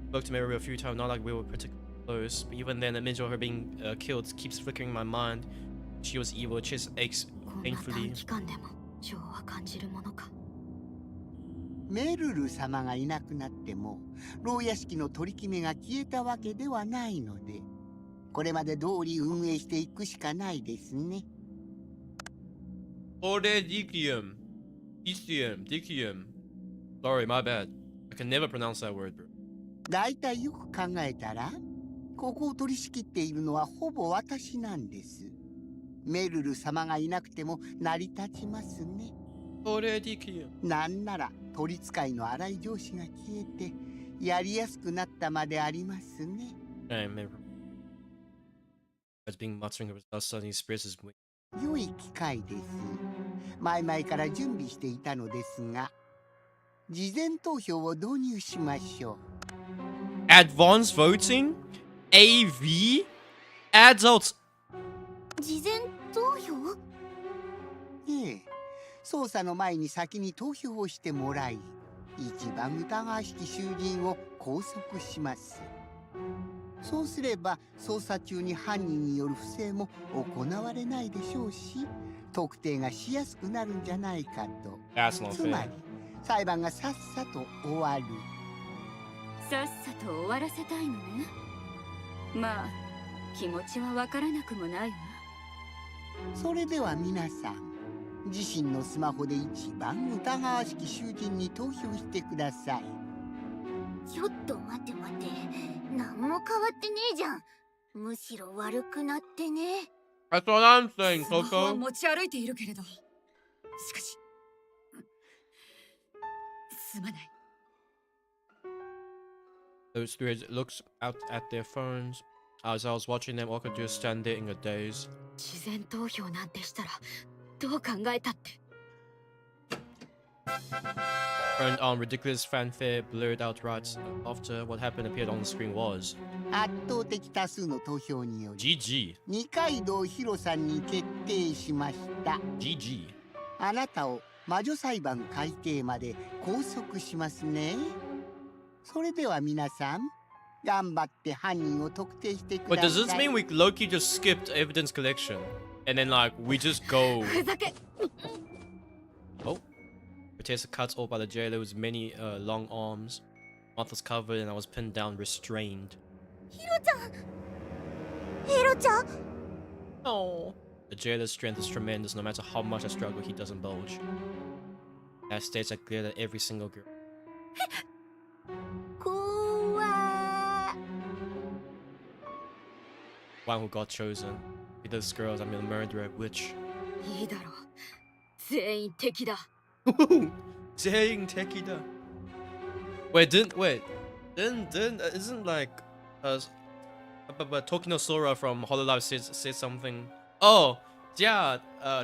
Spoke to Meruru a few times, not like we were particularly close, but even then, the image of her being killed keeps flickering in my mind. She was evil, chest aches painfully.
メルル様がいなくなっても、牢屋敷の取り決めが消えたわけではないので、これまで通り運営していくしかないですね。
Dikium. Sorry, my bad. I can never pronounce that word, bro.
だいたいよく考えたら、ここを取り仕切っているのはほぼ私なんです。メルル様がいなくても成り立ちますね。なんなら取り使いの荒い上司が消えてやりやすくなったまでありますね。
As being muttering of us suddenly spreads his wings.
良い機会です。前々から準備していたのですが、事前投票を導入しましょう。
Advanced voting? AV? Adults?
事前投票？
ええ、捜査の前に先に投票をしてもらい、一番疑わしき囚人を拘束します。そうすれば捜査中に犯人による不正も行われないでしょうし、特定がしやすくなるんじゃないかと。つまり裁判がさっさと終わる。
さっさと終わらせたいのね。まあ気持ちはわからなくもないわ。
それでは皆さん、自身のスマホで一番疑わしき囚人に投票してください。
ちょっと待って待って、何も変わってねえじゃん。むしろ悪くなってね。
That's what I'm saying,
スマホは
Coco.
持ち歩いているけれど、しかしすまない。
Those spirits looks out at their phones. As I was watching them, all could do is stand there in a daze.
事前投票なんてしたらどう考えたって。
Turned on ridiculous fanfare, blurred out rights. After what happened appeared on the screen was
圧倒的多数の投票により
GG.
二階堂ヒロさんに決定しました。
GG.
あなたを魔女裁判改定まで拘束しますね。それでは皆さん、頑張って犯人を特定してく
But
だ
does this
さい。
mean we low-key just skipped evidence collection? And then like, we just go...
ふざけ。
Oh. Protester cuts off by the jailer with many long arms. Mouth was covered and I was pinned down, restrained.
ヒロちゃん。ヒロちゃん。
Oh. The jailer's strength is tremendous. No matter how much I struggle, he doesn't bulge. That states are clear that every single girl.
怖ー。
One who got chosen. With those girls, I'm a murderer, witch.
いいだろう。全員敵だ。
Dang, Tekida. Isn't like but Tokino Sora from Hololive said something. Oh, yeah,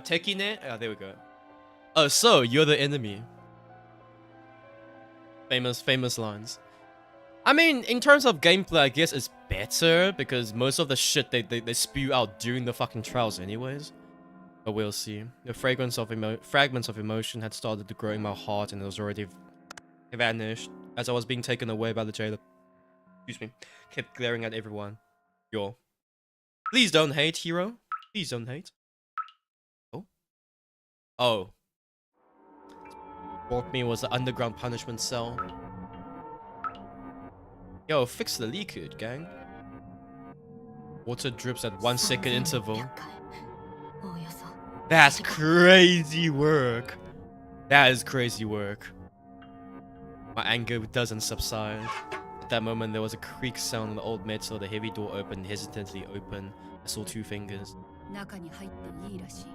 Tekine. Ah, there we go. So you're the enemy. Famous lines. I mean, in terms of gameplay, I guess it's better because most of the shit they spew out during the fucking trials, anyways. But we'll see. The fragments of emotion had started to grow in my heart, and it was already vanished as I was being taken away by the jailer. Excuse me. Kept glaring at everyone. Yo. Please don't hate, hero. Please don't hate. Oh. Oh. Brought me was the underground punishment cell. Yo, fix the leakage, gang. Water drips at 1 second interval. That's crazy work. That is crazy work. My anger doesn't subside. At that moment, there was a creak sound on the old metal. The heavy door opened, hesitantly open. I saw 2 fingers.
中に入っていいらしい。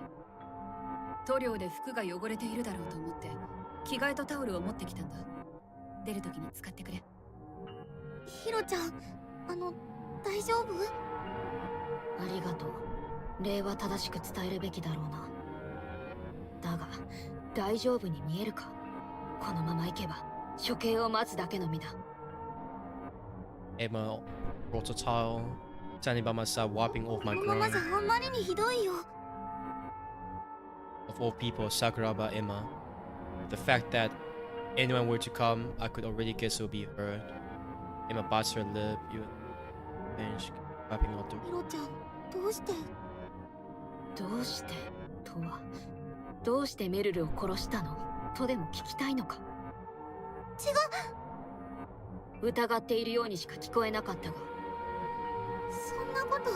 塗料で服が汚れているだろうと思って着替えとタオルを持ってきたんだ。出るときに使ってくれ。
ヒロちゃん、大丈夫？
ありがとう。礼は正しく伝えるべきだろうな。だが、大丈夫に見えるか？このまま行けば、処刑を待つだけの身だ。
Emma brought a towel, standing by my side, wiping off my
このまま
groin.
じゃあんまりにひどいよ。
Of all people, Sakuraba Emma. The fact that anyone were to come, I could already guess it would be her. Emma bites her lip, and she wiping out the.
ヒロちゃん、どうして？
どうしてとは、どうしてメルルを殺したのとでも聞きたいのか？違う。疑っているようにしか聞こえなかったが。
そんなこと。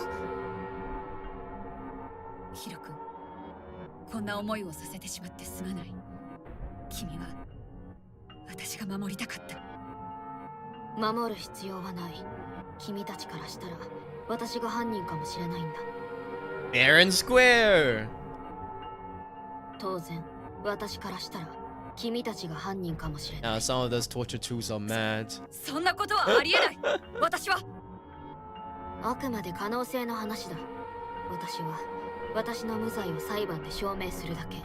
ヒロ君、こんな思いをさせてしまってすまない。君は私が守りたかった。
守る必要はない。君たちからしたら私が犯人かもしれないんだ。
Fair and square.
当然、私からしたら君たちが犯人かもしれない。
Now some of those torture tools are mad.
そんなことはありえない。私は
あくまで可能性の話だ。私は私の無罪を裁判で証明するだけ。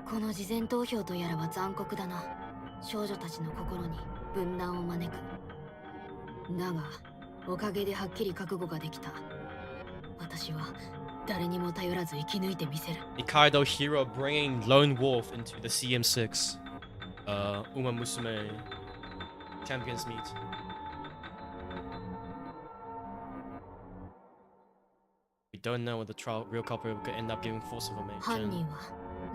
この事前投票とやらは残酷だな。少女たちの心に分断を招く。だがおかげではっきり覚悟ができた。私は誰にも頼らず生き抜いてみせる。
Nikaido hero bringing lone wolf into the CM6 Uma Musume champions meet. We don't know what the real culprit could end up giving false
犯
information.
人は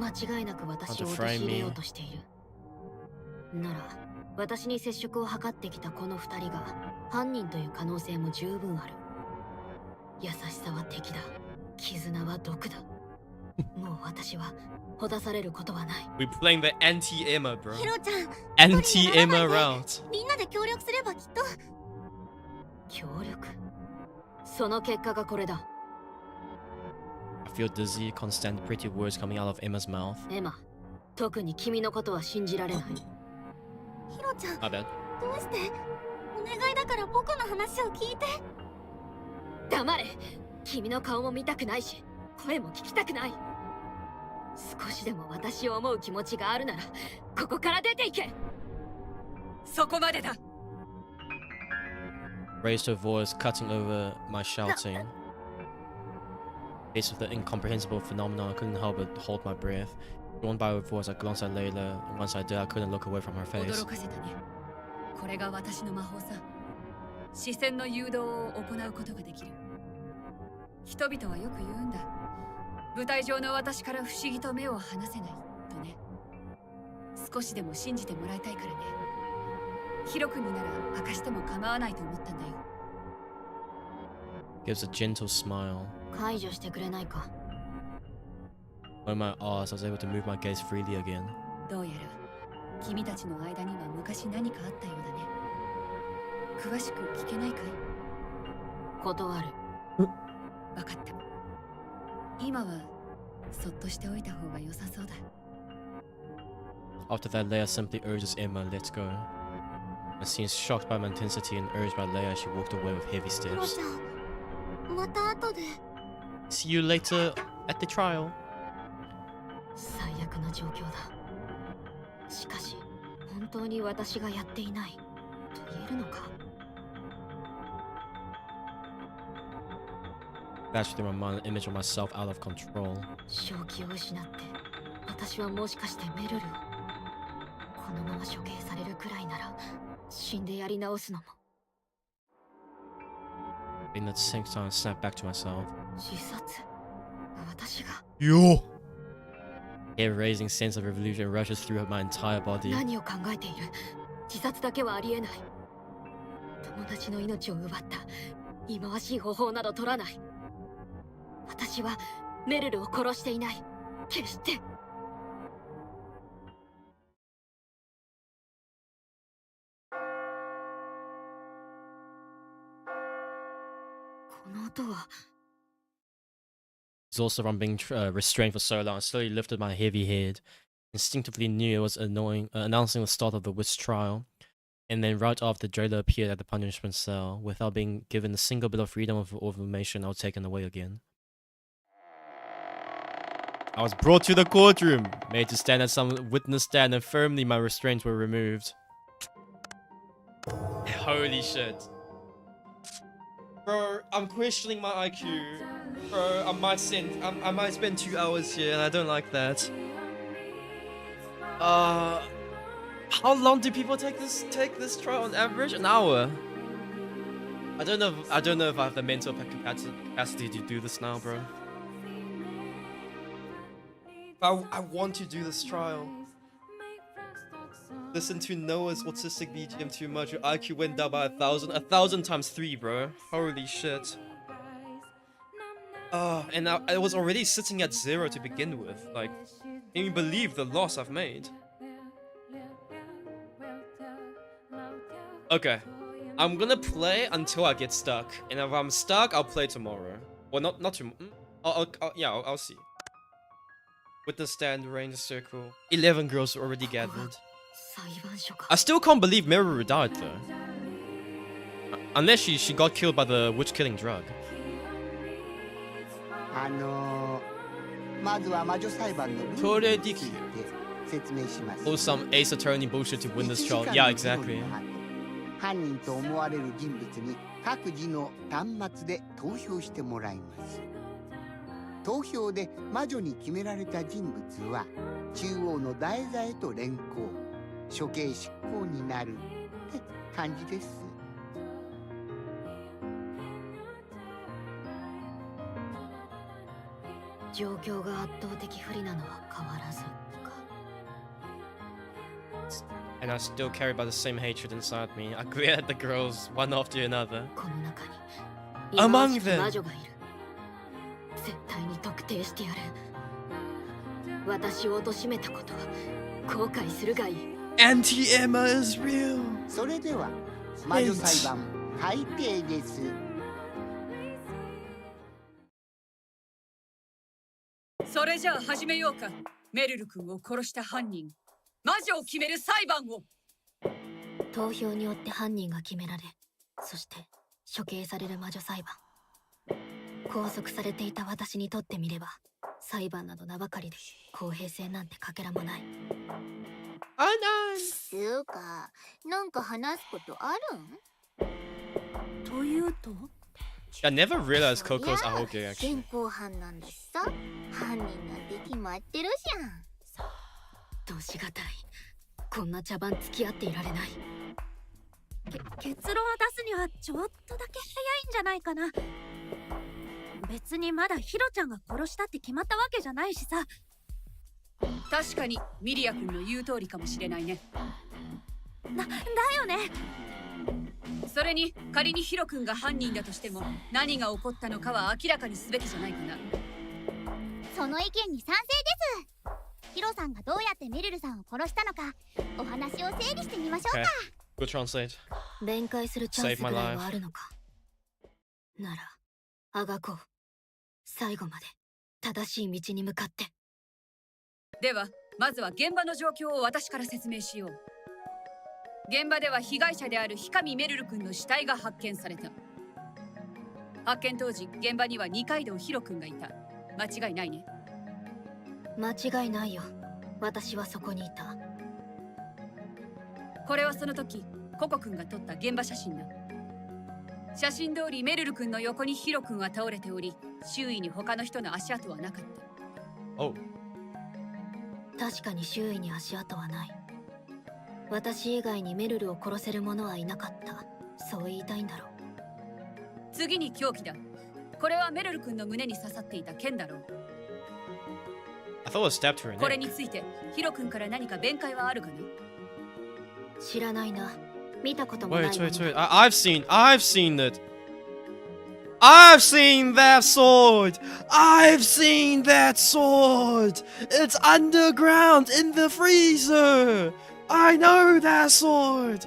間違いなく私を陥れようとしている。なら私に接触を図ってきたこの二人が犯人という可能性も十分ある。優しさは敵だ、絆は毒だ。もう私はほだされることはない。
We're playing the anti-Emma, bro.
ヒロちゃん、
Anti-Emma route.
みんなで協力すればきっと。
協力。その結果がこれだ。
I feel dizzy, can't stand the pretty words coming out of Emma's mouth.
エマ、特に君のことは信じられない。
ヒロちゃん、
My bad.
どうして？お願いだから僕の話を聞いて。
黙れ。君の顔も見たくないし、声も聞きたくない。少しでも私を思う気持ちがあるなら、ここから出ていけ。
そこまでだ。
Raised her voice, cutting over my shouting. Faced with the incomprehensible phenomenon, I couldn't help but hold my breath. Drawn by her voice, I glanced at Layla, and once I did, I couldn't look away from her face.
驚かせたね。これが私の魔法さ。視線の誘導を行うことができる。人々はよく言うんだ。舞台上の私から不思議と目を離せないとね。少しでも信じてもらいたいからね。ヒロ君になら明かしても構わないと思ったんだよ。
Gives a gentle smile.
解除してくれないか。
When my eyes, I was able to move my gaze freely again.
どうやら君たちの間には昔何かあったようだね。詳しく聞けないかい？
断る。
わかった。今はそっとしておいた方が良さそうだ。
After that, Leia simply urges Emma, let's go. And seems shocked by my intensity and urged by Leia, she walked away with heavy
ヒロ
steps.
ちゃん、また後で。
See you later at the trial.
最悪な状況だ。しかし、本当に私がやっていないと言えるのか。
Flashed through my mind an image of myself out of control.
正気を失って、私はもしかしてメルルをこのまま処刑されるくらいなら死んでやり直すのも。
In that same time, I snapped back to myself.
自殺？私が
Yo! Hair-raising sense of revolution rushes through my entire body.
何を考えている？自殺だけはありえない。友達の命を奪った忌まわしい方法など取らない。私はメルルを殺していない。決して。この音は。
Exhausted from being restrained for so long, I slowly lifted my heavy head. Instinctively knew it was announcing the start of the witch trial. And then right after, jailer appeared at the punishment cell. Without being given a single bit of freedom of information, I was taken away again. I was brought to the courtroom, made to stand at some witness stand, and firmly my restraints were removed. Holy shit. Bro, I'm questioning my IQ. Bro, I might spend 2 hours here, and I don't like that. How long do people take this trial on average? An hour. I don't know if I have the mental capacity to do this now, bro. I want to do this trial. Listen to Noah's autistic BGM too much. Your IQ went down by 1,000 times 3, bro. Holy shit. And I was already sitting at 0 to begin with. Like, can you believe the loss I've made? Okay, I'm gonna play until I get stuck, and if I'm stuck, I'll play tomorrow. Well, not tomorrow. I'll see. With the stand, range circle, 11 girls already gathered. I still can't believe Meruru died though. Unless she got killed by the witch killing drug.
まずは魔女裁判のルールについて説明します。
Or some ace attorney bullshit to win this trial. Yeah, exactly.
犯人と思われる人物に各自の端末で投票してもらいます。投票で魔女に決められた人物は中央の台座へと連行、処刑執行になるって感じです。
状況が圧倒的不利なのは変わらずか。
And I still carry by the same hatred inside me. I greet at the girls one after another.
この中に
Among them
魔女がいる。絶対に特定してやる。私を貶めたことは後悔するがいい。
Auntie Emma is real.
それでは魔女裁判開廷です。
それじゃあ始めようか。メルル君を殺した犯人、魔女を決める裁判を。
投票によって犯人が決められ、そして処刑される魔女裁判。拘束されていた私にとってみれば、裁判など名ばかりで公平性なんてかけらもない。
つうか、なんか話すことあるん？
というと
I never realized Coco's ahoge
現
actually.
行犯なんだしさ、犯人なんて決まってるじゃん。
どうしがたい。こんな茶番付き合っていられない。
結論を出すにはちょっとだけ早いんじゃないかな。別にまだヒロちゃんが殺したって決まったわけじゃないしさ。
確かにミリア君の言う通りかもしれないね。
だよね。
それに仮にヒロ君が犯人だとしても何が起こったのかは明らかにすべきじゃないかな。
その意見に賛成です。ヒロさんがどうやってメルルさんを殺したのか、お話を整理してみましょうか。
Good translate.
弁解するチャンスぐらいはあるのか。なら、あがこう。最後まで正しい道に向かって。
ではまずは現場の状況を私から説明しよう。現場では被害者である氷上メルル君の死体が発見された。発見当時現場には二階堂ヒロ君がいた。間違いないね。
間違いないよ。私はそこにいた。
これはその時ココ君が撮った現場写真だ。写真通りメルル君の横にヒロ君は倒れており、周囲に他の人の足跡はなかった。
Oh.
確かに周囲に足跡はない。私以外にメルルを殺せる者はいなかった。そう言いたいんだろう。
次に凶器だ。これはメルル君の胸に刺さっていた剣だろう。
I thought it stabbed her in
これ
it.
についてヒロ君から何か弁解はあるかね。
知らないな。見たこともない
Wait,
もの
wait, wait. I've seen it. I've seen that sword. I've seen that sword. It's underground in the freezer. I know that sword.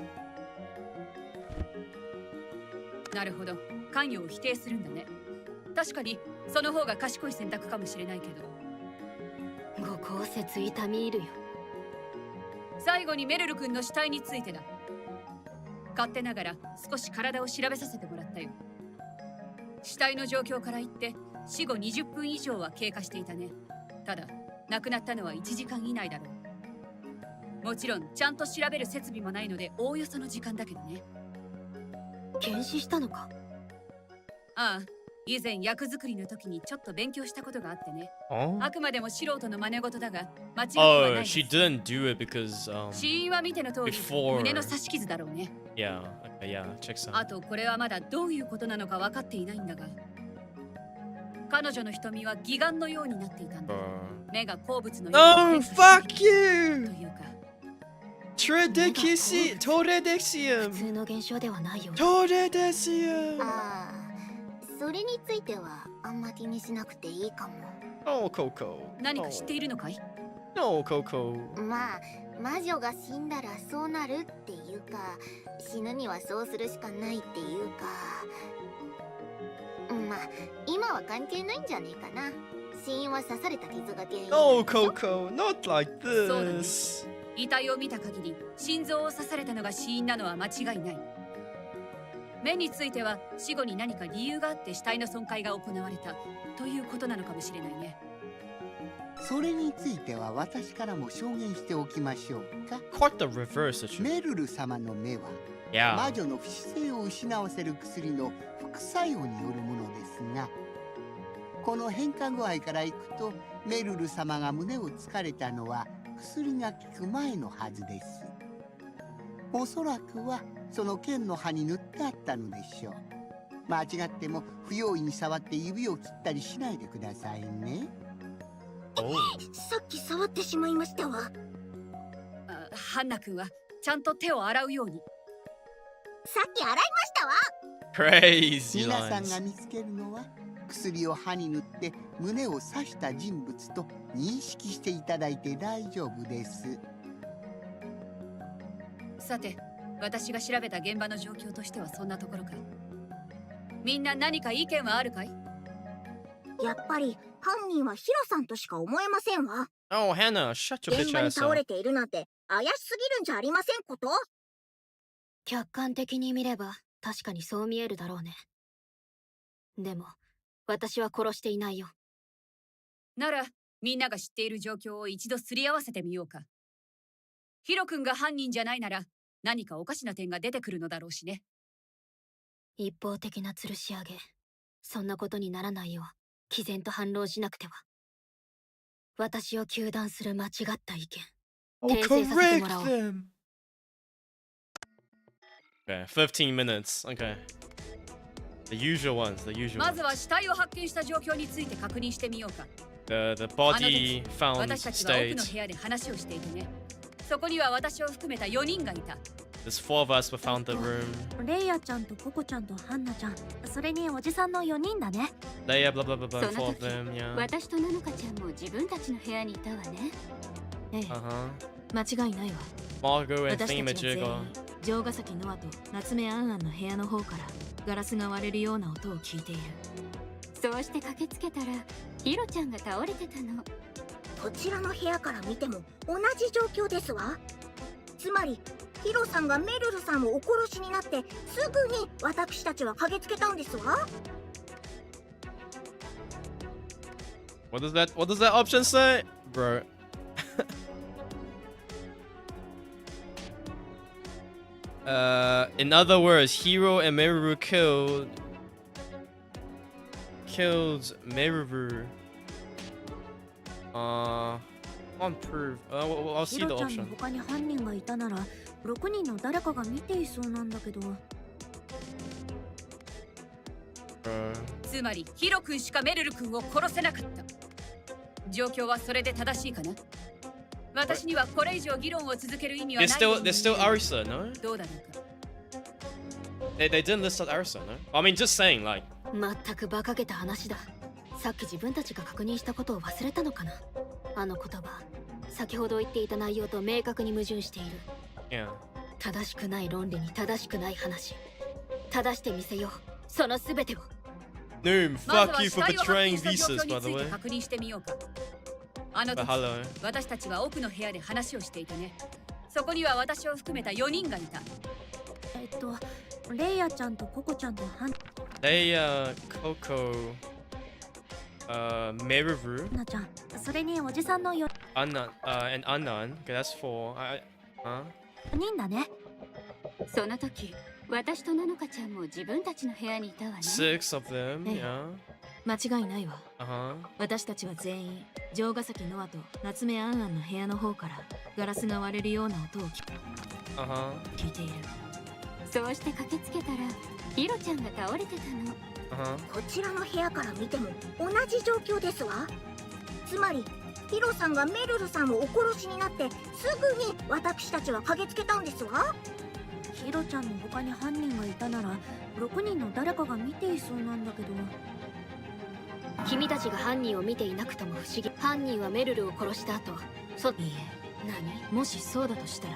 なるほど。関与を否定するんだね。確かにその方が賢い選択かもしれないけど。
ご公説痛み入るよ。
最後にメルル君の死体についてだ。勝手ながら少し体を調べさせてもらったよ。死体の状況から言って死後20分以上は経過していたね。ただ亡くなったのは1時間以内だろう。もちろんちゃんと調べる設備もないのでおおよその時間だけどね。
検視したのか？
ああ、以前役作りの時にちょっと勉強したことがあってね。
Oh?
あくまでも素人の真似事だが間違ってはない
Oh,
です。
she didn't do it because
死因は見ての通り
before
胸の刺し傷だろうね。
yeah, okay, yeah, checks
あ
out.
とこれはまだどういうことなのか分かっていないんだが、彼女の瞳は義眼のようになっていたんだ。目が鉱物のように
Oh,
変化してい
fuck
ると
you!
いうか、
普
Toredecium!
通の現象ではないよ。
Toredecium!
ああ、それについてはあんま気にしなくていいかも。
Oh, Coco.
何か知っているのかい？
No, Coco.
まあ、魔女が死んだらそうなるっていうか、死ぬにはそうするしかないっていうか、まあ、今は関係ないんじゃねえかな。死因は刺された傷が原因。
No, Coco, not like
そうだね。
this.
遺体を見た限り心臓を刺されたのが死因なのは間違いない。目については死後に何か理由があって死体の損壊が行われたということなのかもしれないね。
それについては私からも証言しておきましょうか。
Quite the reverse situation.
メルル様の目は
Yeah.
魔女の不死性を失わせる薬の副作用によるものですが、この変化具合からいくとメルル様が胸を突かれたのは薬が効く前のはずです。おそらくはその剣の刃に塗ってあったのでしょう。間違っても不用意に触って指を切ったりしないでくださいね。
さっき触ってしまいましたわ。
ハンナ君はちゃんと手を洗うように。
さっき洗いましたわ。
Crazy
皆さん
lines.
が見つけるのは薬を歯に塗って胸を刺した人物と認識していただいて大丈夫です。
さて、私が調べた現場の状況としてはそんなところか。みんな何か意見はあるかい？
やっぱり犯人はヒロさんとしか思えませんわ。
Oh, Hannah, shut your
現
bitch
場に
ass
倒
up.
れているなんて怪しすぎるんじゃありませんこと？
客観的に見れば確かにそう見えるだろうね。でも私は殺していないよ。
なら、みんなが知っている状況を一度すり合わせてみようか。ヒロ君が犯人じゃないなら、何かおかしな点が出てくるのだろうしね。
一方的な吊るし上げ。そんなことにならないよう毅然と反論しなくては。私を糾弾する間違った意見。
Oh,
訂正させてもらおう。
correct them. Okay, 15 minutes. Okay. The usual ones, the usual
まずは
ones.
死体を発見した状況について確認してみようか。
The body found
私たちは奥の
state.
部屋で話をしていてね。そこには私を含めた4人がいた。
There's 4 of us were found the room.
レイヤちゃんとココちゃんとハンナちゃん、それにおじさんの4人だね。
Leia, blah blah blah blah.
そ
4
の
of
時
them, yeah.
私とナノカちゃんも自分たちの部屋にいたわね。
ええ、
Uh-huh.
間違いないわ。
Margo and
私たちは全員
Thingamajigger.
城ヶ崎ノアと夏目アンアンの部屋の方からガラスが割れるような音を聞いている。
そうして駆けつけたらヒロちゃんが倒れてたの。
こちらの部屋から見ても同じ状況ですわ。つまりヒロさんがメルルさんをお殺しになってすぐに私たちは駆けつけたんですわ。
What does that option say? Bro. In other words, Hiro and Meruru killed Meruru. Can't prove. I'll
ヒ
see
ロ
the
ちゃんの
option.
他に犯人がいたなら6人の誰かが見ていそうなんだけど。
つまりヒロ君しかメルル君を殺せなかった。状況はそれで正しいかな？私にはこれ以上議論を続ける意味はない。
There's still Arisa, no?
どうだろうか。
They didn't list out Arisa, no? I mean, just saying, like.
全く馬鹿げた話だ。さっき自分たちが確認したことを忘れたのかな。あの言葉、先ほど言っていた内容と明確に矛盾している。
Yeah.
正しくない論理に正しくない話。正してみせよう。その全てを。
Noom,
まず
fuck
は
you
死
for
体を発
betraying
見した状
visas,
況
by
に
the
つい
way.
て確認してみようか。あの
But
時
hello.
私たちは奥の部屋で話をしていてね。そこには私を含めた4人がいた。
レイヤちゃんとココちゃんとハン
They, Coco, Meruru,
ナちゃん、それにおじさんの4
and Annan. Okay, that's 4. Huh?
人だね。
その時私とナノカちゃんも自分たちの部屋にいたわね。
6 of them,
Hey.
yeah.
間違いないわ。
Uh-huh.
私たちは全員城ヶ崎ノアと夏目アンアンの部屋の方からガラスが割れるような音を
Uh-huh.
聞いている。
そうして駆けつけたらヒロちゃんが倒れてたの。
Uh-huh.
こちらの部屋から見ても同じ状況ですわ。つまりヒロさんがメルルさんをお殺しになってすぐに私たちは駆けつけたんですわ。
ヒロちゃんの他に犯人がいたなら6人の誰かが見ていそうなんだけど。
君たちが犯人を見ていなくとも不思議。犯人はメルルを殺した後、
いいえ、もしそうだとしたら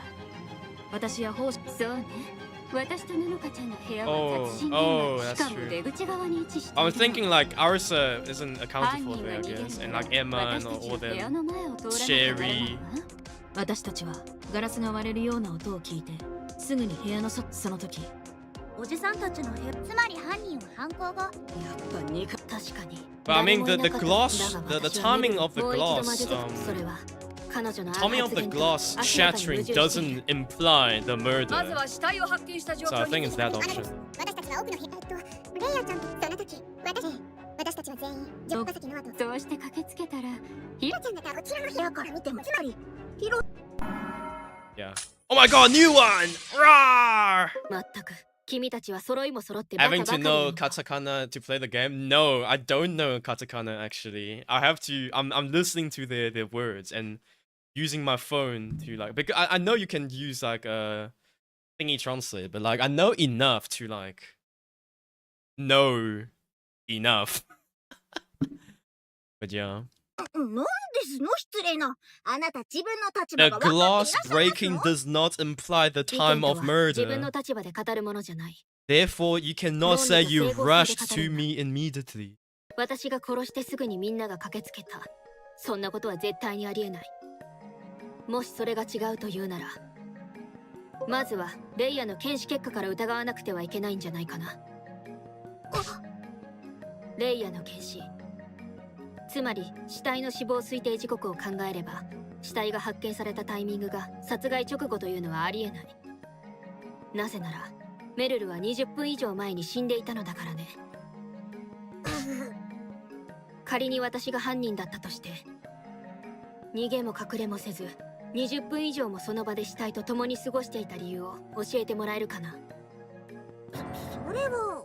私は奉仕。
そうね。私とナノカちゃんの部屋は
Oh,
殺人
oh,
現場、
that's
しかも
true.
出口側に位置している
I
の。
was thinking like Arisa isn't accounted
犯
for
人
there,
は
I
逃げる
guess,
な
and
ら
like Emma
私
and
たち
all
の部屋
them.
の前を通らなきゃならないわ。
私たちはガラスが割れるような音を聞いてすぐに部屋のその時
おじさんたちの部屋。
つまり犯人は犯行後。
やっぱ2回。
確かに
But I mean, the gloss, the timing of the gloss,
それは彼女の
timing of the gloss shattering doesn't imply the
まず
murder.
は死体を発見した状
So I
況
think
に
it's that option.
私たちは奥の部屋。レイヤちゃんとその時、私たちは全員10羽先の後。
そうして駆けつけたら
ヒロちゃんだったらこちらの部屋から見ても、つまりヒロ。
Yeah. Oh my god, new one! Rawr!
まったく君たちは揃いも揃ってバカ
Having
ば
to
かり
know
なんだ
katakana to play the game? No, I don't know katakana actually. I have to. I'm listening to the words and using my phone to like. Because I know you can use like a thingy translate, but like I know enough to like know enough. But yeah.
なんですの失礼な。あなた自分の立
The
場が分かって
gloss
いらっしゃいます
breaking
の？
does not imply the
意見
time
と
of
は自分の
murder.
立場で語るものじゃない。
Therefore, you cannot say you rushed to me immediately.
私が殺してすぐにみんなが駆けつけた。そんなことは絶対にありえない。もしそれが違うというなら、まずはレイヤの検視結果から疑わなくてはいけないんじゃないかな。レイヤの検視、つまり死体の死亡推定時刻を考えれば、死体が発見されたタイミングが殺害直後というのはありえない。なぜならメルルは20分以上前に死んでいたのだからね。仮に私が犯人だったとして、逃げも隠れもせず20分以上もその場で死体と共に過ごしていた理由を教えてもらえるかな。
それは。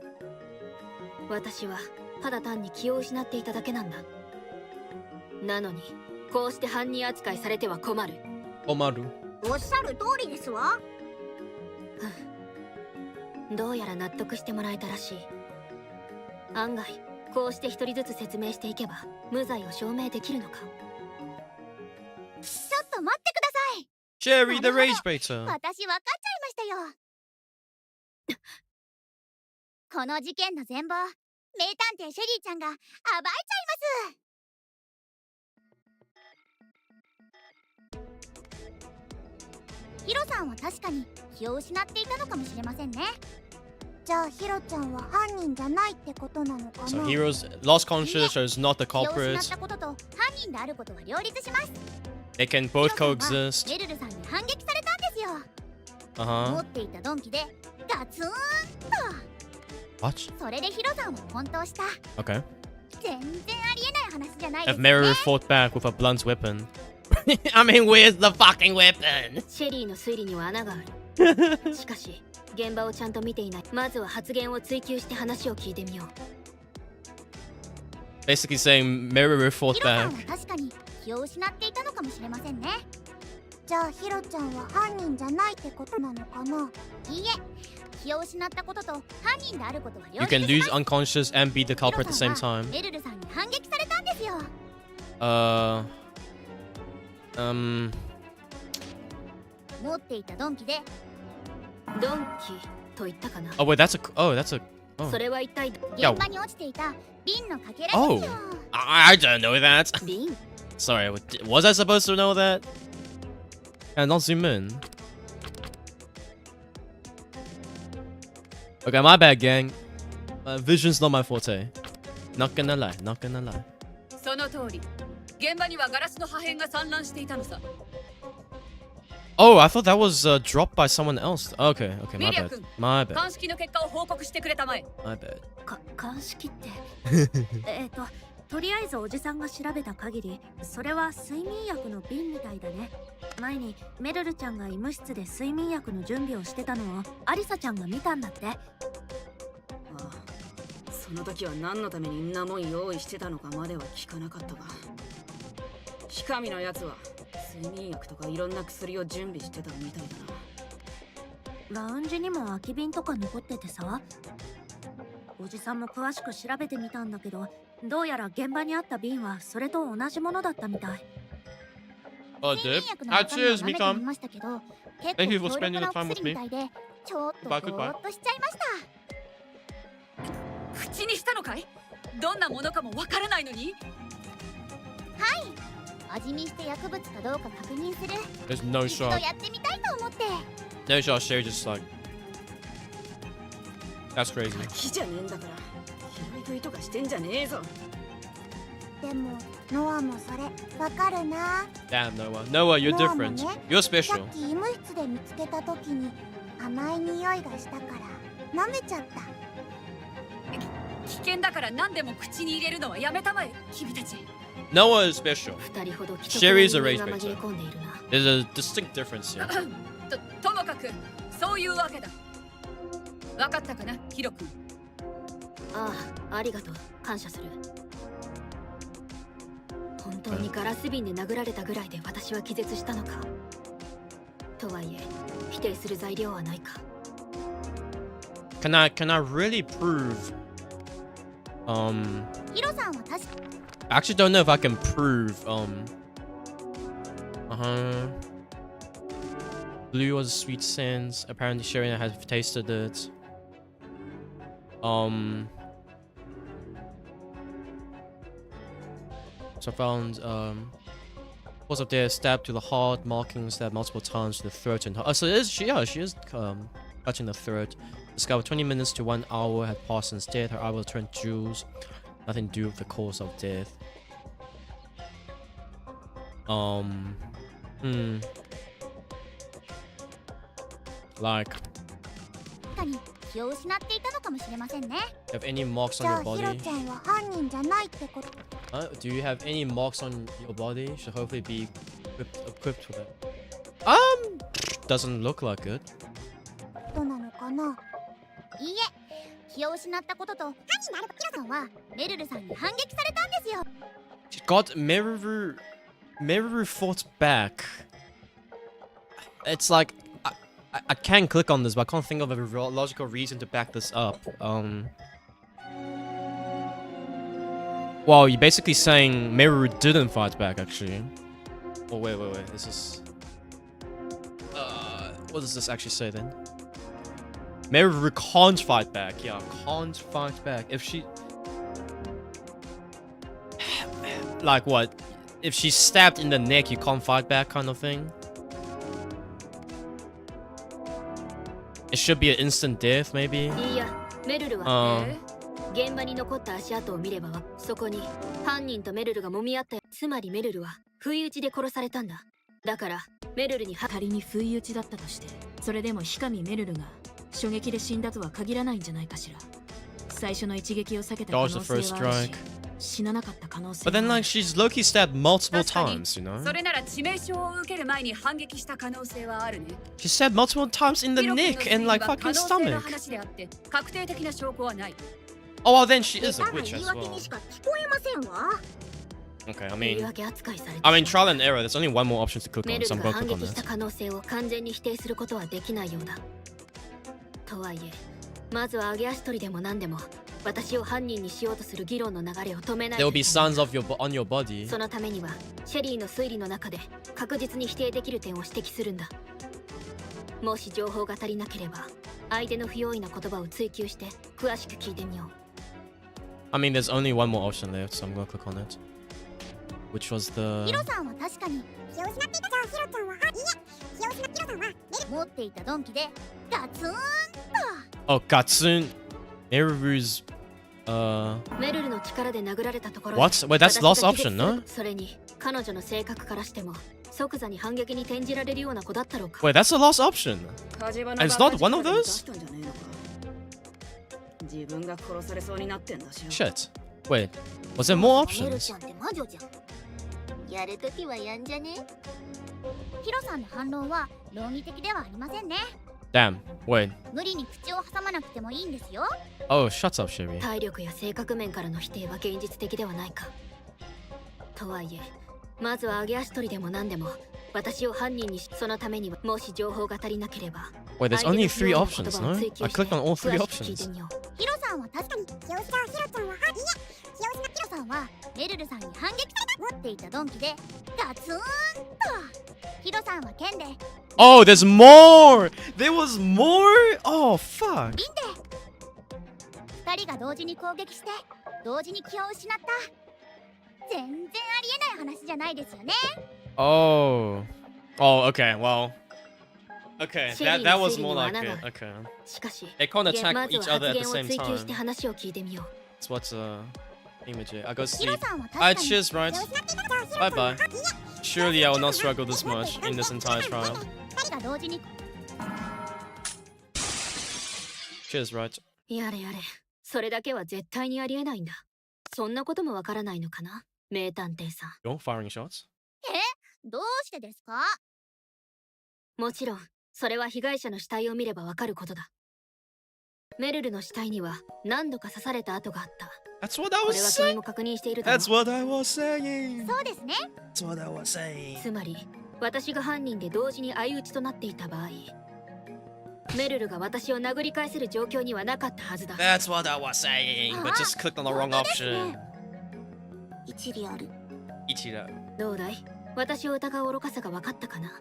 私はただ単に気を失っていただけなんだ。なのにこうして犯人扱いされては困る。
Omaru.
おっしゃる通りですわ。
どうやら納得してもらえたらしい。案外こうして一人ずつ説明していけば無罪を証明できるのか。
ちょっと待ってください。
Sherry, the rage baiter.
私分かっちゃいましたよ。この事件の全貌、名探偵シェリーちゃんが暴いちゃいます。ヒロさんは確かに気を失っていたのかもしれませんね。じゃあヒロちゃんは犯人じゃないってことなのかな。
So heroes lost consciousness is not the
気を失
culprit.
ったことと犯人であることは両立します。
They can
ヒ
both
ロさんは
coexist.
メルルさんに反撃されたんですよ。持
Uh-huh.
っていた鈍器でガツンと。
What?
それでヒロさんは本当した。
Okay.
全然ありえない話じゃないで
If
すね。
Meruru fought back with a blunt weapon. I mean, where's the fucking weapon?
シェリーの推理には穴がある。しかし現場をちゃんと見ていない。まずは発言を追求して話を聞いてみよう。
Basically saying Meruru
ヒ
fought
ロさん
back.
は確かに気を失っていたのかもしれませんね。じゃあヒロちゃんは犯人じゃないってことなのかな。いいえ、気を失ったことと犯人であることは両
You
立
can
し
lose
ます。
unconscious and be the
ヒロ
culprit at the
さ
same
んは
time.
メルルさんに反撃されたんですよ。持っていた鈍器で。
ドンキと言ったかな。
Oh wait, that's a. Oh.
それは一体。
現場に落ちていた瓶のかけらですよ。
I don't know that.
瓶。
Sorry, was I supposed to know that? And don't zoom in. Okay, my bad, gang. Vision's not my forte. Not gonna lie, not gonna lie.
その通り。現場にはガラスの破片が散乱していたのさ。
Oh, I thought that was dropped by someone else. Okay, okay, my bad. My bad.
鑑識の結果を報告してくれたまえ。
My bad.
鑑識ってとりあえずおじさんが調べた限り、それは睡眠薬の瓶みたいだね。前にメルルちゃんが医務室で睡眠薬の準備をしてたのをアリサちゃんが見たんだって。
ああ、その時は何のためにんなもん用意してたのかまでは聞かなかったが、ヒカミのやつは睡眠薬とかいろんな薬を準備してたみたいだな。
ラウンジにも空き瓶とか残っててさ、おじさんも詳しく調べてみたんだけど、どうやら現場にあった瓶はそれと同じものだったみたい。
Oh,
睡
dude.
眠薬の
Ah,
中身を
cheers,
舐めてみ
Mikam.
ましたけど、
Thank you
結
for
構強
spending
力
the
な
time
お
with
薬み
me.
たいで、ちょっと
Goodbye,
ぼ
goodbye.
ーっとしちゃいました。
口にしたのかい？どんなものかもわからないのに？
味見して薬物かどうか確認する。
There's no
一度
shot.
やってみたいと思って。
No shot. Sherry just like. That's crazy.
木じゃねえんだから拾い食いとかしてんじゃねえぞ。
でもノアもそれわかるな。
Damn, Noah. Noah, you're different. You're
さ
special.
っき医務室で見つけた時に甘い匂いがしたから舐めちゃった。
危険だから何でも口に入れるのはやめたまえ、君たち。
Noah is special.
二人ほど
Sherry's a race
が紛れ
baiter.
込んでいるな。
There's a distinct difference here.
ともかくそういうわけだ。わかったかな、ヒロ君。
ああ、ありがとう。感謝する。本当にガラス瓶で殴られたぐらいで私は気絶したのか。とはいえ、否定する材料はないか。
Can I really prove?
ヒロさんは確か
I actually don't know if I can prove. Blue was sweet sense. Apparently, Sherry has tasted it. So I found was up there, stabbed to the heart, marking stabbed multiple times to the throat and heart. Oh, so she is touching the throat. Discovered 20 minutes to 1 hour had passed since death. Her eyeball turned jewels. Nothing to do with the cause of death. Like,
に気を失っていたのかもしれませんね。
have any marks
じ
on
ゃ
your
あヒロ
body?
ちゃんは犯人じゃないってこと。
Do you have any marks on your body? Should hopefully be equipped with it. Doesn't look like it.
どうなのかな。いいえ、気を失ったことと犯人であるヒロさんはメルルさんに反撃されたんですよ。
God, Meruru fought back. It's like I can click on this, but I can't think of a logical reason to back this up. Well, you're basically saying Meruru didn't fight back, actually. Oh wait. This is. What does this actually say then? Meruru can't fight back. Yeah, can't fight back. If she. Like what? If she's stabbed in the neck, you can't fight back, kind of thing? It should be an instant death, maybe?
いや、メルルは、現場に残った足跡を見れば、そこに犯人とメルルが揉み合った。つまりメルルは不意打ちで殺されたんだ。だからメルルに
仮に不意打ちだったとして、それでも氷上メルルが狙撃で死んだとは限らないんじゃないかしら。最初の一撃を避けた可能性はあるし、死ななかった可能性はある。
But then, like, she's Loki stabbed multiple times, you know?
それなら致命傷を受ける前に反撃した可能性はあるね。
She stabbed multiple times in the neck and, like, fucking
可能性の
stomach.
話であって確定的な証拠はない。
Oh, well, then she is a witch as
言い訳
well.
にしか聞こえませんわ。
Okay,
言い訳扱いされて。
I mean, trial and error. There's only one more option to click
メ
on,
ル
so
ル
I'm
が
gonna
反
click on
撃した
this.
可能性を完全に否定することはできないようだ。とはいえ、まずは揚げ足取りでも何でも私を犯人にしようとする議論の流れを止めない。
There will be signs of on your body.
そのためにはシェリーの推理の中で確実に否定できる点を指摘するんだ。もし情報が足りなければ相手の不用意な言葉を追求して詳しく聞いてみよう。
I mean, there's only one more option left, so I'm gonna click on it. Which was
ヒ
the...
ロさんは確かに気を失っていた。じゃあヒロちゃんは、いいえ、気を失ったヒロさんは持っていた鈍器でガツンと。
Oh, Gatsun. Meruru's...
メルルの力で殴られたところ。
What? Wait, that's the last option, no?
それに彼女の性格からしても即座に反撃に転じられるような子だったろうか。
Wait, that's the last option. It's not one of those?
自分が殺されそうになってんだし。
Shit. Wait, was there more
メル
options?
ちゃんって魔女じゃん。やるときはやんじゃね。ヒロさんの反論は論理的ではありませんね。
Damn. Wait.
無理に口を挟まなくてもいいんですよ。
Oh, shut up, Sherry.
体力や性格面からの否定は現実的ではないか。とはいえ、まずは揚げ足取りでも何でも私を犯人にし、そのためにはもし情報が足りなければ。
Wait, there's only 3 options, no? I clicked on all 3 options.
ヒロさんは確かに気を失った。ヒロちゃんは、いいえ、気を失ったヒロさんはメルルさんに反撃された。持っていた鈍器でガツンと。ヒロさんは剣で。
Oh, there's more! There was more? Oh, fuck.
ビンで2人が同時に攻撃して同時に気を失った。全然ありえない話じゃないですよね。
Oh. Oh, okay, well. Okay,
シェリー
that
の
was
推理
more
には
like
穴が
it.
ある。
Okay.
しかし
They can't
ま
attack
ず
each
は
other
発
at the
言を
same
追求して
time.
話を聞いてみよう。
That's what's image. I go
ヒロ
sleep.
さんは確
Alright,
かに
cheers, right? Bye bye. Surely I will not struggle this much in this entire trial.
2人が同時に
Cheers, right?
やれやれ、それだけは絶対にありえないんだ。そんなこともわからないのかな、名探偵さん。
You're firing shots?
どうしてですか？
もちろん、それは被害者の死体を見ればわかることだ。メルルの死体には何度か刺された跡があった。
That's what I
こ
was
れは君
saying.
も確認しているだろう。
That's what I was saying.
そうですね。
That's what I was saying.
つまり、私が犯人で同時に相打ちとなっていた場合、メルルが私を殴り返せる状況にはなかったはずだ。
That's what I was saying. But just clicked on the wrong option.
一理ある。
Ichiro.
どうだい？私を疑う愚かさが分かったかな？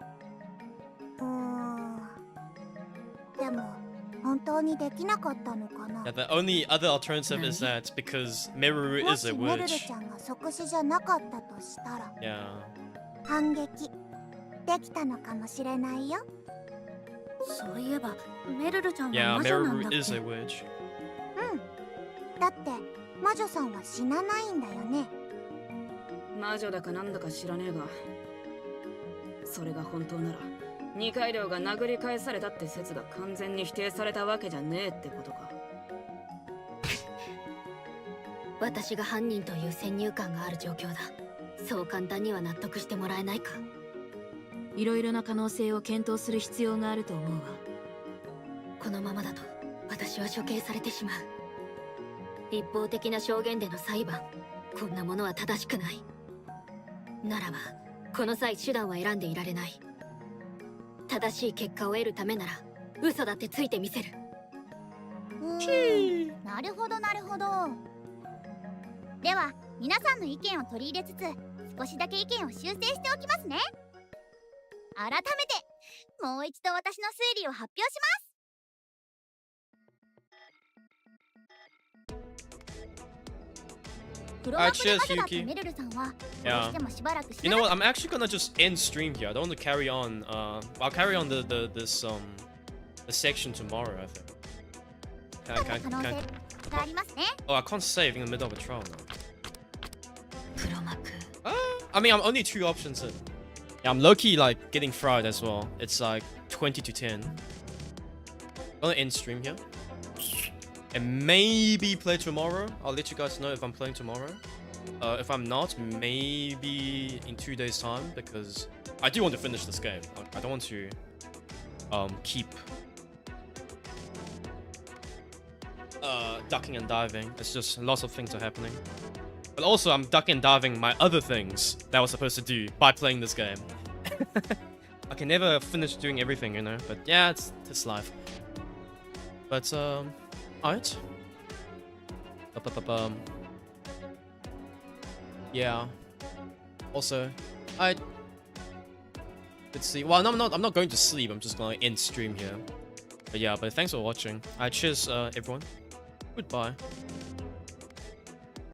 でも本当にできなかったのかな。
Yeah, the only other alternative is that because Meruru
も
is
し
a
メルル
witch.
ちゃんが即死じゃなかったとしたら
Yeah.
反撃できたのかもしれないよ。
そういえばメルルちゃんは
Yeah,
魔女なんだっ
Meruru is a
け？
witch.
だって魔女さんは死なないんだよね。
魔女だかなんだか知らねえが、それが本当なら二階堂が殴り返されたって説が完全に否定されたわけじゃねえってことか。
私が犯人という先入観がある状況だ。そう簡単には納得してもらえないか。
いろいろな可能性を検討する必要があると思うわ。
このままだと私は処刑されてしまう。一方的な証言での裁判、こんなものは正しくない。ならばこの際手段は選んでいられない。正しい結果を得るためなら嘘だってついてみせる。
なるほどなるほど。では皆さんの意見を取り入れつつ少しだけ意見を修正しておきますね。改めてもう一度私の推理を発表します。黒幕で魔女だったメルルさんはどうしてもしばらく死
You
な
know
な
what? I'm actually gonna just end stream here. I don't want to carry on. I'll carry on this the section tomorrow. I think.
かった可能性がありますね。
Oh, I can't save in the middle of a trial now.
黒幕。
I mean, I'm only 2 options in. Yeah, I'm low-key like getting fried as well. It's like 20 to 10. I'm gonna end stream here. And maybe play tomorrow. I'll let you guys know if I'm playing tomorrow. If I'm not, maybe in 2 days' time, because I do want to finish this game. Like, I don't want to keep ducking and diving. It's just lots of things are happening. But also, I'm ducking and diving my other things that I was supposed to do by playing this game. I can never finish doing everything, you know. But yeah, it's life. But alright. Yeah. Also, let's see. Well, no, I'm not going to sleep. I'm just gonna end stream here. But yeah, but thanks for watching. Cheers, everyone. Goodbye.